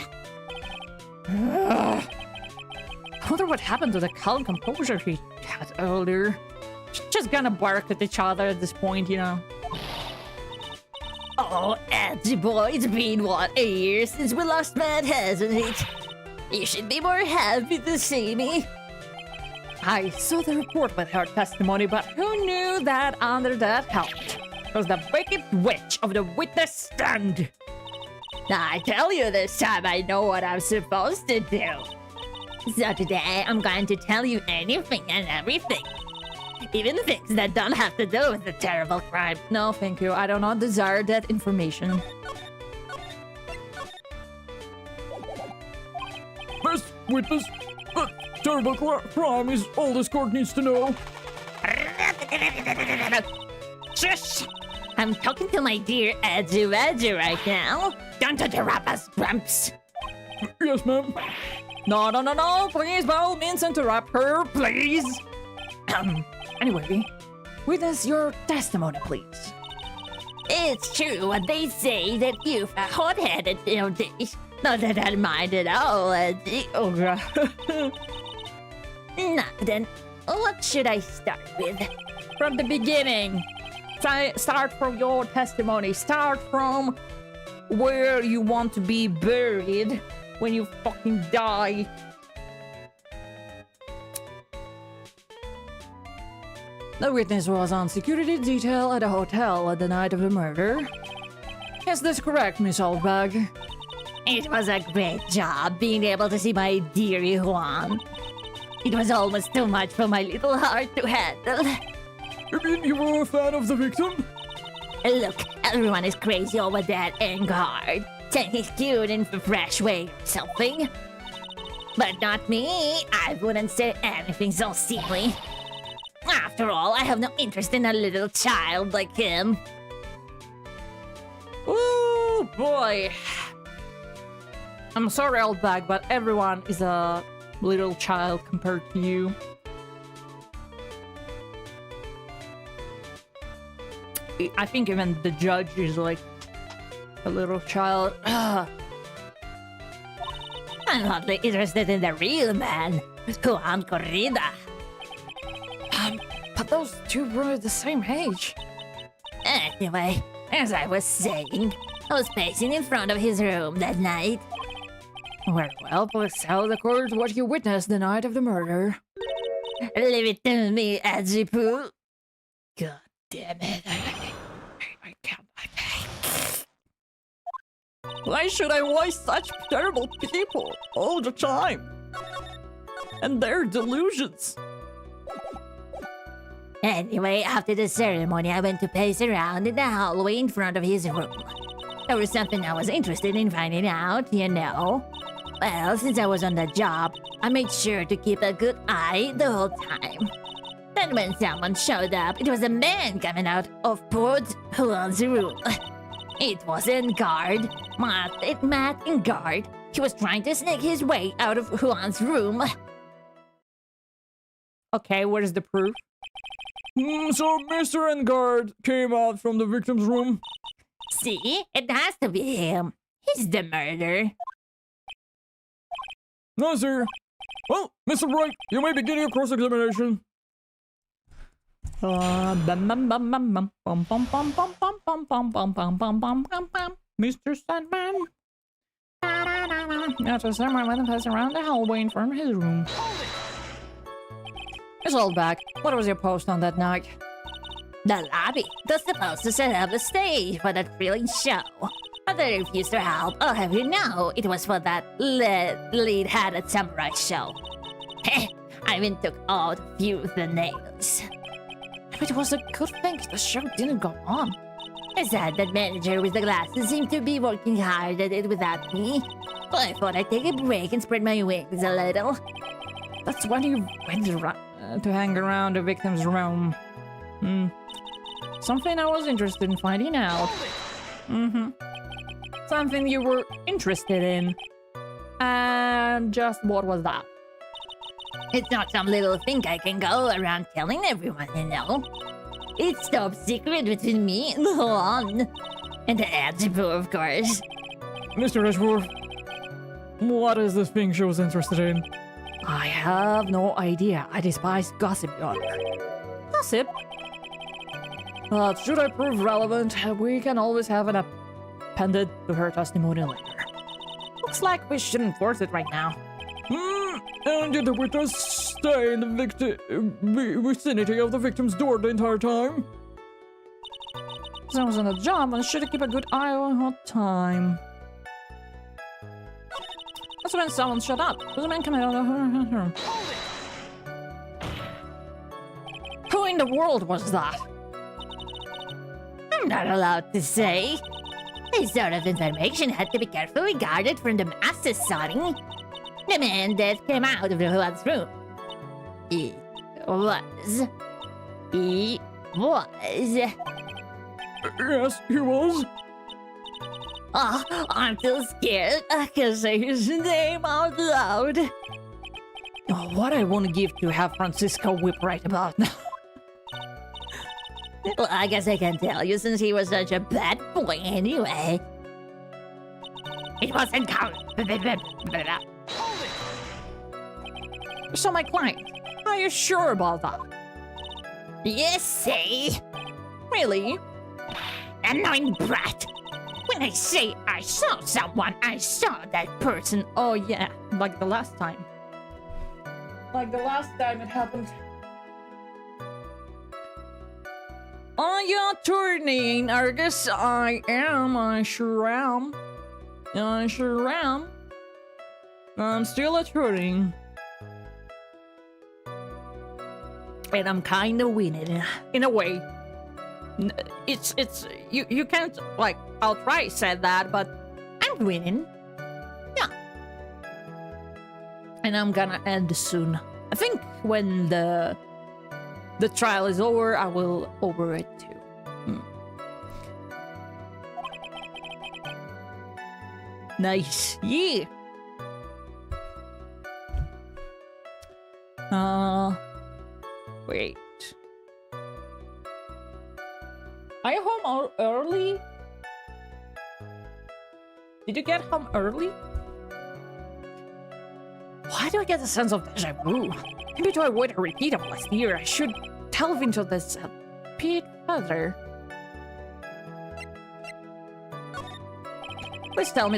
I wonder what happened to the calm composure he had earlier. Just gonna bark at each other at this point, you know. Oh, Edgy boy, it's been what, a year since we last met, hasn't it? You should be more happy to see me. I saw the report with her testimony, but who knew that under that helmet was the wicked witch of the witness stand? I tell you this time I know what I'm supposed to do. So today I'm going to tell you anything and everything. Even things that don't have to do with the terrible crime. No, thank you. I do not desire that information. Best witness, terrible crime is all this court needs to know. Shush! I'm talking to my dear Edgy right now. Don't interrupt us, Grumps. Yes, ma'am. No, please, by all means, interrupt her, please. Anyway, witness your testimony, please. It's true what they say that you've a hot-headed days. Not that I mind at all, Edgy. Oh, God. Now then, what should I start with? From the beginning. Start from your testimony. Start from where you want to be buried when you fucking die. The witness was on security detail at a hotel at the night of the murder. Is this correct, Miss Oldbag? It was a great job being able to see my dearie Juan. It was almost too much for my little heart to handle. You mean you were a fan of the victim? Look, everyone is crazy over that Engard, saying he's cute in a fresh way or something. But not me. I wouldn't say anything so silly. After all, I have no interest in a little child like him. Ooh, boy. I'm sorry, old bag, but everyone is a little child compared to you. I think even the judge is like a little child. I'm hardly interested in the real man, Juan Corrida. But those two were the same age. Anyway, as I was saying, I was pacing in front of his room that night. Very well, please tell the court what you witnessed the night of the murder. Leave it to me, Edgepoo. God damn it. I can't. Why should I watch such terrible people all the time? And their delusions. Anyway, after the ceremony, I went to pace around in the hallway in front of his room. There was something I was interested in finding out, you know. Well, since I was on the job, I made sure to keep a good eye the whole time. Then when someone showed up, it was a man coming out of poor Juan's room. It wasn't guard. Matt and guard. He was trying to sneak his way out of Juan's room. Okay, what is the proof? So Mr. Engard came out from the victim's room? See? It has to be him. He's the murderer. No, sir. Well, Mr. Bright, you may begin your cross-examination. Mr. Sandman. After Sandman went and passed around the hallway in front of his room. It's all back. What was your post on that night? The lobby was supposed to set up the stage for that thrilling show. But they refused to help. I'll have you know, it was for that lead-headed samurai show. I even took out a few of the nails. It was a good thing the show didn't go on. I said that manager with the glasses seemed to be working hard at it without me. So I thought I'd take a break and spread my wings a little. That's when you went to hang around the victim's room. Something I was interested in finding out. Something you were interested in. And just what was that? It's not some little thing I can go around telling everyone, you know. It's top secret between me and Juan. And the Edgepoo, of course. Mr. Edgeworth, what is this thing she was interested in? I have no idea. I despise gossip, Your Honor. Gossip? Should I prove relevant, we can always have an appended to her testimony later. Looks like we shouldn't force it right now. And did the witness stay in the vicinity of the victim's door the entire time? Someone's on the job and should keep a good eye on her time. That's when someone shut up. There's a man coming out of her. Who in the world was that? I'm not allowed to say. This sort of information had to be carefully guarded from the masses, sorry. The man that came out of Juan's room. He was. Yes, he was. Oh, I'm too scared. I can say his name out loud. Oh, what I wouldn't give to have Francisco whip right about now. Well, I guess I can tell you since he was such a bad boy anyway. It wasn't count. So my client, are you sure about that? Yes, say. Really? Annoying brat. When I say I saw someone, I saw that person. Oh yeah, like the last time. Like the last time it happened. Are you attorney, Argus? I am, I sure am. I sure am. I'm still attorney. And I'm kinda winning, in a way. It's, you can't, like, outright say that, but I'm winning. Yeah. And I'm gonna end soon. I think when the trial is over, I will over it too. Nice. Yeah. Wait. Are you home early? Did you get home early? Why do I get a sense of deja vu? Maybe to avoid a repeat of last year, I should delve into this a bit further. Please tell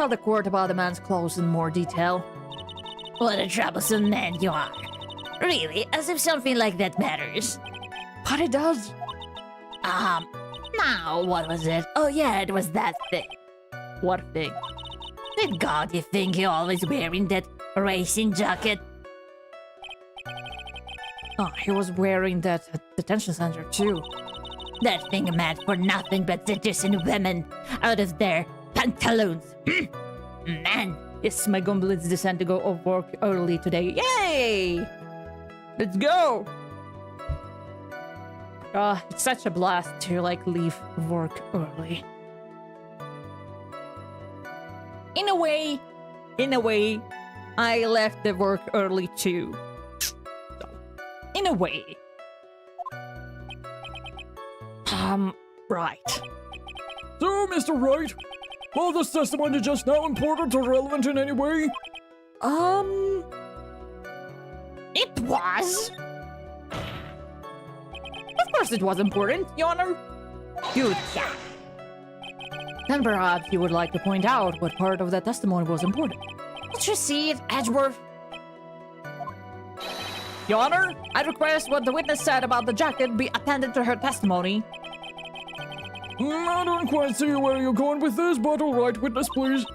the court about the man's clothes in more detail. What a troublesome man you are. Really, as if something like that matters. But it does. Now, what was it? Oh yeah, it was that thing. What thing? Did God you think you're always wearing that racing jacket? Oh, he was wearing that at detention center too. That thing meant for nothing but seducing women out of their pantaloons. Man, Yes, my gumblets decide to go off work early today. Yay! Let's go! It's such a blast to leave work early. In a way, I left the work early too. So, in a way. Right. So, Mr. Wright, was this testimony just now important or relevant in any way? it was. Of course it was important, Your Honor. Good. Yeah. Then perhaps you would like to point out what part of that testimony was important. Did you see it, Edgeworth? Your Honor, I request what the witness said about the jacket be appended to her testimony. I don't quite see where you're going with this, but all right, witness, please.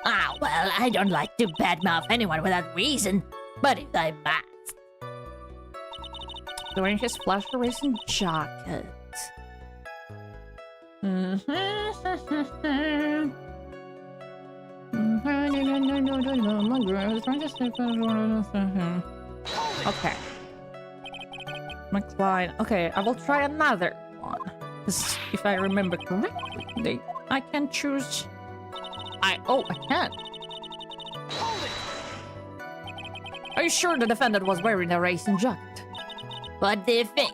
Ah, well, I don't like to badmouth anyone without reason, but if I must. Wearing his flash racing jacket. Okay. McLean. Okay, I will try another one. 'Cause if I remember correctly, I can choose. I can. Hold it! Are you sure the defendant was wearing a racing jacket? What do you think?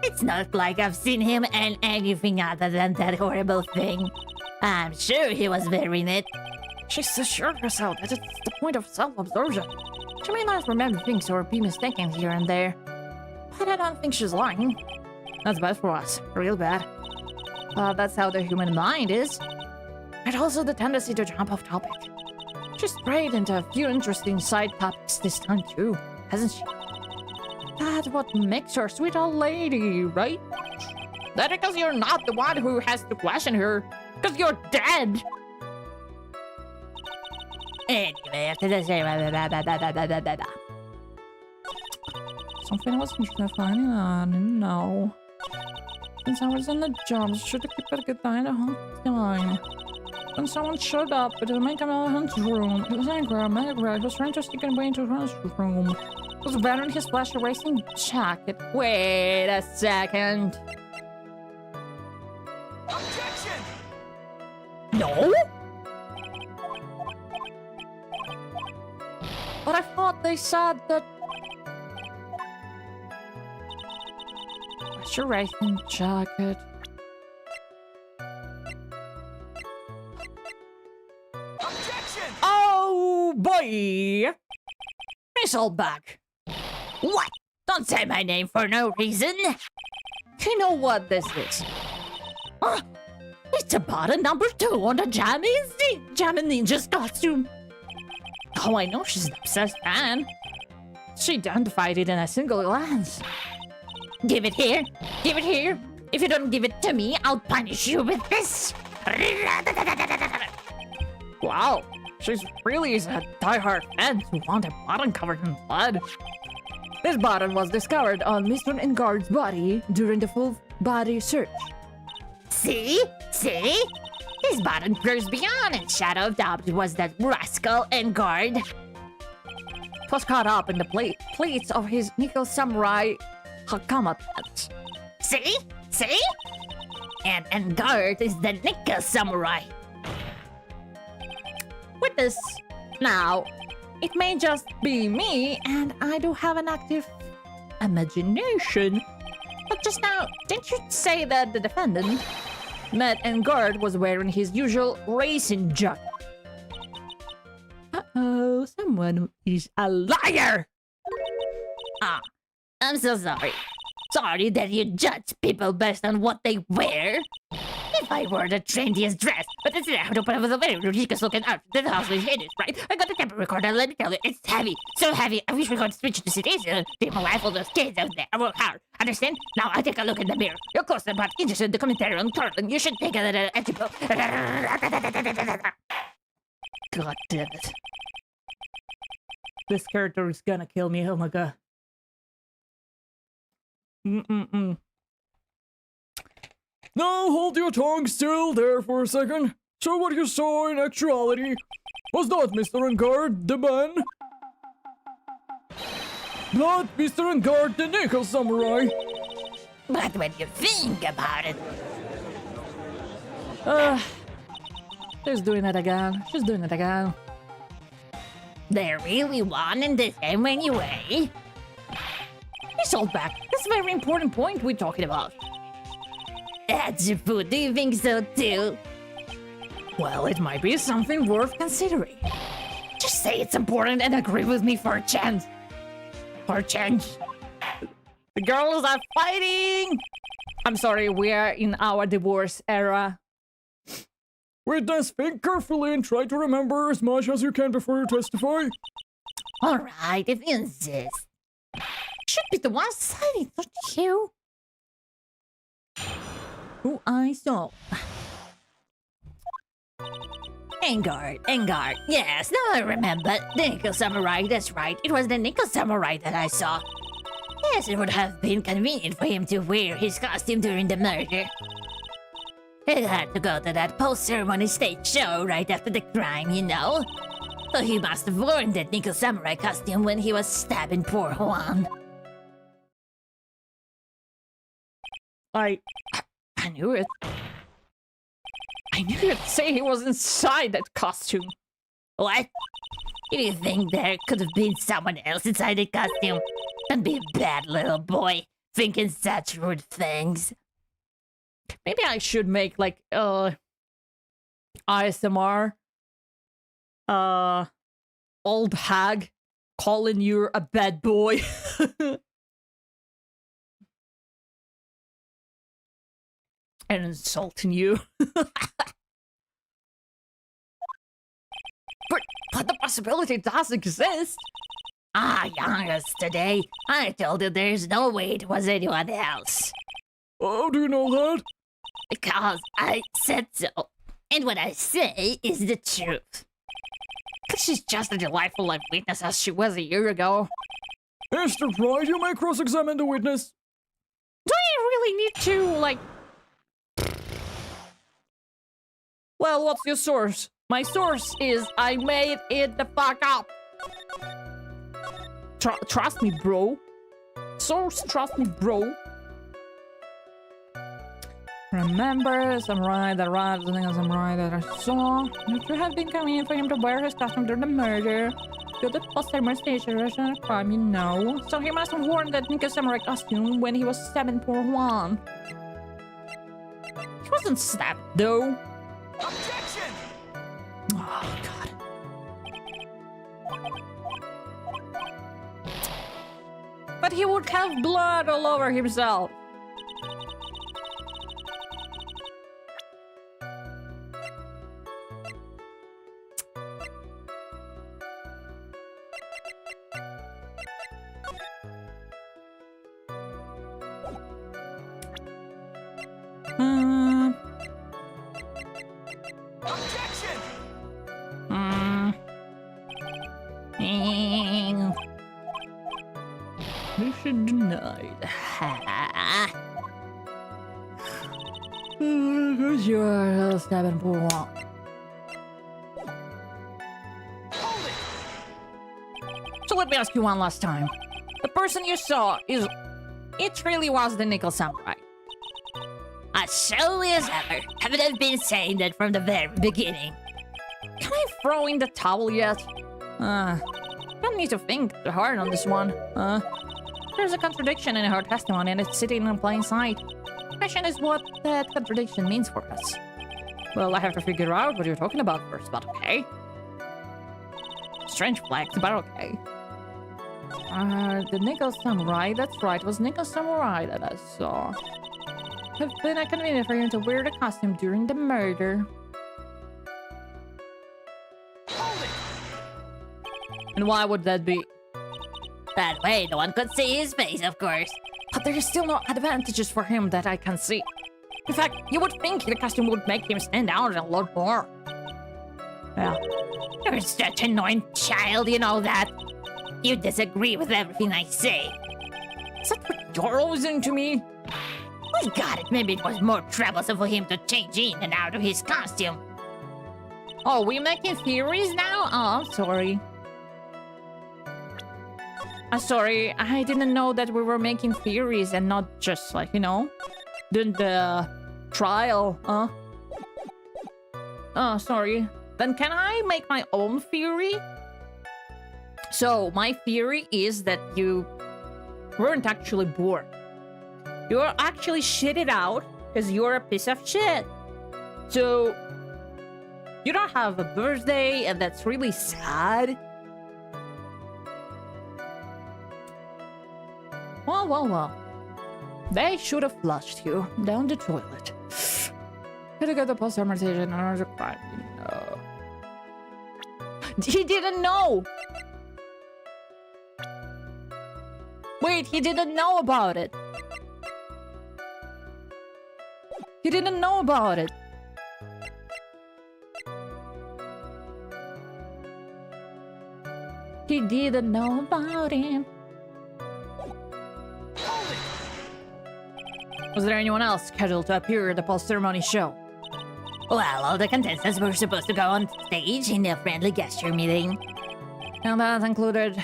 It's not like I've seen him in anything other than that horrible thing. I'm sure he was wearing it. She's so sure of herself that it's the point of self-absorption. She may not remember things or be mistaken here and there. But I don't think she's lying. That's bad for us. Real bad. That's how the human mind is. And also the tendency to jump off topic. She's strayed into a few interesting side topics this time too, hasn't she? That's what makes her a sweet old lady, right? That's because you're not the one who has to question her. Because you're dead! Anyway, after this, Something I was interested in finding out. No. Since I was on the job, I should have kept it down the whole time. When someone showed up at the main hunt's room, it was angry. A man was trying to sneak away into his room. He was wearing his flash racing jacket. Wait a second. Objection! No? But I thought they said that. Flash racing jacket. Objection! Oh boy! Missile back. what? Don't say my name for no reason. You know what this is? It's about a number 2 on the Jammin' Ninja's costume. Oh, I know she's an obsessed fan. She identified it in a single glance. Give it here. Give it here. If you don't give it to me, I'll punish you with this. Wow, she's really a diehard fan who want a button covered in blood. This button was discovered on Mr. Engard's body during the full body search. See? See? His button proves beyond a shadow of doubt it was that rascal Engard. It was caught up in the plates of his nickel samurai hakama pants. See? See? And Engard is the nickel samurai. Witness. Now, it may just be me, and I do have an active imagination. But just now, didn't you say that the defendant, Matt Engard, was wearing his usual racing jacket? Uh-oh, someone is a liar! Ah, I'm so sorry. Sorry that you judge people based on what they wear. If I wore the trendiest dress, but instead I have to put up with a very ridiculous looking outfit, then the house will hate it, right? I got the tape recorder, let me tell you, it's heavy. So heavy, I wish we could switch to cities and take my life all those kids out there. I work hard, understand? Now I take a look in the mirror. You're close about interested in the commentary on curling. You should take a little antidote. God damn it. This character is gonna kill me, oh my god. Now hold your tongue still there for a second. So what you saw in actuality was not Mr. Engard the man. Not Mr. Engard the Nickel Samurai. But when you think about it, She's doing it again. She's doing it again. they're really one and the same anyway. He's all back. That's a very important point we're talking about. That's your food. Do you think so too? Well, it might be something worth considering. Just say it's important and agree with me for a chance. For a chance. The girls are fighting! I'm sorry, we are in our divorce era. Witness, think carefully and try to remember as much as you can before you testify. Alright, if you insist. Should be the one sided, not you. Who I saw. Engard. Yes, now I remember. The Nickel Samurai, that's right. It was the Nickel Samurai that I saw. Yes, it would have been convenient for him to wear his costume during the murder. He had to go to that post-ceremony stage show right after the crime, you know. So he must have worn that Nickel Samurai costume when he was stabbing poor Juan. I knew it. I knew you'd say he was inside that costume. What? Do you think there could have been someone else inside the costume? Don't be a bad little boy, thinking such rude things. Maybe I should make like ASMR. Old hag calling you a bad boy. And insulting you. But the possibility does exist. Ah, youngest today, I told you there's no way it was anyone else. How do you know that? Because I said so. And what I say is the truth. Cause she's just a delightful live witness as she was a year ago. Is that right? You may cross-examine the witness. Do you really need to, like... Well, what's your source? My source is I made it the fuck up. Trust me, bro. Source, trust me, bro. Remember, samurai that arrived, the nigga samurai that I saw. It would have been convenient for him to wear his costume during the murder. To the post-ceremony station crime, you know. So he must have worn that nigga samurai costume when he was stabbing poor Juan. He wasn't stabbed, though. Objection! Oh, God. But he would have blood all over himself. Objection! Mission denied. You're stabbing poor Juan. Hold it! So let me ask you one last time. The person you saw is... It really was the Nickel Samurai. As surely as ever, haven't I been saying that from the very beginning? Can I throw in the towel yet? Don't need to think too hard on this one. There's a contradiction in her testimony and it's sitting in plain sight. The question is what that contradiction means for us. Well, I have to figure out what you're talking about first, but okay. Strange flags, but okay. The Nickel Samurai, that's right, it was Nickel Samurai that I saw. Have been inconvenient for him to wear the costume during the murder. Hold it! And why would that be? That way, no one could see his face, of course. But there is still no advantages for him that I can see. In fact, you would think the costume would make him stand out a lot more. Yeah. You're such an annoying child, you know that. You disagree with everything I say. Is that what you're always into me? We got it. Maybe it was more troublesome for him to change in and out of his costume. Oh, we making theories now? Oh, I'm sorry. I'm sorry, I didn't know that we were making theories and not just like, you know, doing the trial, Oh, sorry. Then can I make my own theory? So, my theory is that you weren't actually born. You're actually shitted out because you're a piece of shit. So, you don't have a birthday and that's really sad. Well. They should have flushed you down the toilet. Gotta get the post-traumatization and another crime. No. He didn't know! Wait, he didn't know about it. He didn't know about it. He didn't know about him. Was there anyone else scheduled to appear at the post-ceremony show? Well, all the contestants were supposed to go on stage in a friendly gesture meeting. And that included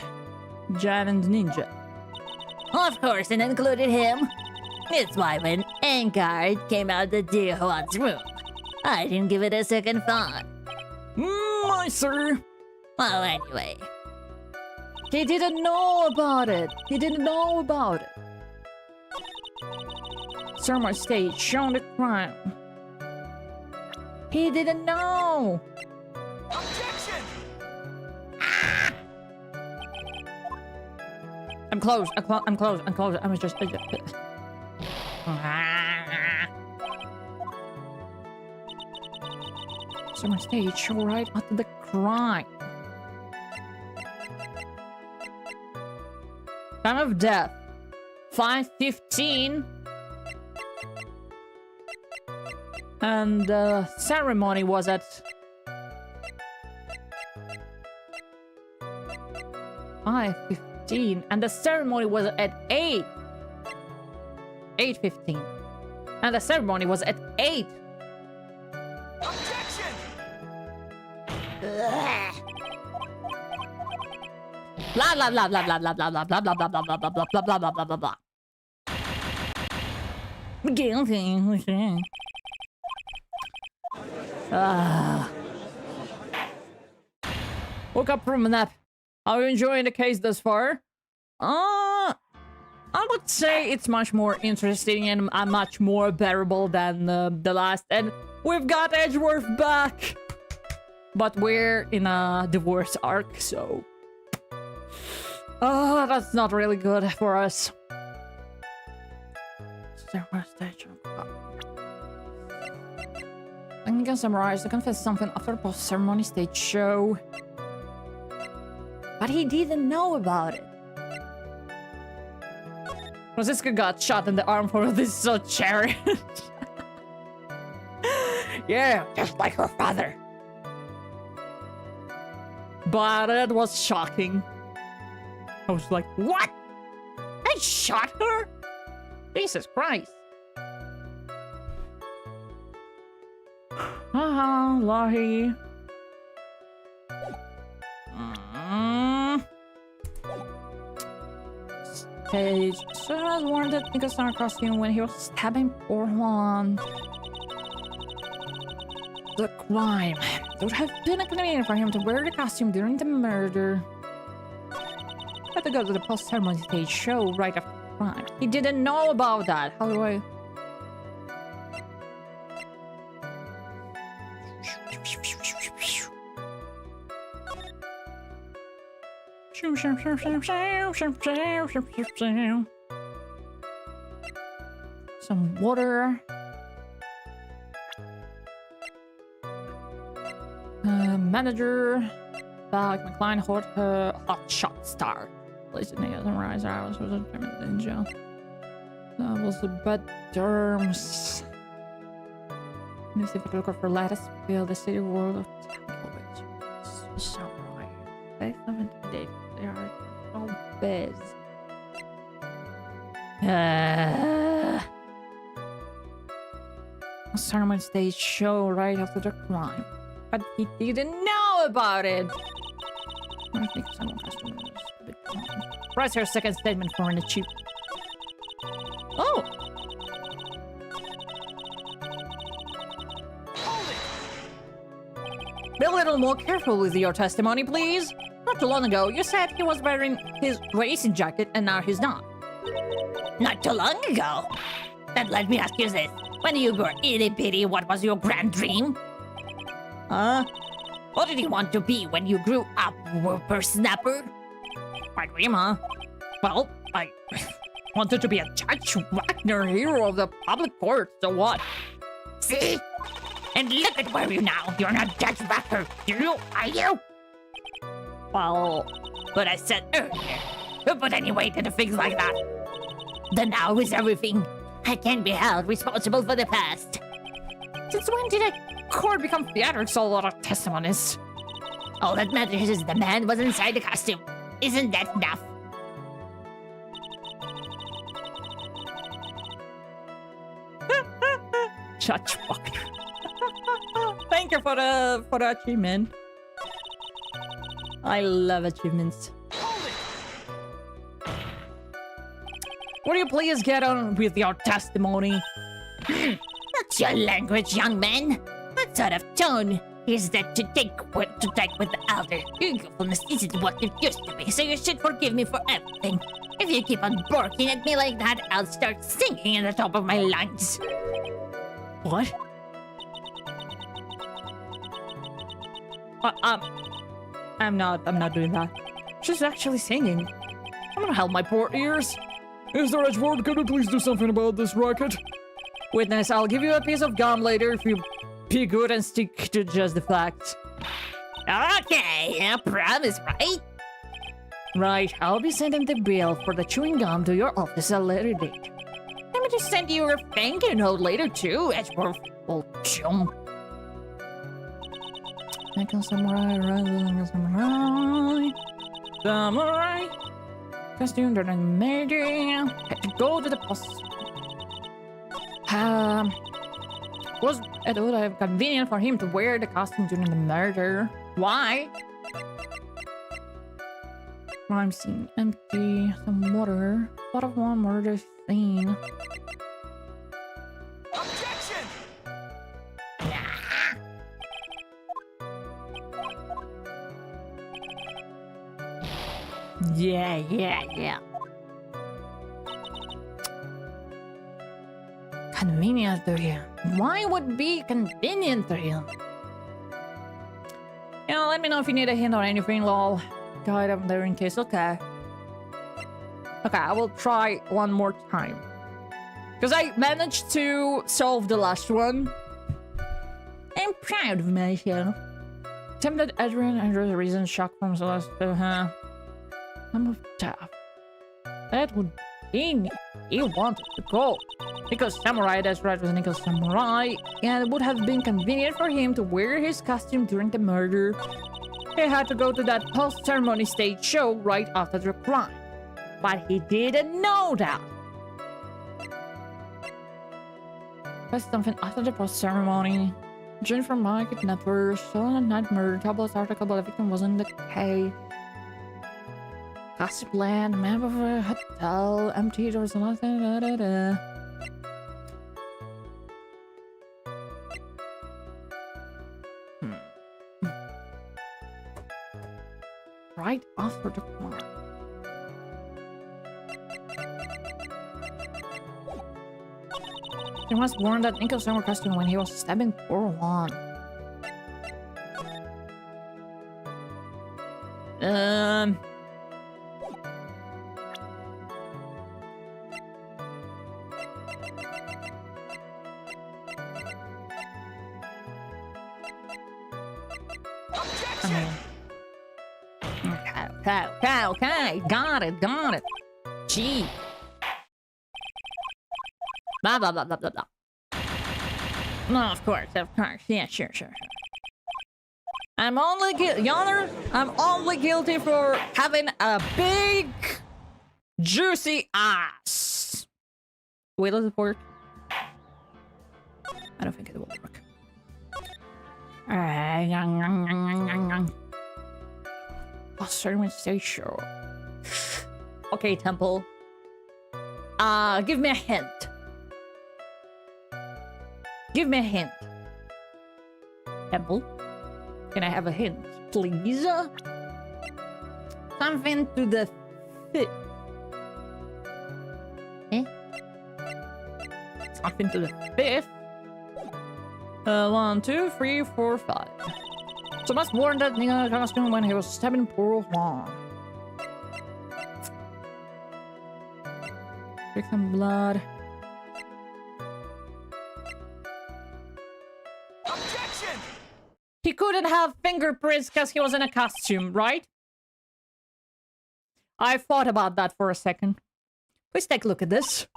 Jan and Ninja. Of course, it included him. It's why when Ankard came out the DOVA's room, I didn't give it a second thought. My sir. Well, anyway. He didn't know about it. He didn't know about it. Summer stage shown the crime. He didn't know. Objection! I'm close. I'm close. I'm just. Summer stage show right after the crime. Time of death 5:15. And the ceremony was at 5:15, and the ceremony was at 8:15, and the ceremony was at 8. Objection! Blah blah blah blah blah blah blah blah blah blah blah blah blah blah blah blah blah blah blah blah. Woke up from a nap. Are you enjoying the case thus far? I would say it's much more interesting and much more bearable than the last. And we've got Edgeworth back, but we're in a divorce arc, so that's not really good for us. I'm gonna summarize to confess something after the post-ceremony stage show. But he didn't know about it. Francisca got shot in the arm for this chariot. Yeah, just like her father. But it was shocking. I was like, what? I shot her? Jesus Christ. Lahi. Stage. So I was worn that Nico Star costume when he was stabbing poor Juan. The crime. It would have been inconvenient for him to wear the costume during the murder. I had to go to the post-ceremony stage show right after the crime. He didn't know about that. How do I... Some water. Manager. Bag, McLean, hot shot star. Place in the rise hours was a German ninja. That was the bad terms. Newsy photographer let us feel the city world of samurai. They haven't they are so biz. A ceremony stage show right after the crime. But he didn't know about it. I think someone customer is a bit wrong. Write her second statement for an achievement. Oh! Be a little more careful with your testimony, please. Not too long ago, you said he was wearing his racing jacket and now he's not. Not too long ago. Then let me ask you this. When you were itty bitty, what was your grand dream? Huh? What did you want to be when you grew up, whippersnapper? My dream, huh? Well, I wanted to be a Judge Wagner hero of the public court, so what? See? And look at where you now. You're not Judge Wagner, are you? Well, But I said earlier, who put any weight into things like that? The now is everything. I can't be held responsible for the past. since when did a court become theatrics so a lot of testimonies? All that matters is the man was inside the costume. Isn't that enough? Judge Wagner. Thank you for the achievement. I love achievements. Will you please get on with your testimony? What's your language, young man? What sort of tone is that to take with the elder? Your goofiness isn't what it used to be, so you should forgive me for everything. If you keep on barking at me like that, I'll start singing at the top of my lungs. What? I'm not doing that. She's actually singing. I'm gonna help my poor ears. Mr. Edgeworth, could you please do something about this racket? Witness, I'll give you a piece of gum later if you be good and stick to just the facts. Okay, I promise, right? Right, I'll be sending the bill for the chewing gum to your office at a later date. Let me just send you a thank you note later too, Edgeworth, old chum. Like a samurai, like a samurai. Samurai. Costume during the murder. Had to go to the post. Was it would have convenient for him to wear the costume during the murder? Why? Crime scene empty. Some water. What of one murder scene? Objection! Yeah. Convenient to him. Why would be convenient to him? You know, let me know if you need a hint or anything, lol. Guide up there in case. Okay, I will try one more time. Because I managed to solve the last one. I'm proud of myself. Tempted Adrian under the reason shock from Celeste. I'm of tough. That would mean he wanted to go. Because Samurai, that's right, was Nicholas Samurai, and it would have been convenient for him to wear his costume during the murder. He had to go to that post-ceremony stage show right after the crime. But he didn't know that. That's something after the post-ceremony. Jennifer Mike Network, saw a night murder, tabloid article, but the victim wasn't the case. Gossip land, map of a hotel, empty doors, nothing, Right after the crime. He must worn that Nico summer costume when he was stabbing poor Juan. Objection! Okay. Got it. Gee. Blah, blah, blah, blah, blah, blah. No, of course. Yeah, sure. I'm only Your Honor, I'm only guilty for having a big, juicy ass. Wait, does it work? I don't think it will work. Servant station. Okay, Temple. Give me a hint. Temple, can I have a hint, please? Something to the fifth. Something to the fifth. 1, 2, 3, 4, 5. So must warn that nigga costume when he was stabbing poor Juan. Drink some blood. Objection! He couldn't have fingerprints because he was in a costume, right? I thought about that for a second. Please take a look at this.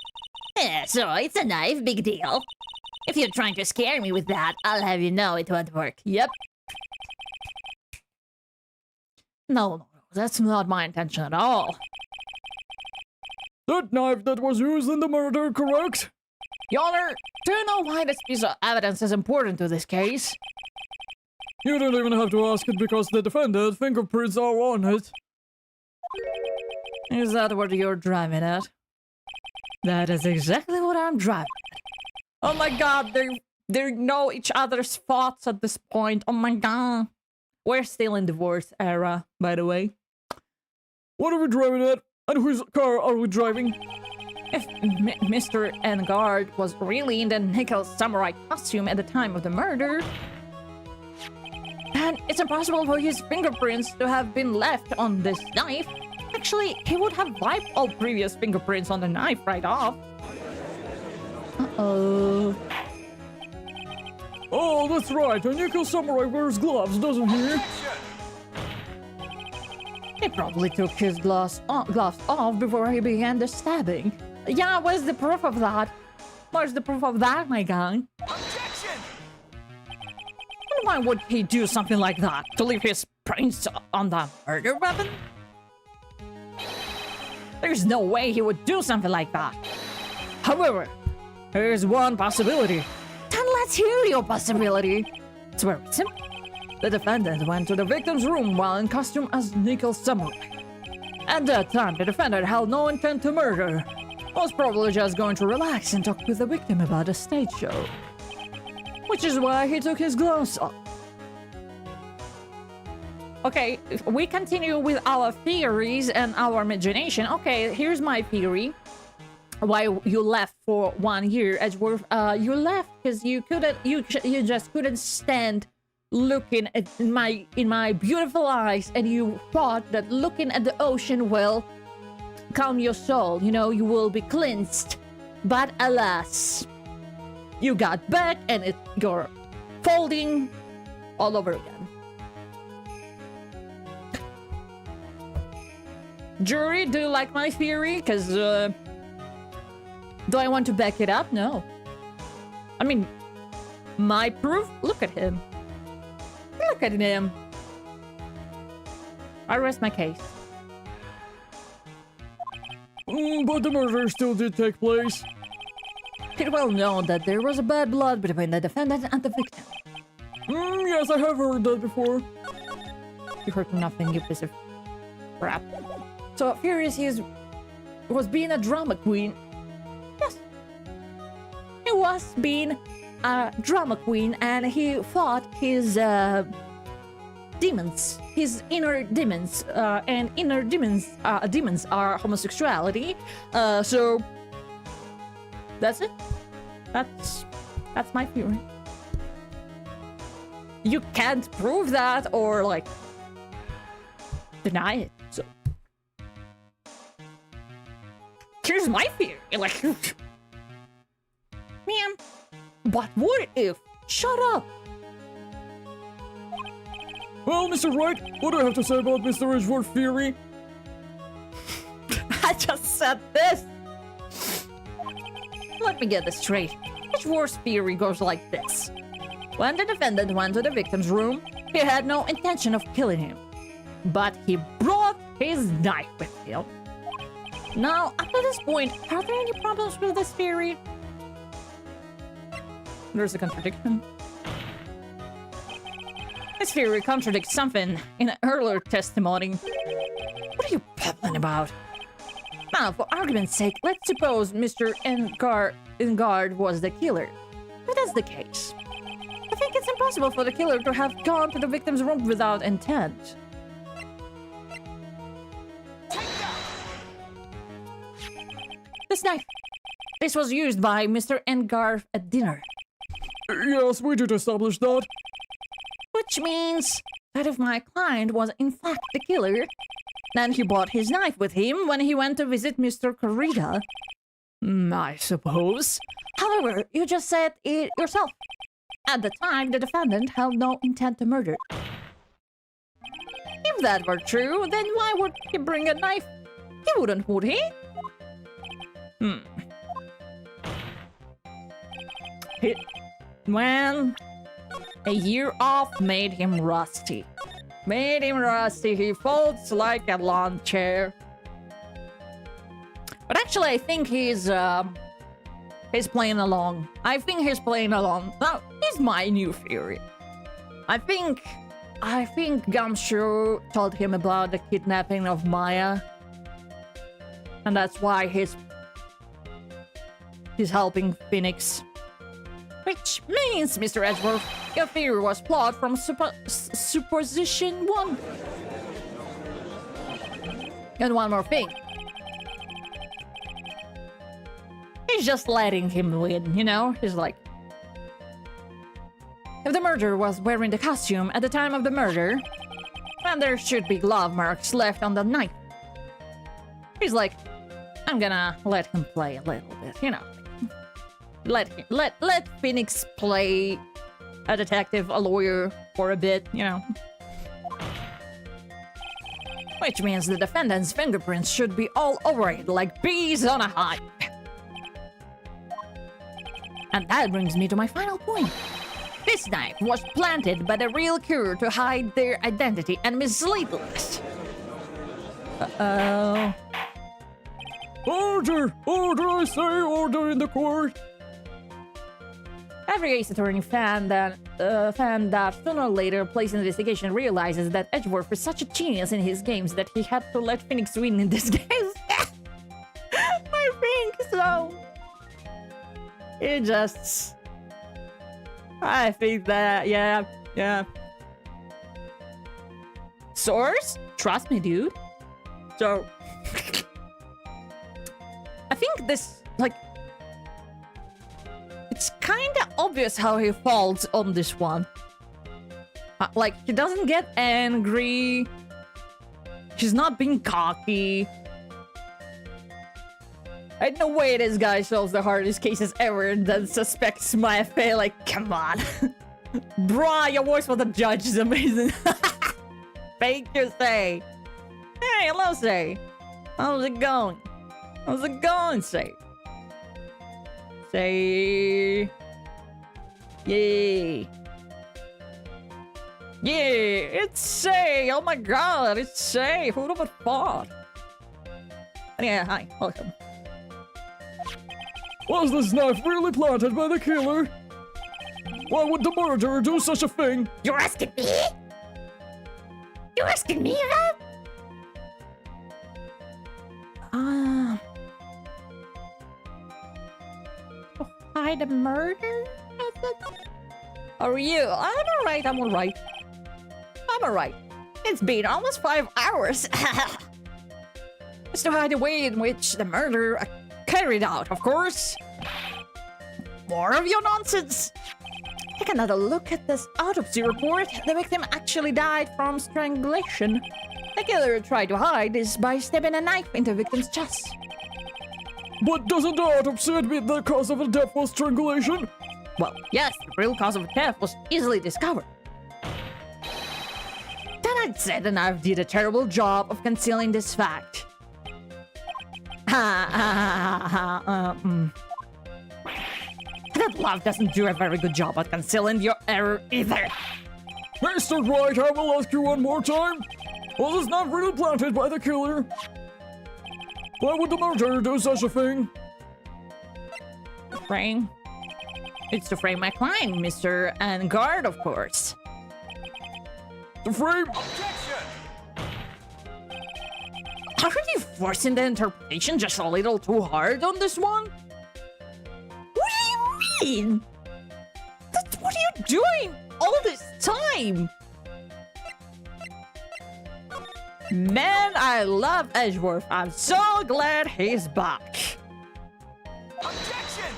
Yeah, so it's a knife, big deal. If you're trying to scare me with that, I'll have you know it won't work. Yep. No, that's not my intention at all. That knife that was used in the murder, correct? Your Honor, do you know why this piece of evidence is important to this case? You don't even have to ask it because the defendant's fingerprints are on it. Is that what you're driving at? That is exactly what I'm driving at. Oh my god, they know each other's thoughts at this point. Oh my god. We're still in divorce era, by the way. What are we driving at? And whose car are we driving? If Mr. Engard was really in the nickel samurai costume at the time of the murder, then it's impossible for his fingerprints to have been left on this knife. Actually, he would have wiped all previous fingerprints on the knife right off. Uh-oh. Oh, that's right. A nickel samurai wears gloves, doesn't he? He probably took his gloves off before he began the stabbing. Yeah, where's the proof of that? Where's the proof of that, my guy? Objection! And why would he do something like that? To leave his prints on the murder weapon? There's no way he would do something like that. However, here's one possibility. Then let's hear your possibility. It's very simple. The defendant went to the victim's room while in costume as Nickel Samurai. At that time, the defendant had no intent to murder. Was probably just going to relax and talk with the victim about a stage show. Which is why he took his gloves off. Okay, if we continue with our theories and our imagination. Okay, here's my theory. Why you left for 1 year, Edgeworth? You left because you just couldn't stand looking at in my beautiful eyes, and you thought that looking at the ocean will calm your soul. You know, you will be cleansed. But alas, you got back and you're folding all over again. Jury, do you like my theory? Because do I want to back it up? No. I mean, my proof? Look at him. Look at him. I rest my case. But the murder still did take place. It's well known that there was a bad blood between the defendant and the victim. Yes, I have heard that before. You heard nothing, you piece of crap. So Furious was being a drama queen. Yes. He was being a drama queen, and he fought his demons, his inner demons, and inner demons are homosexuality. So that's it. That's my theory. You can't prove that or like deny it. So here's my theory. Like Ma'am. But what if? Shut up! Well, Mr. Wright, what do I have to say about Mr. Edgeworth's theory? I just said this! Let me get this straight. Edgeworth's theory goes like this. When the defendant went to the victim's room, he had no intention of killing him. But he brought his knife with him. Now, up to this point, are there any problems with this theory? There's a contradiction. This theory contradicts something in an earlier testimony. What are you babbling about? Now, for argument's sake, let's suppose Mr. Engard was the killer. If that's the case, I think it's impossible for the killer to have gone to the victim's room without intent. This knife. This was used by Mr. Engard at dinner. Yes, we did establish that. Which means that if my client was in fact the killer, then he brought his knife with him when he went to visit Mr. Corrida. I suppose. However, you just said it yourself. At the time, the defendant held no intent to murder. If that were true, then why would he bring a knife? He wouldn't, would he? Well, a year off made him rusty. He folds like a lawn chair. But actually, I think he's playing along. Now, here's my new theory. I think Gumshoe told him about the kidnapping of Maya. And that's why he's helping Phoenix. Which means, Mr. Edgeworth, your theory was flawed from supposition 1. And one more thing. He's just letting him win, you know? He's like... If the murderer was wearing the costume at the time of the murder, then there should be glove marks left on the knife. He's like, I'm gonna let him play a little bit, you know? Let Phoenix play a detective, a lawyer, for a bit, you know. Which means the defendant's fingerprints should be all over it, like bees on a hive. And that brings me to my final point. This knife was planted by the real killer to hide their identity and mislead us. Uh-oh. Order! Order, I say! Order in the court! Every ace attorney fan that sooner or later plays an investigation realizes that Edgeworth is such a genius in his games that he had to let Phoenix win in this case. I think so. I think that, yeah. Source? Trust me, dude. So, I think this, like, it's kinda obvious how he falls on this one. Like, he doesn't get angry. He's not being cocky. Ain't no way this guy solves the hardest cases ever and then suspects my affair. Like, come on. Bruh, your voice for the judge is amazing. Thank you, Say. Hey, hello, Say. How's it going? How's it going, Say? Say... Yay. Yeah, it's Say. Oh my god, it's Say. Who would have thought? Yeah, hi, welcome. Was this knife really planted by the killer? Why would the murderer do such a thing? You're asking me? You're asking me that? Hide a murder? How are you? I'm alright. It's been almost 5 hours. It's to hide the way in which the murder carried out, of course. More of your nonsense. Take another look at this autopsy report. The victim actually died from strangulation. The killer tried to hide this by stabbing a knife into the victim's chest. But doesn't the autopsy admit the cause of the death was strangulation? Well, yes, the real cause of death was easily discovered. Then I'd said that I did a terrible job of concealing this fact. That love doesn't do a very good job at concealing your error either. Mr. Wright, I will ask you one more time. Was this not really planted by the killer? Why would the murderer do such a thing? Frame? It's to frame my client, Mr. and guard, of course. The frame? Objection! Aren't you forcing the interpretation just a little too hard on this one? What do you mean? What are you doing all this time? Man, I love Edgeworth. I'm so glad he's back. Objection!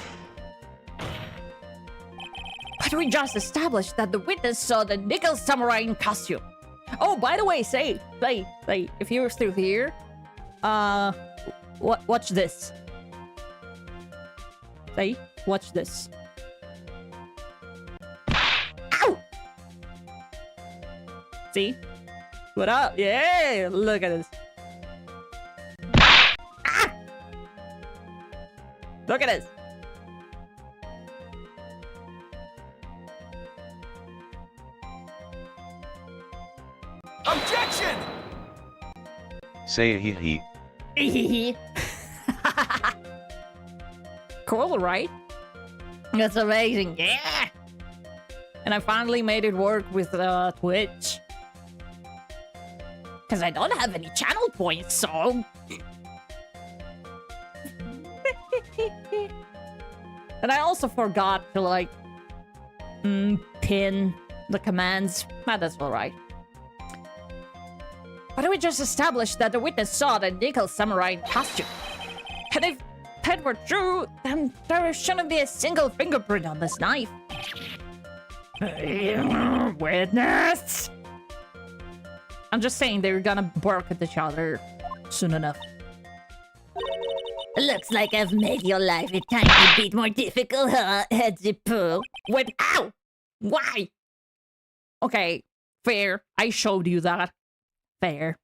But we just established that the witness saw the nickel samurai in costume. Oh, by the way, say, if you're still here, watch this. Say, watch this. Ow! See? What up? Yeah, look at this. Ah! Look at this. Objection! Say hee hee. Cool, right? That's amazing, yeah! And I finally made it work with Twitch. Because I don't have any channel points, so... And I also forgot to, like, pin the commands. But that's alright. But we just established that the witness saw the nickel samurai in costume. And if that were true, then there shouldn't be a single fingerprint on this knife. Witness! I'm just saying they're gonna bark at each other soon enough. Looks like I've made your life a tiny bit more difficult, huh, Headsy Poo? Wait, ow! Why? Okay, fair. I showed you that. Fair.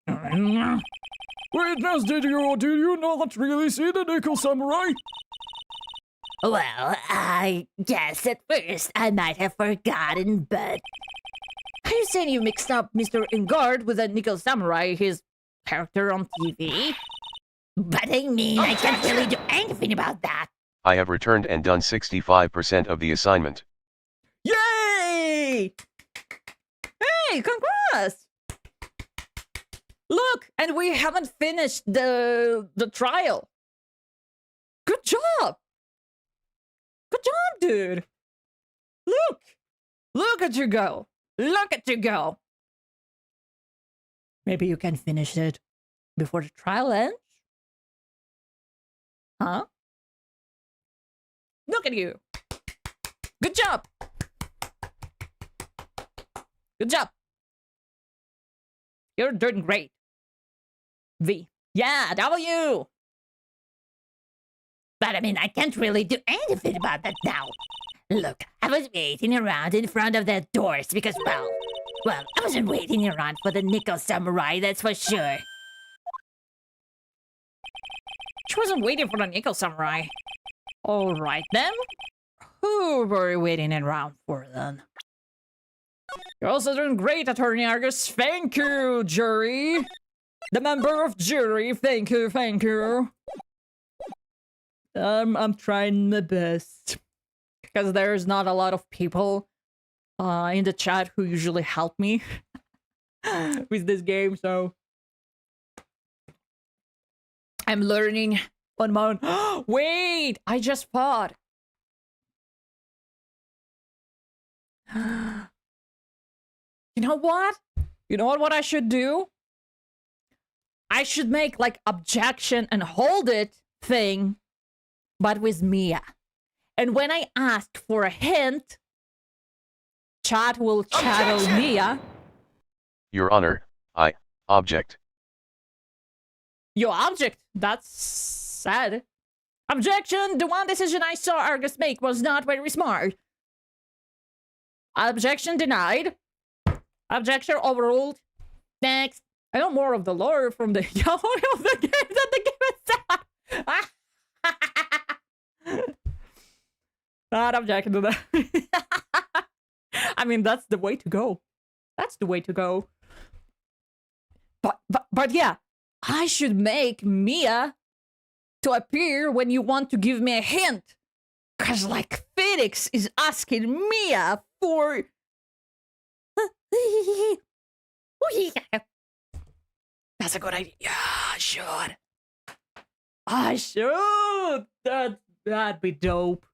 Witness, did you not really see the nickel samurai? Well, I guess at first I might have forgotten, but... Are you saying you mixed up Mr. Ingard with a nickel samurai, his character on TV? But I mean, I can't really do anything about that. I have returned and done 65% of the assignment. Yay! Hey, congrats! Look, and we haven't finished the trial. Good job! Good job, dude! Look! Look at you go! Look at you go! Maybe you can finish it before the trial ends? Huh? Look at you! Good job! Good job! You're doing great. V. Yeah, W! But I mean, I can't really do anything about that now. Look, I was waiting around in front of the doors because, well, I wasn't waiting around for the nickel samurai, that's for sure. She wasn't waiting for the nickel samurai. Alright then. Who were you waiting around for then? You're also doing great, Attorney Argus. Thank you, jury. The member of jury, thank you, thank you. I'm trying my best. Because there's not a lot of people in the chat who usually help me with this game, so... I'm learning on my own. Wait! I just thought. You know what? You know what I should do? I should make like objection and hold it thing, but with Mia. And when I ask for a hint, chat will chattel Objection! Mia. Your Honor, I object. Your object. That's sad. Objection! The one decision I saw Argus make was not very smart. Objection denied. Objection overruled. Next. I know more of the lore from the of the game than the game itself. Not objecting to that. I mean, that's the way to go. That's the way to go. But yeah, I should make Mia to appear when you want to give me a hint. Cause like Phoenix is asking Mia for... That's a good idea. Yeah, I should. I should. That'd be dope.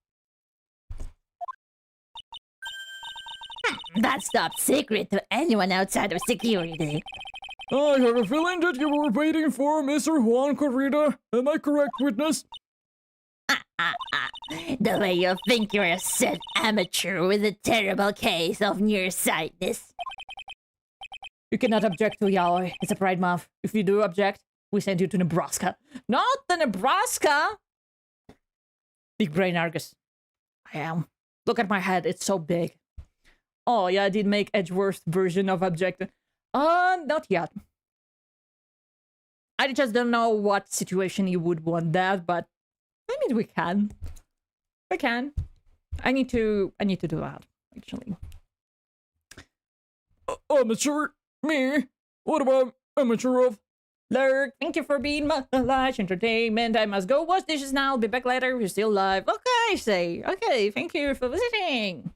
That's top secret to anyone outside of security. I have a feeling that you were waiting for Mr. Juan Corrida. Am I correct, witness? The way you think you're a sad amateur with a terrible case of nearsightedness. You cannot object to Yaoi. It's a Pride Month. If you do object, we send you to Nebraska. Not the Nebraska! Big brain Argus. I am. Look at my head. It's so big. Oh, yeah, I did make Edgeworth version of objecting. Not yet. I just don't know what situation you would want that, but I mean, we can. We can. I need to do that, actually. Amateur? Me? What about amateur of? Lurk, thank you for being my live entertainment. I must go wash dishes now. I'll be back later. We're still live. Okay, say. Okay, thank you for visiting.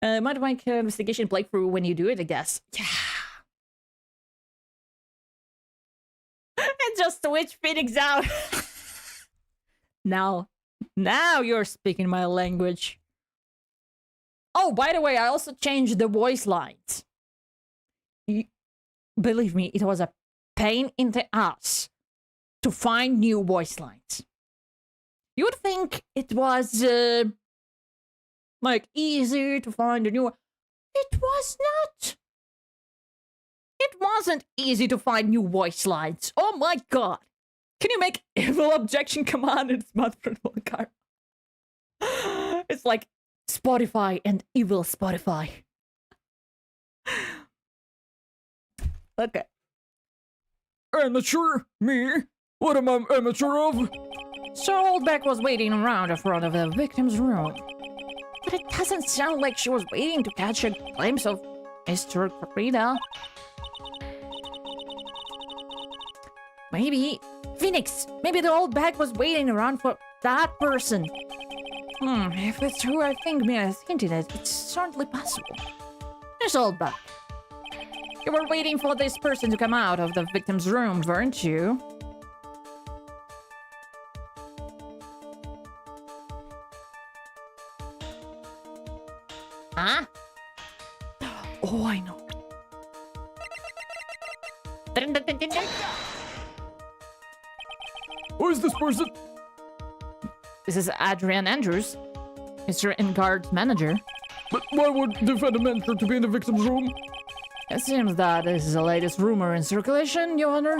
Might make an investigation playthrough when you do it, I guess. Yeah. And just switch Phoenix out. Now you're speaking my language. Oh, by the way, I also changed the voice lines. Believe me, it was a pain in the ass to find new voice lines. You would think it was like easier to find a new one. It was not. It wasn't easy to find new voice lines. Oh my god. Can you make evil objection command in smartphone card? It's like Spotify and evil Spotify. Okay. Amateur? Me? What am I amateur of? So Oldback was waiting around in front of the victim's room. But it doesn't sound like she was waiting to catch a glimpse of Mr. Corrida. Maybe Phoenix. Maybe the old bag was waiting around for that person. If it's who I think Mia is hinting at, it's certainly possible. There's old bag. You were waiting for this person to come out of the victim's room, weren't you? Huh? Oh, I know. Who is this person? This is Adrian Andrews, Mr. Engard's manager. But why would the defendant enter to be in the victim's room? It seems that this is the latest rumor in circulation, Your Honor.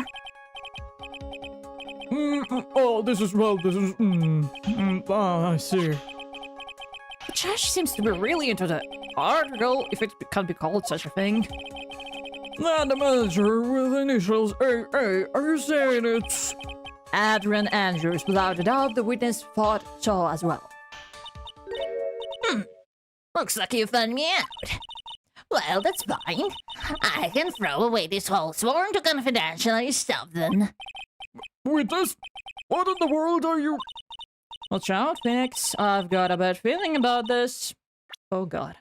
I see. The judge seems to be really into the article, if it can be called such a thing. And the manager with initials AA, are you saying it's... Adrian Andrews, without a doubt, the witness thought so as well. Looks like you found me out. Well, that's fine. I can throw away this whole sworn to confidentially stop them. Witness? What in the world are you... Watch out, Phoenix. I've got a bad feeling about this. Oh god.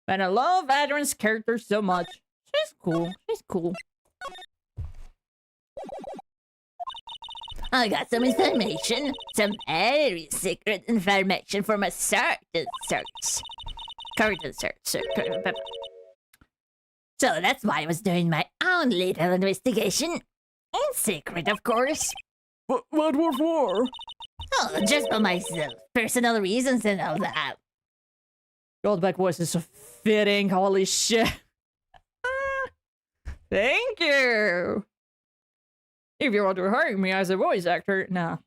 And I love Adrian's character so much. She's cool. She's cool. I got some information. Some very secret information from a certain search. So that's why I was doing my own little investigation. In secret, of course. What for? Oh, just for myself. Personal reasons and all that. Goldback voice is so fitting. Holy shit. Thank you. If you want to hire me as a voice actor, nah.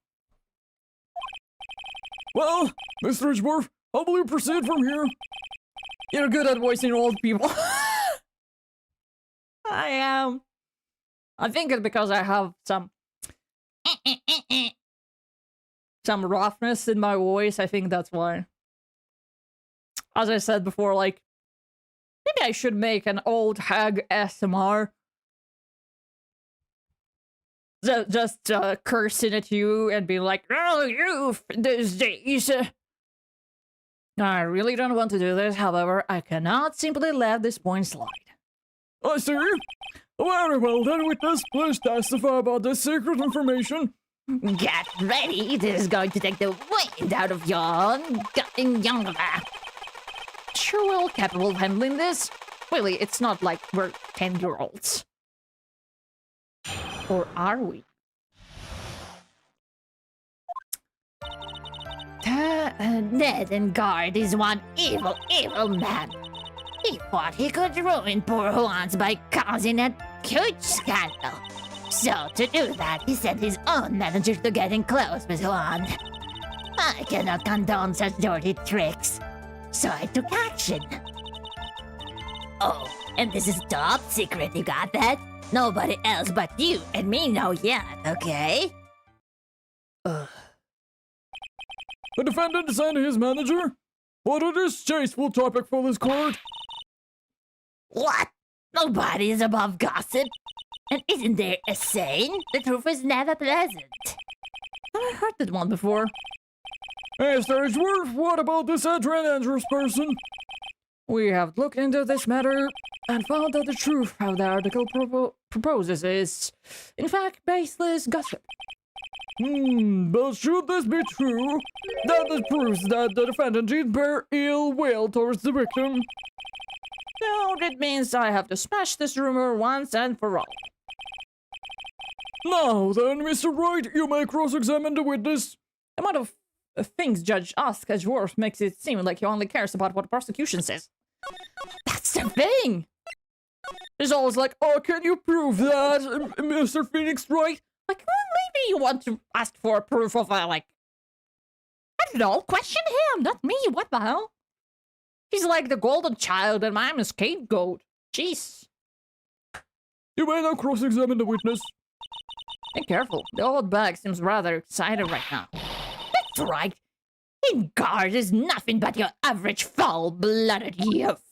Well, Mr. Edgeworth, how will you proceed from here? You're good at voicing old people. I am. I think it's because I have some roughness in my voice. I think that's why. As I said before, like, maybe I should make an old hag ASMR. Just cursing at you and being like, oh, you these days. I really don't want to do this, however, I cannot simply let this point slide. I see. Very well, then witness, please testify about this secret information. Get ready. This is going to take the wind out of your young. Sure, we're all capable of handling this. Really, it's not like we're 10-year-olds. Or are we? Ned and Guard is one evil, evil man. He thought he could ruin poor Juan's by causing a huge scandal. So, to do that, he sent his own manager to get in close with Juan. I cannot condone such dirty tricks, so I took action. Oh, and this is top secret, you got that? Nobody else but you and me know yet, okay? The defendant and his manager? What a distasteful topic for this court. What? Nobody is above gossip. And isn't there a saying? The truth is never pleasant. I heard that one before. Mr. Edgeworth, what about this dangerous person? We have looked into this matter and found that the truth how the article proposes is, in fact, baseless gossip. But should this be true, that proves that the defendant did bear ill will towards the victim. No, that means I have to smash this rumor once and for all. Now then, Mr. Wright, you may cross-examine the witness. The amount of things Judge Edgeworth makes it seem like he only cares about what the prosecution says. That's the thing! He's always like, oh, can you prove that, Mr. Phoenix Wright? Like, well, maybe you want to ask for proof of, like... I don't know, question him, not me, what the hell? He's like the golden child and I'm a scapegoat. Jeez. You may now cross-examine the witness. Be careful, the old bag seems rather excited right now. That's right. In Guard is nothing but your average foul-blooded youth.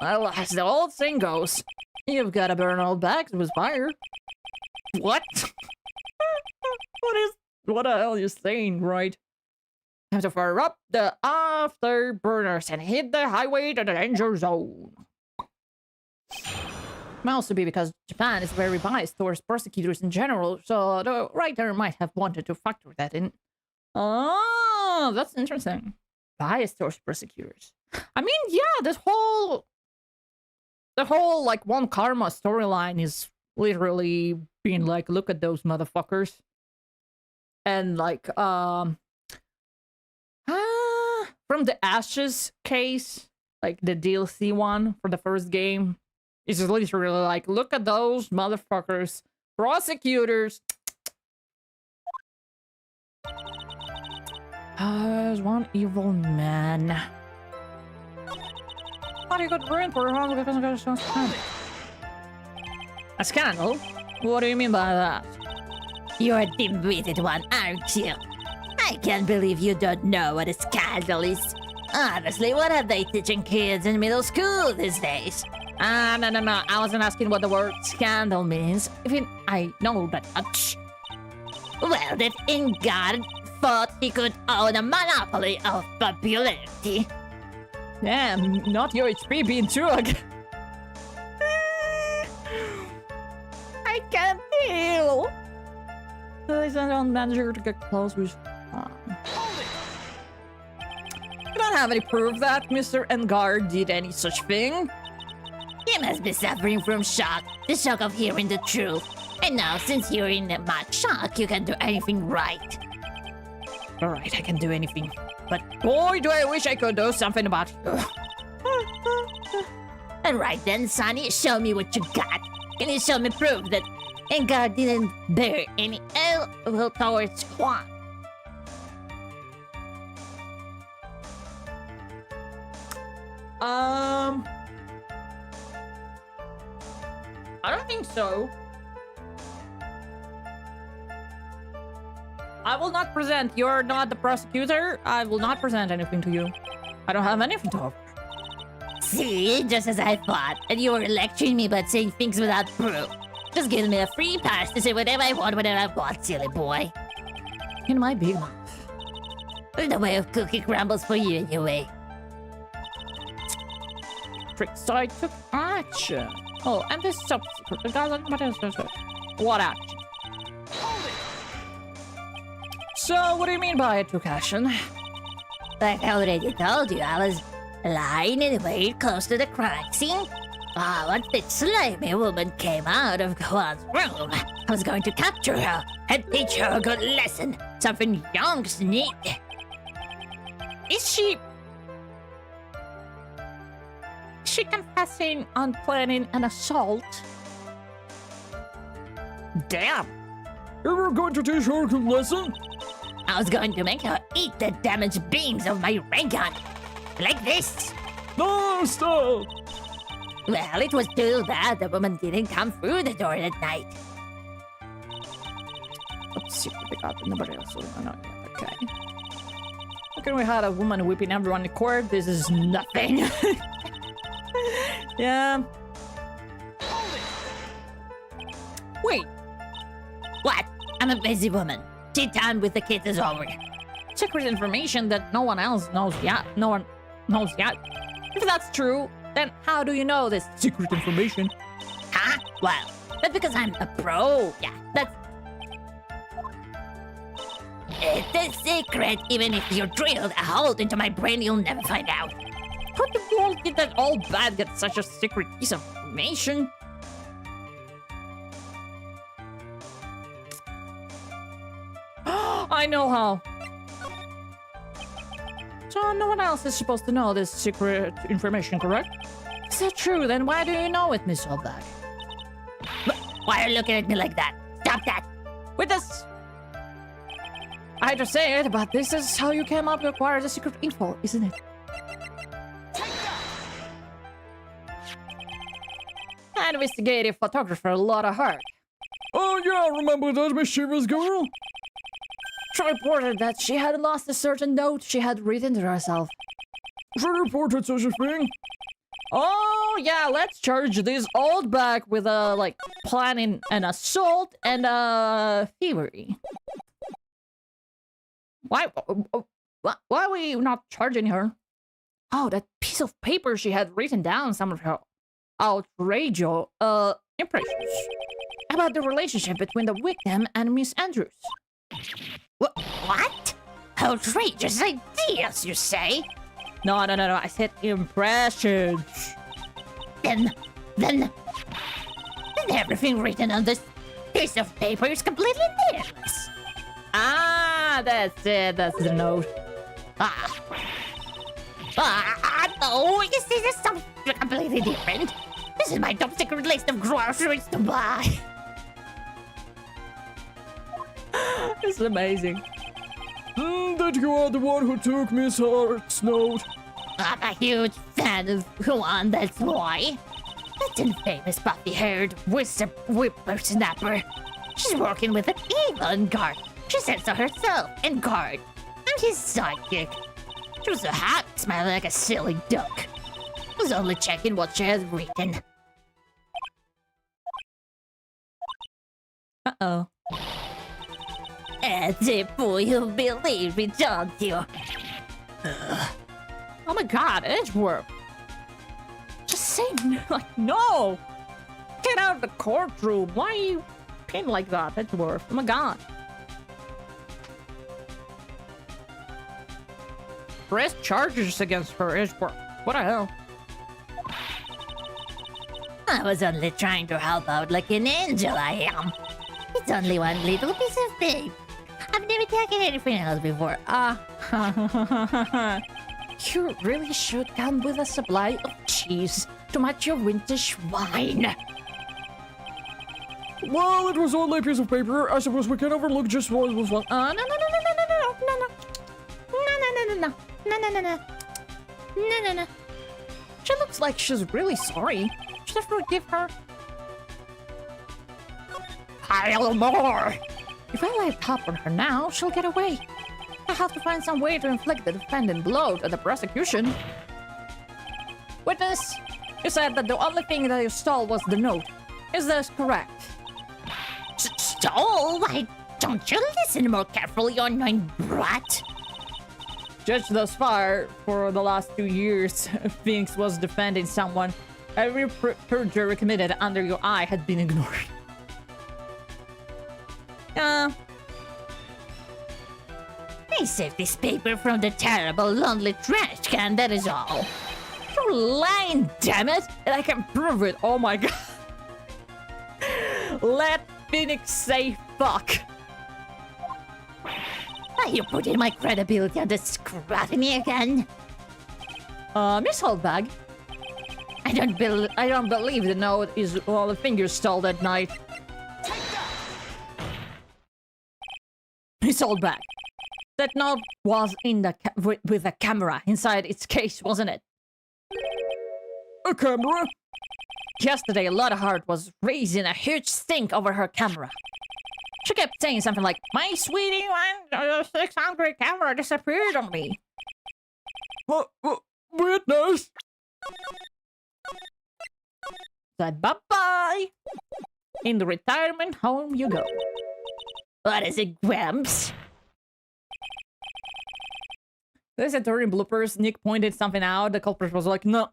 Well, as the old saying goes, you've got to burn old bags with fire. What? What the hell are you saying, right? Have to fire up the afterburners and hit the highway to the danger zone. Might also be because Japan is very biased towards prosecutors in general, so the writer might have wanted to factor that in. Oh, that's interesting. Biased towards prosecutors. I mean, yeah, the whole like One Karma storyline is literally being like, look at those motherfuckers. And like, from the Ashes case, like the DLC one for the first game, it's just literally like, look at those motherfuckers, prosecutors. As one evil man. How do you got ruined for a scandal? What do you mean by that? You're a dim-witted one, aren't you? I can't believe you don't know what a scandal is. Honestly, what are they teaching kids in middle school these days? No. I wasn't asking what the word scandal means. Even I know that much. Well, that Ingard thought he could own a monopoly of popularity. Damn, not your HP being drug. I can't deal. I sent on manager to get close with. You don't have any proof that Mr. Engard did any such thing. You must be suffering from shock, the shock of hearing the truth. And now, since you're in much shock, you can do anything right. Alright, I can do anything. But boy, do I wish I could do something about it. Alright then, Sonny, show me what you got. Can you show me proof that and God didn't bear any ill will towards Juan. I don't think so. I will not present. You're not the prosecutor. I will not present anything to you. I don't have anything to offer. See, just as I thought, and you were lecturing me about saying things without proof. Just give me a free pass to say whatever I want whenever I want, silly boy. In my big mouth. The way of cooking crumbles for you anyway. Trick side took action. Oh, and this top secret. It doesn't matter. What action? So, what do you mean by it took action? Like I already told you, I was lying in wait close to the crime scene. Once the slimy woman came out of Juan's room, I was going to capture her and teach her a good lesson. Something youngs need. Is she confessing on planning an assault? Damn. You were going to teach her a good lesson? I was going to make her eat the damaged beams of my ray gun. Like this. No, stop! Well, it was too bad the woman didn't come through the door that night. Let's see what they got in the barrel. So, not yet. Okay. Okay, we had a woman whipping everyone in court. This is nothing. Yeah. Wait. What? I'm a busy woman. Tea time with the kids is over. Secret information that no one else knows yet. No one knows yet. If that's true, then how do you know this secret information? Huh? Well, that's because I'm a pro. Yeah, that's... It's a secret. Even if you drilled a hole into my brain, you'll never find out. How the world did that all bad get such a secret piece of information? I know how. So no one else is supposed to know this secret information, correct? Is that true? Then why do you know it, Miss Oldback? Why are you looking at me like that? Stop that! With this... I hate to say it, but this is how you came up to acquire the secret info, isn't it? Investigative photographer, a lot of heart. Oh yeah, remember that mischievous girl? She reported that she had lost a certain note she had written to herself. She reported such a thing? Oh yeah, let's charge this old back with like planning an assault and thievery. Why are we not charging her? Oh, that piece of paper she had written down some of her outrageous impressions about the relationship between the victim and Miss Andrews. What? Outrageous ideas, you say? No, I said impressions. Then everything written on this piece of paper is completely meaningless. Ah, that's it. That's the note. No, you see, there's something completely different. This is my top secret list of groceries to buy. This is amazing. That you are the one who took Miss Hart's note. I'm a huge fan of Juan, that's why. That infamous puffy-haired whippersnapper. She's working with an evil guard. She said so herself, and guard. I'm his sidekick. She was so happy, smiling like a silly duck. I was only checking what she had written. Uh-oh. As if you believe me, don't you? Oh my god, Edgeworth. Just say no. Get out of the courtroom. Why are you pinned like that, Edgeworth? Oh my god. Press charges against her, Edgeworth. What the hell? I was only trying to help out like an angel I am. It's only one little piece of tape. I've never taken anything else before. You really should come with a supply of cheese to match your vintage wine. Well, it was only a piece of paper. I suppose we can overlook just what was one. No. She looks like she's really sorry. Should I forgive her? Pile more. If I lay a top on her now, she'll get away. I have to find some way to inflict the defendant blow to the prosecution. Witness, you said that the only thing that you stole was the note. Is this correct? Stole? Why don't you listen more carefully, you annoying brat? Judged thus far, for the last 2 years, Phoenix was defending someone. Every perjury committed under your eye had been ignored. I saved this paper from the terrible, lonely trash can, that is all. You're lying, damn it! And I can prove it, oh my god. Let Phoenix say fuck. Are you putting my credibility under scrutiny again? Miss Holdbag. I don't believe the note is all the fingers stole that night. Miss Holdbag. That note was in the with a camera inside its case, wasn't it? A camera? Yesterday, Lotta Hart was raising a huge stink over her camera. She kept saying something like, "My sweetie, my 600 camera disappeared on me." Witness? Said bye-bye. In the retirement home you go. What is it, Gramps? This is during bloopers. Nick pointed something out. The culprit was like, "No,"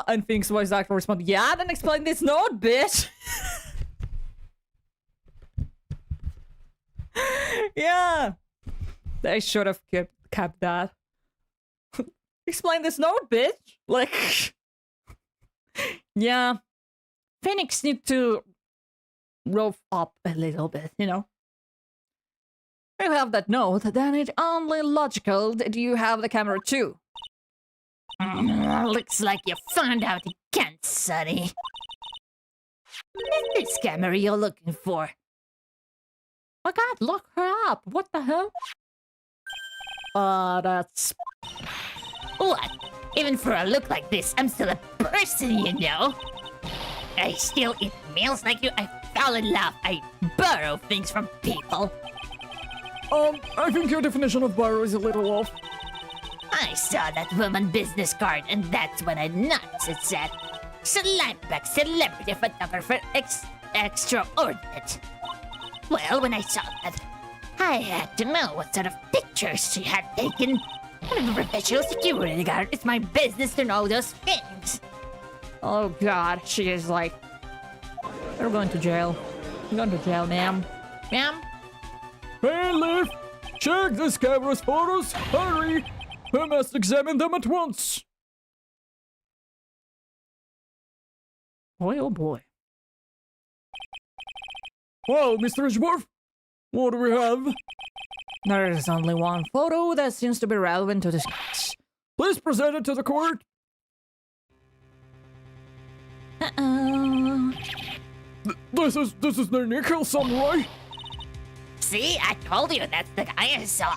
and Phoenix voice actor responded, "Yeah, then explain this note, bitch." Yeah, they should have kept that. Explain this note, bitch. Like, yeah, Phoenix need to rough up a little bit, you know. If you have that note, then it's only logical that you have the camera too. Looks like you found out again, Sonny. Is this camera you're looking for? Oh god, look her up. What the hell? That's... What? Even for a look like this, I'm still a person, you know? I still eat meals like you. I fall in love. I borrow things from people. I think your definition of borrow is a little off. I saw that woman business card, and that's when I nuts it said. Slimeback celebrity photographer extraordinate. Well, when I saw that, I had to know what sort of pictures she had taken. I'm a professional security guard. It's my business to know those things. Oh god, she is like... You're going to jail. You're going to jail, ma'am. Ma'am? Bailiff! Check this camera's photos! Hurry! We must examine them at once! Boy, oh boy. Well, Mr. Edgeworth, what do we have? There is only one photo that seems to be relevant to this case. Please present it to the court. Uh-oh. This is the nickel samurai. See, I told you that's the guy I saw.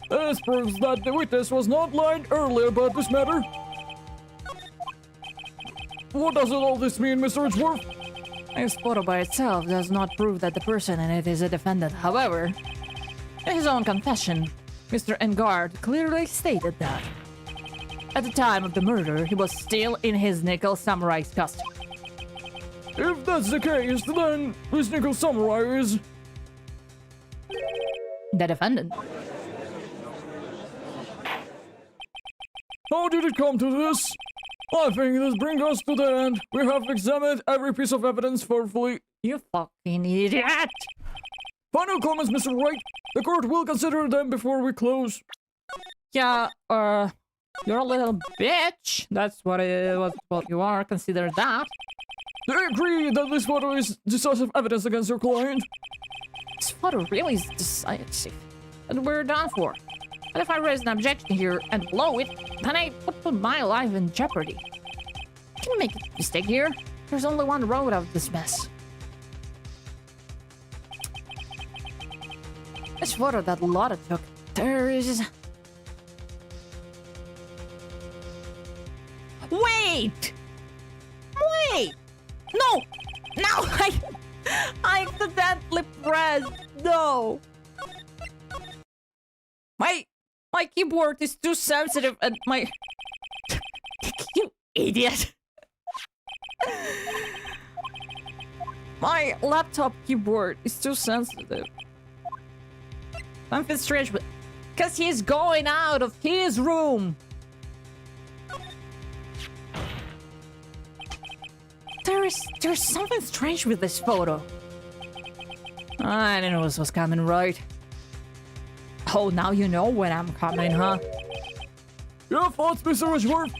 This proves that the witness was not lying earlier about this matter. What does all this mean, Mr. Edgeworth? This photo by itself does not prove that the person in it is a defendant. However, in his own confession, Mr. Engard clearly stated that at the time of the murder, he was still in his nickel samurai's costume. If that's the case, then this nickel samurai is... The defendant. How did it come to this? I think this brings us to the end. We have examined every piece of evidence thoroughly. You fucking idiot! Final comments, Mr. Wright. The court will consider them before we close. Yeah, you're a little bitch. That's what you are. Consider that. I agree that this photo is decisive evidence against your client. This photo really is decisive. And we're done for. But if I raise an objection here and blow it, then I would put my life in jeopardy. I can make a mistake here. There's only one road out of this mess. this photo that Lotta took, there is... Wait! Wait! No! No! I accidentally pressed. No! My keyboard is too sensitive and my... You idiot! My laptop keyboard is too sensitive. Something strange, but... Because he's going out of his room! There's something strange with this photo. I didn't know this was coming, right? Oh, now you know when I'm coming, huh? Your thoughts, Mr. Edgeworth?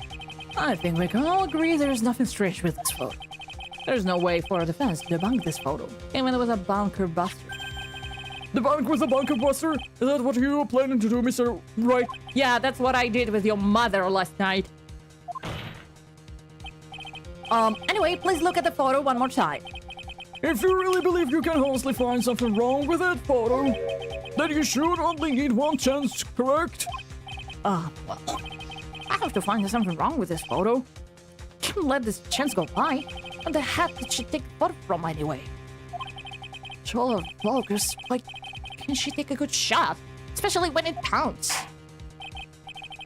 I think we can all agree there's nothing strange with this photo. There's no way for a defense to debunk this photo, even if it was a bunker buster. The bank was a bunker buster? Is that what you were planning to do, Mr. Right? Yeah, that's what I did with your mother last night. Anyway, please look at the photo one more time. If you really believe you can honestly find something wrong with that photo, then you should only need one chance, correct? Well, I have to find something wrong with this photo. Can't let this chance go by. What the heck did she take the photo from anyway? Show of focus, like, can she take a good shot? Especially when it counts.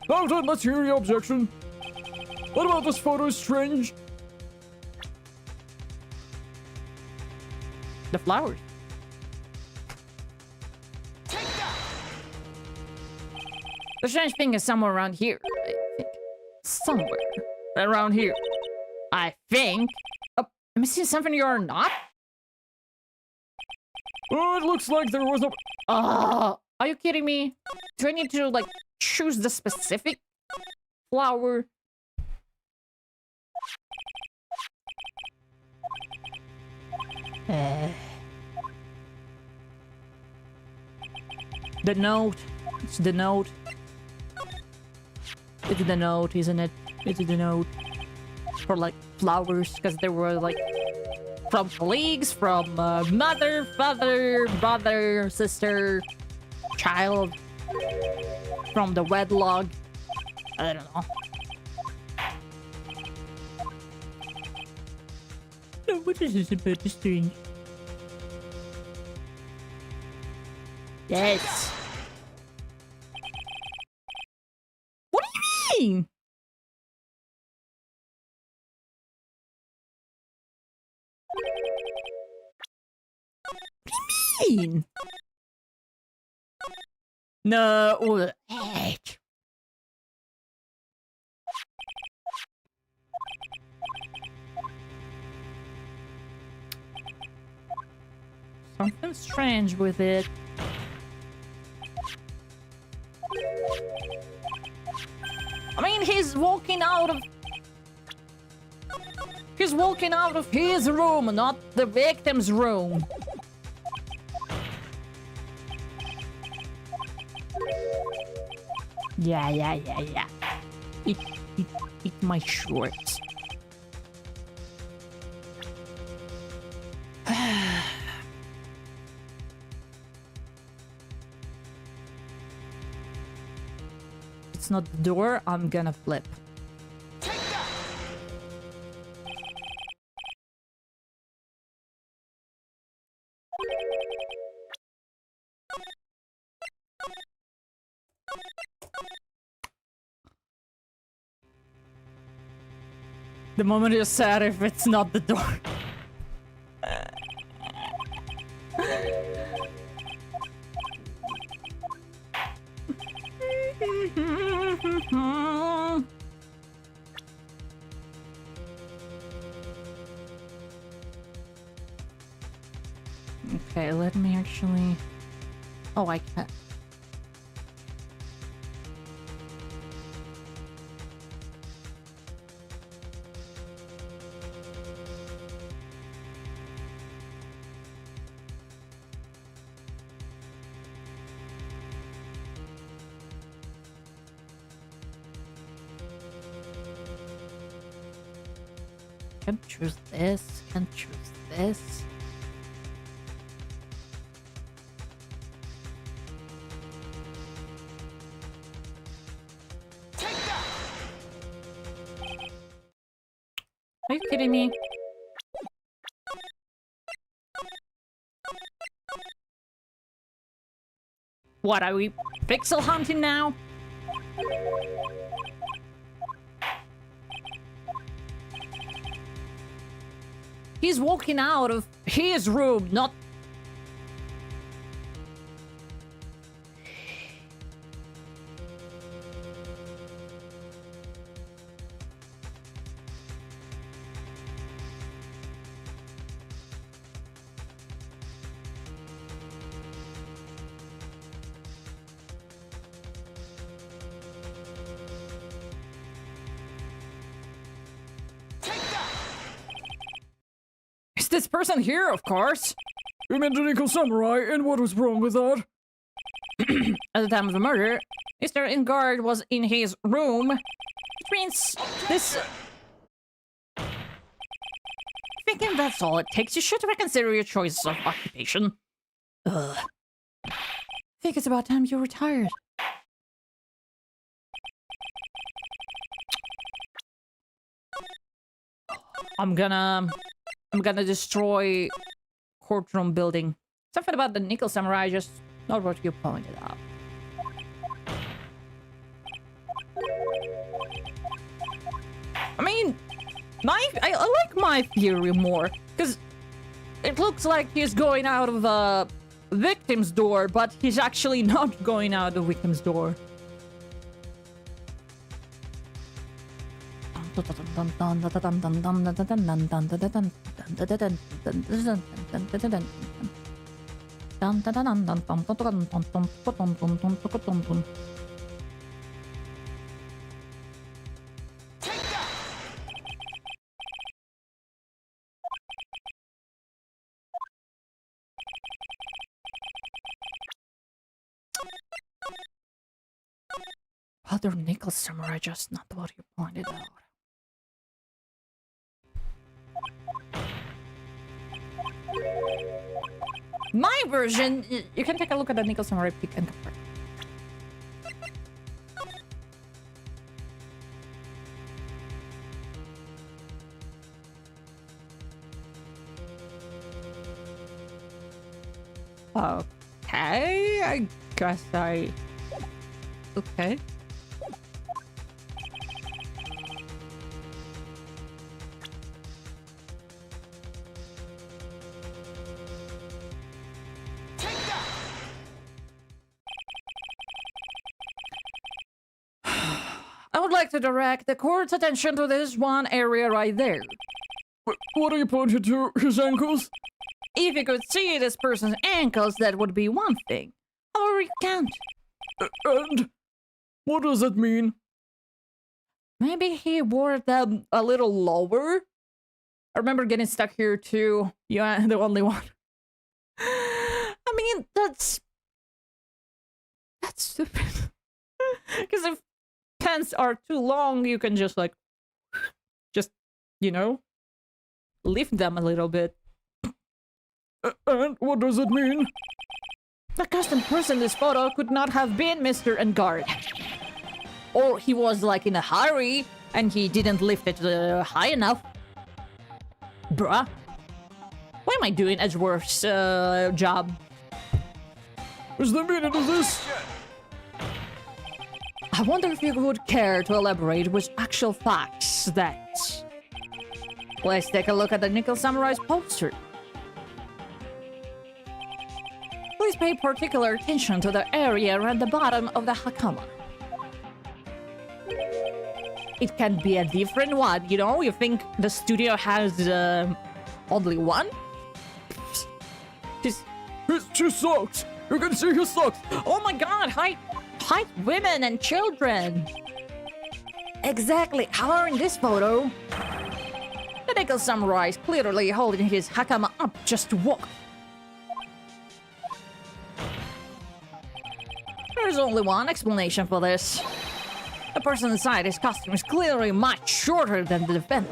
Now then, let's hear your objection. What about this photo is strange? The flowers. Take that! The strange thing is somewhere around here, I think. Somewhere around here. I think. Oh, am I seeing something you're not? Oh, it looks like there was a... Are you kidding me? Do I need to, like, choose the specific flower? The note. It's the note. It's the note, isn't it? It's the note. For, like, flowers, because there were, like, from colleagues, from mother, father, brother, sister, child, from the wedlock. I don't know. No, what is this about this thing? Yes. What do you mean? What do you mean? No. Heck. Something strange with it. I mean, he's walking out of his room, not the victim's room. Yeah. Eat my shorts. It's not the door, I'm gonna flip. Take that! The moment you said if it's not the door. Okay, let me actually... Oh, I can't. Can't choose this, can't choose this. you kidding me? What, are we pixel hunting now? He's walking out of his room, not... Is this person here, of course? You meant the Nickel Samurai, and what was wrong with that? At the time of the murder, Mr. Ingard was in his room, which means this... Thinking that's all it takes, you should reconsider your choices of occupation. Ugh. I think it's about time you retired. I'm gonna destroy courtroom building. Something about the Nickel Samurai, just not what you pointed out. I mean, I like my theory more, because it looks like he's going out of the victim's door, but he's actually not going out the victim's door. Other Nickel Samurai, just not what you pointed out. My version, you can take a look at the Nickel Samurai pick and compare. Okay, I guess okay. I would like to direct the court's attention to this one area right there. What are you pointing to? His ankles? If you could see this person's ankles, that would be one thing. However, you can't. And what does that mean? Maybe he wore them a little lower? I remember getting stuck here too. You are the only one. I mean, that's stupid. Because if pants are too long, you can just you know, lift them a little bit. And what does it mean? The custom person in this photo could not have been Mr. Engard. Or he was like in a hurry and he didn't lift it high enough. Bruh. Why am I doing Edgeworth's job? What's the meaning of this? I wonder if you would care to elaborate which actual facts that... Let's take a look at the Nickel Samurai's poster. Please pay particular attention to the area around the bottom of the hakama. It can be a different one, you know? You think the studio has only one? She sucks! You can see his socks! Oh my god, hide women and children! Exactly, however in this photo, the Nickel Samurai is clearly holding his hakama up just to walk. There's only one explanation for this. The person inside his costume is clearly much shorter than the defender.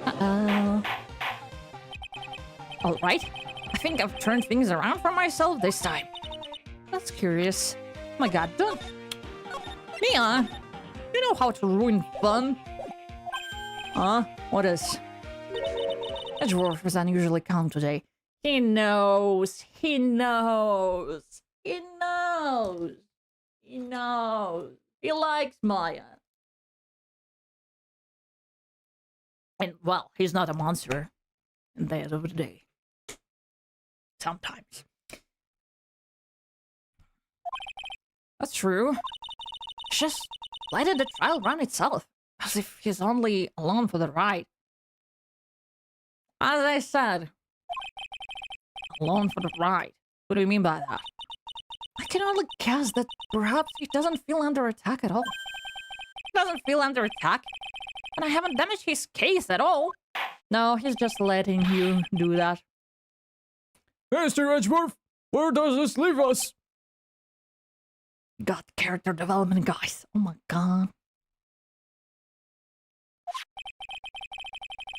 Uh-oh. Alright, I think I've turned things around for myself this time. That's curious. Oh my god, don't... Mia, you know how to ruin fun? Huh? What is? Edgeworth was unusually calm today. He knows. He knows. He knows. He knows. He likes Maya. And, well, he's not a monster at the end of the day. Sometimes. That's true. Just letting the trial run itself, as if he's only alone for the ride. As I said, alone for the ride. What do you mean by that? I can only guess that perhaps he doesn't feel under attack at all. He doesn't feel under attack, and I haven't damaged his case at all. No, he's just letting you do that. Mr. Edgeworth, where does this leave us? Got character development, guys. Oh my god.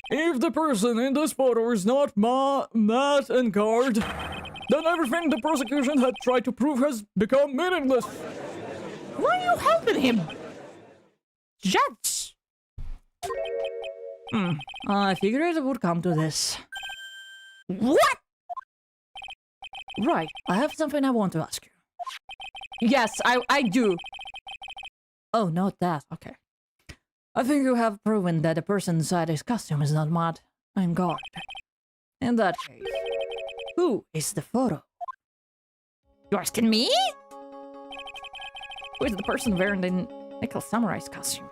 If the person in this photo is not Matt and Guard, then everything the prosecution had tried to prove has become meaningless. Why are you helping him? Judge! I figured it would come to this. What? Right, I have something I want to ask you. Yes, I do. Oh, not that. Okay. I think you have proven that the person inside his costume is not Matt and Guard. In that case, who is the photo? You asking me? Who is the person wearing the Nickel Samurai's costume?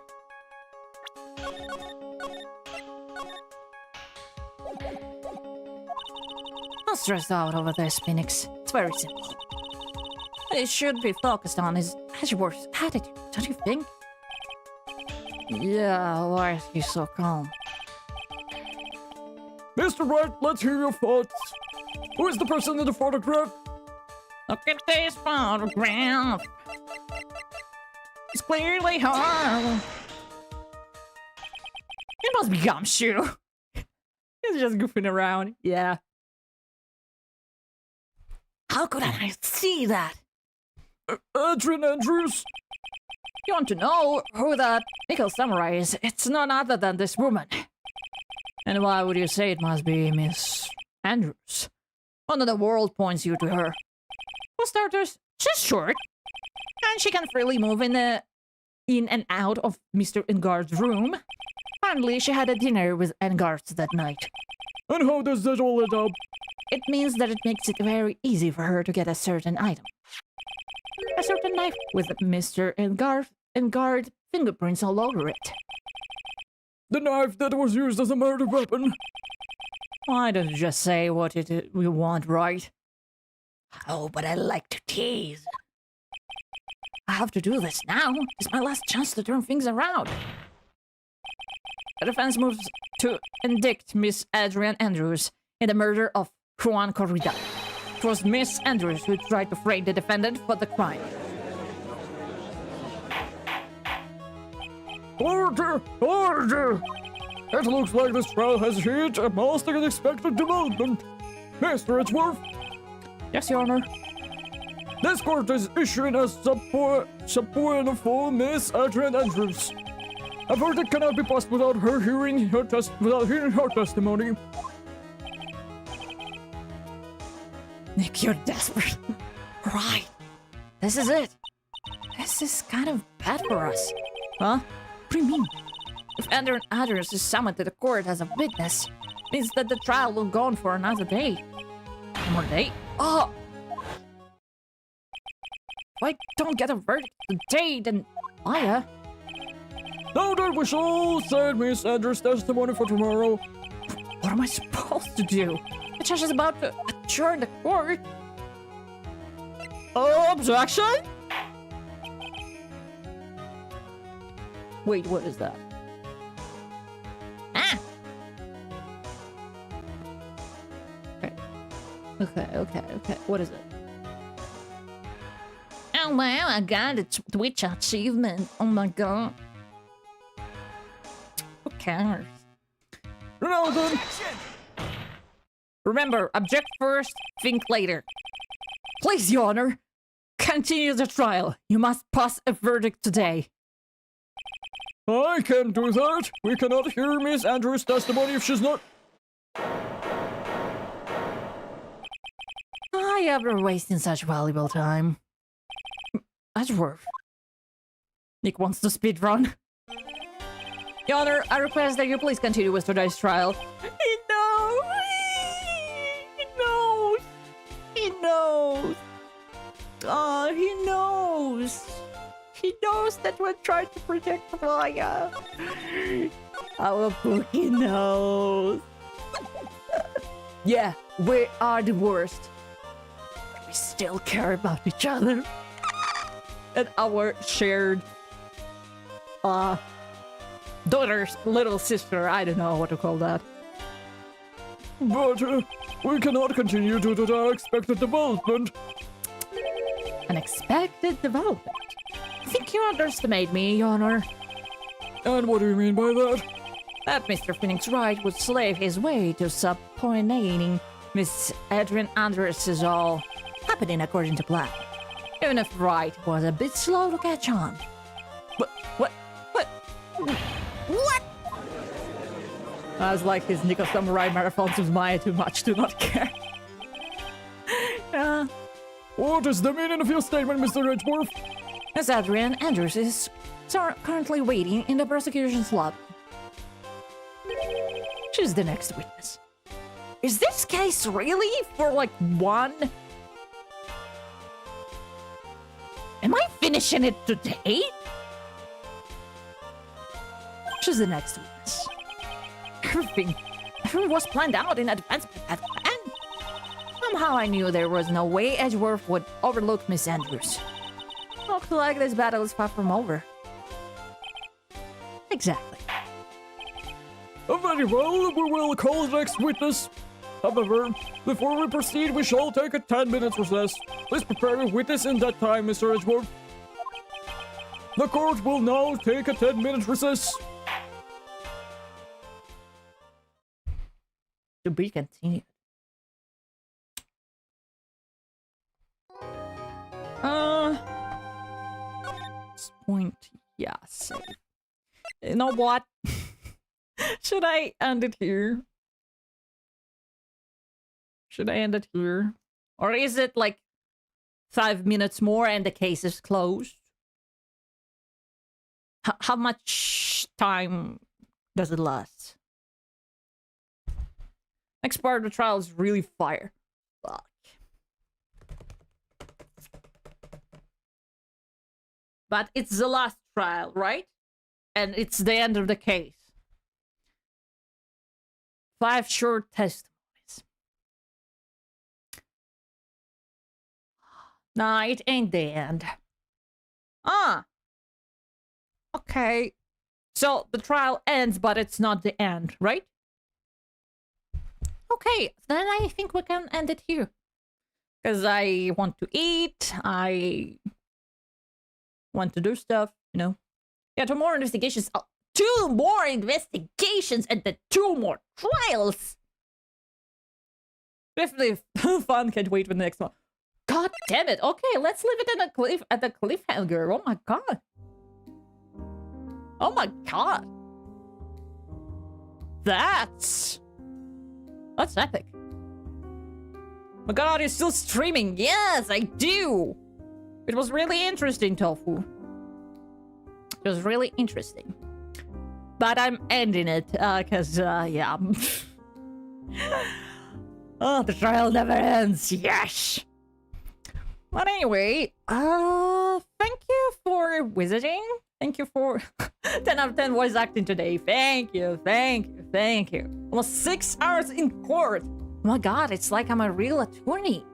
Don't stress out over this, Phoenix. It's very simple. What it should be focused on is Edgeworth's attitude, don't you think? Yeah, why is he so calm? Mr. Wright, let's hear your thoughts. Who is the person in the photograph? Look at this photograph. It's clearly her. It must be Gumshoe. He's just goofing around. Yeah. How could I see that? Adrian Andrews? You want to know who that Nickel Samurai is? It's none other than this woman. And why would you say it must be Miss Andrews? One of the world points you to her. For starters, she's short, and she can freely move in and out of Mr. Engard's room. Apparently, she had a dinner with Engards that night. And how does that all add up? It means that it makes it very easy for her to get a certain item. A certain knife with Mr. Engard fingerprints all over it. The knife that was used as a murder weapon. Why don't you just say what we want, right? Oh, but I like to tease. I have to do this now. It's my last chance to turn things around. The defense moves to indict Miss Adrian Andrews in the murder of Juan Corrida. It was Miss Andrews who tried to frame the defendant for the crime. Order! Order! It looks like this trial has hit a most unexpected development. Mr. Edgeworth? Yes, Your Honor. This court is issuing a subpoena for Miss Adrian Andrews. A verdict cannot be passed without hearing her testimony. Nick, you're desperate. Right. This is it. This is kind of bad for us. Huh? What do you mean? If Adrian Andrews is summoned to the court as a witness, means that the trial will go on for another day. One more day? Oh! If I don't get a verdict today, then Maya. Now that we shall set Miss Andrews' testimony for tomorrow. What am I supposed to do? The judge is about to adjourn the court. Objection? Wait, what is that? Ah! Okay. What is it? Oh wow, I got a Twitch achievement. Oh my god. Who cares? Now then, Remember, object first, think later. Please, Your Honor, continue the trial. You must pass a verdict today. I can't do that. We cannot hear Miss Andrews' testimony if she's not... I ever wasting such valuable time. Edgeworth. Nick wants to speedrun. Your Honor, I request that you please continue with today's trial. He knows! He knows! He knows! Oh, he knows! He knows that we're trying to protect Maya. Our Pookie knows. Yeah, we are the worst. We still care about each other. And our shared... daughter's little sister, I don't know what to call that. But we cannot continue due to the unexpected development. Unexpected development? I think you underestimate me, Your Honor. And what do you mean by that? That Mr. Phoenix Wright would slave his way to subpoenaing Miss Adrian Andrews is all happening according to plan. Even if Wright was a bit slow to catch on. What? I was like his Nico Samurai marathons with Maya too much to not care. What is the meaning of your statement, Mr. Edgeworth? Miss Adrian Andrews is currently waiting in the prosecution's lobby. She's the next witness. Is this case really for like one? Am I finishing it today? She's the next witness. Everything was planned out in advance by that plan. Somehow I knew there was no way Edgeworth would overlook Miss Andrews. Looks like this battle is far from over. Exactly. Very well, we will call the next witness. However, before we proceed, we shall take a 10-minute recess. Please prepare a witness in that time, Mr. Edgeworth. The court will now take a 10-minute recess. To be continued. Point, yeah, save. You know what? Should I end it here? Should I end it here? Or is it like 5 minutes more and the case is closed? How much time does it last? Next part of the trial is really fire. Fuck. But it's the last trial, right? And it's the end of the case. 5 short testimonies. Nah, it ain't the end. Okay. So the trial ends, but it's not the end, right? Okay, then I think we can end it here. Because I want to eat, I want to do stuff, you know. Yeah, 2 more investigations. 2 more investigations and the 2 more trials. Definitely fun. Can't wait for the next one. God damn it. Okay, let's leave it at the cliffhanger. Oh my god. Oh my god. That's epic. My god, you're still streaming. Yes, I do. It was really interesting, Tofu. It was really interesting. But I'm ending it, cause, yeah. Oh, the trial never ends. Yes. But anyway, thank you for visiting. Thank you for 10 out of 10 voice acting today. Thank you. Almost 6 hours in court. Oh my god, it's like I'm a real attorney.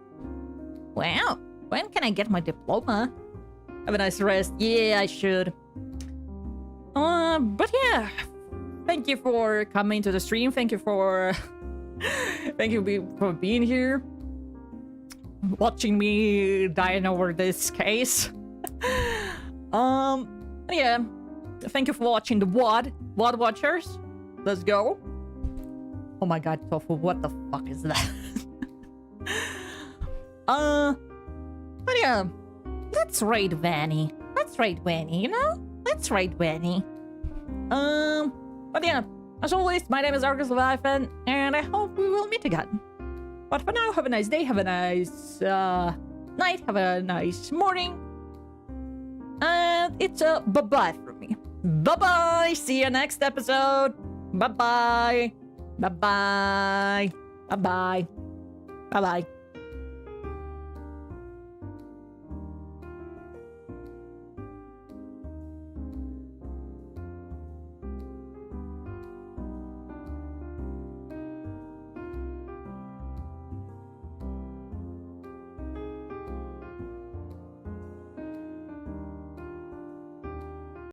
Wow. When can I get my diploma? Have a nice rest. Yeah, I should. But yeah. Thank you for coming to the stream. Thank you for being here. Watching me dying over this case. Yeah. Thank you for watching the WOD Watchers. Let's go. Oh my god, Tofu, what the fuck is that? But yeah. Let's raid Vanny, you know? Let's raid Vanny. But yeah, as always, my name is arguslevi, and I hope we will meet again. But for now, have a nice day, have a nice night, have a nice morning. And it's a bye-bye from me. Bye-bye! See you next episode! Bye-bye! Bye-bye! Bye-bye! Bye-bye!